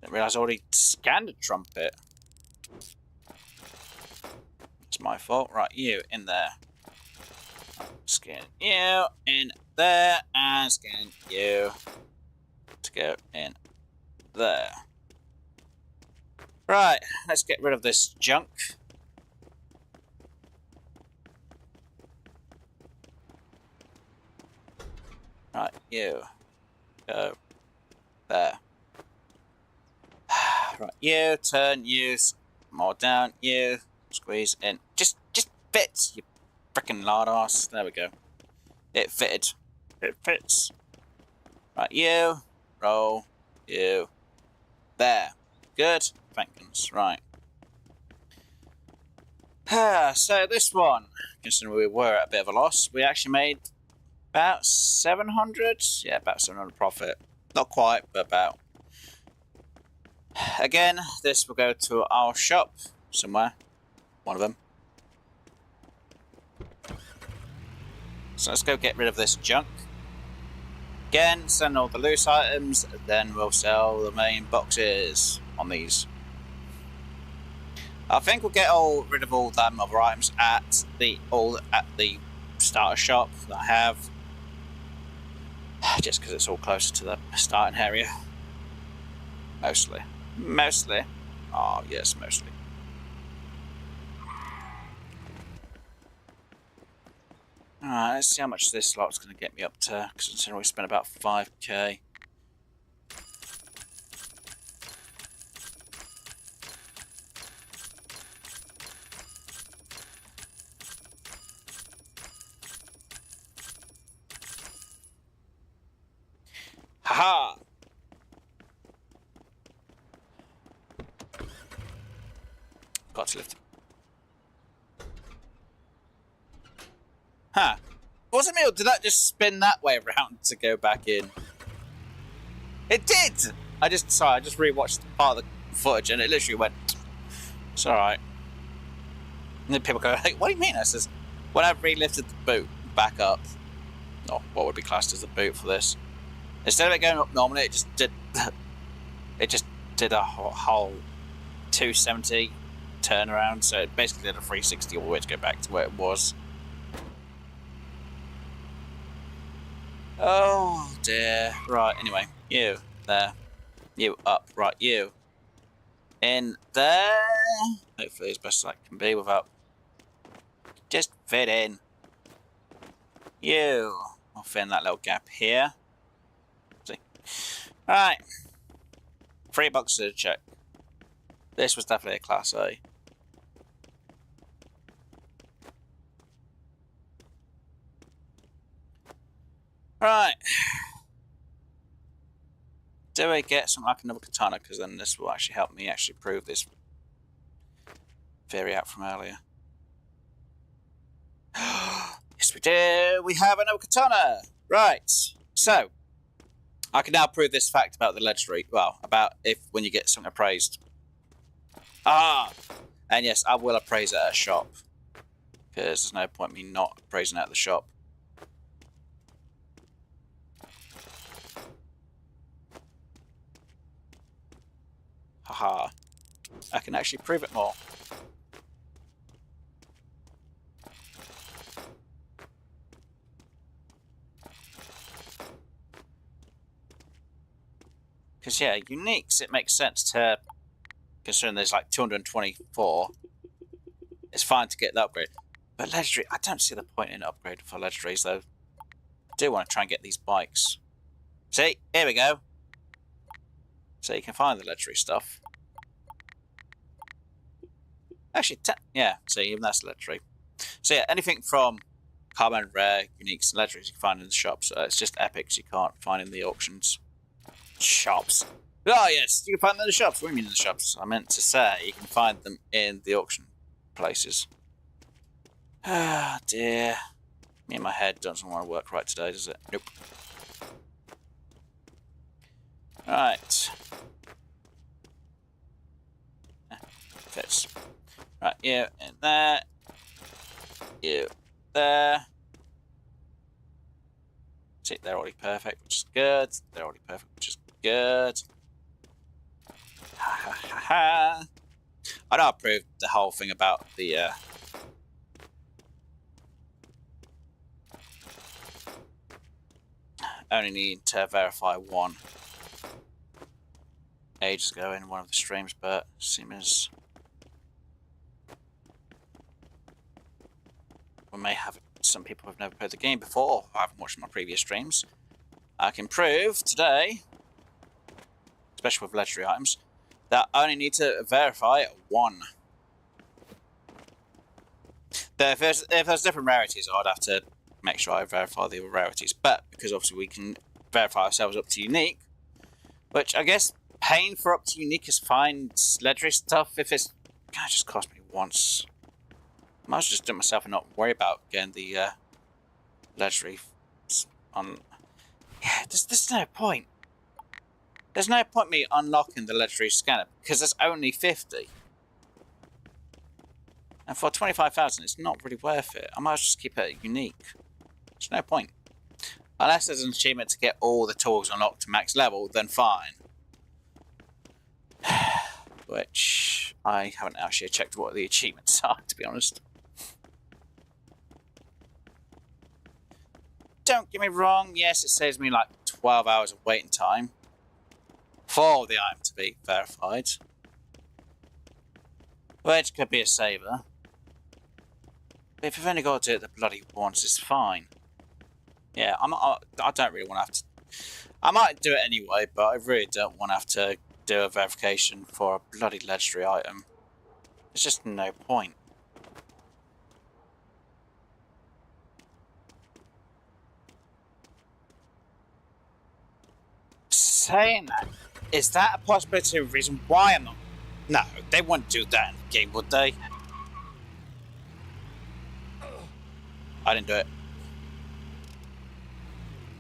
Didn't realise I already scanned a trumpet. It's my fault. Right, you in there. Scan you in there and scan you to go in there. Right, let's get rid of this junk. you. Go. There. Right, you, turn, use. More down, you. Squeeze in. Just fits, you frickin' lard ass. There we go. It fitted. It fits. Right, you. Roll. You. There. Good. Thank goodness. Right. So this one, considering we were at a bit of a loss, we actually made about 700. Yeah, about 700 profit. Not quite, but about. Again, this will go to our shop somewhere. One of them. So let's go get rid of this junk. Again, send all the loose items, then we'll sell the main boxes on these. I think we'll get rid of all them other items at the starter shop that I have. Just because it's all closer to the starting area. Mostly. Mostly. Oh, yes, mostly. Alright, let's see how much this lot's going to get me up to, considering we spent about 5k. Haha! Got to lift it. Huh. Was it me, or did that just spin that way around to go back in? It did! I just rewatched part of the footage and it literally went. It's alright. And then people go, hey, what do you mean? I says, when I relifted the boot back up, or what would be classed as the boot for this, instead of it going up normally, it just did a whole 270 turnaround, so it basically did a 360 all the way to go back to where it was. Oh dear. Right, anyway, you there. You up, right, you. In there. Hopefully as best as I can be without. Just fit in. You. I'll fit in that little gap here. See. Right. $3 to check. This was definitely a class A. Right. Do I get something like another katana? Because then this will actually help me actually prove this theory out from earlier. Yes, we do. We have another katana. Right. So, I can now prove this fact about the legendary. Well, about if when you get something appraised. Ah! And yes, I will appraise it at a shop. Because there's no point me not appraising it at the shop. Haha. I can actually prove it more. Because, yeah, uniques, it makes sense to, considering there's like 224, it's fine to get the upgrade. But legendary, I don't see the point in upgrading for legendaries, though. I do want to try and get these bikes. See, here we go. So you can find the legendary stuff. Actually, yeah, see, even that's legendary. So yeah, anything from common, rare, uniques, and legendaries you can find in the shops. It's just epics you can't find in the auctions. Shops. Oh yes, you can find them in the shops. What do you mean in the shops? I meant to say you can find them in the auction places. Ah, dear. Me and my head doesn't want to work right today, does it? Nope. Right. Fits. Right, you in there. You there. See, they're already perfect, which is good. They're already perfect, which is good. Ha ha ha ha. I know I proved the whole thing about the only need to verify one ages ago in one of the streams, but seems we may have some people who've never played the game before, or haven't watched my previous streams. I can prove today, especially with legendary items, that I only need to verify 1. But if there's different rarities, I'd have to make sure I verify the rarities. But because obviously we can verify ourselves up to unique, which I guess paying for up to unique is fine. Legendary stuff, if it's gonna just cost me once, I might as well just do it myself and not worry about getting the legendary on. Yeah, there's no point. There's no point me unlocking the legendary scanner because there's only 50. And for 25,000, it's not really worth it. I might as well just keep it unique. There's no point. Unless there's an achievement to get all the tools unlocked to max level, then fine. Which I haven't actually checked what the achievements are, to be honest. Don't get me wrong, yes, it saves me like 12 hours of waiting time for the item to be verified, which could be a saver. But if you've only got to do it the bloody once, it's fine. Yeah, I don't really want to have to. I might do it anyway, but I really don't want to have to do a verification for a bloody legendary item. There's just no point. Saying that, is that a possibility of reason why I'm not? No, they wouldn't do that in the game, would they? I didn't do it.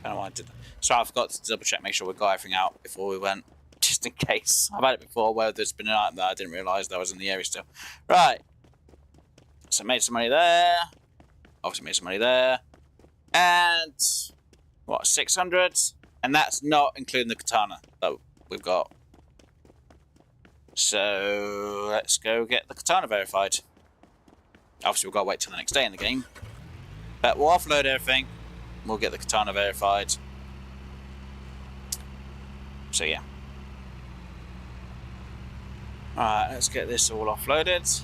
I don't know why I did that. So I forgot to double check, make sure we got everything out before we went, just in case. I've had it before where there's been an item that I didn't realise that I was in the area still. Right. So made some money there. Obviously made some money there. And what, 600? And that's not including the katana that we've got. So let's go get the katana verified. Obviously we've got to wait till the next day in the game. But we'll offload everything. We'll get the katana verified. So yeah. Alright, let's get this all offloaded.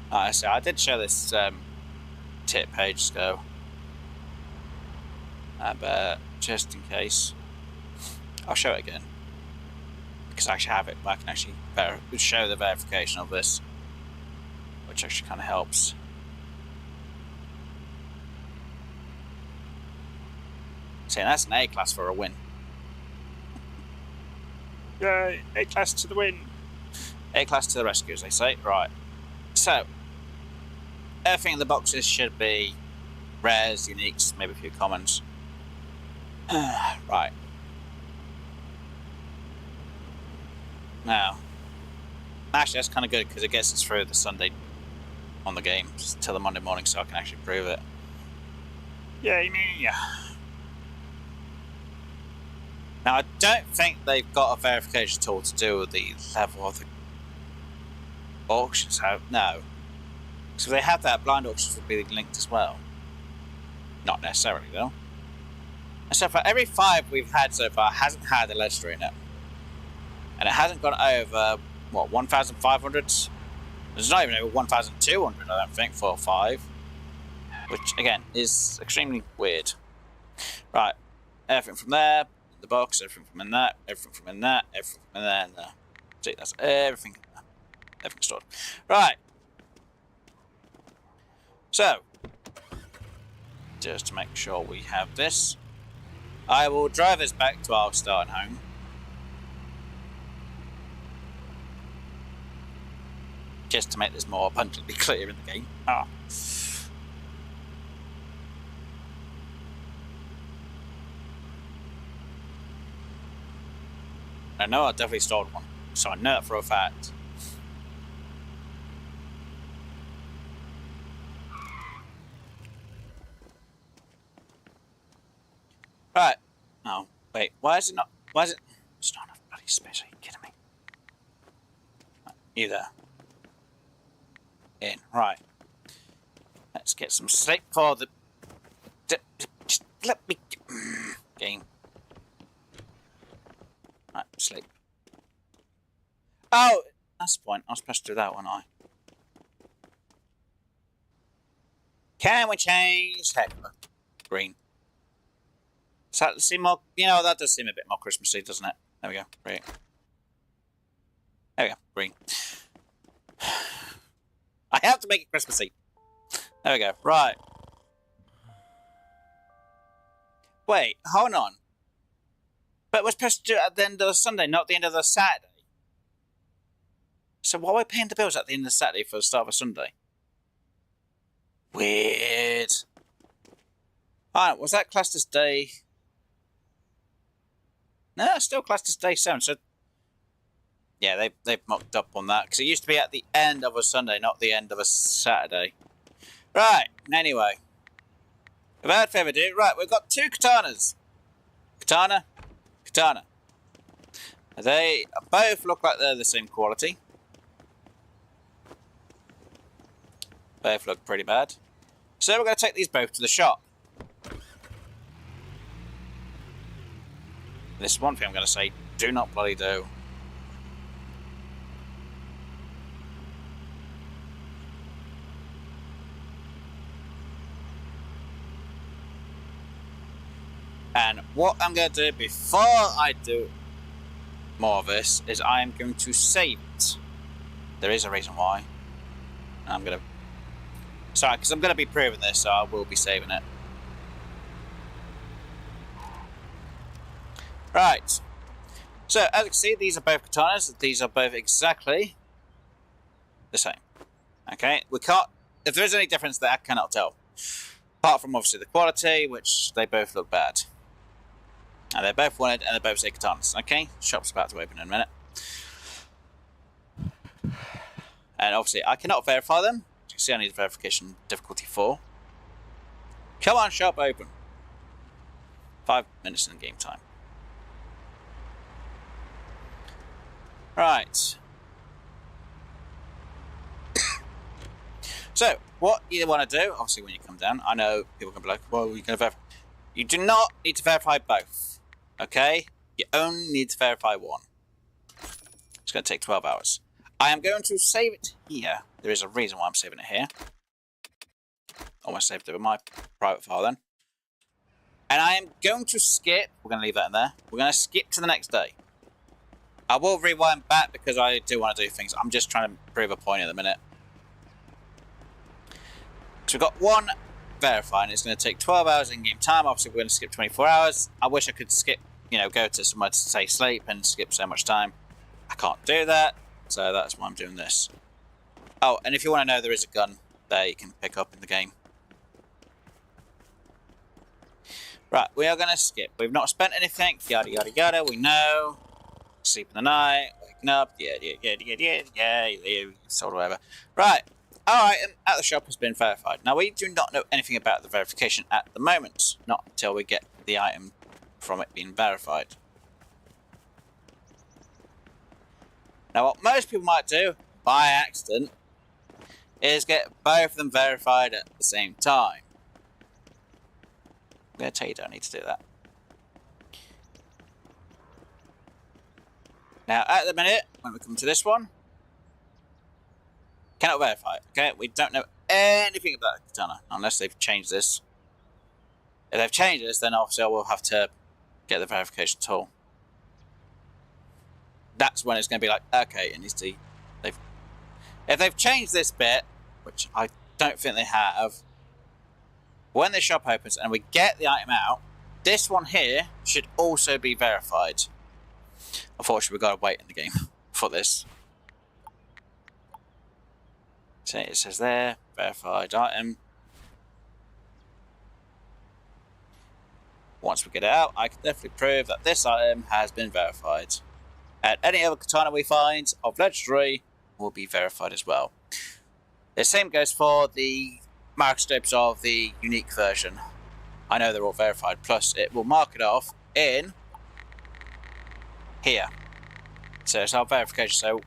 Alright, so I did show this tip page ago. But just in case, I'll show it again. Because I actually have it, but I can actually show the verification of this, which actually kind of helps. See, that's an A class for a win. Yay, A class to the win. A class to the rescue, as they say. Right. So, everything in the boxes should be rares, uniques, maybe a few commons. Right. Now, actually that's kind of good because it gets us through the Sunday on the game till the Monday morning, so I can actually prove it. Yay me! Now I don't think they've got a verification tool to do with the level of the auctions. No. So if they had that, blind auctions would be linked as well. Not necessarily though. And so for every 5 we've had so far hasn't had a legendary in it. And it hasn't gone over, what, 1,500? There's not even over 1,200, I don't think, for 5. Which, again, is extremely weird. Right. Everything from there, the box, everything from in that, everything from in that, everything from in there, and there. See, that's everything in there. Everything stored. Right. So, just to make sure we have this, I will drive us back to our starting home. Just to make this more abundantly clear in the game. Ah. I know I definitely stored one, so I know that for a fact. Right. Oh, wait. Why is it not? Why is it? It's not enough bloody space. Are you kidding me? Right, either. In. Right. Let's get some sleep for the. Just let me. Game. Right, sleep. Oh, that's the point. I was supposed to do that, wasn't I? Can we change heckler? Green. Does that seem more... You know, that does seem a bit more Christmassy, doesn't it? There we go. Great. There we go. Green. I have to make it Christmassy. There we go. Right. Wait, hold on. But we're supposed to do it at the end of the Sunday, not the end of the Saturday. So why are we paying the bills at the end of the Saturday for the start of a Sunday? Weird. Alright, was that classed as day... No, it's still classed as day 7, so... Yeah, they've mocked up on that, because it used to be at the end of a Sunday, not the end of a Saturday. Right, anyway. Without further ado, right, we've got 2 katanas. Katana, katana. They both look like they're the same quality. Both look pretty bad. So we're going to take these both to the shop. This is one thing I'm going to say, do not bloody do. And what I'm going to do before I do more of this is I am going to save it. There is a reason why. I'm going to... Sorry, because I'm going to be proving this, so I will be saving it. Right. So, as you can see, these are both katanas. These are both exactly the same. Okay? We can't... If there is any difference there, I cannot tell. Apart from, obviously, the quality, which they both look bad. And they're both wanted, and they're both say katanas. Okay? Shop's about to open in a minute. And obviously, I cannot verify them. As you can see, I need verification difficulty 4. Come on, shop open. 5 minutes in game time. Right. So, what you want to do, obviously when you come down, I know people can be like, well, you can verify. You do not need to verify both. Okay? You only need to verify one. It's going to take 12 hours. I am going to save it here. There is a reason why I'm saving it here. Almost saved it with my private file then. And I am going to skip. We're going to leave that in there. We're going to skip to the next day. I will rewind back because I do want to do things. I'm just trying to prove a point at the minute. So we've got one verifying. It's going to take 12 hours in game time. Obviously, we're going to skip 24 hours. I wish I could skip, you know, go to somewhere to say sleep and skip so much time. I can't do that. So that's why I'm doing this. Oh, and if you want to know, there is a gun there you can pick up in the game. Right, we are going to skip. We've not spent anything. Yada, yada, yada. We know. Sleep in the night. Waking up. Yeah. Sort of whatever. Right. Our item at the shop has been verified. Now, we do not know anything about the verification at the moment. Not until we get the item from it being verified. Now, what most people might do, by accident, is get both of them verified at the same time. I'm going to tell you don't need to do that. Now, at the minute, when we come to this one, cannot verify it, okay? We don't know anything about the katana, unless they've changed this. If they've changed this, then obviously I will have to get the verification tool. That's when it's going to be like, okay, it needs to... If they've changed this bit, which I don't think they have, when the shop opens and we get the item out, this one here should also be verified. Unfortunately, we've got to wait in the game for this. So it says there, verified item. Once we get it out, I can definitely prove that this item has been verified. And any other katana we find of legendary will be verified as well. The same goes for the microscopes of the unique version. I know they're all verified, plus it will mark it off in here. So it's our verification. So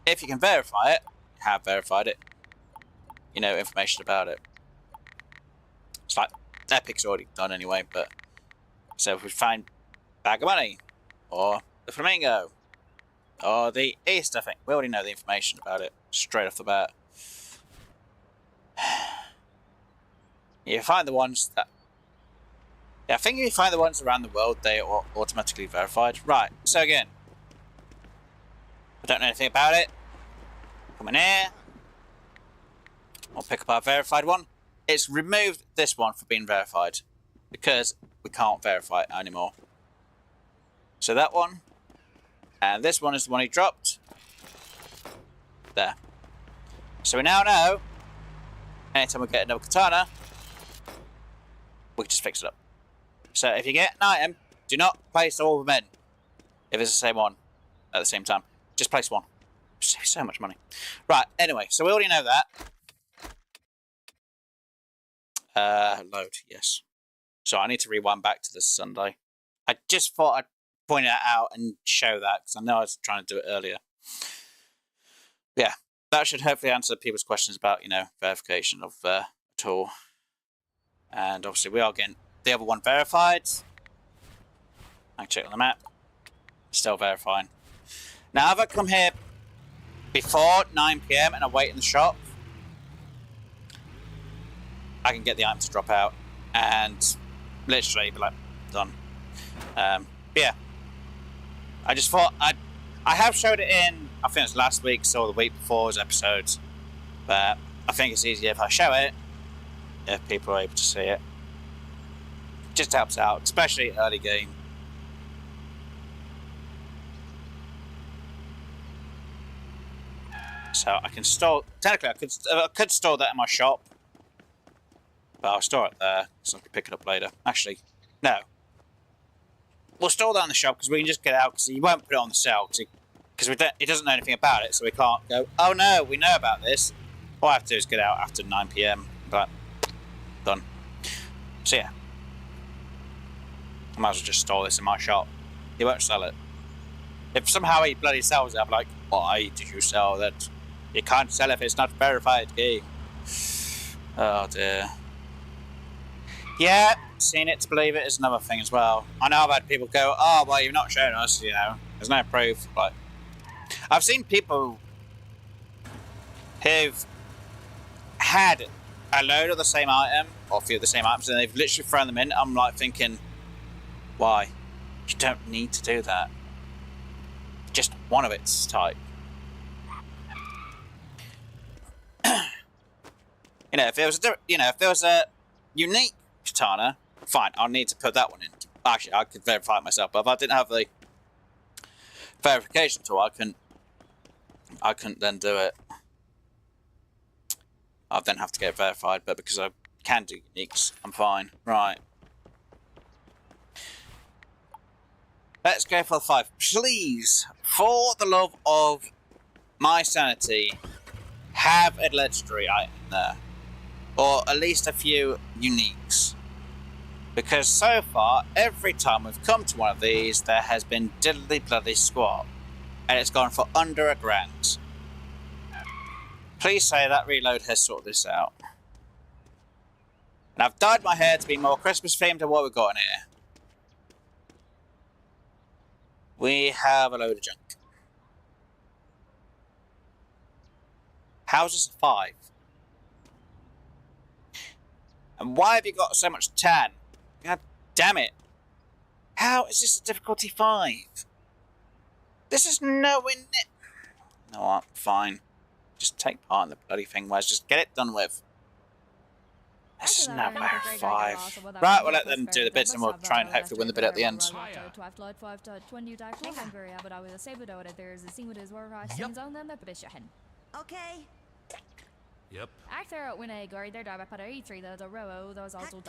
if you can verify it, you have verified it, you know information about it. It's like Epic's already done anyway, but so if we find bag of money or the flamingo, Oh, the Easter thing. We already know the information about it straight off the bat. You find the ones that... Yeah, I think if you find the ones around the world, they are automatically verified. Right, so again. I don't know anything about it. Come in here. I'll pick up our verified one. It's removed this one for being verified. Because we can't verify it anymore. So that one. And this one is the one he dropped. There. So we now know, anytime we get another katana, we can just fix it up. So if you get an item, do not place all of them in. If it's the same one at the same time. Just place one. Save so much money. Right, anyway, so we already know that. Load, yes. So I need to rewind back to this Sunday. I just thought I'd point it out and show that, because I know I was trying to do it earlier. Yeah, that should hopefully answer people's questions about, you know, verification of a tool. And obviously we are getting the other one verified. I can check on the map. Still verifying. Now, if I come here before 9 PM and I wait in the shop, I can get the item to drop out and literally be like, done. Yeah. I just thought I have showed it in, I think it's last week's or the week before's episodes, but I think it's easier if I show it, if people are able to see it. Just helps out, especially early game. So I can store, technically I could store that in my shop, but I'll store it there, so I can pick it up later. Actually, no. We'll store that in the shop, because we can just get it out, because he won't put it on the sale, because he doesn't know anything about it, so we can't go, oh no, we know about this. All I have to do is get it out after 9 PM, but done. So yeah. I might as well just store this in my shop. He won't sell it. If somehow he bloody sells it, I'm like, why did you sell that? You can't sell it if it's not a verified game. Oh dear. Yeah, seeing it to believe it is another thing as well. I know I've had people go, oh, well, you've not shown us, you know. There's no proof. Like, I've seen people who've had a load of the same item, or a few of the same items, and they've literally thrown them in. I'm like thinking, why? You don't need to do that. Just one of its type. You know, if there was a unique katana, fine, I'll need to put that one in. Actually, I could verify it myself, but if I didn't have the verification tool, I couldn't then do it. I'd then have to get it verified, but because I can do uniques, I'm fine. Right. Let's go for the 5. Please, for the love of my sanity, have a legendary item there. Or at least a few uniques. Because so far, every time we've come to one of these, there has been diddly bloody squat. And it's gone for under £1,000. Please say that reload has sorted this out. And I've dyed my hair to be more Christmas themed than what we've got in here. We have a load of junk. How's this a 5? And why have you got so much tan? God damn it. How is this a difficulty 5? This is nowhere near... No, I'm fine. Just take part in the bloody thing, Wes. Just get it done with. This is now about 5. Right, we'll let them do the bits and we'll try and hopefully win the bit at the end. Okay. Yep. Actor when I go there, I put a 3 the row, those also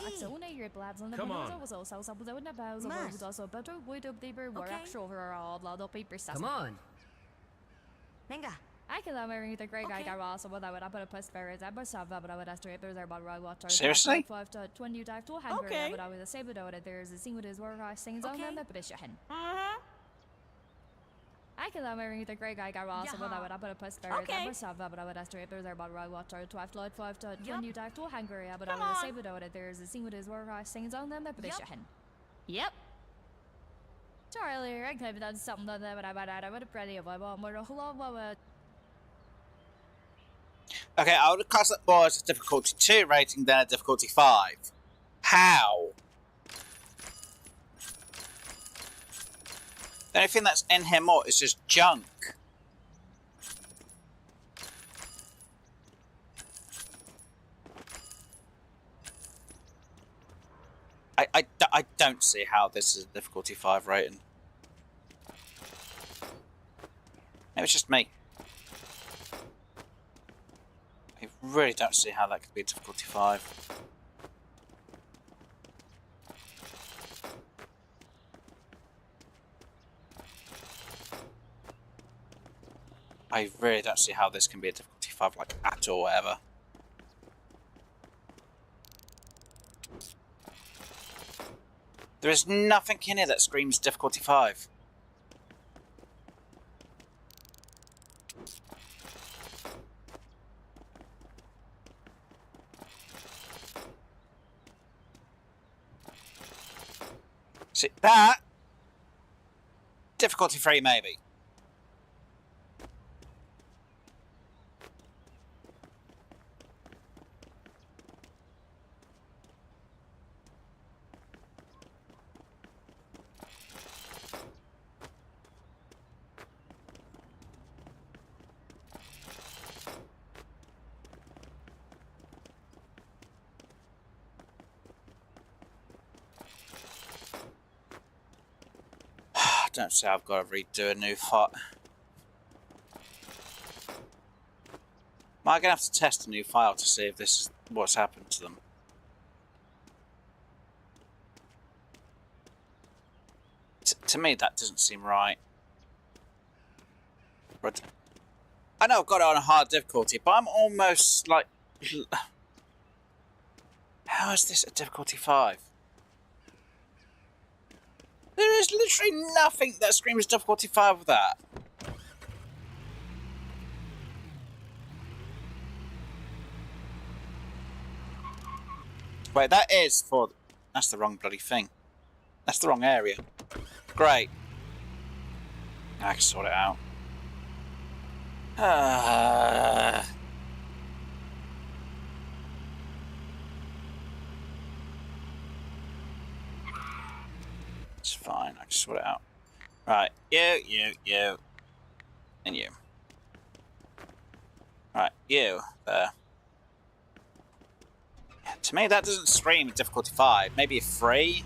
your blabs on the windows, also the bows, also better wood up the were actual over all the paper stuff. Come on. Venga. I can love the great guy got also what I would put a post ferret. I must have, but I would ask if there's about right water. Seriously? 5 to 20 dive to hang, but I would say, but there's a scene with his work, sings on them, but it's a hen. I can love the great guy got also what I would put a post ferret. I must have, but I would ask if there's about right water. 5 to 20 dive to hang, but I would say, but there's a scene with his work, sings on them, but it's a hen. Yep. Charlie, I could have done something that I would have pretty of my mom. Okay, I would have classed that more as a difficulty 2 rating than a difficulty 5. How? The only thing that's in here more is just junk. I don't see how this is a difficulty 5 rating. Maybe it's just me. I really don't see how that could be a difficulty 5. I really don't see how this can be a difficulty 5, like, at all, ever. There is nothing in here that screams difficulty 5. See, that... difficulty 3, maybe. Don't say I've got to redo a new file. Am I going to have to test a new file to see if this is what's happened to them? To me, that doesn't seem right. But I know I've got it on a hard difficulty, but I'm almost like... How is this a difficulty 5? There is literally nothing that screams difficulty 5 with that. Wait, that is for... That's the wrong bloody thing. That's the wrong area. Great. I can sort it out. It's fine, I can sort it out. Right, you, and you. Right, you, there. Yeah, to me, that doesn't scream difficulty 5. Maybe a 3?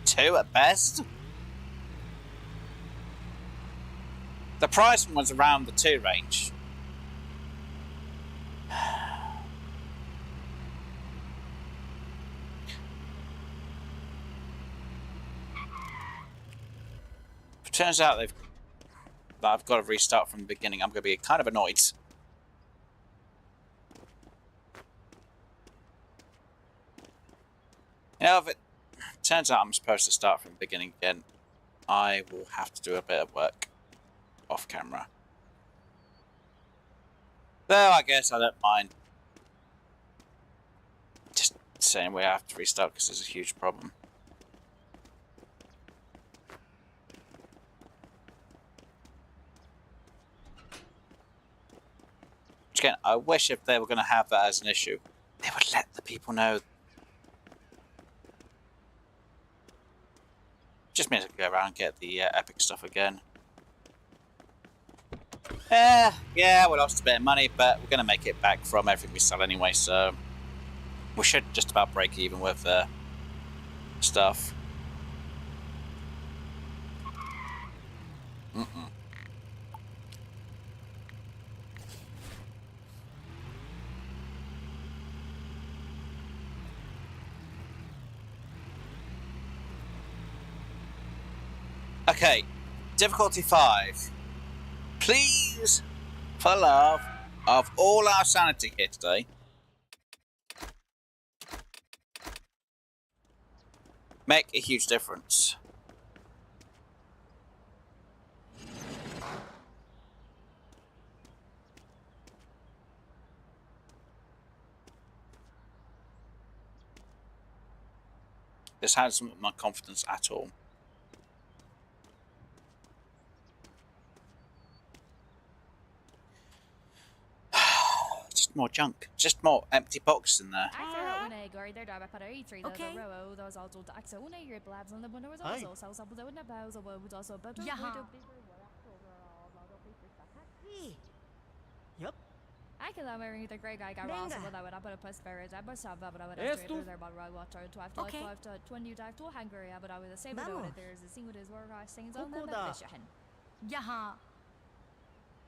2 at best? The price was around the 2 range. If it turns out that I've got to restart from the beginning, I'm going to be kind of annoyed. You know, if it turns out I'm supposed to start from the beginning again, I will have to do a bit of work off camera. Though I guess I don't mind just saying we have to restart because there's a huge problem. Which again, I wish if they were going to have that as an issue, they would let the people know. Just means I can go around and get the epic stuff again. Yeah, we lost a bit of money, but we're going to make it back from everything we sell anyway, so we should just about break even with stuff. Okay, difficulty 5. Please, for the love of all our sanity here today, make a huge difference. This hasn't my confidence at all. just more junk. Just more empty boxes in there. Okay. Yep. I can have the great guy got Venga. also but I would put a post very I must have but I would Eres have tú. there about water to have Okay. to 20 to Hungary but I would the same Vamos. there's a single is where I sings on the Kukuda. vision. Yaha.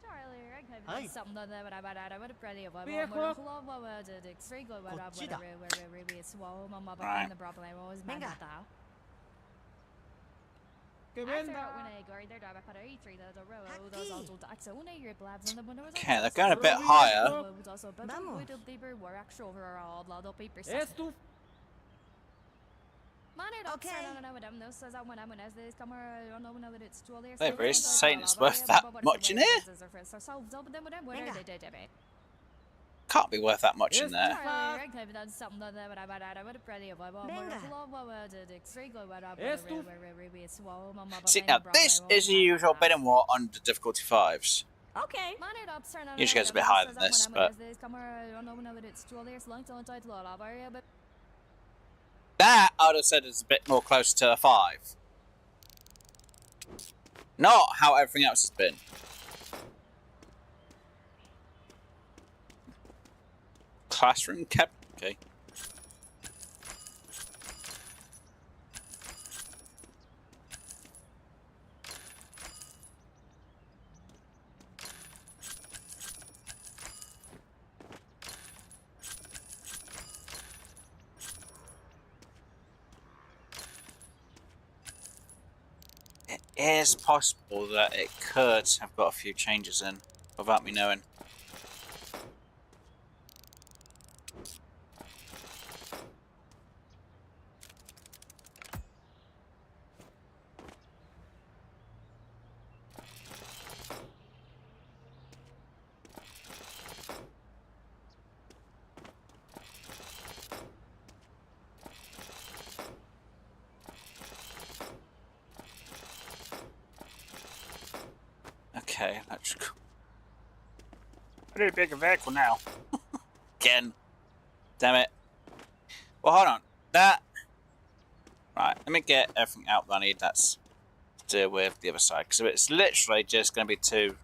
Charlie, I could Ay. have something that I would have pretty of Viejo. the extreme go what up Cochida. where we swallow my mother Right. and the problem was my Venga. mother. Que I thought venda. when I go there I put a E3 the row those Aquí. also tax one of your blabs on the windows. Okay, they're going a bit higher. Also, but Vamos. we do paper were actual overall lot of paper. Es tu. Okay. Hey, Bruce, saying it's worth that much in here? Can't be worth that much in there. See, now this is the usual bidding war on the difficulty 5s. Okay. Usually goes a bit higher than this, but that I would have said is a bit more close to a 5. Not how everything else has been. Classroom kept. Okay. It is possible that it could have got a few changes in without me knowing. Okay, that's cool. I need a bigger vehicle now. Again. Damn it. Well, hold on. That. Right, let me get everything out that I need. That's to do with the other side. Because if it's literally just going to be 2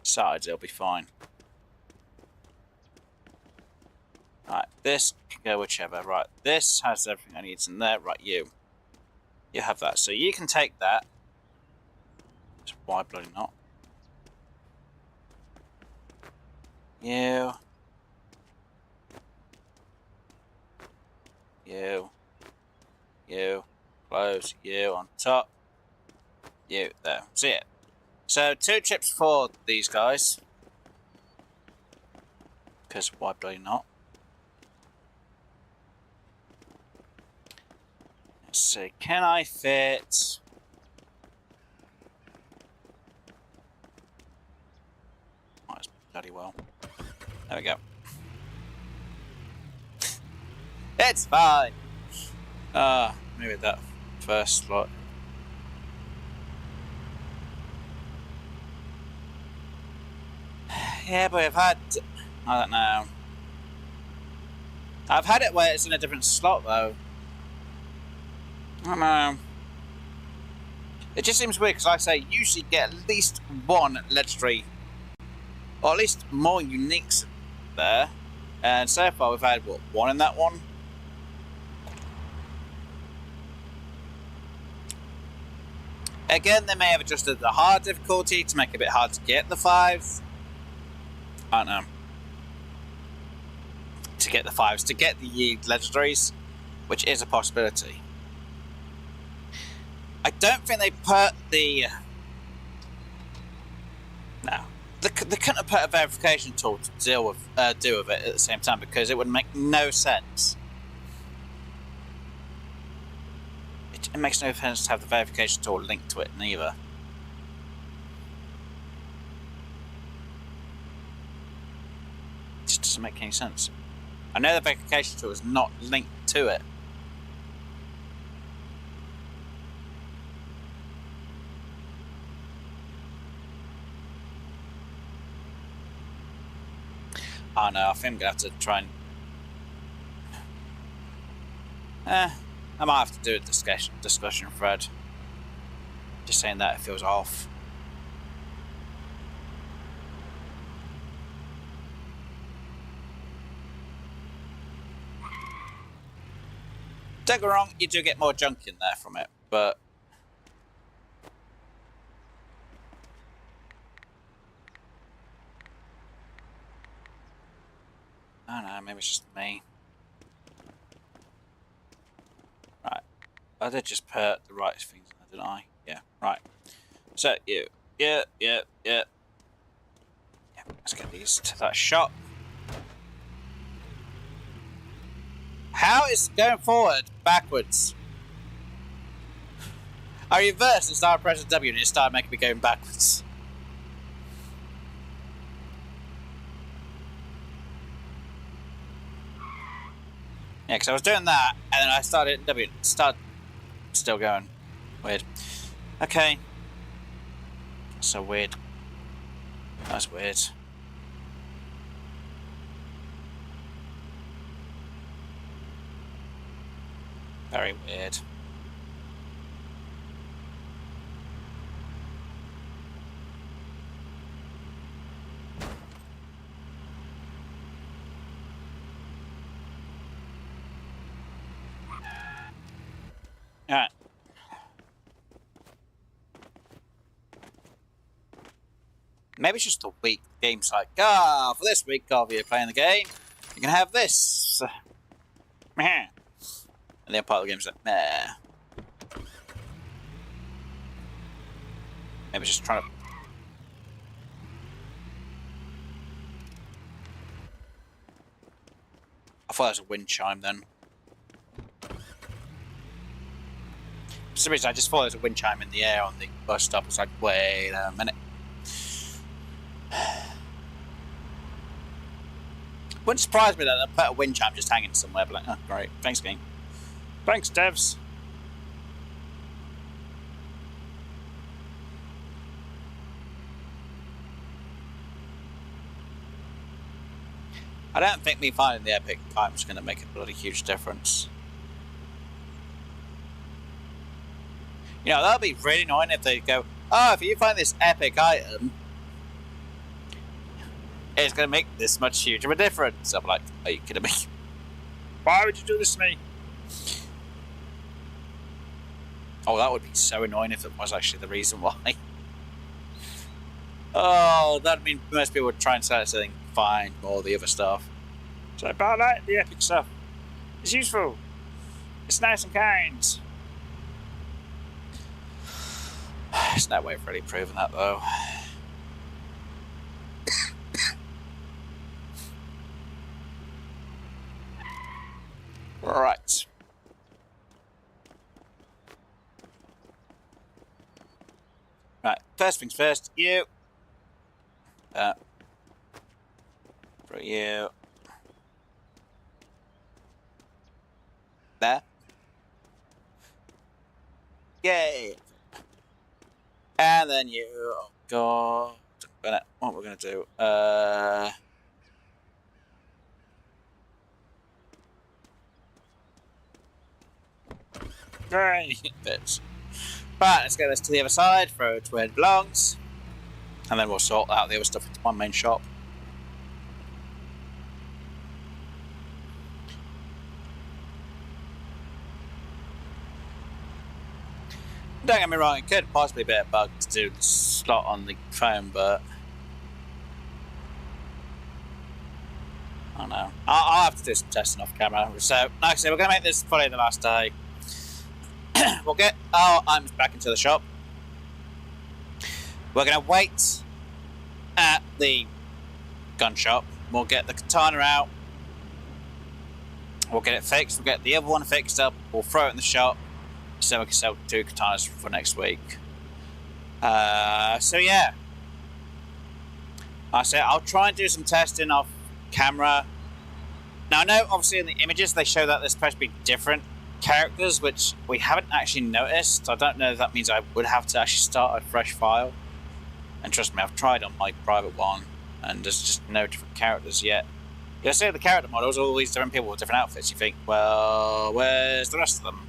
sides, it'll be fine. Right, this can go whichever. Right, this has everything I need in there. Right, you. You have that. So you can take that. Why bloody not? You. You. You. Close. You on top. You. There. See it. So 2 chips for these guys. Because why bloody not? Let's see. Can I fit... Bloody well. There we go. It's fine. Maybe that first slot. Yeah, but I've had... I don't know. I've had it where it's in a different slot, though. I don't know. It just seems weird, because like I say, you usually get at least 1 legendary... or at least more uniques there. And so far we've had, what, 1 in that one? Again, they may have adjusted the hard difficulty to make it a bit hard to get the 5s. I don't know. To get the 5s, to get the legendaries, which is a possibility. I don't think they put the... No. They couldn't have put a verification tool to deal with it at the same time, because it would make no sense. It makes no sense to have the verification tool linked to it neither. It just doesn't make any sense. I know the verification tool is not linked to it. Oh no, I think I'm gonna have to try and... I might have to do a discussion thread. Just saying that it feels off. Don't get me wrong, you do get more junk in there from it, but... I don't know, maybe it's just me. Right. I did just put the right things in there, didn't I? Yeah, right. So, you. Yeah. Let's get these to that shot. How is going forward backwards? I reversed and started pressing W and it started making me going backwards. Yeah, because I was doing that and then I started hitting W and it started still going. Weird. Okay. So weird. That's weird. Very weird. Alright. Maybe it's just a week. The game's like, for this week of you playing the game, you can have this. Meh. And the other part of the game's like, meh. Maybe it's just trying to... I thought it was a wind chime then. For some reason, I just thought there was a wind chime in the air on the bus stop. I was like, wait a minute. Wouldn't surprise me that they put a wind chime just hanging somewhere, but like, oh, great. Thanks, game. Thanks, devs. I don't think me finding the epic pipe is going to make a bloody huge difference. You know, that would be really annoying if they go, oh, if you find this epic item, it's going to make this much huge of a difference. I'm like, are you kidding me? Why would you do this to me? Oh, that would be so annoying if it was actually the reason why. Oh, that'd mean most people would try and sell it so they can find more of the other stuff. So, but I like the epic stuff. It's useful. It's nice and kind. There's no way of really proving that, though. Right. Right, first things first, you. For you. There. Yay! And then you. Oh, God. What we're going to do? Great bits. Right, let's get this to the other side, throw it to where it belongs, and then we'll sort out the other stuff into one main shop. Don't get me wrong, it could possibly be a bug to do the slot on the phone, but I don't know. I'll have to do some testing off camera. So, like I said, we're going to make this probably the last day. We'll get our items back into the shop. We're going to wait at the gun shop. We'll get the katana out. We'll get it fixed. We'll get the other one fixed up. We'll throw it in the shop so we can sell 2 katanas for next week. So yeah. I said I'll try and do some testing off camera. Now I know obviously in the images they show that there's supposed to be different characters, which we haven't actually noticed. I don't know if that means I would have to actually start a fresh file. And trust me, I've tried on my private one and there's just no different characters yet. You see the character models, all these different people with different outfits. You think, well, where's the rest of them?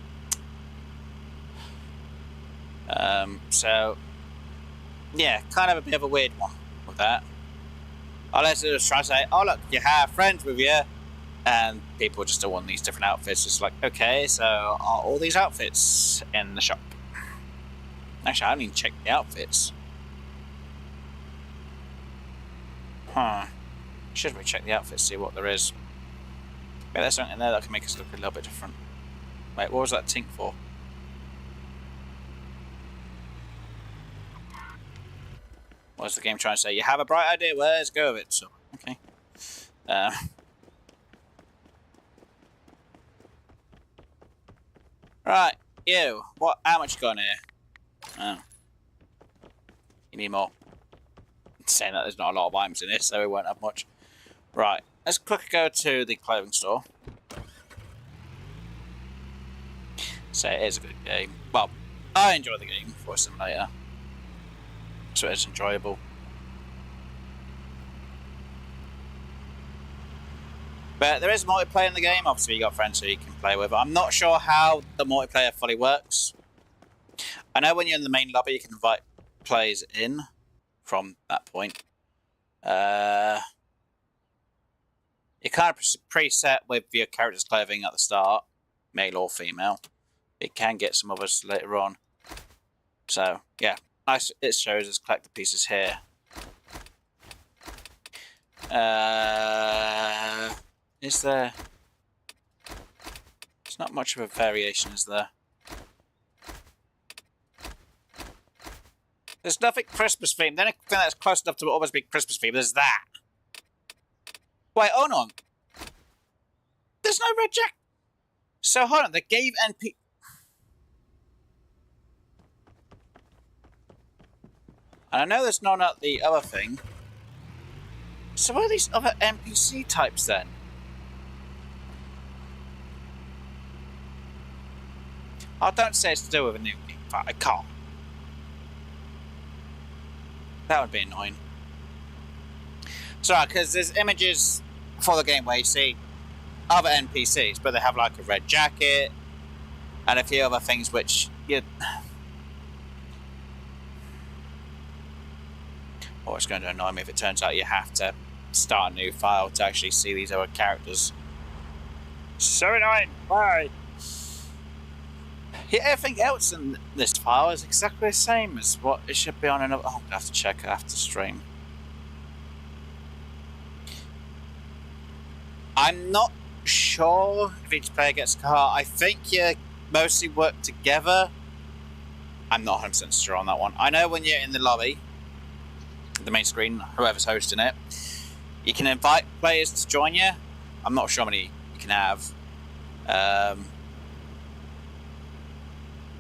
So, yeah, kind of a bit of a weird one with that. Unless it was trying to say, oh look, you have friends with you, and people just don't want these different outfits. It's like, okay, so are all these outfits in the shop? Actually, I haven't even checked the outfits. Huh. Should we check the outfits, see what there is? Maybe there's something in there that can make us look a little bit different. Wait, what was that tink for? What was the game trying to say? You have a bright idea, well, let's go with it. So, okay. Right, you. How much you got in here? Oh. You need more. Saying that there's not a lot of items in this, so we won't have much. Right, let's quickly go to the clothing store. So it is a good game. Well, I enjoy the game for a simulator. So it's enjoyable. But there is multiplayer in the game. Obviously, you got friends who you can play with. I'm not sure how the multiplayer fully works. I know when you're in the main lobby, you can invite players in from that point. You're kind of preset with your character's clothing at the start, male or female. It can get some others later on. So, yeah. Nice, it shows us collect the pieces here. Is there... There's not much of a variation, is there? There's nothing Christmas themed. The only thing that's close enough to almost be Christmas themed is that. Wait, hold on. There's no red jacket. So hold on, they gave NP... And I know there's not the other thing. So what are these other NPC types then? Oh, don't say it's to do with a new game, but I can't. That would be annoying. Sorry, because there's images for the game where you see other NPCs, but they have like a red jacket and a few other things which you... Oh, it's going to annoy me if it turns out you have to start a new file to actually see these other characters. So annoying! Why? Yeah, everything else in this file is exactly the same as what it should be on another... Oh, I have to check after stream. I'm not sure if each player gets a car. I think you mostly work together. I'm not 100% sure on that one. I know when you're in the lobby, the main screen, whoever's hosting it, you can invite players to join you. I'm not sure how many you can have.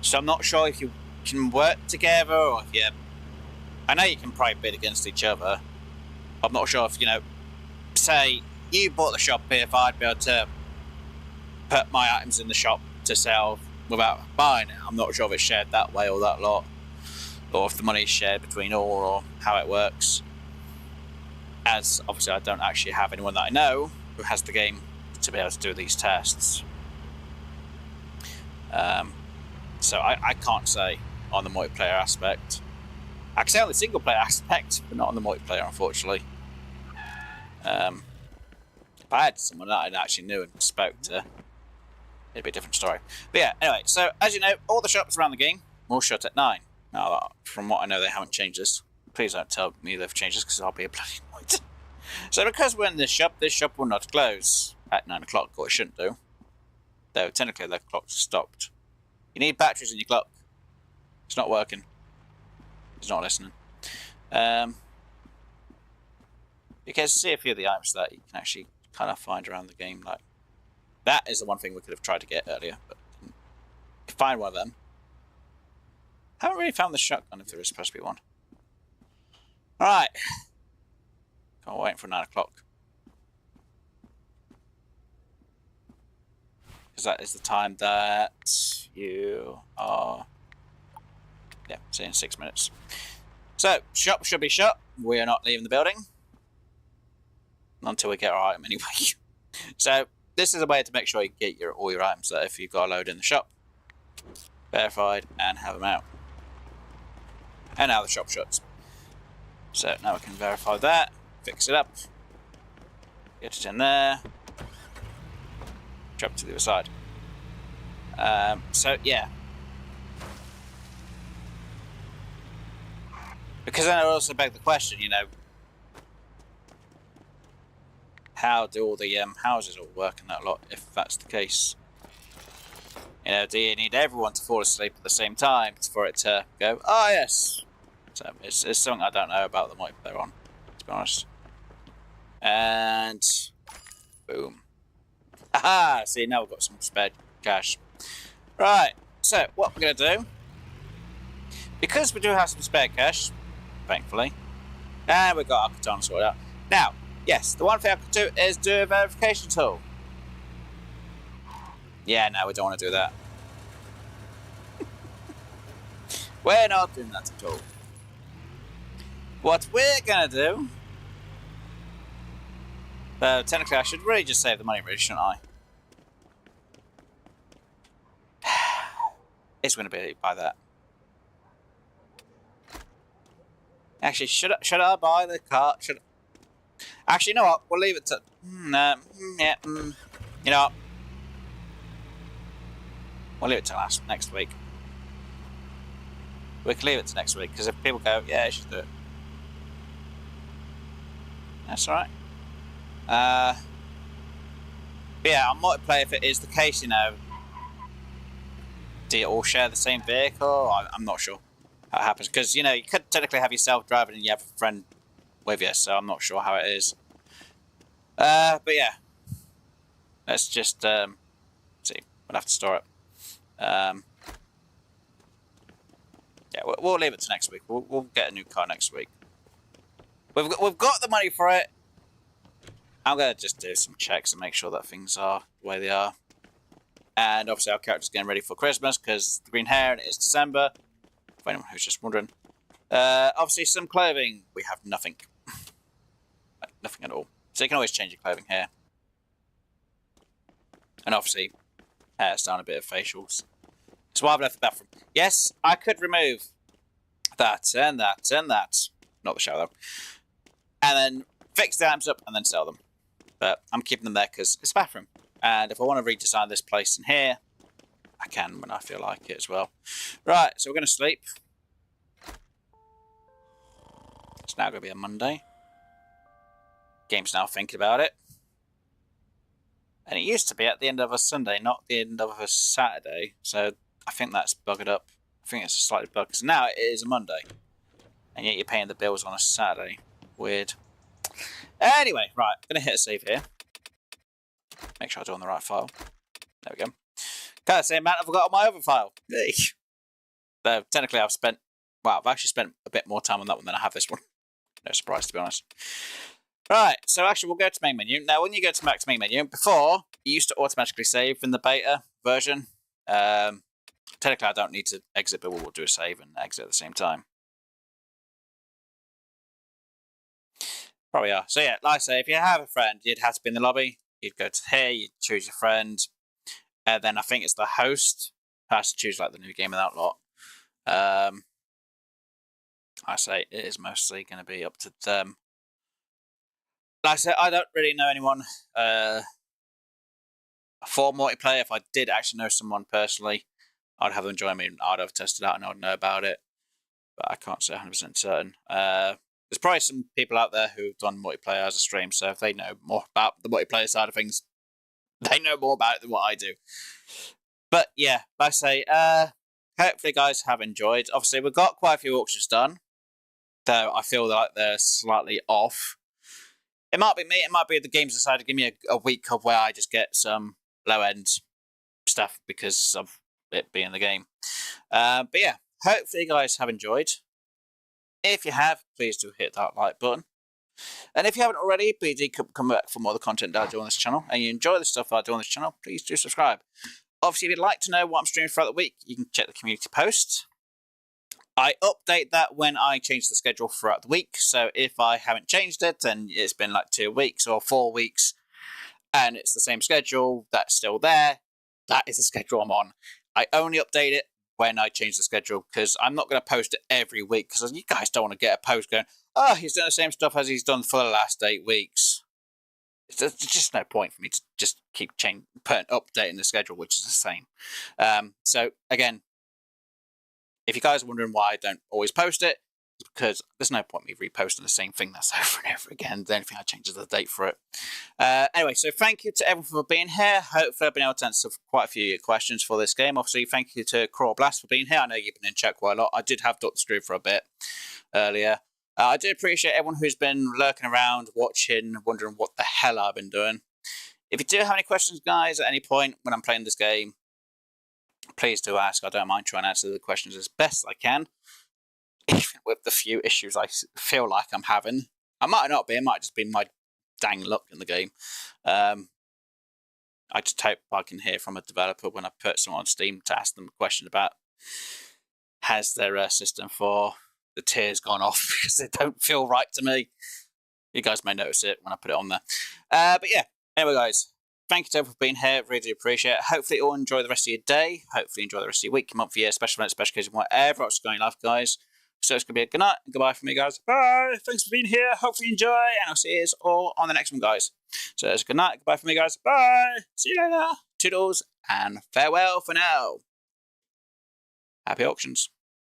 So I'm not sure if you can work together or if you... I know you can probably bid against each other. I'm not sure if, you know, say you bought the shop here, if I'd be able to put my items in the shop to sell without buying it. I'm not sure if it's shared that way or that lot, or if the money is shared between all, or how it works. As obviously I don't actually have anyone that I know who has the game to be able to do these tests. So I can't say on the multiplayer aspect. I can say on the single player aspect, but not on the multiplayer, unfortunately. If I had someone that I actually knew and spoke to, it'd be a different story. But yeah, anyway, so as you know, all the shops around the game will shut at 9. Now, from what I know, they haven't changed this. Please don't tell me they've changed this, because I'll be a bloody annoyed. So because we're in this shop will not close at 9 o'clock, or it shouldn't do. Though technically the clock's stopped. You need batteries in your clock. It's not working. It's not listening. You can see a few of the items that you can actually kind of find around the game. Like that is the one thing we could have tried to get earlier, but didn't. Find one of them. Haven't really found the shotgun if there is supposed to be one. Alright. Can't wait for 9 o'clock. Because that is the time that you are... Yeah, see in 6 minutes. So, shop should be shut. We are not leaving the building. until we get our item anyway. So this is a way to make sure you get all your items that if you've got a load in the shop, verified, and have them out. And now the shop shuts. So now we can verify that, fix it up, get it in there, jump to the other side. So yeah. Because then I also beg the question, you know, how do all the houses all work and that lot, if that's the case? You know, do you need everyone to fall asleep at the same time for it to go, oh yes? So it's something I don't know about the multiplayer on, to be honest. And boom. Aha! See, now we've got some spare cash. Right, so what we're going to do, because we do have some spare cash, thankfully, and we've got our katana sorted out. Now, yes, the one thing I could do is do a verification tool. Yeah, no, we don't want to do that. We're not doing that at all. What we're going to do... technically, I should really just save the money, really, shouldn't I? It's going to be by that. Actually, should I buy the car? Actually, you know what? We'll leave it to... You know what? We'll leave it to next week. We can leave it to next week, because if people go, yeah, you should do it. That's alright. But yeah, on multiplayer, if it is the case, you know, do you all share the same vehicle? I'm not sure how it happens, because, you know, you could technically have yourself driving and you have a friend with you, so I'm not sure how it is. But yeah, let's just see. We'll have to store it. Yeah, we'll leave it to next week. We'll get a new car next week. We've got the money for it. I'm gonna just do some checks and make sure that things are the way they are. And obviously our character's getting ready for Christmas because the green hair and it is December. For anyone who's just wondering. Obviously some clothing. We have nothing. Like, nothing at all. So you can always change your clothing here. And obviously hairstyle, a bit of facials. So I've left the bathroom. Yes, I could remove that and that and that. Not the shower though. And then fix the items up and then sell them. But I'm keeping them there because it's a bathroom. And if I want to redesign this place in here, I can when I feel like it as well. Right, so we're going to sleep. It's now going to be a Monday. Game's now thinking about it. And it used to be at the end of a Sunday, not the end of a Saturday. So I think that's buggered up. I think it's slightly bugged because now it is a Monday. And yet you're paying the bills on a Saturday. Weird. Anyway, right, I'm going to hit a save here. Make sure I do on the right file. There we go. Can't say, man, I've got on my other file. So technically I've actually spent a bit more time on that one than I have this one. No surprise, to be honest. Right, so actually we'll go to main menu. Now, when you go to main menu, before, you used to automatically save in the beta version. Technically, I don't need to exit, but we'll do a save and exit at the same time. Probably are. So yeah, like I say, if you have a friend, you'd have to be in the lobby. You'd go to here, you'd choose your friend. Then I think it's the host who has to choose like the new game and that lot. I say it is mostly going to be up to them. Like I said, I don't really know anyone for multiplayer. If I did actually know someone personally, I'd have them join me and I'd have tested out and I'd know about it. But I can't say 100% certain. There's probably some people out there who've done multiplayer as a stream, so if they know more about the multiplayer side of things, they know more about it than what I do. But yeah, like I say, hopefully you guys have enjoyed. Obviously, we've got quite a few auctions done, though I feel like they're slightly off. It might be me, it might be the games decided to give me a week of where I just get some low-end stuff because of it being the game. But yeah, hopefully you guys have enjoyed. If you have, please do hit that like button. And if you haven't already, please do come back for more of the content that I do on this channel. And you enjoy the stuff that I do on this channel, please do subscribe. Obviously, if you'd like to know what I'm streaming throughout the week, you can check the community post. I update that when I change the schedule throughout the week. So if I haven't changed it and it's been like 2 weeks or 4 weeks and it's the same schedule that's still there, that is the schedule I'm on. I only update it when I change the schedule because I'm not going to post it every week because you guys don't want to get a post going, oh, he's done the same stuff as he's done for the last 8 weeks. There's just no point for me to just keep updating the schedule, which is the same. So again, if you guys are wondering why I don't always post it, it's because there's no point me reposting the same thing that's over and over again. The only thing I change is the date for it. Anyway, so thank you to everyone for being here. Hopefully I've been able to answer quite a few questions for this game. Obviously, thank you to Crawl Blast for being here. I know you've been in chat quite a lot. I did have Dr. Screw for a bit earlier. I do appreciate everyone who's been lurking around, watching, wondering what the hell I've been doing. If you do have any questions, guys, at any point when I'm playing this game, please do ask. I don't mind trying to answer the questions as best I can, even with the few issues I feel like I'm having. I might not be. It might just be my dang luck in the game. I just hope I can hear from a developer when I put someone on Steam to ask them a question about has their system for the tiers gone off because they don't feel right to me. You guys may notice it when I put it on there. But yeah, anyway, guys, thank you to everyone for being here. Really do appreciate it. Hopefully, you all enjoy the rest of your day. Hopefully, enjoy the rest of your week, your month, your year, special events, special occasion, whatever else is going on in life, guys. So it's going to be a good night and goodbye from me, guys. Bye. Thanks for being here. Hopefully, you enjoy, and I'll see you all on the next one, guys. So it's a good night. Goodbye from me, guys. Bye. See you later. Toodles and farewell for now. Happy auctions.